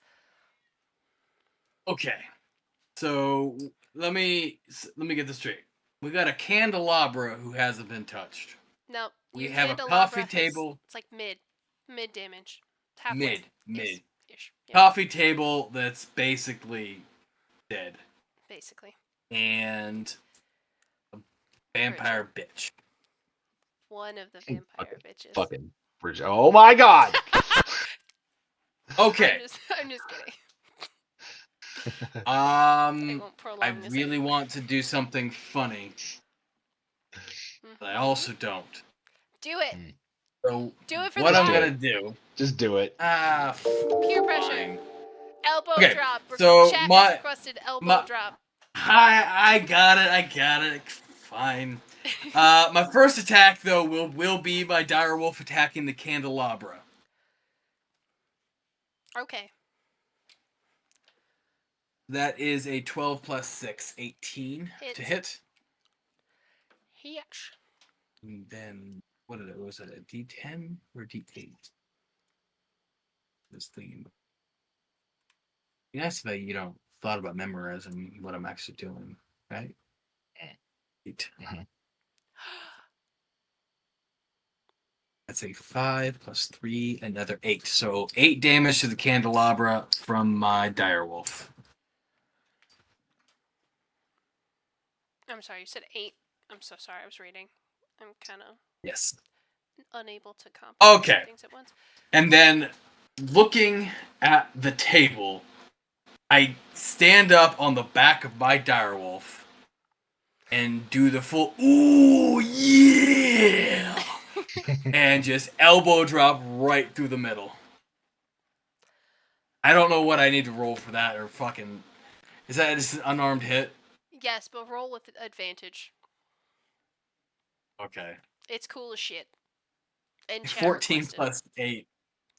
Okay. So let me get this straight. We got a candelabra who hasn't been touched. No, We your have a candelabra coffee has- table. It's like mid damage. Halfway. Mid. Ish. Yeah, Coffee table that's basically dead. basically. And a vampire bitch. One of the vampire bitches. Fucking bridge. Oh my god. Okay. I'm just kidding. It won't prolong I this really anymore. want to do something funny, but I also don't. Do it. So Do it for what the I'm vibe. gonna do? Just do it. Peer pressure. Fine. Elbow Okay, drop. so Chat has my- requested elbow my- drop. I got it. Fine. My first attack though will be my direwolf attacking the candelabra. Okay. That is a 12 plus 6, 18 Hits. to hit. Yes. And then was it a D10 or D8? This thing. Be nice if you don't thought about memorizing what I'm actually doing, right? 8. That's a 5 plus 3, another 8. So 8 damage to the candelabra from my direwolf. I'm sorry, you said 8. I'm so sorry, I was reading. I'm kind of Yes. unable to comprehend Okay. things at once. And then looking at the table, I stand up on the back of my direwolf and do the full ooh yeah and just elbow drop right through the middle. I don't know what I need to roll for that or fucking is that just an unarmed hit? Yes, but roll with advantage. Okay. It's cool as shit. And chat 14 requested. plus 8,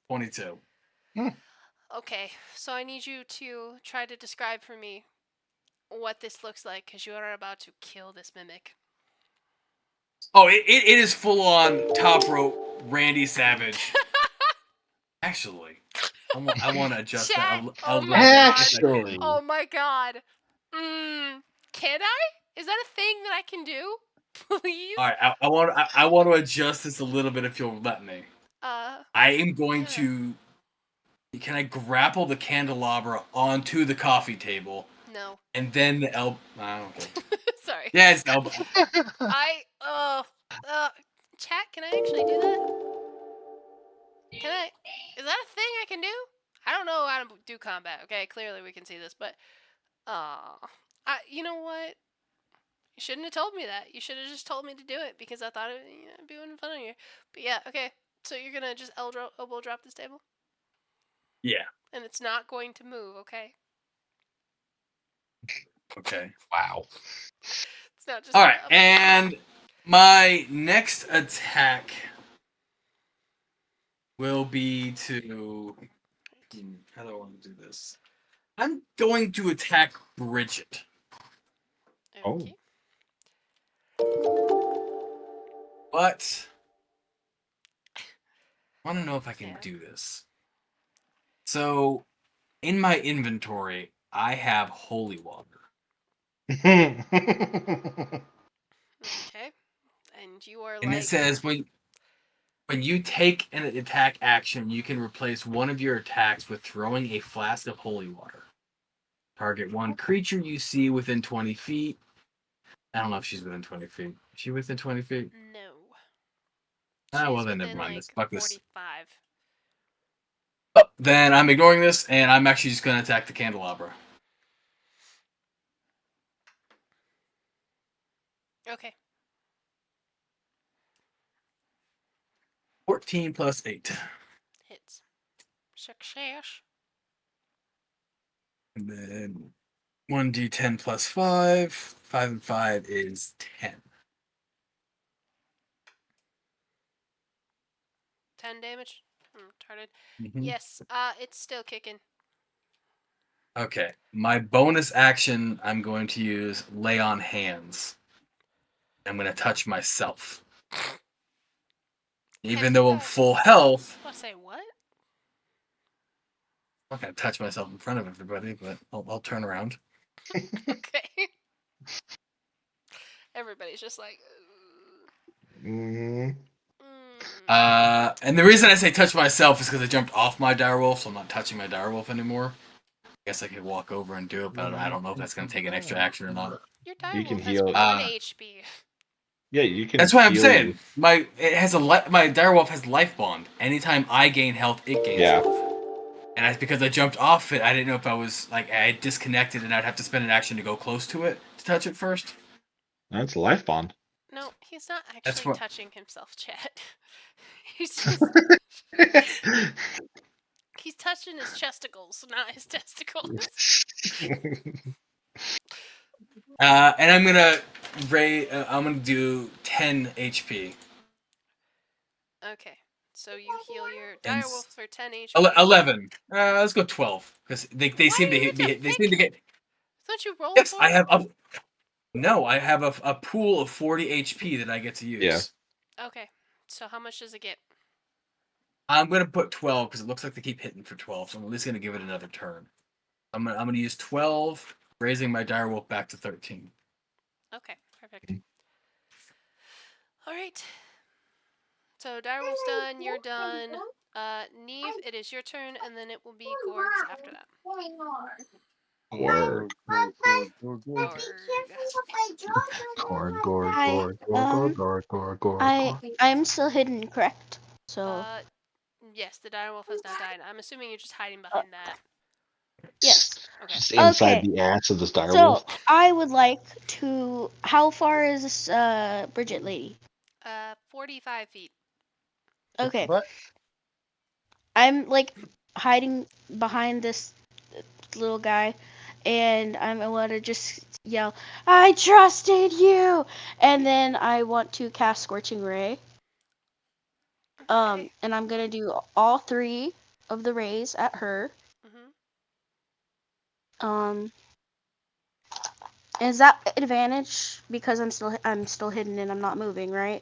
22. Okay, so I need you to try to describe for me what this looks like, because you are about to kill this mimic. Oh, it is full on top rope Randy Savage. Actually, I want to adjust Chat, that a oh little my bit. God. Actually. Oh my god. Can I? Is that a thing that I can do? Please? All right, I want to adjust this a little bit if you'll let me. I am going yeah. to. Can I grapple the candelabra onto the coffee table No. and then the elbow? I don't care. Sorry. Yeah, it's elbow. Chat, can I actually do that? Can I? Is that a thing I can do? I don't know how to do combat, okay? Clearly we can see this, but, you know what? You shouldn't have told me that. You should have just told me to do it, because I thought it'd be fun on you. But yeah, okay. So you're gonna just elbow drop this table? Yeah. And it's not going to move, okay? Okay. Wow. It's not just All right, up. and my next attack will be to. How do I want to do this? I'm going to attack Bridget. Oh. Okay. But I want to know if I can Yeah. do this. So, in my inventory, I have holy water. Okay. And you are And it like. says when you take an attack action, you can replace one of your attacks with throwing a flask of holy water. Target one creature you see within 20 feet. I don't know if she's within 20 feet. Is she within 20 feet? No. Ah, well She's then never within mind this. like Fuck this. 45. Oh, then I'm ignoring this, and I'm actually just going to attack the candelabra. Okay. 14 plus 8. Hits. Success. And then 1d10 plus 5. 5 and 5 is 10. 10 damage. Retarded. Mhm. Yes. It's still kicking. Okay. My bonus action, I'm going to use lay on hands. I'm going to touch myself. Even though I'm full health, I say what? I'm not going to touch myself in front of everybody, but I'll turn around. Okay. Everybody's just like. Mm. And the reason I say touch myself is because I jumped off my direwolf, so I'm not touching my direwolf anymore. I guess I could walk over and do it, but I don't know if that's going to take an extra action or not. Your You can direwolf has heal. 1 HP. Yeah, you can. That's what I'm heal saying. you. My direwolf has life bond. Anytime I gain health, it gains Yeah. health. And that's because I jumped off it. I didn't know if I was like I had disconnected and I'd have to spend an action to go close to it to touch it first. That's a life bond. No, he's not That's actually what. touching himself, chat. He's just. He's touching his chesticles, not his testicles. And I'm gonna I'm gonna do 10 HP. Okay. So you heal your And direwolf for 10 HP. 11. Let's go 12 because they seem Why to are you hit such a me. They seem to thick? get. Don't you roll Yes, for I it? have no. I have a pool of 40 HP that I get to use. Yeah. Okay. So how much does it get? I'm gonna put 12 because it looks like they keep hitting for 12, so I'm at least gonna give it another turn. I'm gonna use 12, raising my direwolf back to 13. Okay, perfect. All right. So direwolf's done. You're done. Neve, it is your turn, and then it will be Gorg's after that. Gorg. Gorg. Hi. I'm still hidden, correct? So Uh, yes, the direwolf has not died. I'm assuming you're just hiding behind that. yes. Okay. Just inside Okay. the ass of this So direwolf. I would like to. How far is this Bridget lady? 45 feet. Okay. But I'm like hiding behind this little guy, and I want to just yell, "I trusted you!" And then I want to cast Scorching Ray. Okay. And I'm gonna do all 3 of the rays at her. Mhm. Um, is that advantage because I'm still hidden and I'm not moving, right?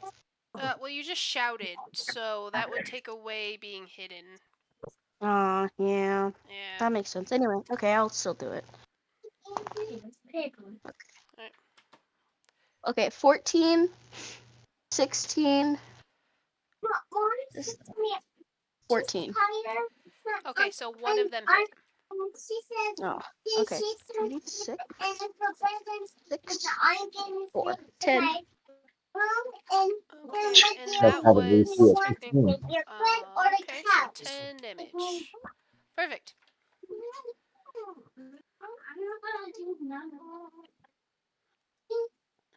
Well, you just shouted, so that would take away being hidden. Yeah, Yeah. that makes sense. Anyway, okay, I'll still do it. Alright. Okay, 14, 16, 14. Okay, so one of them hit. Oh, okay. 36, 6, 4, 10. Okay, She and does that have an AC was of technically. 15. Okay, so 10 damage. Perfect.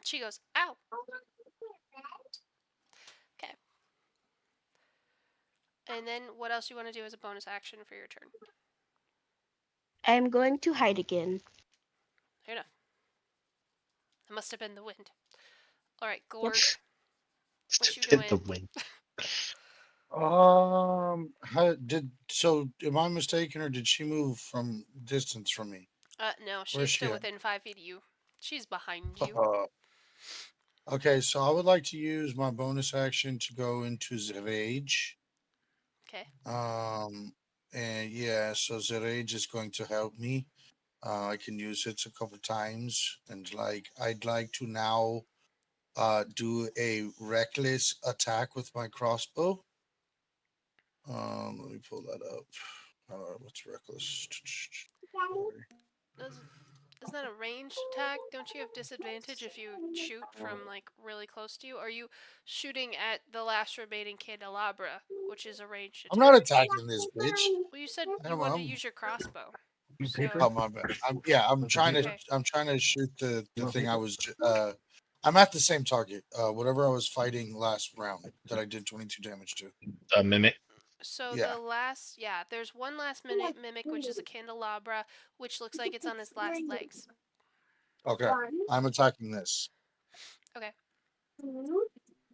She goes, ow. Okay. And then what else you want to do as a bonus action for your turn? I'm going to hide again. Fair enough. It must have been the wind. Alright, Yep. Gorg. What you Stupid the doing? wind. Am I mistaken, or did she move from distance from me? No, Where's she's she still at? within 5 feet of you. She's behind you. Okay, so I would like to use my bonus action to go into the rage. Okay. And yeah, so the rage is going to help me. I can use it a couple times, and I'd like to now do a reckless attack with my crossbow. Let me pull that up. What's reckless? Isn't that a ranged attack? Don't you have disadvantage if you shoot from like really close to you? Or are you shooting at the last remaining candelabra, which is a ranged I'm not attack? attacking this bitch. Well, you said you I'm, wanted to I'm, use your crossbow. Paper? oh my bad. Okay. I'm trying to shoot the want thing. paper? I'm at the same target. Whatever I was fighting last round that I did 22 damage to. A mimic. So Yeah. there's one last mimic, which is a candelabra, which looks like it's on his last legs. Okay. I'm attacking this, Okay.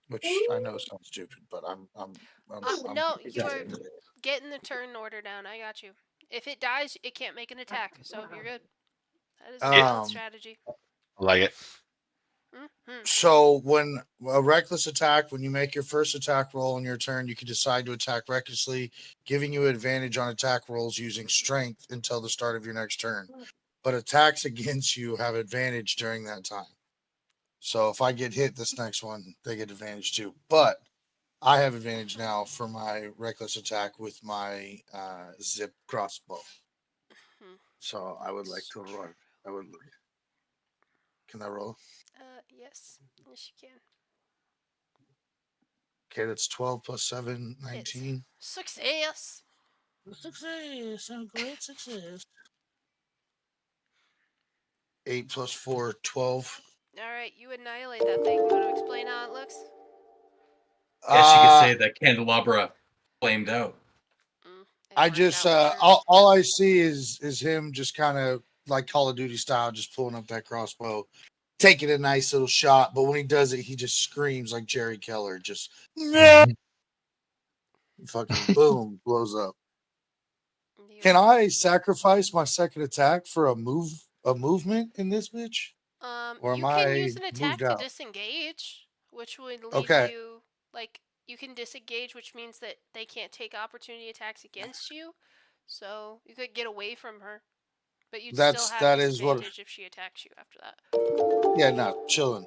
which I know sounds stupid, but I'm No, you are getting the turn order down. I got you. If it dies, it can't make an attack, so you're good. That is a valid strategy. I like it. Mm-hmm. So when a reckless attack, when you make your first attack roll on your turn, you can decide to attack recklessly, giving you advantage on attack rolls using strength until the start of your next turn. But attacks against you have advantage during that time. So if I get hit this next one, they get advantage too. But I have advantage now for my reckless attack with my zip crossbow. So I would like to roll. I would. Can I roll? Yes. Yes, you can. Okay, that's 12 plus 7, 19. It's success. Success. A great success. 8 plus 4, 12. Alright, you annihilate that thing. You want to explain how it looks? Guess you could say that candelabra flamed out. I just all I see is him just kind of like Call of Duty style, just pulling up that crossbow, taking a nice little shot. But when he does it, he just screams like Jerry Keller, just fucking boom, blows up. Can I sacrifice my second attack for a movement in this bitch? Or You am can I use an moved attack to out? disengage, which would leave Okay. you like you can disengage, which means that they can't take opportunity attacks against you. So you could get away from her, but you'd still have That is what. disadvantage if she attacks you after that. Yeah, no, chilling.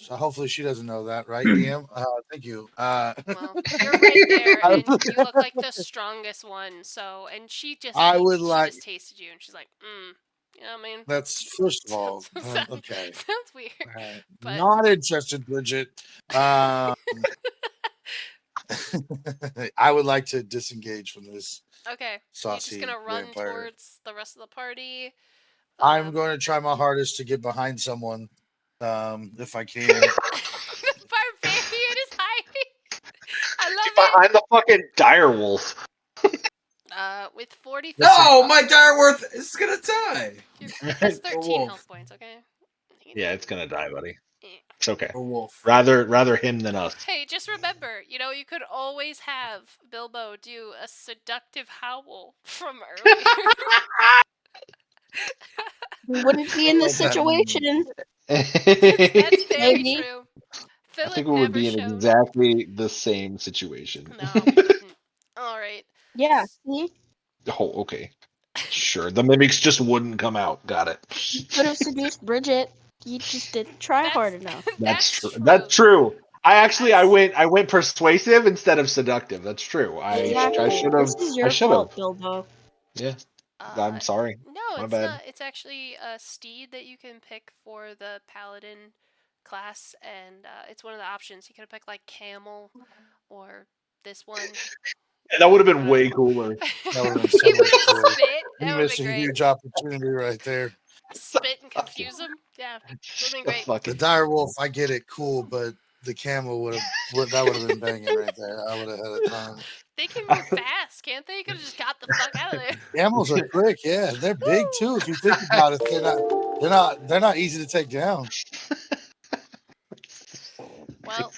Hopefully she doesn't know that, right, DM? Thank you. Well, you're right there, and you look like the strongest one. So, and she just just tasted you, and she's like, you know what I mean? That's first of all okay. Sounds weird, but Not interested, Bridget. I would like to disengage from this. Okay, so you're just gonna run towards the rest of the party. I'm going to try my hardest to get behind someone, if I can. The barbarian is hiding. I love it. Behind the fucking dire wolf. With 40. No, my direwolf is gonna die. It has 13 health points. Okay. Yeah, it's gonna die, buddy. It's okay. A wolf. Rather him than us. Hey, just remember, you could always have Bilbo do a seductive howl from earlier. We wouldn't be in this situation. That's very Maybe. true. I think Philip we would never be in showed. exactly the same situation. No, we wouldn't. All right. Yeah. See? Oh, okay. Sure. The mimics just wouldn't come out. Got it. You could have seduced Bridget. You just didn't try hard enough. That's true. That's true. I went persuasive instead of seductive. That's true. Exactly. I should have. This is your I should fault, have. Bilbo. Yeah. I'm sorry. No, My it's bad. not. It's actually a steed that you can pick for the paladin class, and it's one of the options. You could have picked like camel or this one. That would have been way cooler. That would have been so much cooler. Spit. That You would missed be a great. huge opportunity right there. Spit and confuse them. Yeah, would have been great. The dire wolf, I get it, cool, but the camel would have been banging right there. I would have had a time. They can move fast, can't they? You could have just got the fuck out of there. Camels are quick, yeah. They're big too. If you think about it, they're not easy to take down. Well,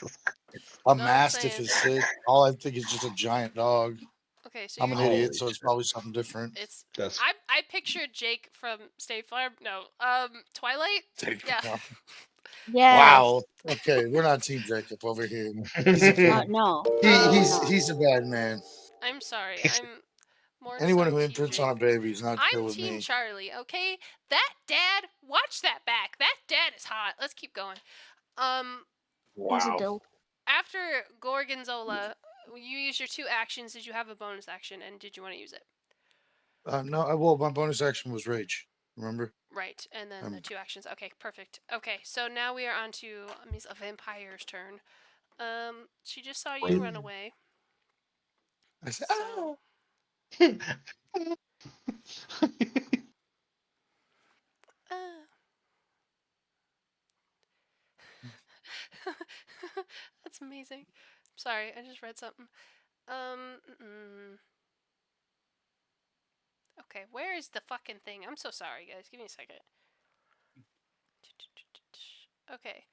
A Know what I'm mastiff saying? is sick. All I think is just a giant dog. Okay, so I'm you're an idiot, Holy so it's shit. probably something different. it's That's I pictured Jake from State Farm. No, Twilight. Yeah. Yes. Wow. Okay, we're not Team Jacob over here. He's a fan. No. He's a bad man. I'm sorry. I'm more Anyone so who Team imprints on a Jake. baby is not I'm chill with Team me. Charlie. Okay, that dad. Watch that back. That dad is hot. Let's keep going. He's a wow. dope. After Gorgonzola, you use your 2 actions. Did you have a bonus action, and did you want to use it? No, well, my bonus action was rage. Remember? Right, and then the Um, 2 actions. Okay, perfect. Okay, so now we are on to Miss Vampire's turn. She just saw you run away. I said, So that's amazing. Sorry, I just read something. Okay, where is the fucking thing? I'm so sorry, guys. Give me a second. Okay.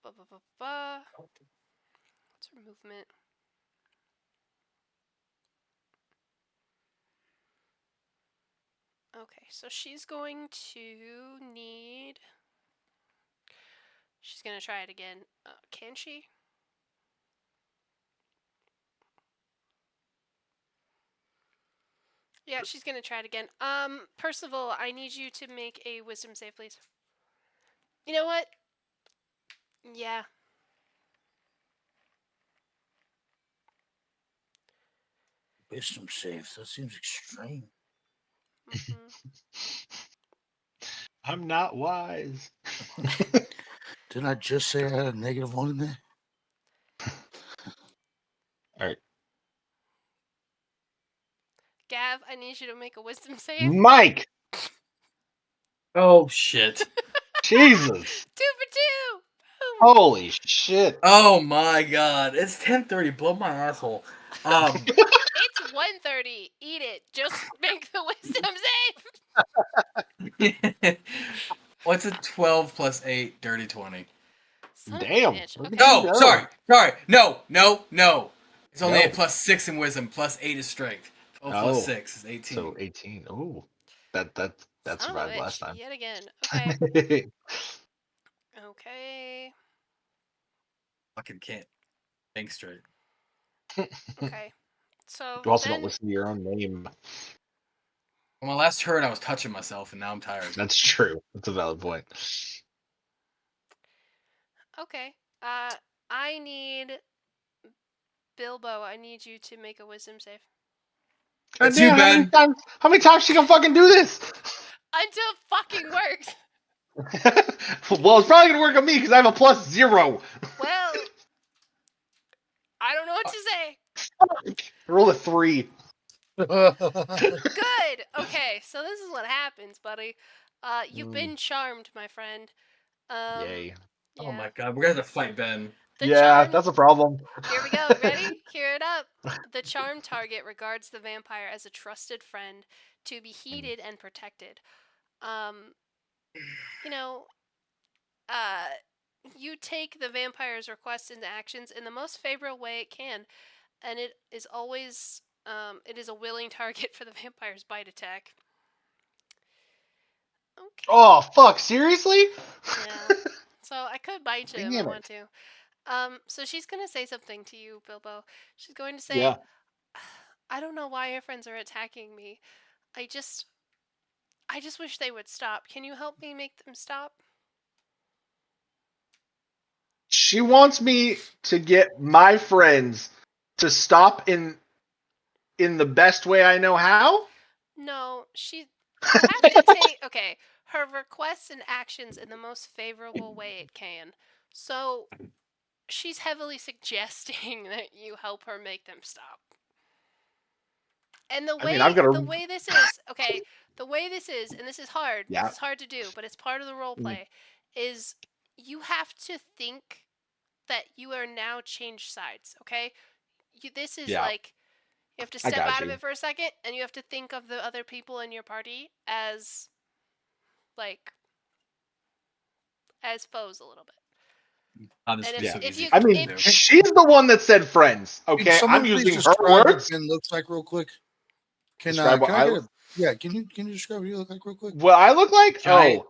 What's her movement? Okay, so she's going to need. She's gonna try it again. Can she? Yeah, she's gonna try it again. Percival, I need you to make a wisdom save, please. You know what? Yeah. wisdom saves. That seems extreme. I'm not wise. Didn't I just say I had a -1 in there? All right. Gav, I need you to make a wisdom save. Mike! Oh shit. Jesus! 2 for 2! Boom! Holy shit. Oh my god. It's 10:30. Blow my asshole. It's 1:30. Eat it. Just make the wisdom save. What's a 12 plus 8? Dirty 20. Son Damn. of a bitch. Look Okay. at you No, go. sorry. No. It's only No. a plus 6 in wisdom, plus 8 is strength. 12 plus Oh. 6 is 18. So 18. Oh. That Son of a survived last bitch. time. Yet again. Okay. Okay. Fucking can't think straight. Okay. So You also then. don't listen to your own name. On my last turn, I was touching myself, and now I'm tired. That's true. That's a valid point. Okay. I need. Bilbo, I need you to make a wisdom save. That's Damn, you, Ben. how many times she gonna fucking do this? Until it fucking works. Well, it's probably gonna work on me because I have a +0. Well, I don't know what to say. Roll a 3. Good. Okay, so this is what happens, buddy. You've been charmed, my friend. Yay. Yeah. Oh my god, we're gonna have to fight Ben. The Yeah, charm. that's a problem. Here we go. Ready? Hear it up. The charm target regards the vampire as a trusted friend to be heeded and protected. You know, you take the vampire's requests into actions in the most favorable way it can, and it is always it is a willing target for the vampire's bite attack. Okay. Oh, fuck, seriously? Yeah. So I could bite you if I Damn want it. to. So she's gonna say something to you, Bilbo. She's going to say, Yeah. I don't know why your friends are attacking me. I just wish they would stop. Can you help me make them stop? She wants me to get my friends to stop in the best way I know how? No, you have to take okay, her requests and actions in the most favorable way it can. So she's heavily suggesting that you help her make them stop. And I mean, I've got the a way this is, okay, the way this is, and this is hard. Yeah. This is hard to do, but it's part of the role play. Is you have to think that you are now changed sides. Okay, this is Yeah. like you have to I step got out of you. it for a second, and you have to think of the other people in your party as like as foes a little bit. Not as And Yeah. so if easy you for I me mean, to do. she's the one that said friends. Can Okay, someone I'm please using her describe what words. Ben looks like real quick? Describe what Can I I get look. a yeah? Can you describe what you look like real quick? What I look like? Giant,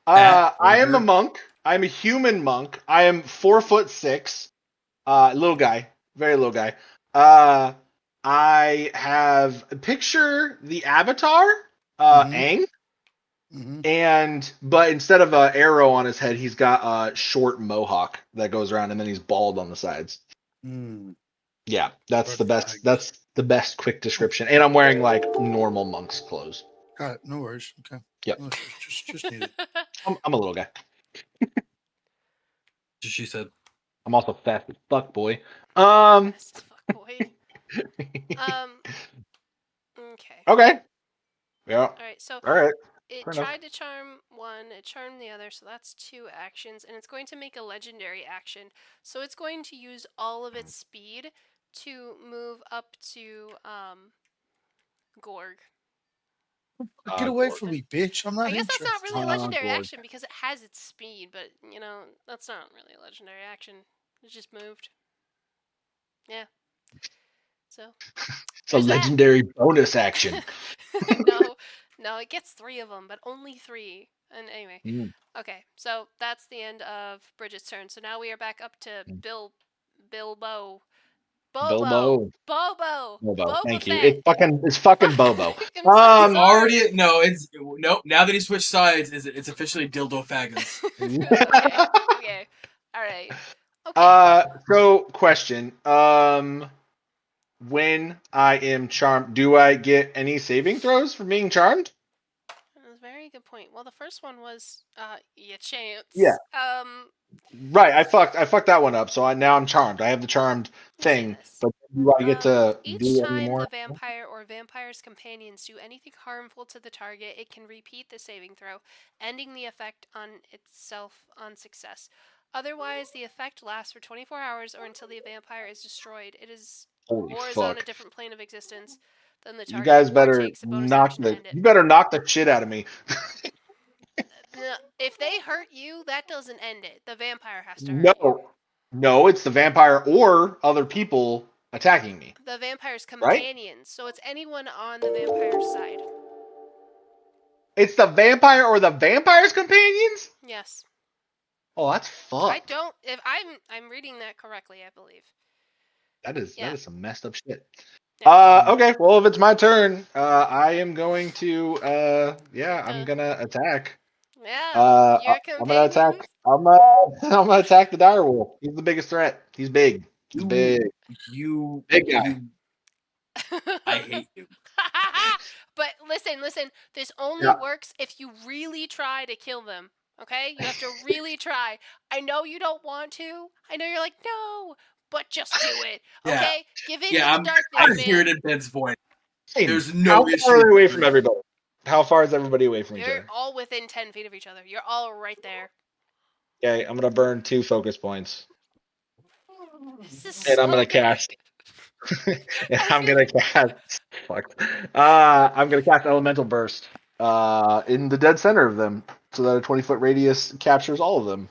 Oh, fat, I am a ogre. monk. I'm a human monk. I am 4'6". Little guy, very little guy. I have picture the avatar, Mm-hmm. Aang, Mm-hmm. but instead of an arrow on his head, he's got a short mohawk that goes around, and then he's bald on the sides. Mm. Yeah, that's the best. Perfect. That's the best quick description. And I'm wearing like normal monk's clothes. Got it. No worries. Okay. Yep, No, just needed. I'm a little guy. She said. I'm also fast as fuck, boy. Um. Fast as fuck, boy. Um. Okay. Okay. Yeah. All right. So All right. it Fair enough. tried to charm one, it charmed the other, so that's 2 actions, and it's going to make a legendary action. So it's going to use all of its speed to move up to Gorg. Get away Gorg. from me, bitch! I'm I not guess that's not interested. really a legendary Gorg. action because it has its speed, but you know, that's not really a legendary action. It just moved. Yeah. So It's a there's that. legendary bonus action. No, no, it gets 3 of them, but only 3. And anyway, Mm. okay, so that's the end of Bridget's turn. So now we are back up to Bilbo, Bobo, Bilbo. Bobo, Bobo. Boba Thank you. Fett. It's fucking Bobo. I'm so He Um. sorry. already no. It's nope. Now that he switched sides, it's officially dildo faggins. Okay, okay, all right, okay. So question. When I am charmed, do I get any saving throws for being charmed? That's a very good point. Well, the first one was your chance. Yeah. Right. I fucked that one up. So now I'm charmed. I have the charmed Let me say thing. this. But do I get to Each do any time more? the vampire or vampire's companions do anything harmful to the target, it can repeat the saving throw, ending the effect on itself on success. Otherwise, the effect lasts for 24 hours or until the vampire is destroyed. It is Holy or is on a fuck! different plane of existence than the You target, guys or better takes a bonus knock action to the. end it. You better knock the shit out of me. If they hurt you, that doesn't end it. The vampire has to hurt you. No, it's the vampire or other people attacking me. The vampire's Right? companions, so it's anyone on the vampire's side. It's the vampire or the vampire's companions? Yes. Oh, that's I fucked. don't. If I'm reading that correctly, I believe. That is Yeah. some messed up shit. Yeah. Okay, well if it's my turn, I am going to I'm gonna attack. Yeah. Your I'm gonna attack. companions. I'm gonna attack the dire wolf. He's the biggest threat. He's big. He's big. You Big guy. I hate you. But listen. This only Yeah. works if you really try to kill them. Okay? You have to really try. I know you don't want to. I know you're like, no, but just do it. Yeah. Okay? Give in Yeah, to the darkness, I man. hear it in Ben's voice. Hey, There's how no far issue. are they away with from everybody? How far is everybody away from each You're other? all within 10 feet of each other. You're all right there. Okay, I'm gonna burn 2 focus points. This is And I'm so gonna good. cast and I I'm feel gonna cast fucked. I'm gonna cast elemental burst in the dead center of them so that a 20-foot radius captures all of them.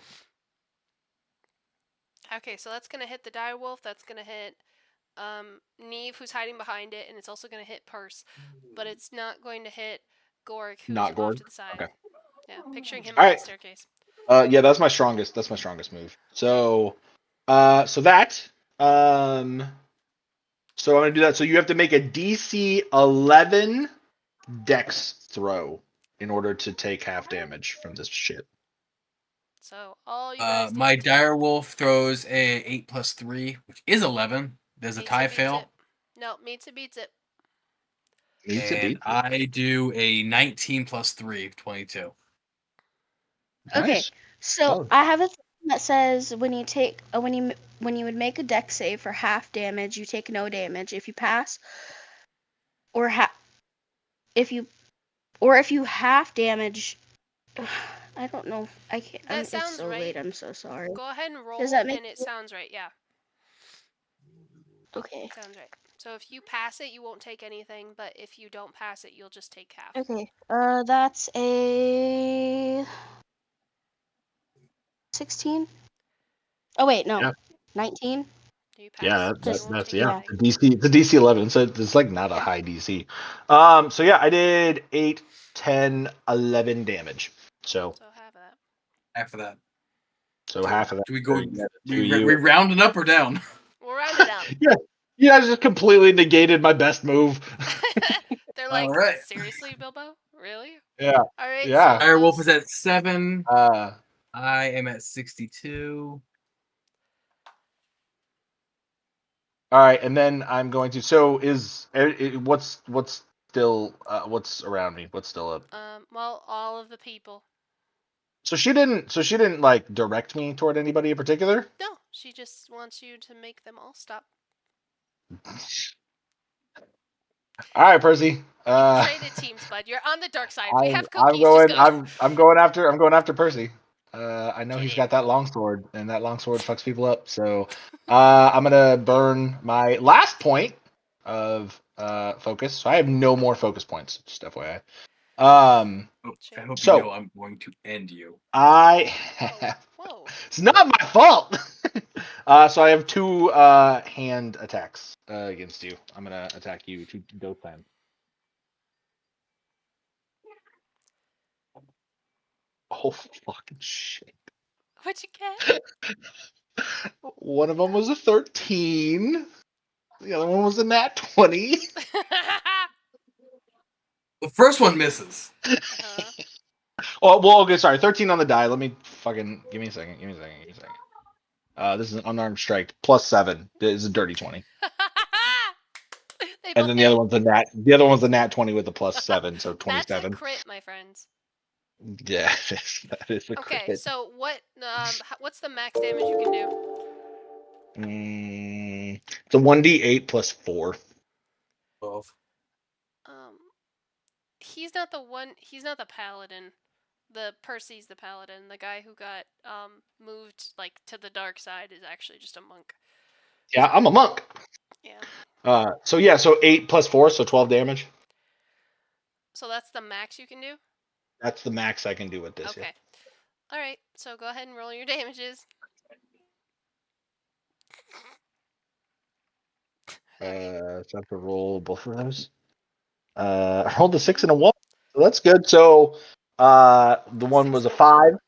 Okay, so that's gonna hit the dire wolf. That's gonna hit Neve, who's hiding behind it, and it's also gonna hit Purse, but it's not going to hit Gorg, who's Not off Gord. to the side. Okay. Yeah, picturing him All up right. the staircase. Yeah, that's my strongest. That's my strongest move. So, so that, so I'm gonna do that. So you have to make a DC 11 Dex throw in order to take half damage from this shit. So all you guys need my to do dire wolf throws a 8 plus 3, which is 11. There's a meets tie it, beats fail. it. No, meets it, beats it. Needs to And beat. I do a 19 plus 3, 22. Okay, Nice. so Oh. I have a thing that says when you take when you would make a deck save for half damage, you take no damage. If you pass, or if you half damage, I don't know. I can't. That It's sounds so late. right. I'm so sorry. Go ahead and roll, Does that make and it sounds right. Yeah, okay? sounds right. So if you pass it, you won't take anything, but if you don't pass it, you'll just take half. Okay. That's a 16. Oh wait, no. Yeah. 19? Do you Yeah, pass? Do you want to that's take yeah. the DC. It's a DC 11, so it's like not a high DC. So yeah, I did 8, 10, 11 damage. So So have that. After that, half of that. do we go? Yeah, to We you. round it up or down? We'll round it up. Yeah, you guys just completely negated my best move. They're like, All right. seriously, Bilbo? Really? Yeah, All right. yeah. So Direwolf those- is at 7. Uh, I am at 62. all right, and then I'm going to. So what's still what's around me? What's still up? well, all of the people. So she didn't like direct me toward anybody in particular. No, she just wants you to make them all stop. All right, Percy. We've traded teams, bud. You're on the dark side. We have I'm cookies. Just going. go. I'm going after Percy. I know Get he's in. got that longsword, and that longsword fucks people up. So, I'm gonna burn my last point of focus. So I have no more focus points. Just FYI. I hope So- you know I'm going to end you. I Whoa. have. Whoa. It's not my fault. So I have 2 hand attacks against you. I'm gonna attack you to go plan. Oh fucking shit! What'd you get? One of them was a 13. The other one was a nat 20. The first one misses. uh-huh. Oh, well, okay, sorry. 13 on the die. Let me fucking give me a second. This is an unarmed strike plus 7. This is a dirty 20. They And both then the hit. other one's a nat 20 with a plus 7, so That's a 27. crit, my friends. Yeah, that is a Okay, crit. so what's the max damage you can do? It's a 1d8 plus 4. 12. He's not the one. He's not the paladin. Percy's the paladin. The guy who got moved like to the dark side is actually just a monk. Yeah, I'm a monk. Yeah. So 8 plus 4, so 12 damage. So that's the max you can do. That's the max I can do with this. Okay. All right. So go ahead and roll your damages. So I have to roll both of those. I rolled a 6 and a 1, so that's good. So the one 6 was a and a 1? 5.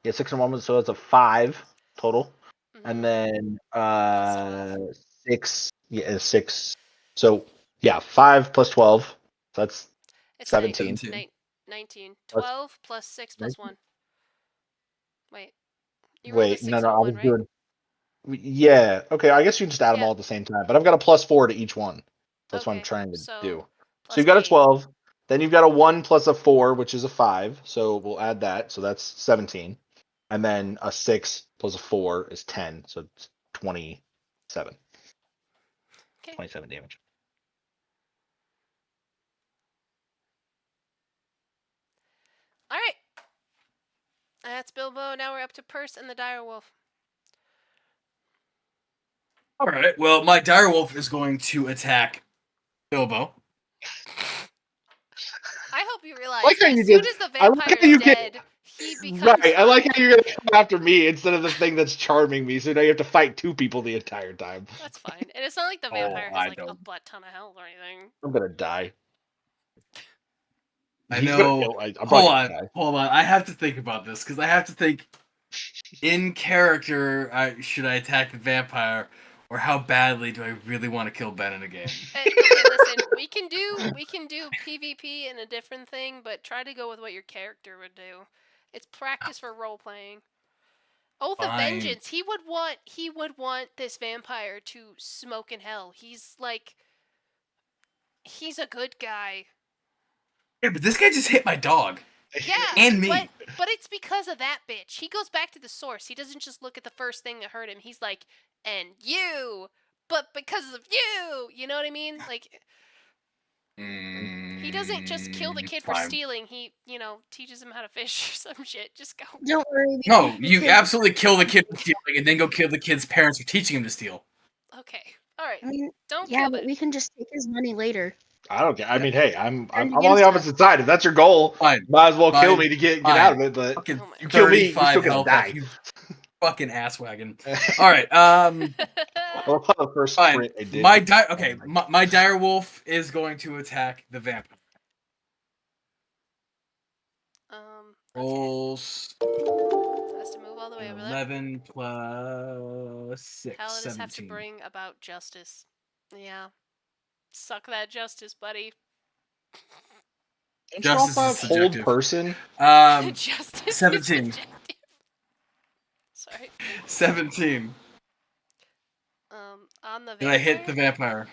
Yeah, 6 and 1 was, so it's a 5 total. Mhm. And then Plus 12. 6, yeah, 6. So yeah, 5 plus 12. So that's It's 17. 19. Plus- 12 plus 6 plus 1. Wait. You rolled a Wait, 6 no, and a I 1, was right? doing. Yeah, okay. I guess you can just add them Yeah. all at the same time. But I've got a plus 4 to each one. That's what I'm Okay, trying to so do. So plus you've got a 8. 12. Then you've got a 1 plus a 4, which is a 5. So we'll add that. So that's 17. And then a 6 plus a 4 is 10. So it's 27. Okay. 27 damage. All right. That's Bilbo. Now we're up to Purse and the direwolf. All right. Well, my direwolf is going to attack Bilbo. I hope you realize Like how as you soon get- as the I like vampire how is you get- dead, he becomes Right. I like fine. how you're going to come after me instead of the thing that's charming me. So now you have to fight 2 people the entire time. That's fine. And it's not like the Oh, vampire I has like a don't. butt ton of health or anything. I'm going to die. I He's know. Gonna kill, I'm Hold probably on. gonna die. Hold on. I have to think about this because I have to think in character. Should I attack the vampire, or how badly do I really want to kill Ben in a game? Okay, listen, we can do PvP and a different thing, but try to go with what your character would do. It's practice for role playing. Oath of Fine. Vengeance. He would want this vampire to smoke in hell. He's a good guy. Yeah, but this guy just hit my dog. Yeah, And me. But it's because of that bitch. He goes back to the source. He doesn't just look at the first thing that hurt him. He's like, and you, but because of you. You know what I mean? Like, he doesn't just kill the kid for Fine. stealing. He, teaches him how to fish or some shit. Just go. Don't worry. No, we you can- absolutely kill the kid for stealing, and then go kill the kid's parents for teaching him to steal. Okay. All right. I mean, Don't yeah, kill but that. we can just take his money later. I don't care. I mean, hey, I'm on the against us. opposite side. If that's your goal, Fine. might as well kill Fine. me to get Fine. out of it. But Fucking Oh my you kill me, you're 35 still gonna health. die. fucking ass wagon. All right. I love how the first Fine. crit I did. My was- okay. oh my My dire wolf is going to attack the vampire. Okay. Rolls Has to move all the way over there. 11 plus 6, Paladins 17. have to bring about justice. Yeah. Suck that justice, buddy. Don't you Justice also is have hold subjective. person? Justice 17. is subjective. Sorry. 17. On the Did vampire? I hit the vampire?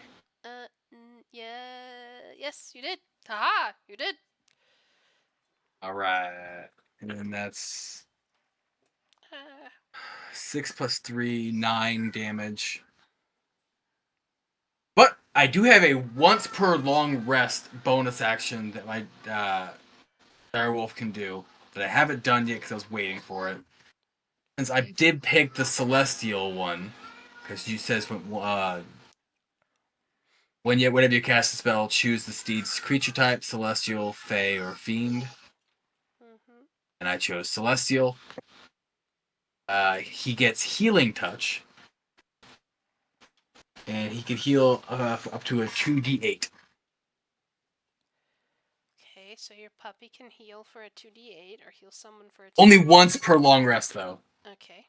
Yeah. Yes, you did. Haha, you did. All right. And then that's 6 plus 3, 9 damage. But I do have a once per long rest bonus action that my direwolf can do that I haven't done yet because I was waiting for it. Since I did pick the celestial one, because you says whenever you cast a spell, choose the steed's creature type: celestial, fey, or fiend. Mm-hmm. And I chose celestial. He gets healing touch, and he can heal up to a 2d8. Okay, so your puppy can heal for a 2d8 or heal someone for a 2d8. Only once per long rest, though. Okay.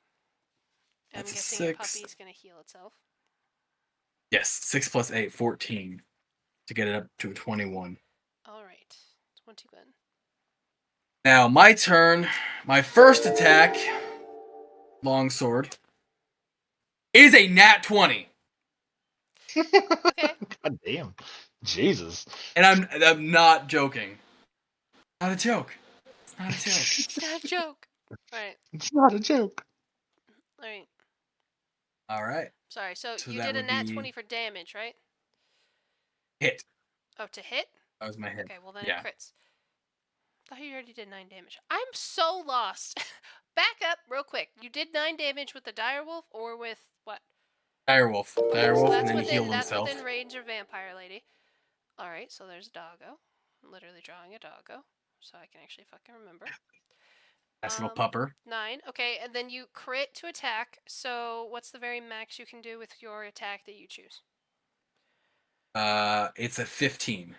I'm That's a guessing your 6. puppy's gonna heal itself. Yes, 6 plus 8, 14. To get it up to a 21. Alright. 21. Now, my turn. My first attack, longsword, is a nat 20. Okay. God damn. Jesus. And I'm not joking. Not a joke. It's not a joke. It's not a joke. Alright. It's not a joke. Alright. All right. Sorry, so So you that did a would nat be 20 for damage, right? hit. Oh, to hit? That was my hit. Okay, well then Yeah. it crits. I thought you already did 9 damage. I'm so lost. Back up real quick. You did 9 damage with the direwolf or with what? Direwolf. So Direwolf, and that's then he within healed himself. within range of vampire lady. Alright, so there's doggo. I'm literally drawing a doggo, so I can actually fucking remember. Nice little pupper. 9. Okay, and then you crit to attack. So what's the very max you can do with your attack that you choose? It's a 15.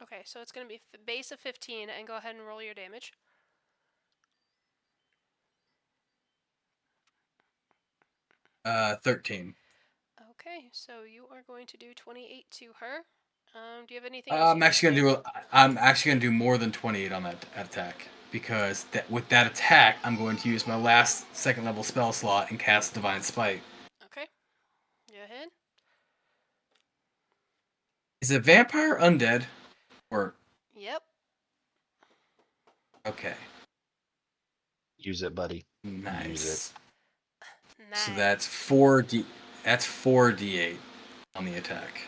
Okay, so it's going to be base of 15, and go ahead and roll your damage. Uh, 13. Okay, so you are going to do 28 to her. Do you have anything else? I'm actually gonna do more than 28 on that attack because with that attack, I'm going to use my last second level spell slot and cast Divine Spite. Okay, go ahead. Is a vampire undead, or Yep. okay? Use it, buddy. Nice. Use Nice. So that's 4d. That's 4d8 on the attack.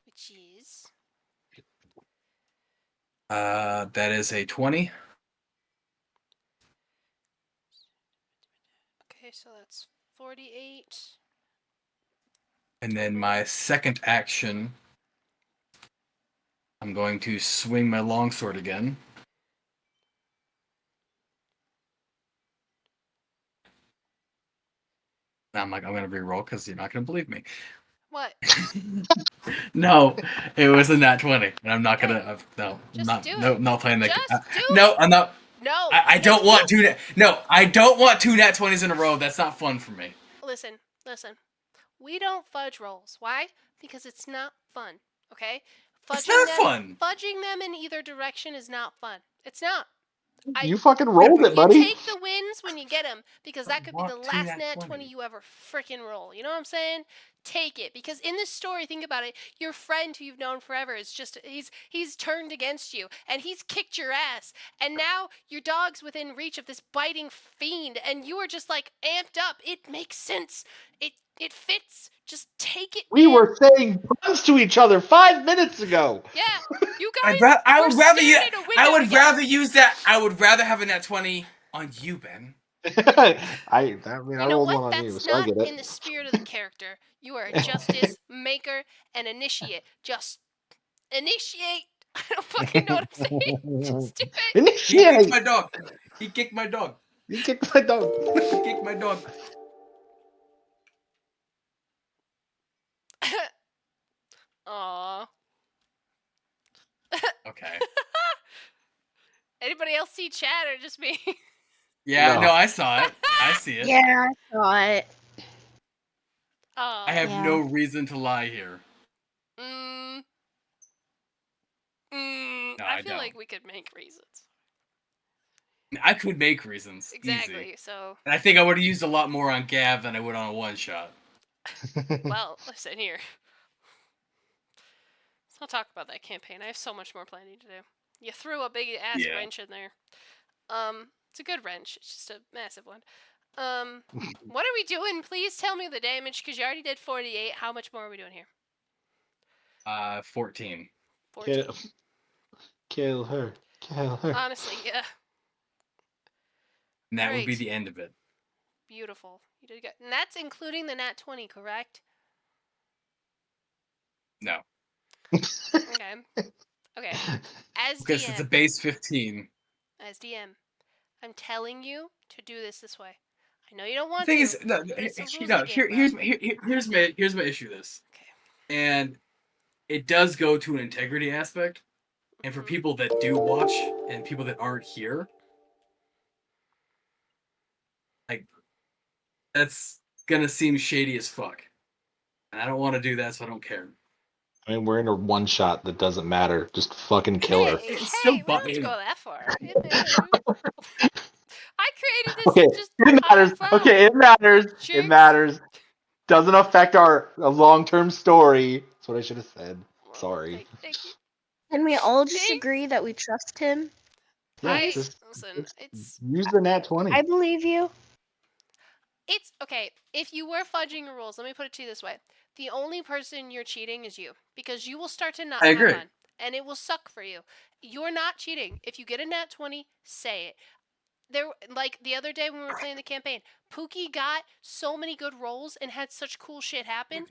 Which is That is a 20. okay. So that's 48. And then my second action, I'm going to swing my longsword again. I'm going to re-roll because you're not going to believe me. What? No, it was a nat 20, and I'm not going to. No, Just not, do no, it. not playing that. Just do no, it. I'm not. No. I don't want two. No, I don't want 2 nat 20s in a row. That's not fun for me. Listen. We don't fudge rolls. Why? Because it's not fun. Okay? It's not fun. Fudging them in either direction is not fun. It's not. it. You fucking rolled it, buddy. You take the wins when you get them because that could be the want two last nat nat 20. 20 you ever freaking roll. You know what I'm saying? Take it because in this story, think about it. Your friend who you've known forever is just he's turned against you and he's kicked your ass, and now your dog's within reach of this biting fiend, and you are just like amped up. It makes sense. It fits. Just take it. We man. were saying puns to each other 5 minutes ago. Yeah, you guys. I would rather staring at a window I would together. rather use that. I would rather have a nat 20 on you, Ben. I You know rolled what? one on you, That's so I not get it. in the spirit of the character. You are a justice maker and initiate. Just initiate. I don't fucking know what I'm saying. Just do it. He kicked Initiate. my dog. He kicked my dog. You kicked my dog. Kick my dog. Aww. Okay. Anybody else see chat or just me? Yeah, No. no, I saw it. I see it. Yeah, I saw it. Aw. I have Yeah. no reason to lie here. Mm, No, I I feel like don't. we could make reasons. I could make reasons. Exactly. Easy. So, And I think I would have used a lot more on Gav than I would on a one shot. well, listen here. Let's not talk about that campaign. I have so much more planning to do. You threw a big ass Yeah. wrench in there. It's a good wrench. It's just a massive one. What are we doing? Please tell me the damage, because you already did 48. How much more are we doing here? 14. 14. Kill her. Kill her. Honestly, yeah. And that would be Alright. the end of it. Beautiful. You did good. And that's including the nat 20, correct? No. Okay. Okay. As Because it's a DM, base 15. I'm telling you to do this way. I know you don't want The thing to, is, no, but it's the rules no, of the game, bro. here's my issue with this. Okay. And it does go to an integrity aspect. And for Mhm. people that do watch and people that aren't here, like, that's gonna seem shady as fuck. And I don't want to do that, so I don't care. I mean, we're in a one shot that doesn't matter. Just fucking kill her. Hey, It's still we don't have to go that far. It matters. I created this Okay, just it on matters. our phone. Okay, it matters. It Jerks. matters. Doesn't affect our long-term story. That's what I should have said. Well, Sorry. Thank you. Can we all just Thanks. agree that we trust him? Yeah, Listen. use the nat 20. I believe you. It's okay. If you were fudging your rules, let me put it to you this way: the only person you're cheating is you, because you will start to not I have agree. fun, and it will suck for you. You're not cheating. If you get a nat 20, say it. There, like the other day when we were playing the campaign, Pookie got so many good rolls and had such cool shit happen.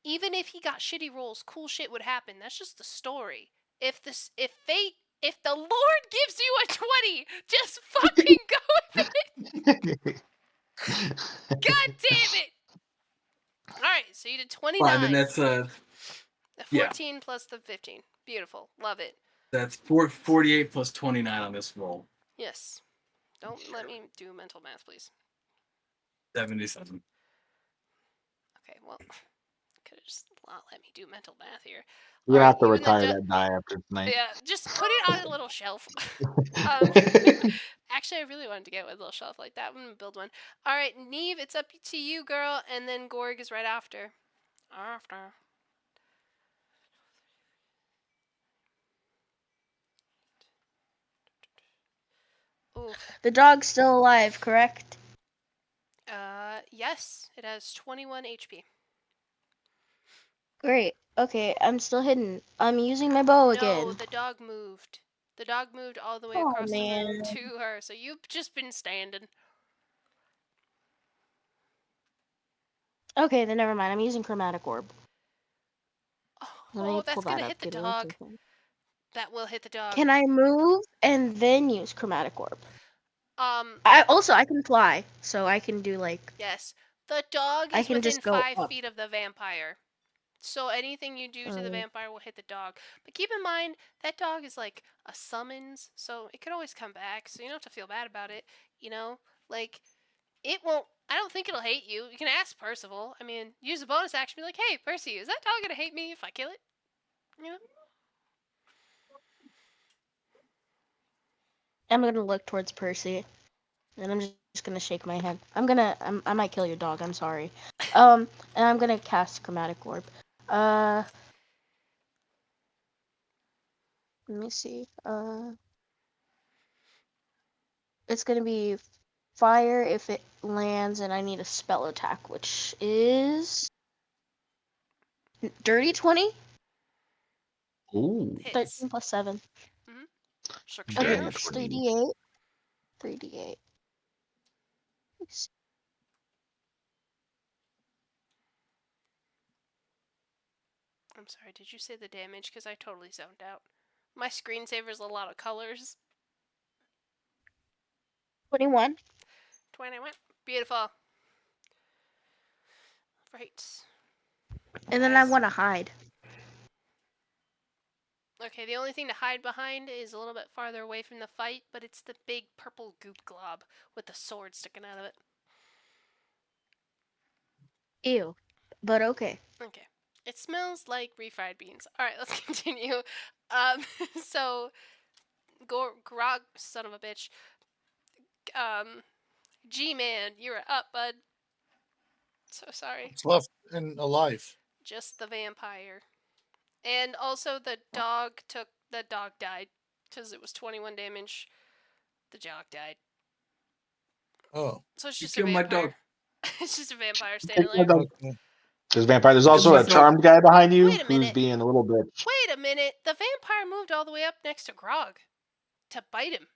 Even if he got shitty rolls, cool shit would happen. That's just the story. If the Lord gives you a 20, just fucking go with it. God damn it! Alright, so you did 29. Fine, then that's The yeah. 14 plus the 15. Beautiful. Love it. That's 48 plus 29 on this roll. Yes. Don't let me do mental math, please. 77. Okay, well, could have just not let me do mental math here. You're gonna have to you and the retire that die after tonight. Yeah, just put it on a little shelf. Actually, I really wanted to get a little shelf like that. I'm gonna build one. All right, Neve, it's up to you, girl, and then Gorg is right after. Ooh. The dog's still alive, correct? Yes, it has 21 HP. Great. Okay, I'm still hidden. I'm using my bow No, again. the dog moved. The dog moved all the way Oh across the room man. to her, so you've just been standing. Okay, then never mind. I'm using chromatic orb. Let me Oh, pull that's that gonna up. hit the Give me one dog. second. That will hit the dog. Can I move and then use chromatic orb? Um, I can fly, so I can do like yes. The dog I is can within just go 5 up. feet of the vampire. So anything you do to the vampire will hit the dog. But keep in mind, that dog is like a summons, so it could always come back, so you don't have to feel bad about it. You know? Like, it won't. I don't think it'll hate you. You can ask Percival. I mean, use a bonus action, be like, hey, Percy, is that dog gonna hate me if I kill it? You know? I'm gonna look towards Percy, and I'm just gonna shake my head. I might kill your dog. I'm sorry. And I'm gonna cast chromatic orb. Let me see. It's gonna be fire if it lands, and I need a spell attack, which is dirty 20. Ooh. Hits. 13 plus 7. Success. Okay, Dirty it's 20. 3d8. 3d8. I'm sorry, did you say the damage? Because I totally zoned out. My screensaver's a lot of colors. 21. 21. Beautiful. Right. And then I Guys. want to hide. Okay, the only thing to hide behind is a little bit farther away from the fight, but it's the big purple goop glob with the sword sticking out of it. Ew. But okay. Okay. It smells like refried beans. Alright, let's continue. So, Grog, son of a bitch. G-Man, you're up, bud. So sorry. It's left and alive. Just the vampire. And also the dog died. Because it was 21 damage. The dog died. Oh, So it's You just a killed my vampire. dog. It's just a vampire standing there. okay. There's vampire. There's Because also a that's not- charmed guy behind you Wait a who's minute. being a little bitch. Wait a minute. The vampire moved all the way up next to Grog to bite him.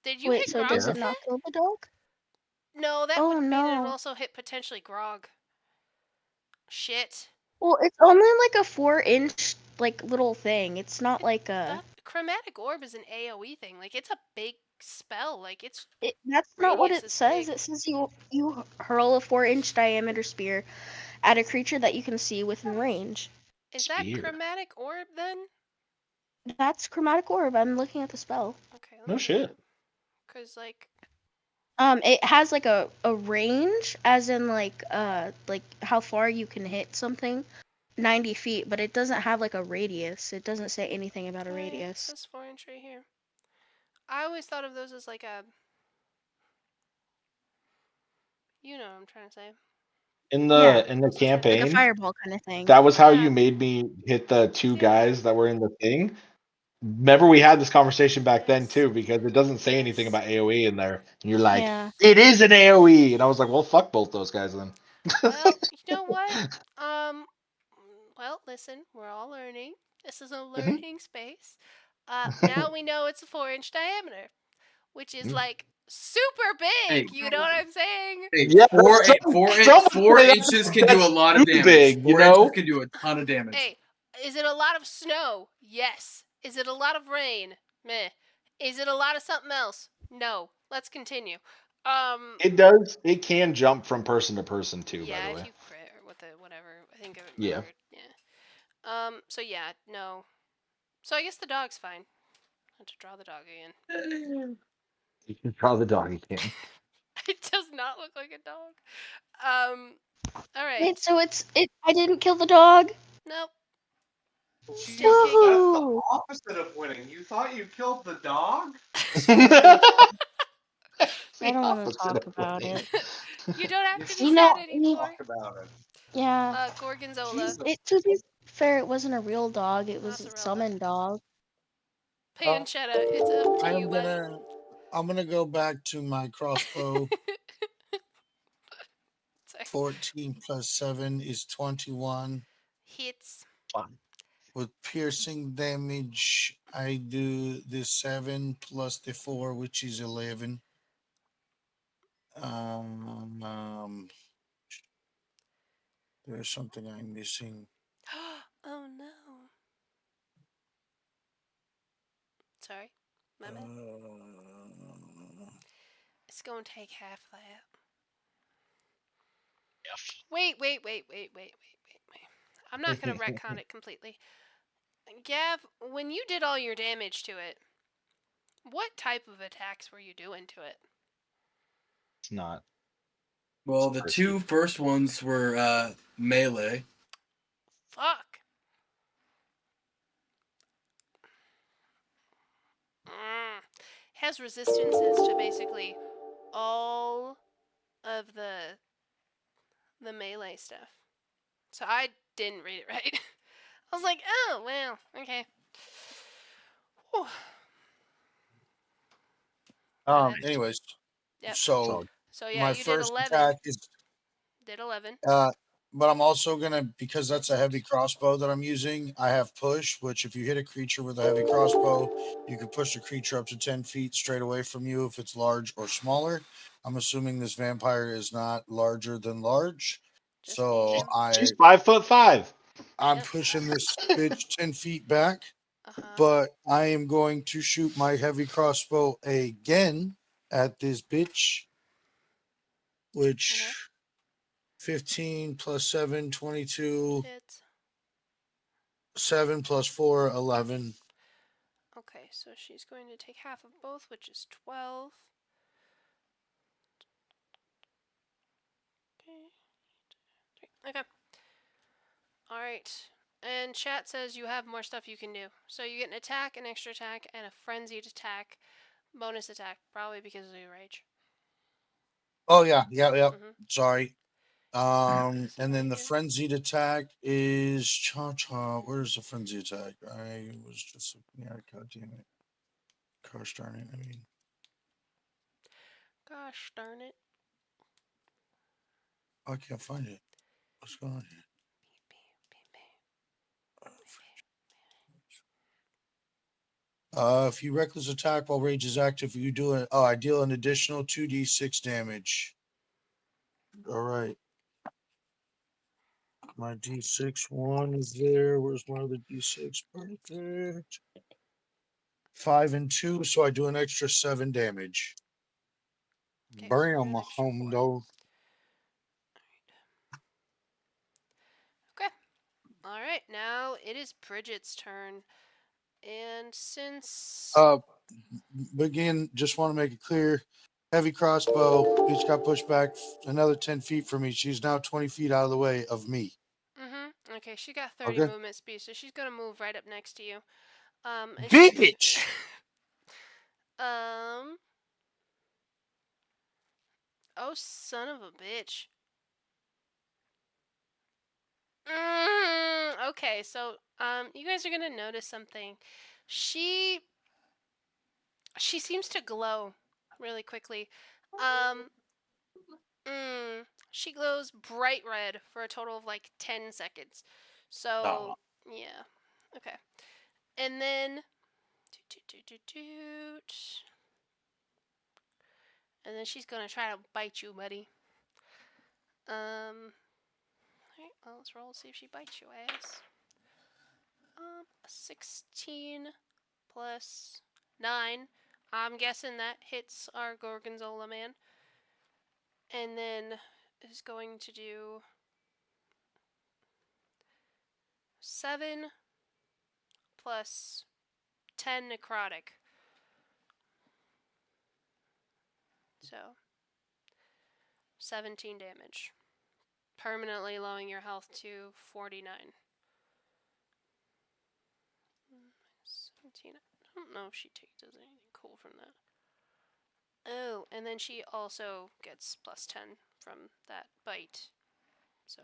Did you Wait, hit so Grog does with it not that? kill the dog? No, that Oh, would mean it would no. also hit potentially Grog. Shit. Well, it's only like a 4-inch like little thing. It's not like a. That chromatic orb is an AoE thing. Like it's a big spell. Like its That's not what radius it is says. big. It says you hurl a 4-inch diameter spear at a creature that you can see within range. Is that Spear. chromatic orb then? That's chromatic orb. I'm looking at the spell. Okay. No shit. Cause like It has like a range, as in like how far you can hit something, 90 feet, but it doesn't have like a radius. It doesn't say anything about a it radius. says 4-inch right here. I always thought of those as like a. You know what I'm trying to say. In Yeah, the like a campaign, fireball kind of thing. that was how Yeah. you made me hit the two Yeah. guys that were in the thing. Remember, we had this conversation back then Yes. too, because it doesn't say anything Yes. about AOE in there. And you're like, Yeah. it is an AOE, and I was like, well, fuck both those guys then. Well, you know what? Well, listen, we're all learning. This is a learning space. Now we know it's a 4-inch diameter, which is like super big. Hey. You know what I'm saying? Hey, Yeah, someone four say inches can do a that's lot of too damage. big, you 4 know? inches can do a ton of damage. Hey, is it a lot of snow? Yes. Is it a lot of rain? Meh. Is it a lot of something else? No. Let's continue. It does. It can jump from person to person too. By Yeah, the if way. you crit or with it, whatever. I think I Yeah. remembered. Yeah. So yeah, no. So I guess the dog's fine. I have to draw the dog again. You can draw the dog again. It does not look like a dog. All right. Wait, so I didn't kill the dog? Nope. Jeez, Still that's kicking. the opposite of winning. You thought you killed the dog? It's I the don't want to opposite talk of about winning. it. You don't have You to be You should know, sad we- anymore. talk about it. yeah. Gorgonzola. Jesus. To be fair, it wasn't a real dog. It was That's a a real summoned dog. Pancetta, it's up to you, bud. I'm gonna go back to my crossbow. Sorry. 14 plus 7 is 21. Hits. With piercing damage, I do the 7 plus the 4, which is 11. There's something I'm missing. Oh no. Sorry. My bad. It's gonna take half that. Wait. I'm not gonna retcon it completely. Gav, when you did all your damage to it, what type of attacks were you doing to it? It's not. Well, the two first ones were melee. Fuck. Has resistances to basically all of the melee stuff. So I didn't read it right. I was like, oh well, okay. Whew. Anyways, Yep. so So yeah, my you did first 11. attack is Did 11. but I'm also gonna, because that's a heavy crossbow that I'm using, I have push, which if you hit a creature with a heavy crossbow, you can push the creature up to 10 feet straight away from you if it's large or smaller. I'm assuming this vampire is not larger than large. Just So medium. She's 5'5". I'm Yep. pushing this bitch 10 feet back. Uh-huh. but I am going to shoot my heavy crossbow again at this bitch, Okay. which 15 plus 7, 22, Hits. 7 plus 4, 11. Okay, so she's going to take half of both, which is 12. Okay. Alright. And chat says you have more stuff you can do. So you get an attack, an extra attack, and a frenzied attack. Bonus attack, probably because of your rage. Oh, yeah. Yeah. Mm-hmm. Sorry. So And then the you frenzied attack is cha cha. Where's the frenzied attack? I was just looking at it. God damn it. Gosh darn it. I mean, Gosh darn it. I can't find it. What's going on here? If you reckless attack while rage is active, you do it. Oh, I deal an additional 2d6 damage. All right. My d6 one is there. Where's my other d6? Perfect. 5 and 2, so I do an extra 7 damage. Okay, so you're Bam, an extra home 4. though. Okay. Alright, now it is Bridget's turn. And since. Again, just want to make it clear. Heavy crossbow. Each got pushed back another 10 feet from me. She's now 20 feet out of the way of me. Mm-hmm. Okay, she got 30 Okay. movement speed, so she's gonna move right up next to you. And Bitch! um. Oh, son of a bitch. Okay, so you guys are gonna notice something. She seems to glow really quickly. Um, she glows bright red for a total of like 10 seconds. So Oh. yeah, okay, and then doot. And then she's gonna try to bite you, buddy. Alright, well, let's roll and see if she bites your ass. 16 plus 9. I'm guessing that hits our Gorgonzola man. And then is going to do 7 plus 10 necrotic. So 17 damage. Permanently lowering your health to 49. 17. I don't know if she does anything cool from that. Oh, and then she also gets plus 10 from that bite. So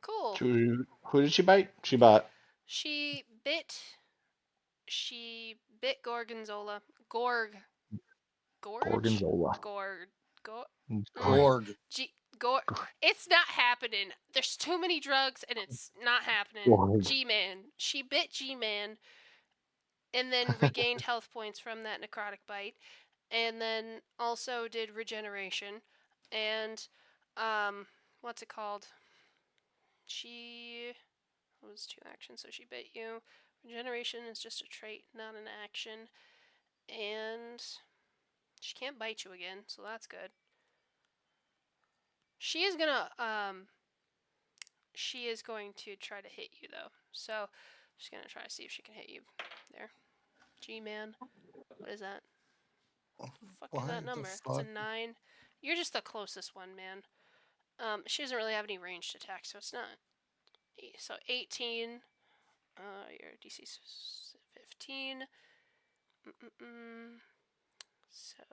cool. Who did she bite? She bought She bit. She bit Gorgonzola. Gorg. Gorge. Gorgonzola. Gorg. Go. Gorg. Gorg. It's not happening. There's too many drugs and it's not happening. Gorg. G-Man. She bit G-Man and then regained health points from that necrotic bite, and then also did regeneration, and what's it called? She was 2 actions, so she bit you. Regeneration is just a trait, not an action, and she can't bite you again, so that's good. She is going to try to hit you though. So she's gonna try to see if she can hit you. There. G-Man. What is that? Fuck is Why that the number? It's a fuck? 9. You're just the closest one, man. She doesn't really have any ranged attacks, so it's not. So 18. Your DC's 15. So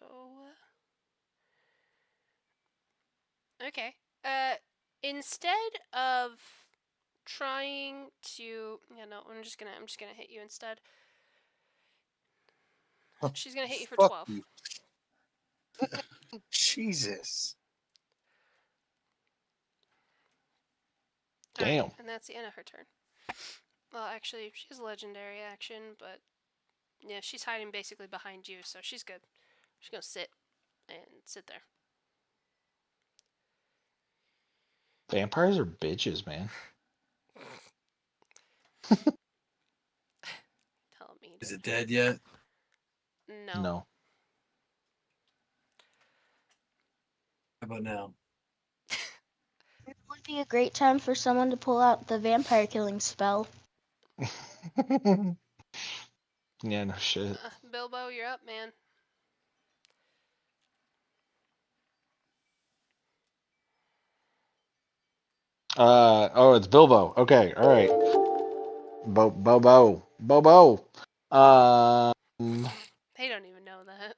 okay. Instead of trying to, yeah, no, I'm just gonna hit you instead. She's gonna hit you for Fuck 12. you. Jesus. All right, Damn. and that's the end of her turn. Well, actually, she has a legendary action, but yeah, she's hiding basically behind you, so she's good. She's gonna sit there. Vampires are bitches, man. Is it dead yet? No. No. How about now? It would be a great time for someone to pull out the vampire killing spell. Yeah, no shit. Bilbo, you're up, man. Oh, it's Bilbo. Okay, all right. Bobo. They don't even know that.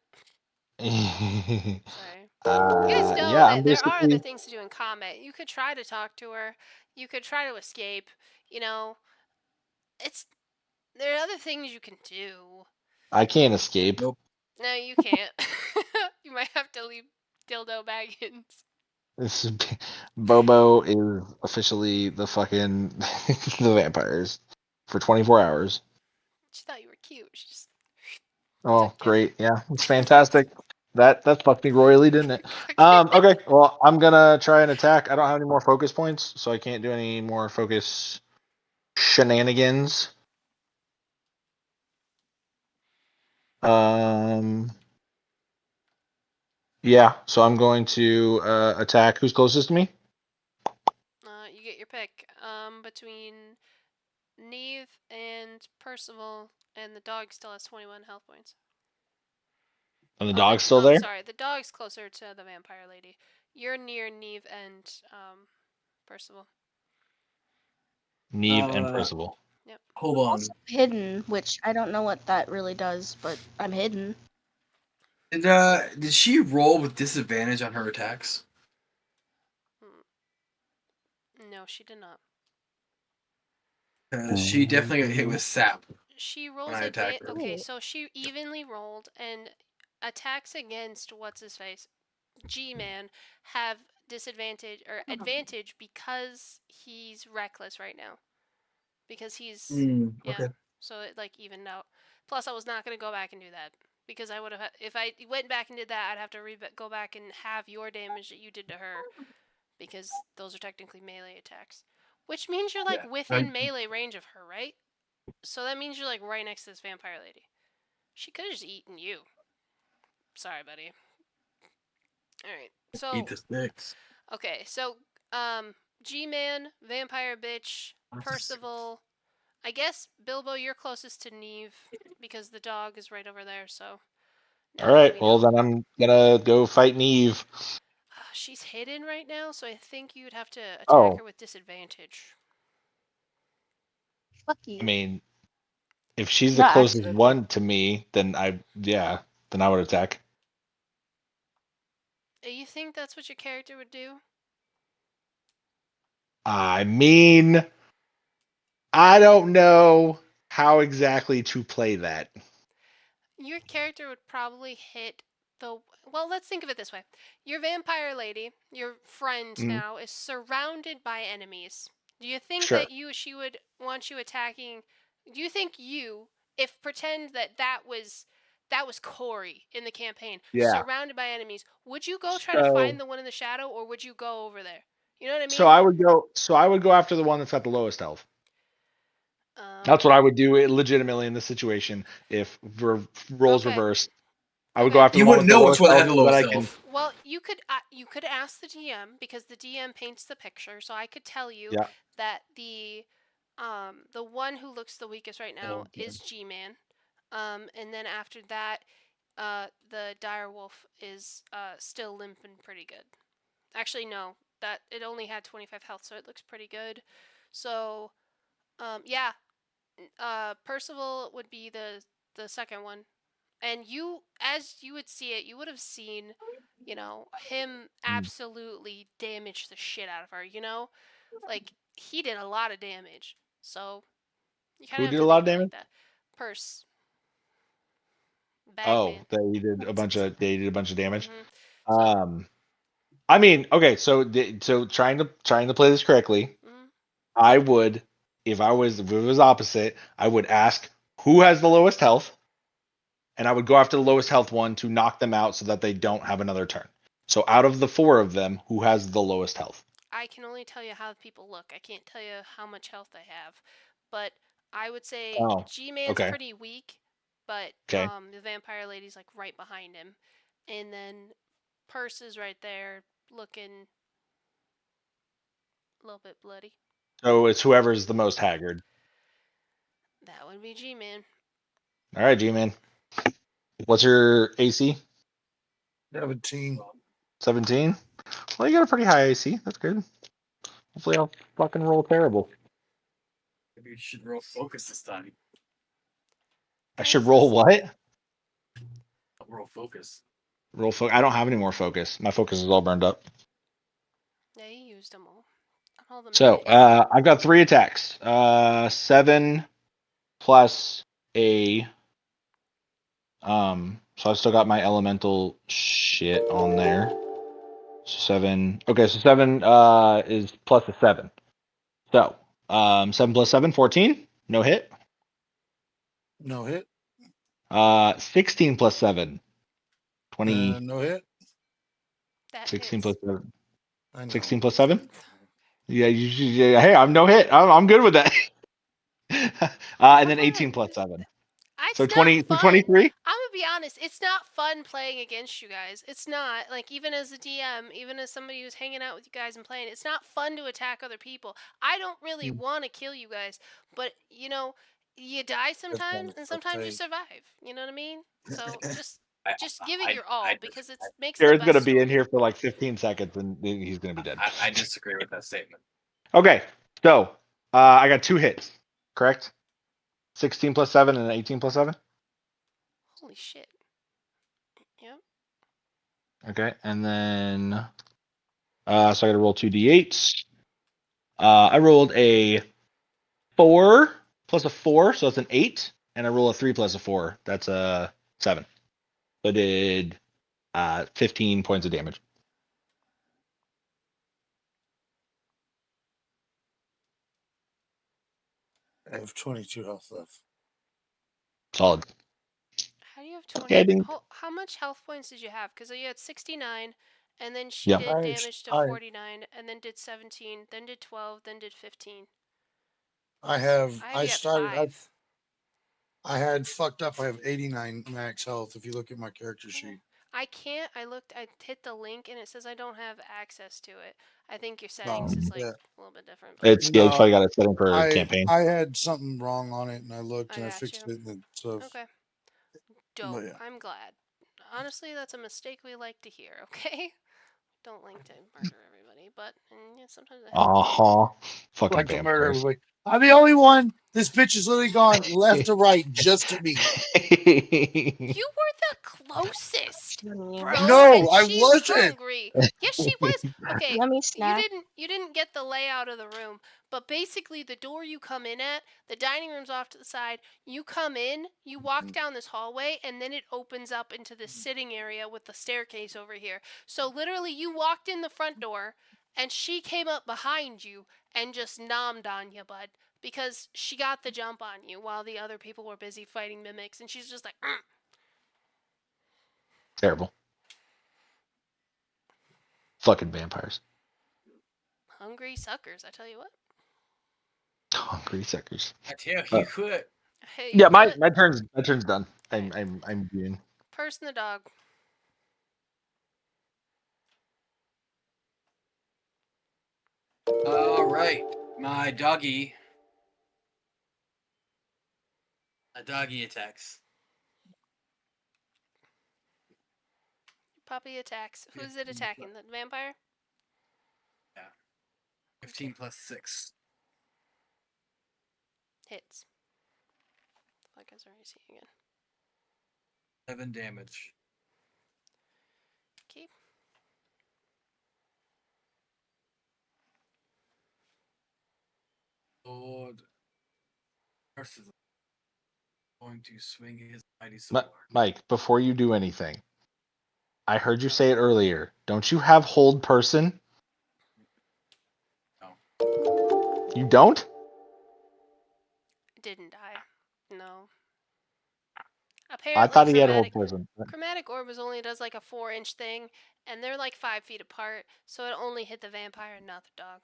Sorry. You guys uh, know yeah, I'm that there are other basically. things to do in combat. You could try to talk to her. You could try to escape. You know, it's there are other things you can do. I can't escape. Nope. No, you can't. You might have to leave Dildo Baggins. This is, Bobo is officially the fucking the vampires for 24 hours. She thought you were cute. She just Oh, took you. great. Yeah, it's fantastic. That fucked me royally, didn't it? Okay. Okay. Well, I'm gonna try and attack. I don't have any more focus points, so I can't do any more focus shenanigans. Yeah. So I'm going to attack. Who's closest to me? You get your pick. Between Neve and Percival, and the dog still has 21 health points. And the Oh, dog's still I'm there. sorry. The dog's closer to the vampire lady. You're near Neve and Percival. Neve and Percival. Yep. Hold on. Also hidden, which I don't know what that really does, but I'm hidden. Did she roll with disadvantage on her attacks? No, she did not. She definitely got hit with sap. She When rolls I attacked her. Okay, so she evenly rolled, and attacks against what's his face, G-Man, have disadvantage or advantage because he's reckless right now. Because he's yeah. Okay. So it like evened out. Plus, I was not gonna go back and do that because I would have if I went back and did that, I'd have to go back and have your damage that you did to her because those are technically melee attacks. Which means you're like Yeah, within melee range of her, right? So that means you're like right next to this vampire lady. She could have just eaten you. Sorry, buddy. Alright. So Eat the sticks. okay, so G-Man, Vampire Bitch, Percival. I guess Bilbo, you're closest to Neve because the dog is right over there. So now All that right. we Well, know, then I'm gonna go fight Neve. she's hidden right now, so I think you'd have to attack Oh, her with disadvantage. Fuck I you. mean, if she's the Not closest actually. one to me, then then I would attack. You think that's what your character would do? I mean, I don't know how exactly to play that. Your character would probably hit the. Well, let's think of it this way. Your vampire lady, your friend Mhm. now, is surrounded by enemies. Do you think Sure. that she would want you attacking? Do you think if pretend that was Corey in the campaign, Yeah. surrounded by enemies, would you go try to So, find the one in the shadow, or would you go over there? You know what I so mean? I would go. So I would go after the one that's got the lowest health. That's what I would do legitimately in this situation. If roles Okay. reversed, I would go Okay. after the You one with wouldn't the know which lowest one health had the so that I lowest can. health. Well, you could ask the DM because the DM paints the picture, so I could tell you Yeah. that the one who looks the weakest right now is G-Man. And then after that, the dire wolf is still limping pretty good. Actually, no, that it only had 25 health, so it looks pretty good. So, yeah, Percival would be the second one, and as you would see it, you would have seen, him Mm. absolutely damage the shit out of her. Like he did a lot of damage. So you kind Who of have did to a lot think of of it like damage? that. Oh, Bagman. they did a bunch of damage. Mhm. So. Um, I mean, okay, so trying to play this correctly, Mhm. I would, if it was opposite, I would ask who has the lowest health, and I would go after the lowest health one to knock them out so that they don't have another turn. So out of the four of them, who has the lowest health? I can only tell you how people look. I can't tell you how much health they have. But I would say Oh, G-Man's okay. pretty weak. but Okay. the vampire lady's like right behind him, and then Purse is right there, looking a little bit bloody. So it's whoever's the most haggard. That would be G-Man. All right, G-Man. What's your AC? 17. 17? Well, you got a pretty high AC. That's good. Hopefully I'll fucking roll terrible. Maybe you should roll focus this time. I should Guys, roll what? Roll focus. Roll focus. I don't have any more focus. My focus is all burned up. Yeah, you used them all. All the So medics. I've got 3 attacks. 7 plus a so I've still got my elemental shit on there. 7. Okay, so 7 is plus a 7. So 7 plus 7, 14. No hit. No hit. 16 plus 7, 20. No hit. That 16 hits. plus 7. I know. 16 plus 7. Yeah, yeah. Hey, I'm no hit. I'm good with that. And then 18 plus 7. So It's 20. not So fun. 23. I'm gonna be honest. It's not fun playing against you guys. It's not. Like, even as a DM, even as somebody who's hanging out with you guys and playing, it's not fun to attack other people. I don't really want to kill you guys, but you know, you die sometimes, and sometimes you survive. You know what I mean? So just give it your all because it makes the Jared's best gonna be in story. here for like 15 seconds and he's gonna be dead. I disagree with that statement. Okay, so I got 2 hits, correct? 16 plus 7 and 18 plus 7. Holy shit. Yep. Okay, and then so I got to roll 2d8s. I rolled a 4 plus a 4, so that's an 8, and I roll a 3 plus a 4, that's a 7. So I did 15 points of damage. I have 22 health left. Solid. How do you have 20? Okay, I didn't. How much health points did you have? Because you had 69, and then she Yeah. did damage to I 49, and then did 17, then did 12, then did 15. I have. I had I you at started. 5. I had fucked up. I have 89 max health. If you look at my character sheet. I can't. I looked. I hit the link, and it says I don't have access to it. I think your No, settings is like yeah. a little bit different. But It's you probably got it set for I campaign. I had something wrong on it, and I looked I and I got fixed you. it and stuff. Okay. Dope. yeah. I'm glad. Honestly, that's a mistake we like to hear. Okay. Don't link to murder everybody, but yeah, sometimes it happens. Fucking Like to murder vampires. everybody. I'm the only one. This bitch is literally gone left to right just to me. You were the closest, bro, No, and I she was wasn't. hungry. Yes, she was. Okay, Yummy you snack. didn't get the layout of the room, but basically the door you come in at, the dining room's off to the side. You come in, you walk down this hallway, and then it opens up into this sitting area with the staircase over here. So literally, you walked in the front door, and she came up behind you and just nommed on you, bud. Because she got the jump on you while the other people were busy fighting mimics, and she's just like, Terrible. Fucking vampires. hungry suckers, I tell you what. Hungry suckers. I tell you what. Hey, Yeah, you my what? turn's done. Alright. I'm doing. Purse and the dog. All right, my doggy. A doggy attacks. Puppy attacks. Who's it attacking? The vampire? 15 plus 6. Hits. Fuck is our AC again? 7 damage. Okay. Lord. First is going to swing his mighty sword. Mike, before you do anything, I heard you say it earlier. Don't you have hold person? No. You don't? Didn't die. No. I Apparently, thought he had hold person. chromatic orbs only does like a 4-inch thing, and they're like 5 feet apart, so it only hit the vampire and not the dog.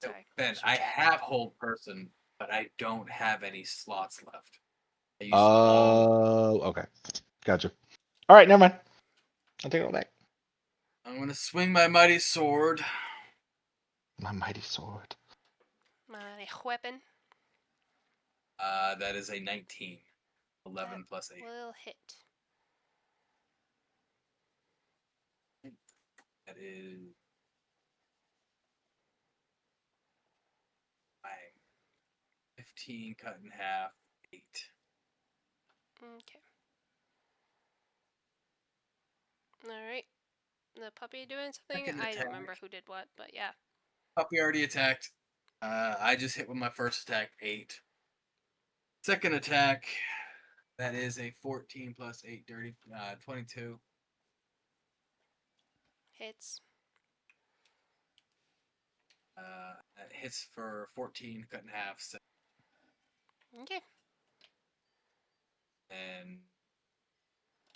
Sorry. Ben, I have hold person, but I don't have any slots left. I used all. Okay. Gotcha. All right, never mind. I'll take it all back. I'm gonna swing my mighty sword. My mighty sword. My weapon. That is a 19. 11 That plus 8. will hit. That is 15 cut in half, 8. Okay. Alright. The puppy doing something? Second I don't attack. remember who did what, but yeah. Puppy already attacked. I just hit with my first attack, 8. Second attack, that is a 14 plus 8, dirty, 22. Hits. That hits for 14, cut in half, 7. Okay. And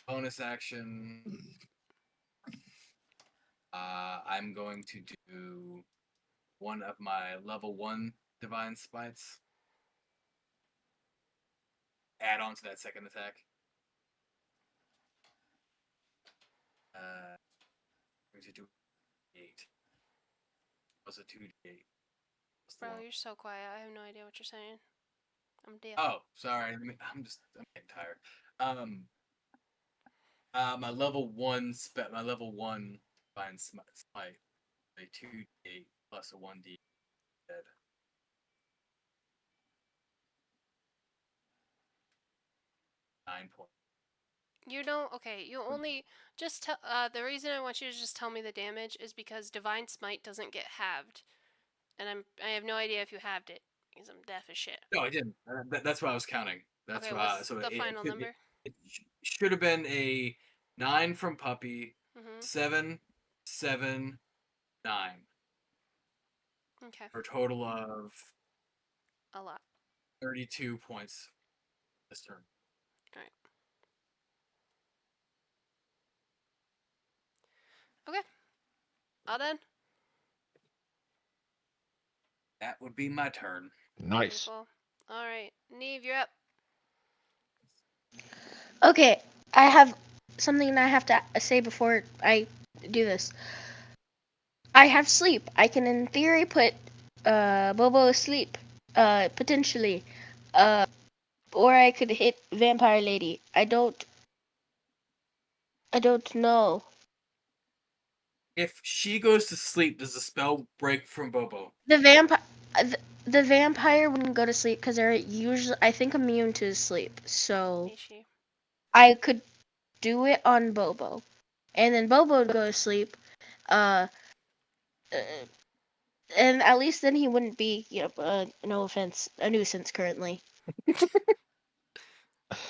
bonus action, I'm going to do one of my level 1 divine smites. Add on to that second attack. Going to do 8. Plus a 2d8. Bro, you're so quiet. I have no idea what you're saying. I'm deaf. Oh, sorry. I'm getting tired. My level 1 divine smite, a 2d8 plus a 1d dead. Nine points. You don't. Okay, you only just tell. The reason I want you to just tell me the damage is because Divine Smite doesn't get halved, and I have no idea if you halved it because I'm deaf as shit. No, I didn't. That's what I was counting. That's Okay, why. what's So the it final should, number? it should have been a 9 from Puppy, Mhm. 7, 7, 9, Okay, for a total of a lot. 32 points this turn. All right. Okay. All done. That would be my turn. Nice. Beautiful. All right, Neve, you're up. Okay, I have something I have to say before I do this. I have sleep. I can, in theory, put Bobo asleep, potentially, or I could hit Vampire Lady. I don't know. If she goes to sleep, does the spell break from Bobo? The vampire, the vampire wouldn't go to sleep because they're usually, I think, immune to sleep. So Is she? I could do it on Bobo, and then Bobo would go to sleep. Uh, uh, and at least then he wouldn't be, no offense, a nuisance currently.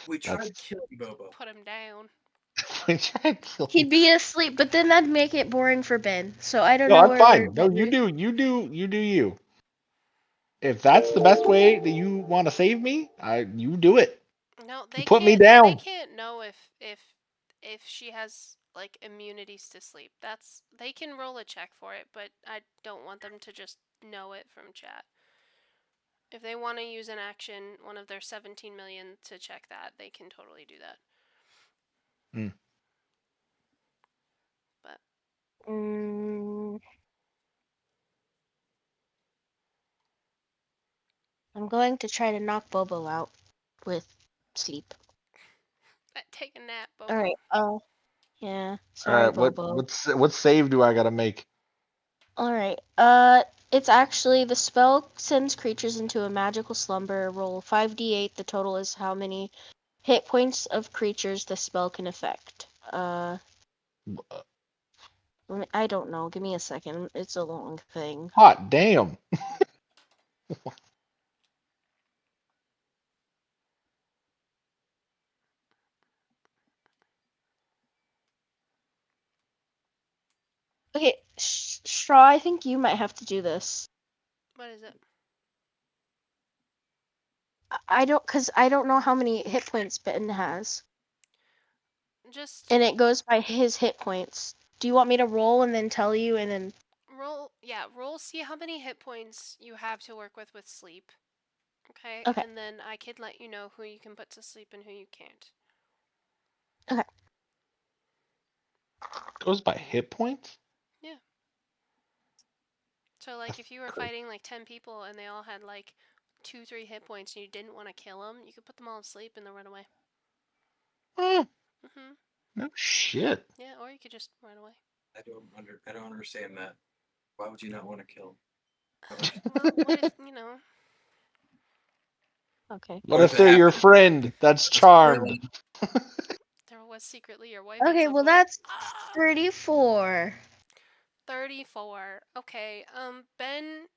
We tried That's killing Bobo. Put him down. we tried killing. He'd be asleep, but then that'd make it boring for Ben. So I don't No, know I'm where fine. No, what you we're. do, you. If that's the best way that you want to save me, you do it. No, they Put me can't. They down. can't know if she has like immunities to sleep. They can roll a check for it, but I don't want them to just know it from chat. If they want to use an action, one of their 17 million to check that, they can totally do that. But Mm, I'm going to try to knock Bobo out with sleep. take a nap, All Bobo. right. Oh, yeah. All Sorry, right, Bobo. what save do I gotta make? All right. It's actually the spell sends creatures into a magical slumber. Roll 5d8. The total is how many hit points of creatures the spell can affect. I don't know. Give me a second. It's a long thing. Hot damn. Okay, Straw, I think you might have to do this. What is it? Cause I don't know how many hit points Ben has, Just and it goes by his hit points. Do you want me to roll and then tell you, and then? roll. Yeah, roll. See how many hit points you have to work with sleep. Okay, Okay. and then I can let you know who you can put to sleep and who you can't. Goes by hit points? Yeah. So, like, if you were fighting like 10 people and they all had like 2-3 hit points and you didn't want to kill them, you could put them all to sleep and then run away. Oh, Mhm. no shit. Yeah, or you could just run away. I don't understand that. Why would you not want to kill? Well, what if, you know? Okay. What What if if it they're your happened? friend that's That's charmed? There was secretly your wife at Okay, some well point. that's Ah! 34. 34. Okay. Ben.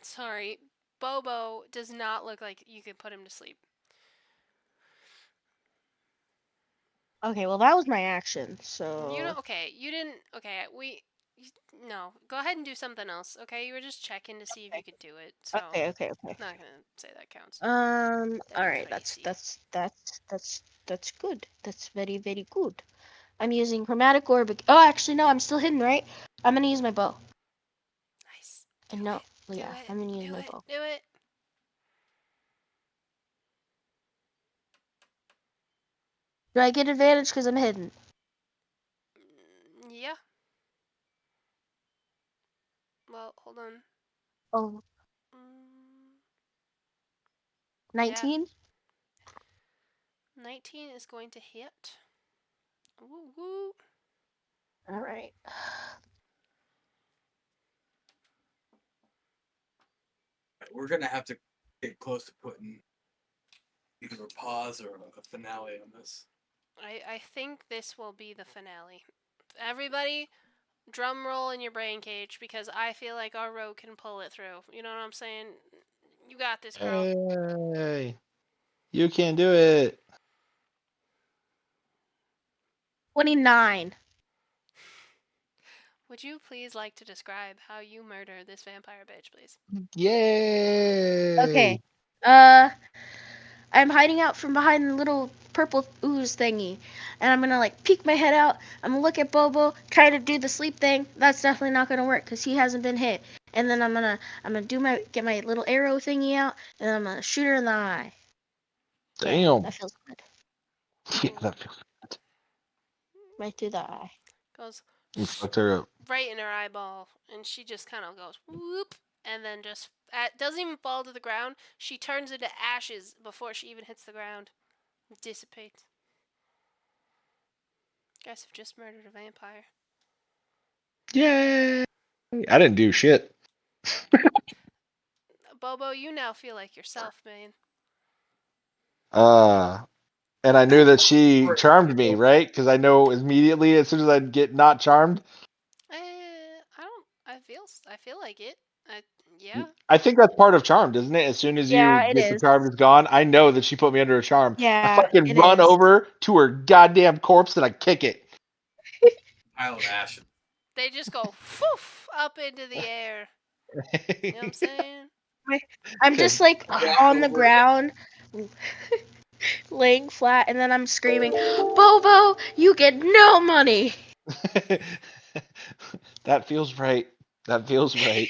Sorry. Bobo does not look like you could put him to sleep. Okay, well that was my action, You so know. Okay. You didn't. Okay. No. Go ahead and do something else. Okay. You were just checking to see if you could do it. So. okay. Not gonna say that counts. All That'd be right, crazy. that's good. That's very very good. I'm using chromatic orb. Oh, actually no, I'm still hidden, right? I'm gonna use my bow. Nice. And no, Do yeah, it. I'm gonna use Do my it. bow. Do it. Do I get advantage because I'm hidden? Yeah. Well, hold on. Oh, Mm, yeah. 19? 19 is going to hit. Woo woo. All right. We're gonna have to get close to putting either a pause or a finale on this. I think this will be the finale. Everybody, drum roll in your brain cage because I feel like our rogue can pull it through. You know what I'm saying? You got this, girl. Hey, you can do it. 29. Would you please like to describe how you murder this vampire bitch, please? Yay! Okay. I'm hiding out from behind the little purple ooze thingy, and I'm gonna like peek my head out. I'm gonna look at Bobo, try to do the sleep thing. That's definitely not gonna work because he hasn't been hit. And then I'm gonna get my little arrow thingy out, and then I'm gonna shoot her in the eye. There, Damn. that feels good. Yeah, that feels. Right through the eye. Goes You fucked her up. right in her eyeball, and she just kind of goes whoop, and then just doesn't even fall to the ground. She turns into ashes before she even hits the ground. Dissipates. You guys have just murdered a vampire. Yay! I didn't do shit. Bobo, you now feel like yourself, man. And I knew that she charmed me, right? Because I know immediately as soon as I get not charmed. I don't. I feel like it. Yeah. I think that's part of charmed, isn't it? As soon as Yeah, you it get the is. charm is gone, I know that she put me under a charm. I Yeah, fucking it run is. over to her goddamn corpse and I kick it. Pile of ashes. They just go poof up into the air. You know what I'm saying? I'm just like Walk on the over. ground, laying flat, and then I'm screaming, Bobo, you get no money. That feels right. That feels right.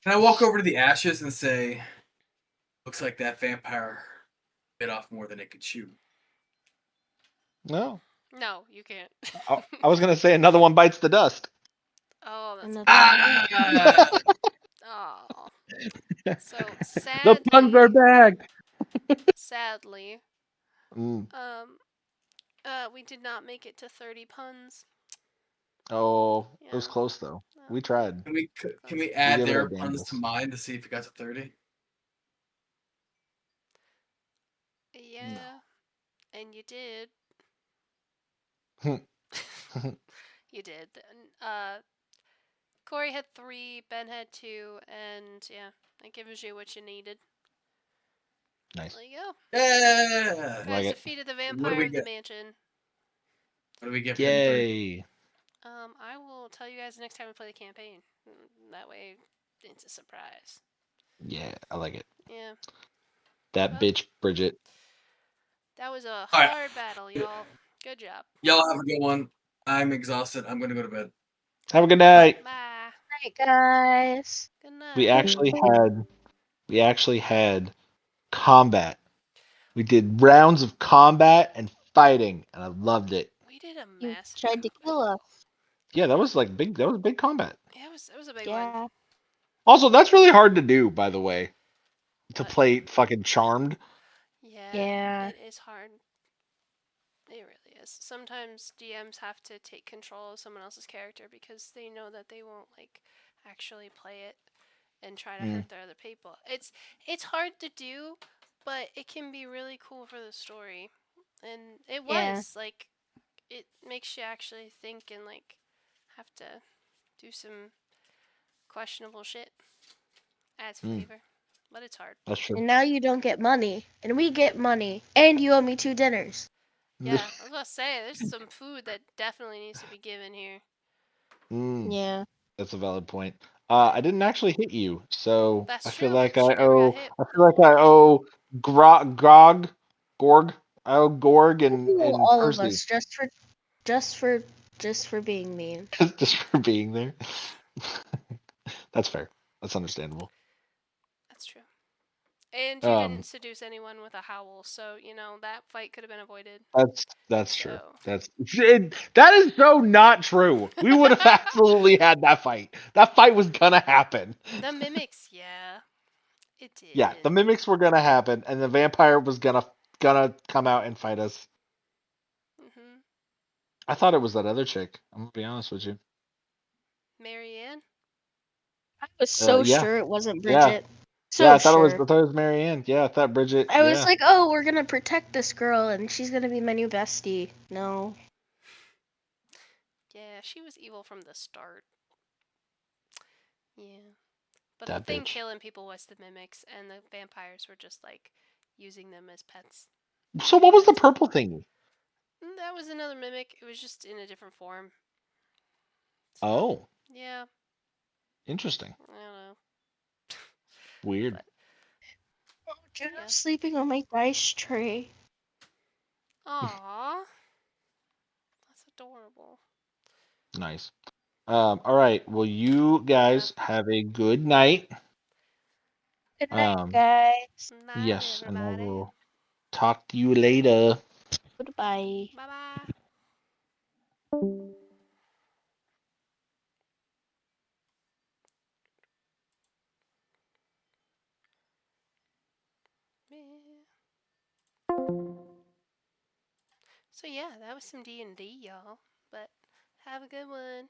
And I walk over to the ashes and say, "Looks like that vampire bit off more than it could chew." No, No, you can't. I was gonna say another one bites the dust. Oh, that's Another bad. Ah! Oh. So The puns are sadly, back. sadly, Mm. we did not make it to 30 puns. Oh, it was Yeah. close though. No, We tried. Can we close. We add gave it our their puns to damnedest. mine to see if you got to 30? Yeah, and you did. You did. Corey had 3, Ben had 2, and yeah, that gives you what you needed. Nice. There you go. Yeah. You Like guys it. defeated the What do vampire we of the get? mansion. What do we get for hitting 30? Yay. I will tell you guys next time we play the campaign. That way, it's a surprise. Yeah, I like it. Yeah. That Well, bitch Bridget. that was a All right. hard battle, y'all. Good job. Y'all have a good one. I'm exhausted. I'm gonna go to bed. Have a good night. Bye. Night, guys. Good We night. actually had we actually had combat. We did rounds of combat and fighting, and I loved it. We did a You massive tried to combat. kill us. Yeah, that was like big. That was big combat. Yeah, it was a big one. Yeah. Also, that's really hard to do, by the way, to But play fucking Charmed. yeah, Yeah. it is hard. It really is. Sometimes DMs have to take control of someone else's character because they know that they won't like actually play it and try to Mm. hurt their other people. It's hard to do, but it can be really cool for the story. And it Yeah. was like it makes you actually think and like have to do some questionable shit. Adds Mm. flavor, but it's hard. That's true. And now you don't get money, and we get money, and you owe me 2 dinners. Yeah, I was about to say there's some food that definitely needs to be given here. Mm, Yeah. that's a valid point. I didn't actually hit you, so That's I feel true. like She I never got owe. hit. I feel like I owe Gorg. I owe Gorg Ooh, and all of Percy us just for being mean. just for being there. That's fair. That's understandable. That's true. And you Um, didn't seduce anyone with a howl, so you know that fight could have been avoided. that's true. So That is so not true. We would have absolutely had that fight. That fight was gonna happen. the mimics, yeah, it Yeah, the did. mimics were gonna happen, and the vampire was gonna come out and fight us. Mhm. I thought it was that other chick. I'm gonna be honest with you. Marianne. I was so Yeah, sure it wasn't yeah, Bridget. yeah. So I thought it was. sure. I thought it was Marianne. Yeah, I thought Bridget. I was Yeah, like, oh, we're gonna protect this girl, and she's gonna be my new bestie. No. Yeah, she was evil from the start. Yeah, but the that thing bitch. killing people was the mimics, and the vampires were just like using them as pets. So They what was the wanted to. purple thingy? That was another mimic. It was just in a different form. So Oh, yeah, interesting. I don't know, Weird. but Oh, yeah. Juno's sleeping on my dice tray. Aww, that's adorable. Nice. All right. Well, you Yeah. guys have a good night. Good night, Um, guys. Night, yes, and I everybody. will talk to you later. Goodbye. Bye bye. So yeah, that was some D&D, y'all. But have a good one.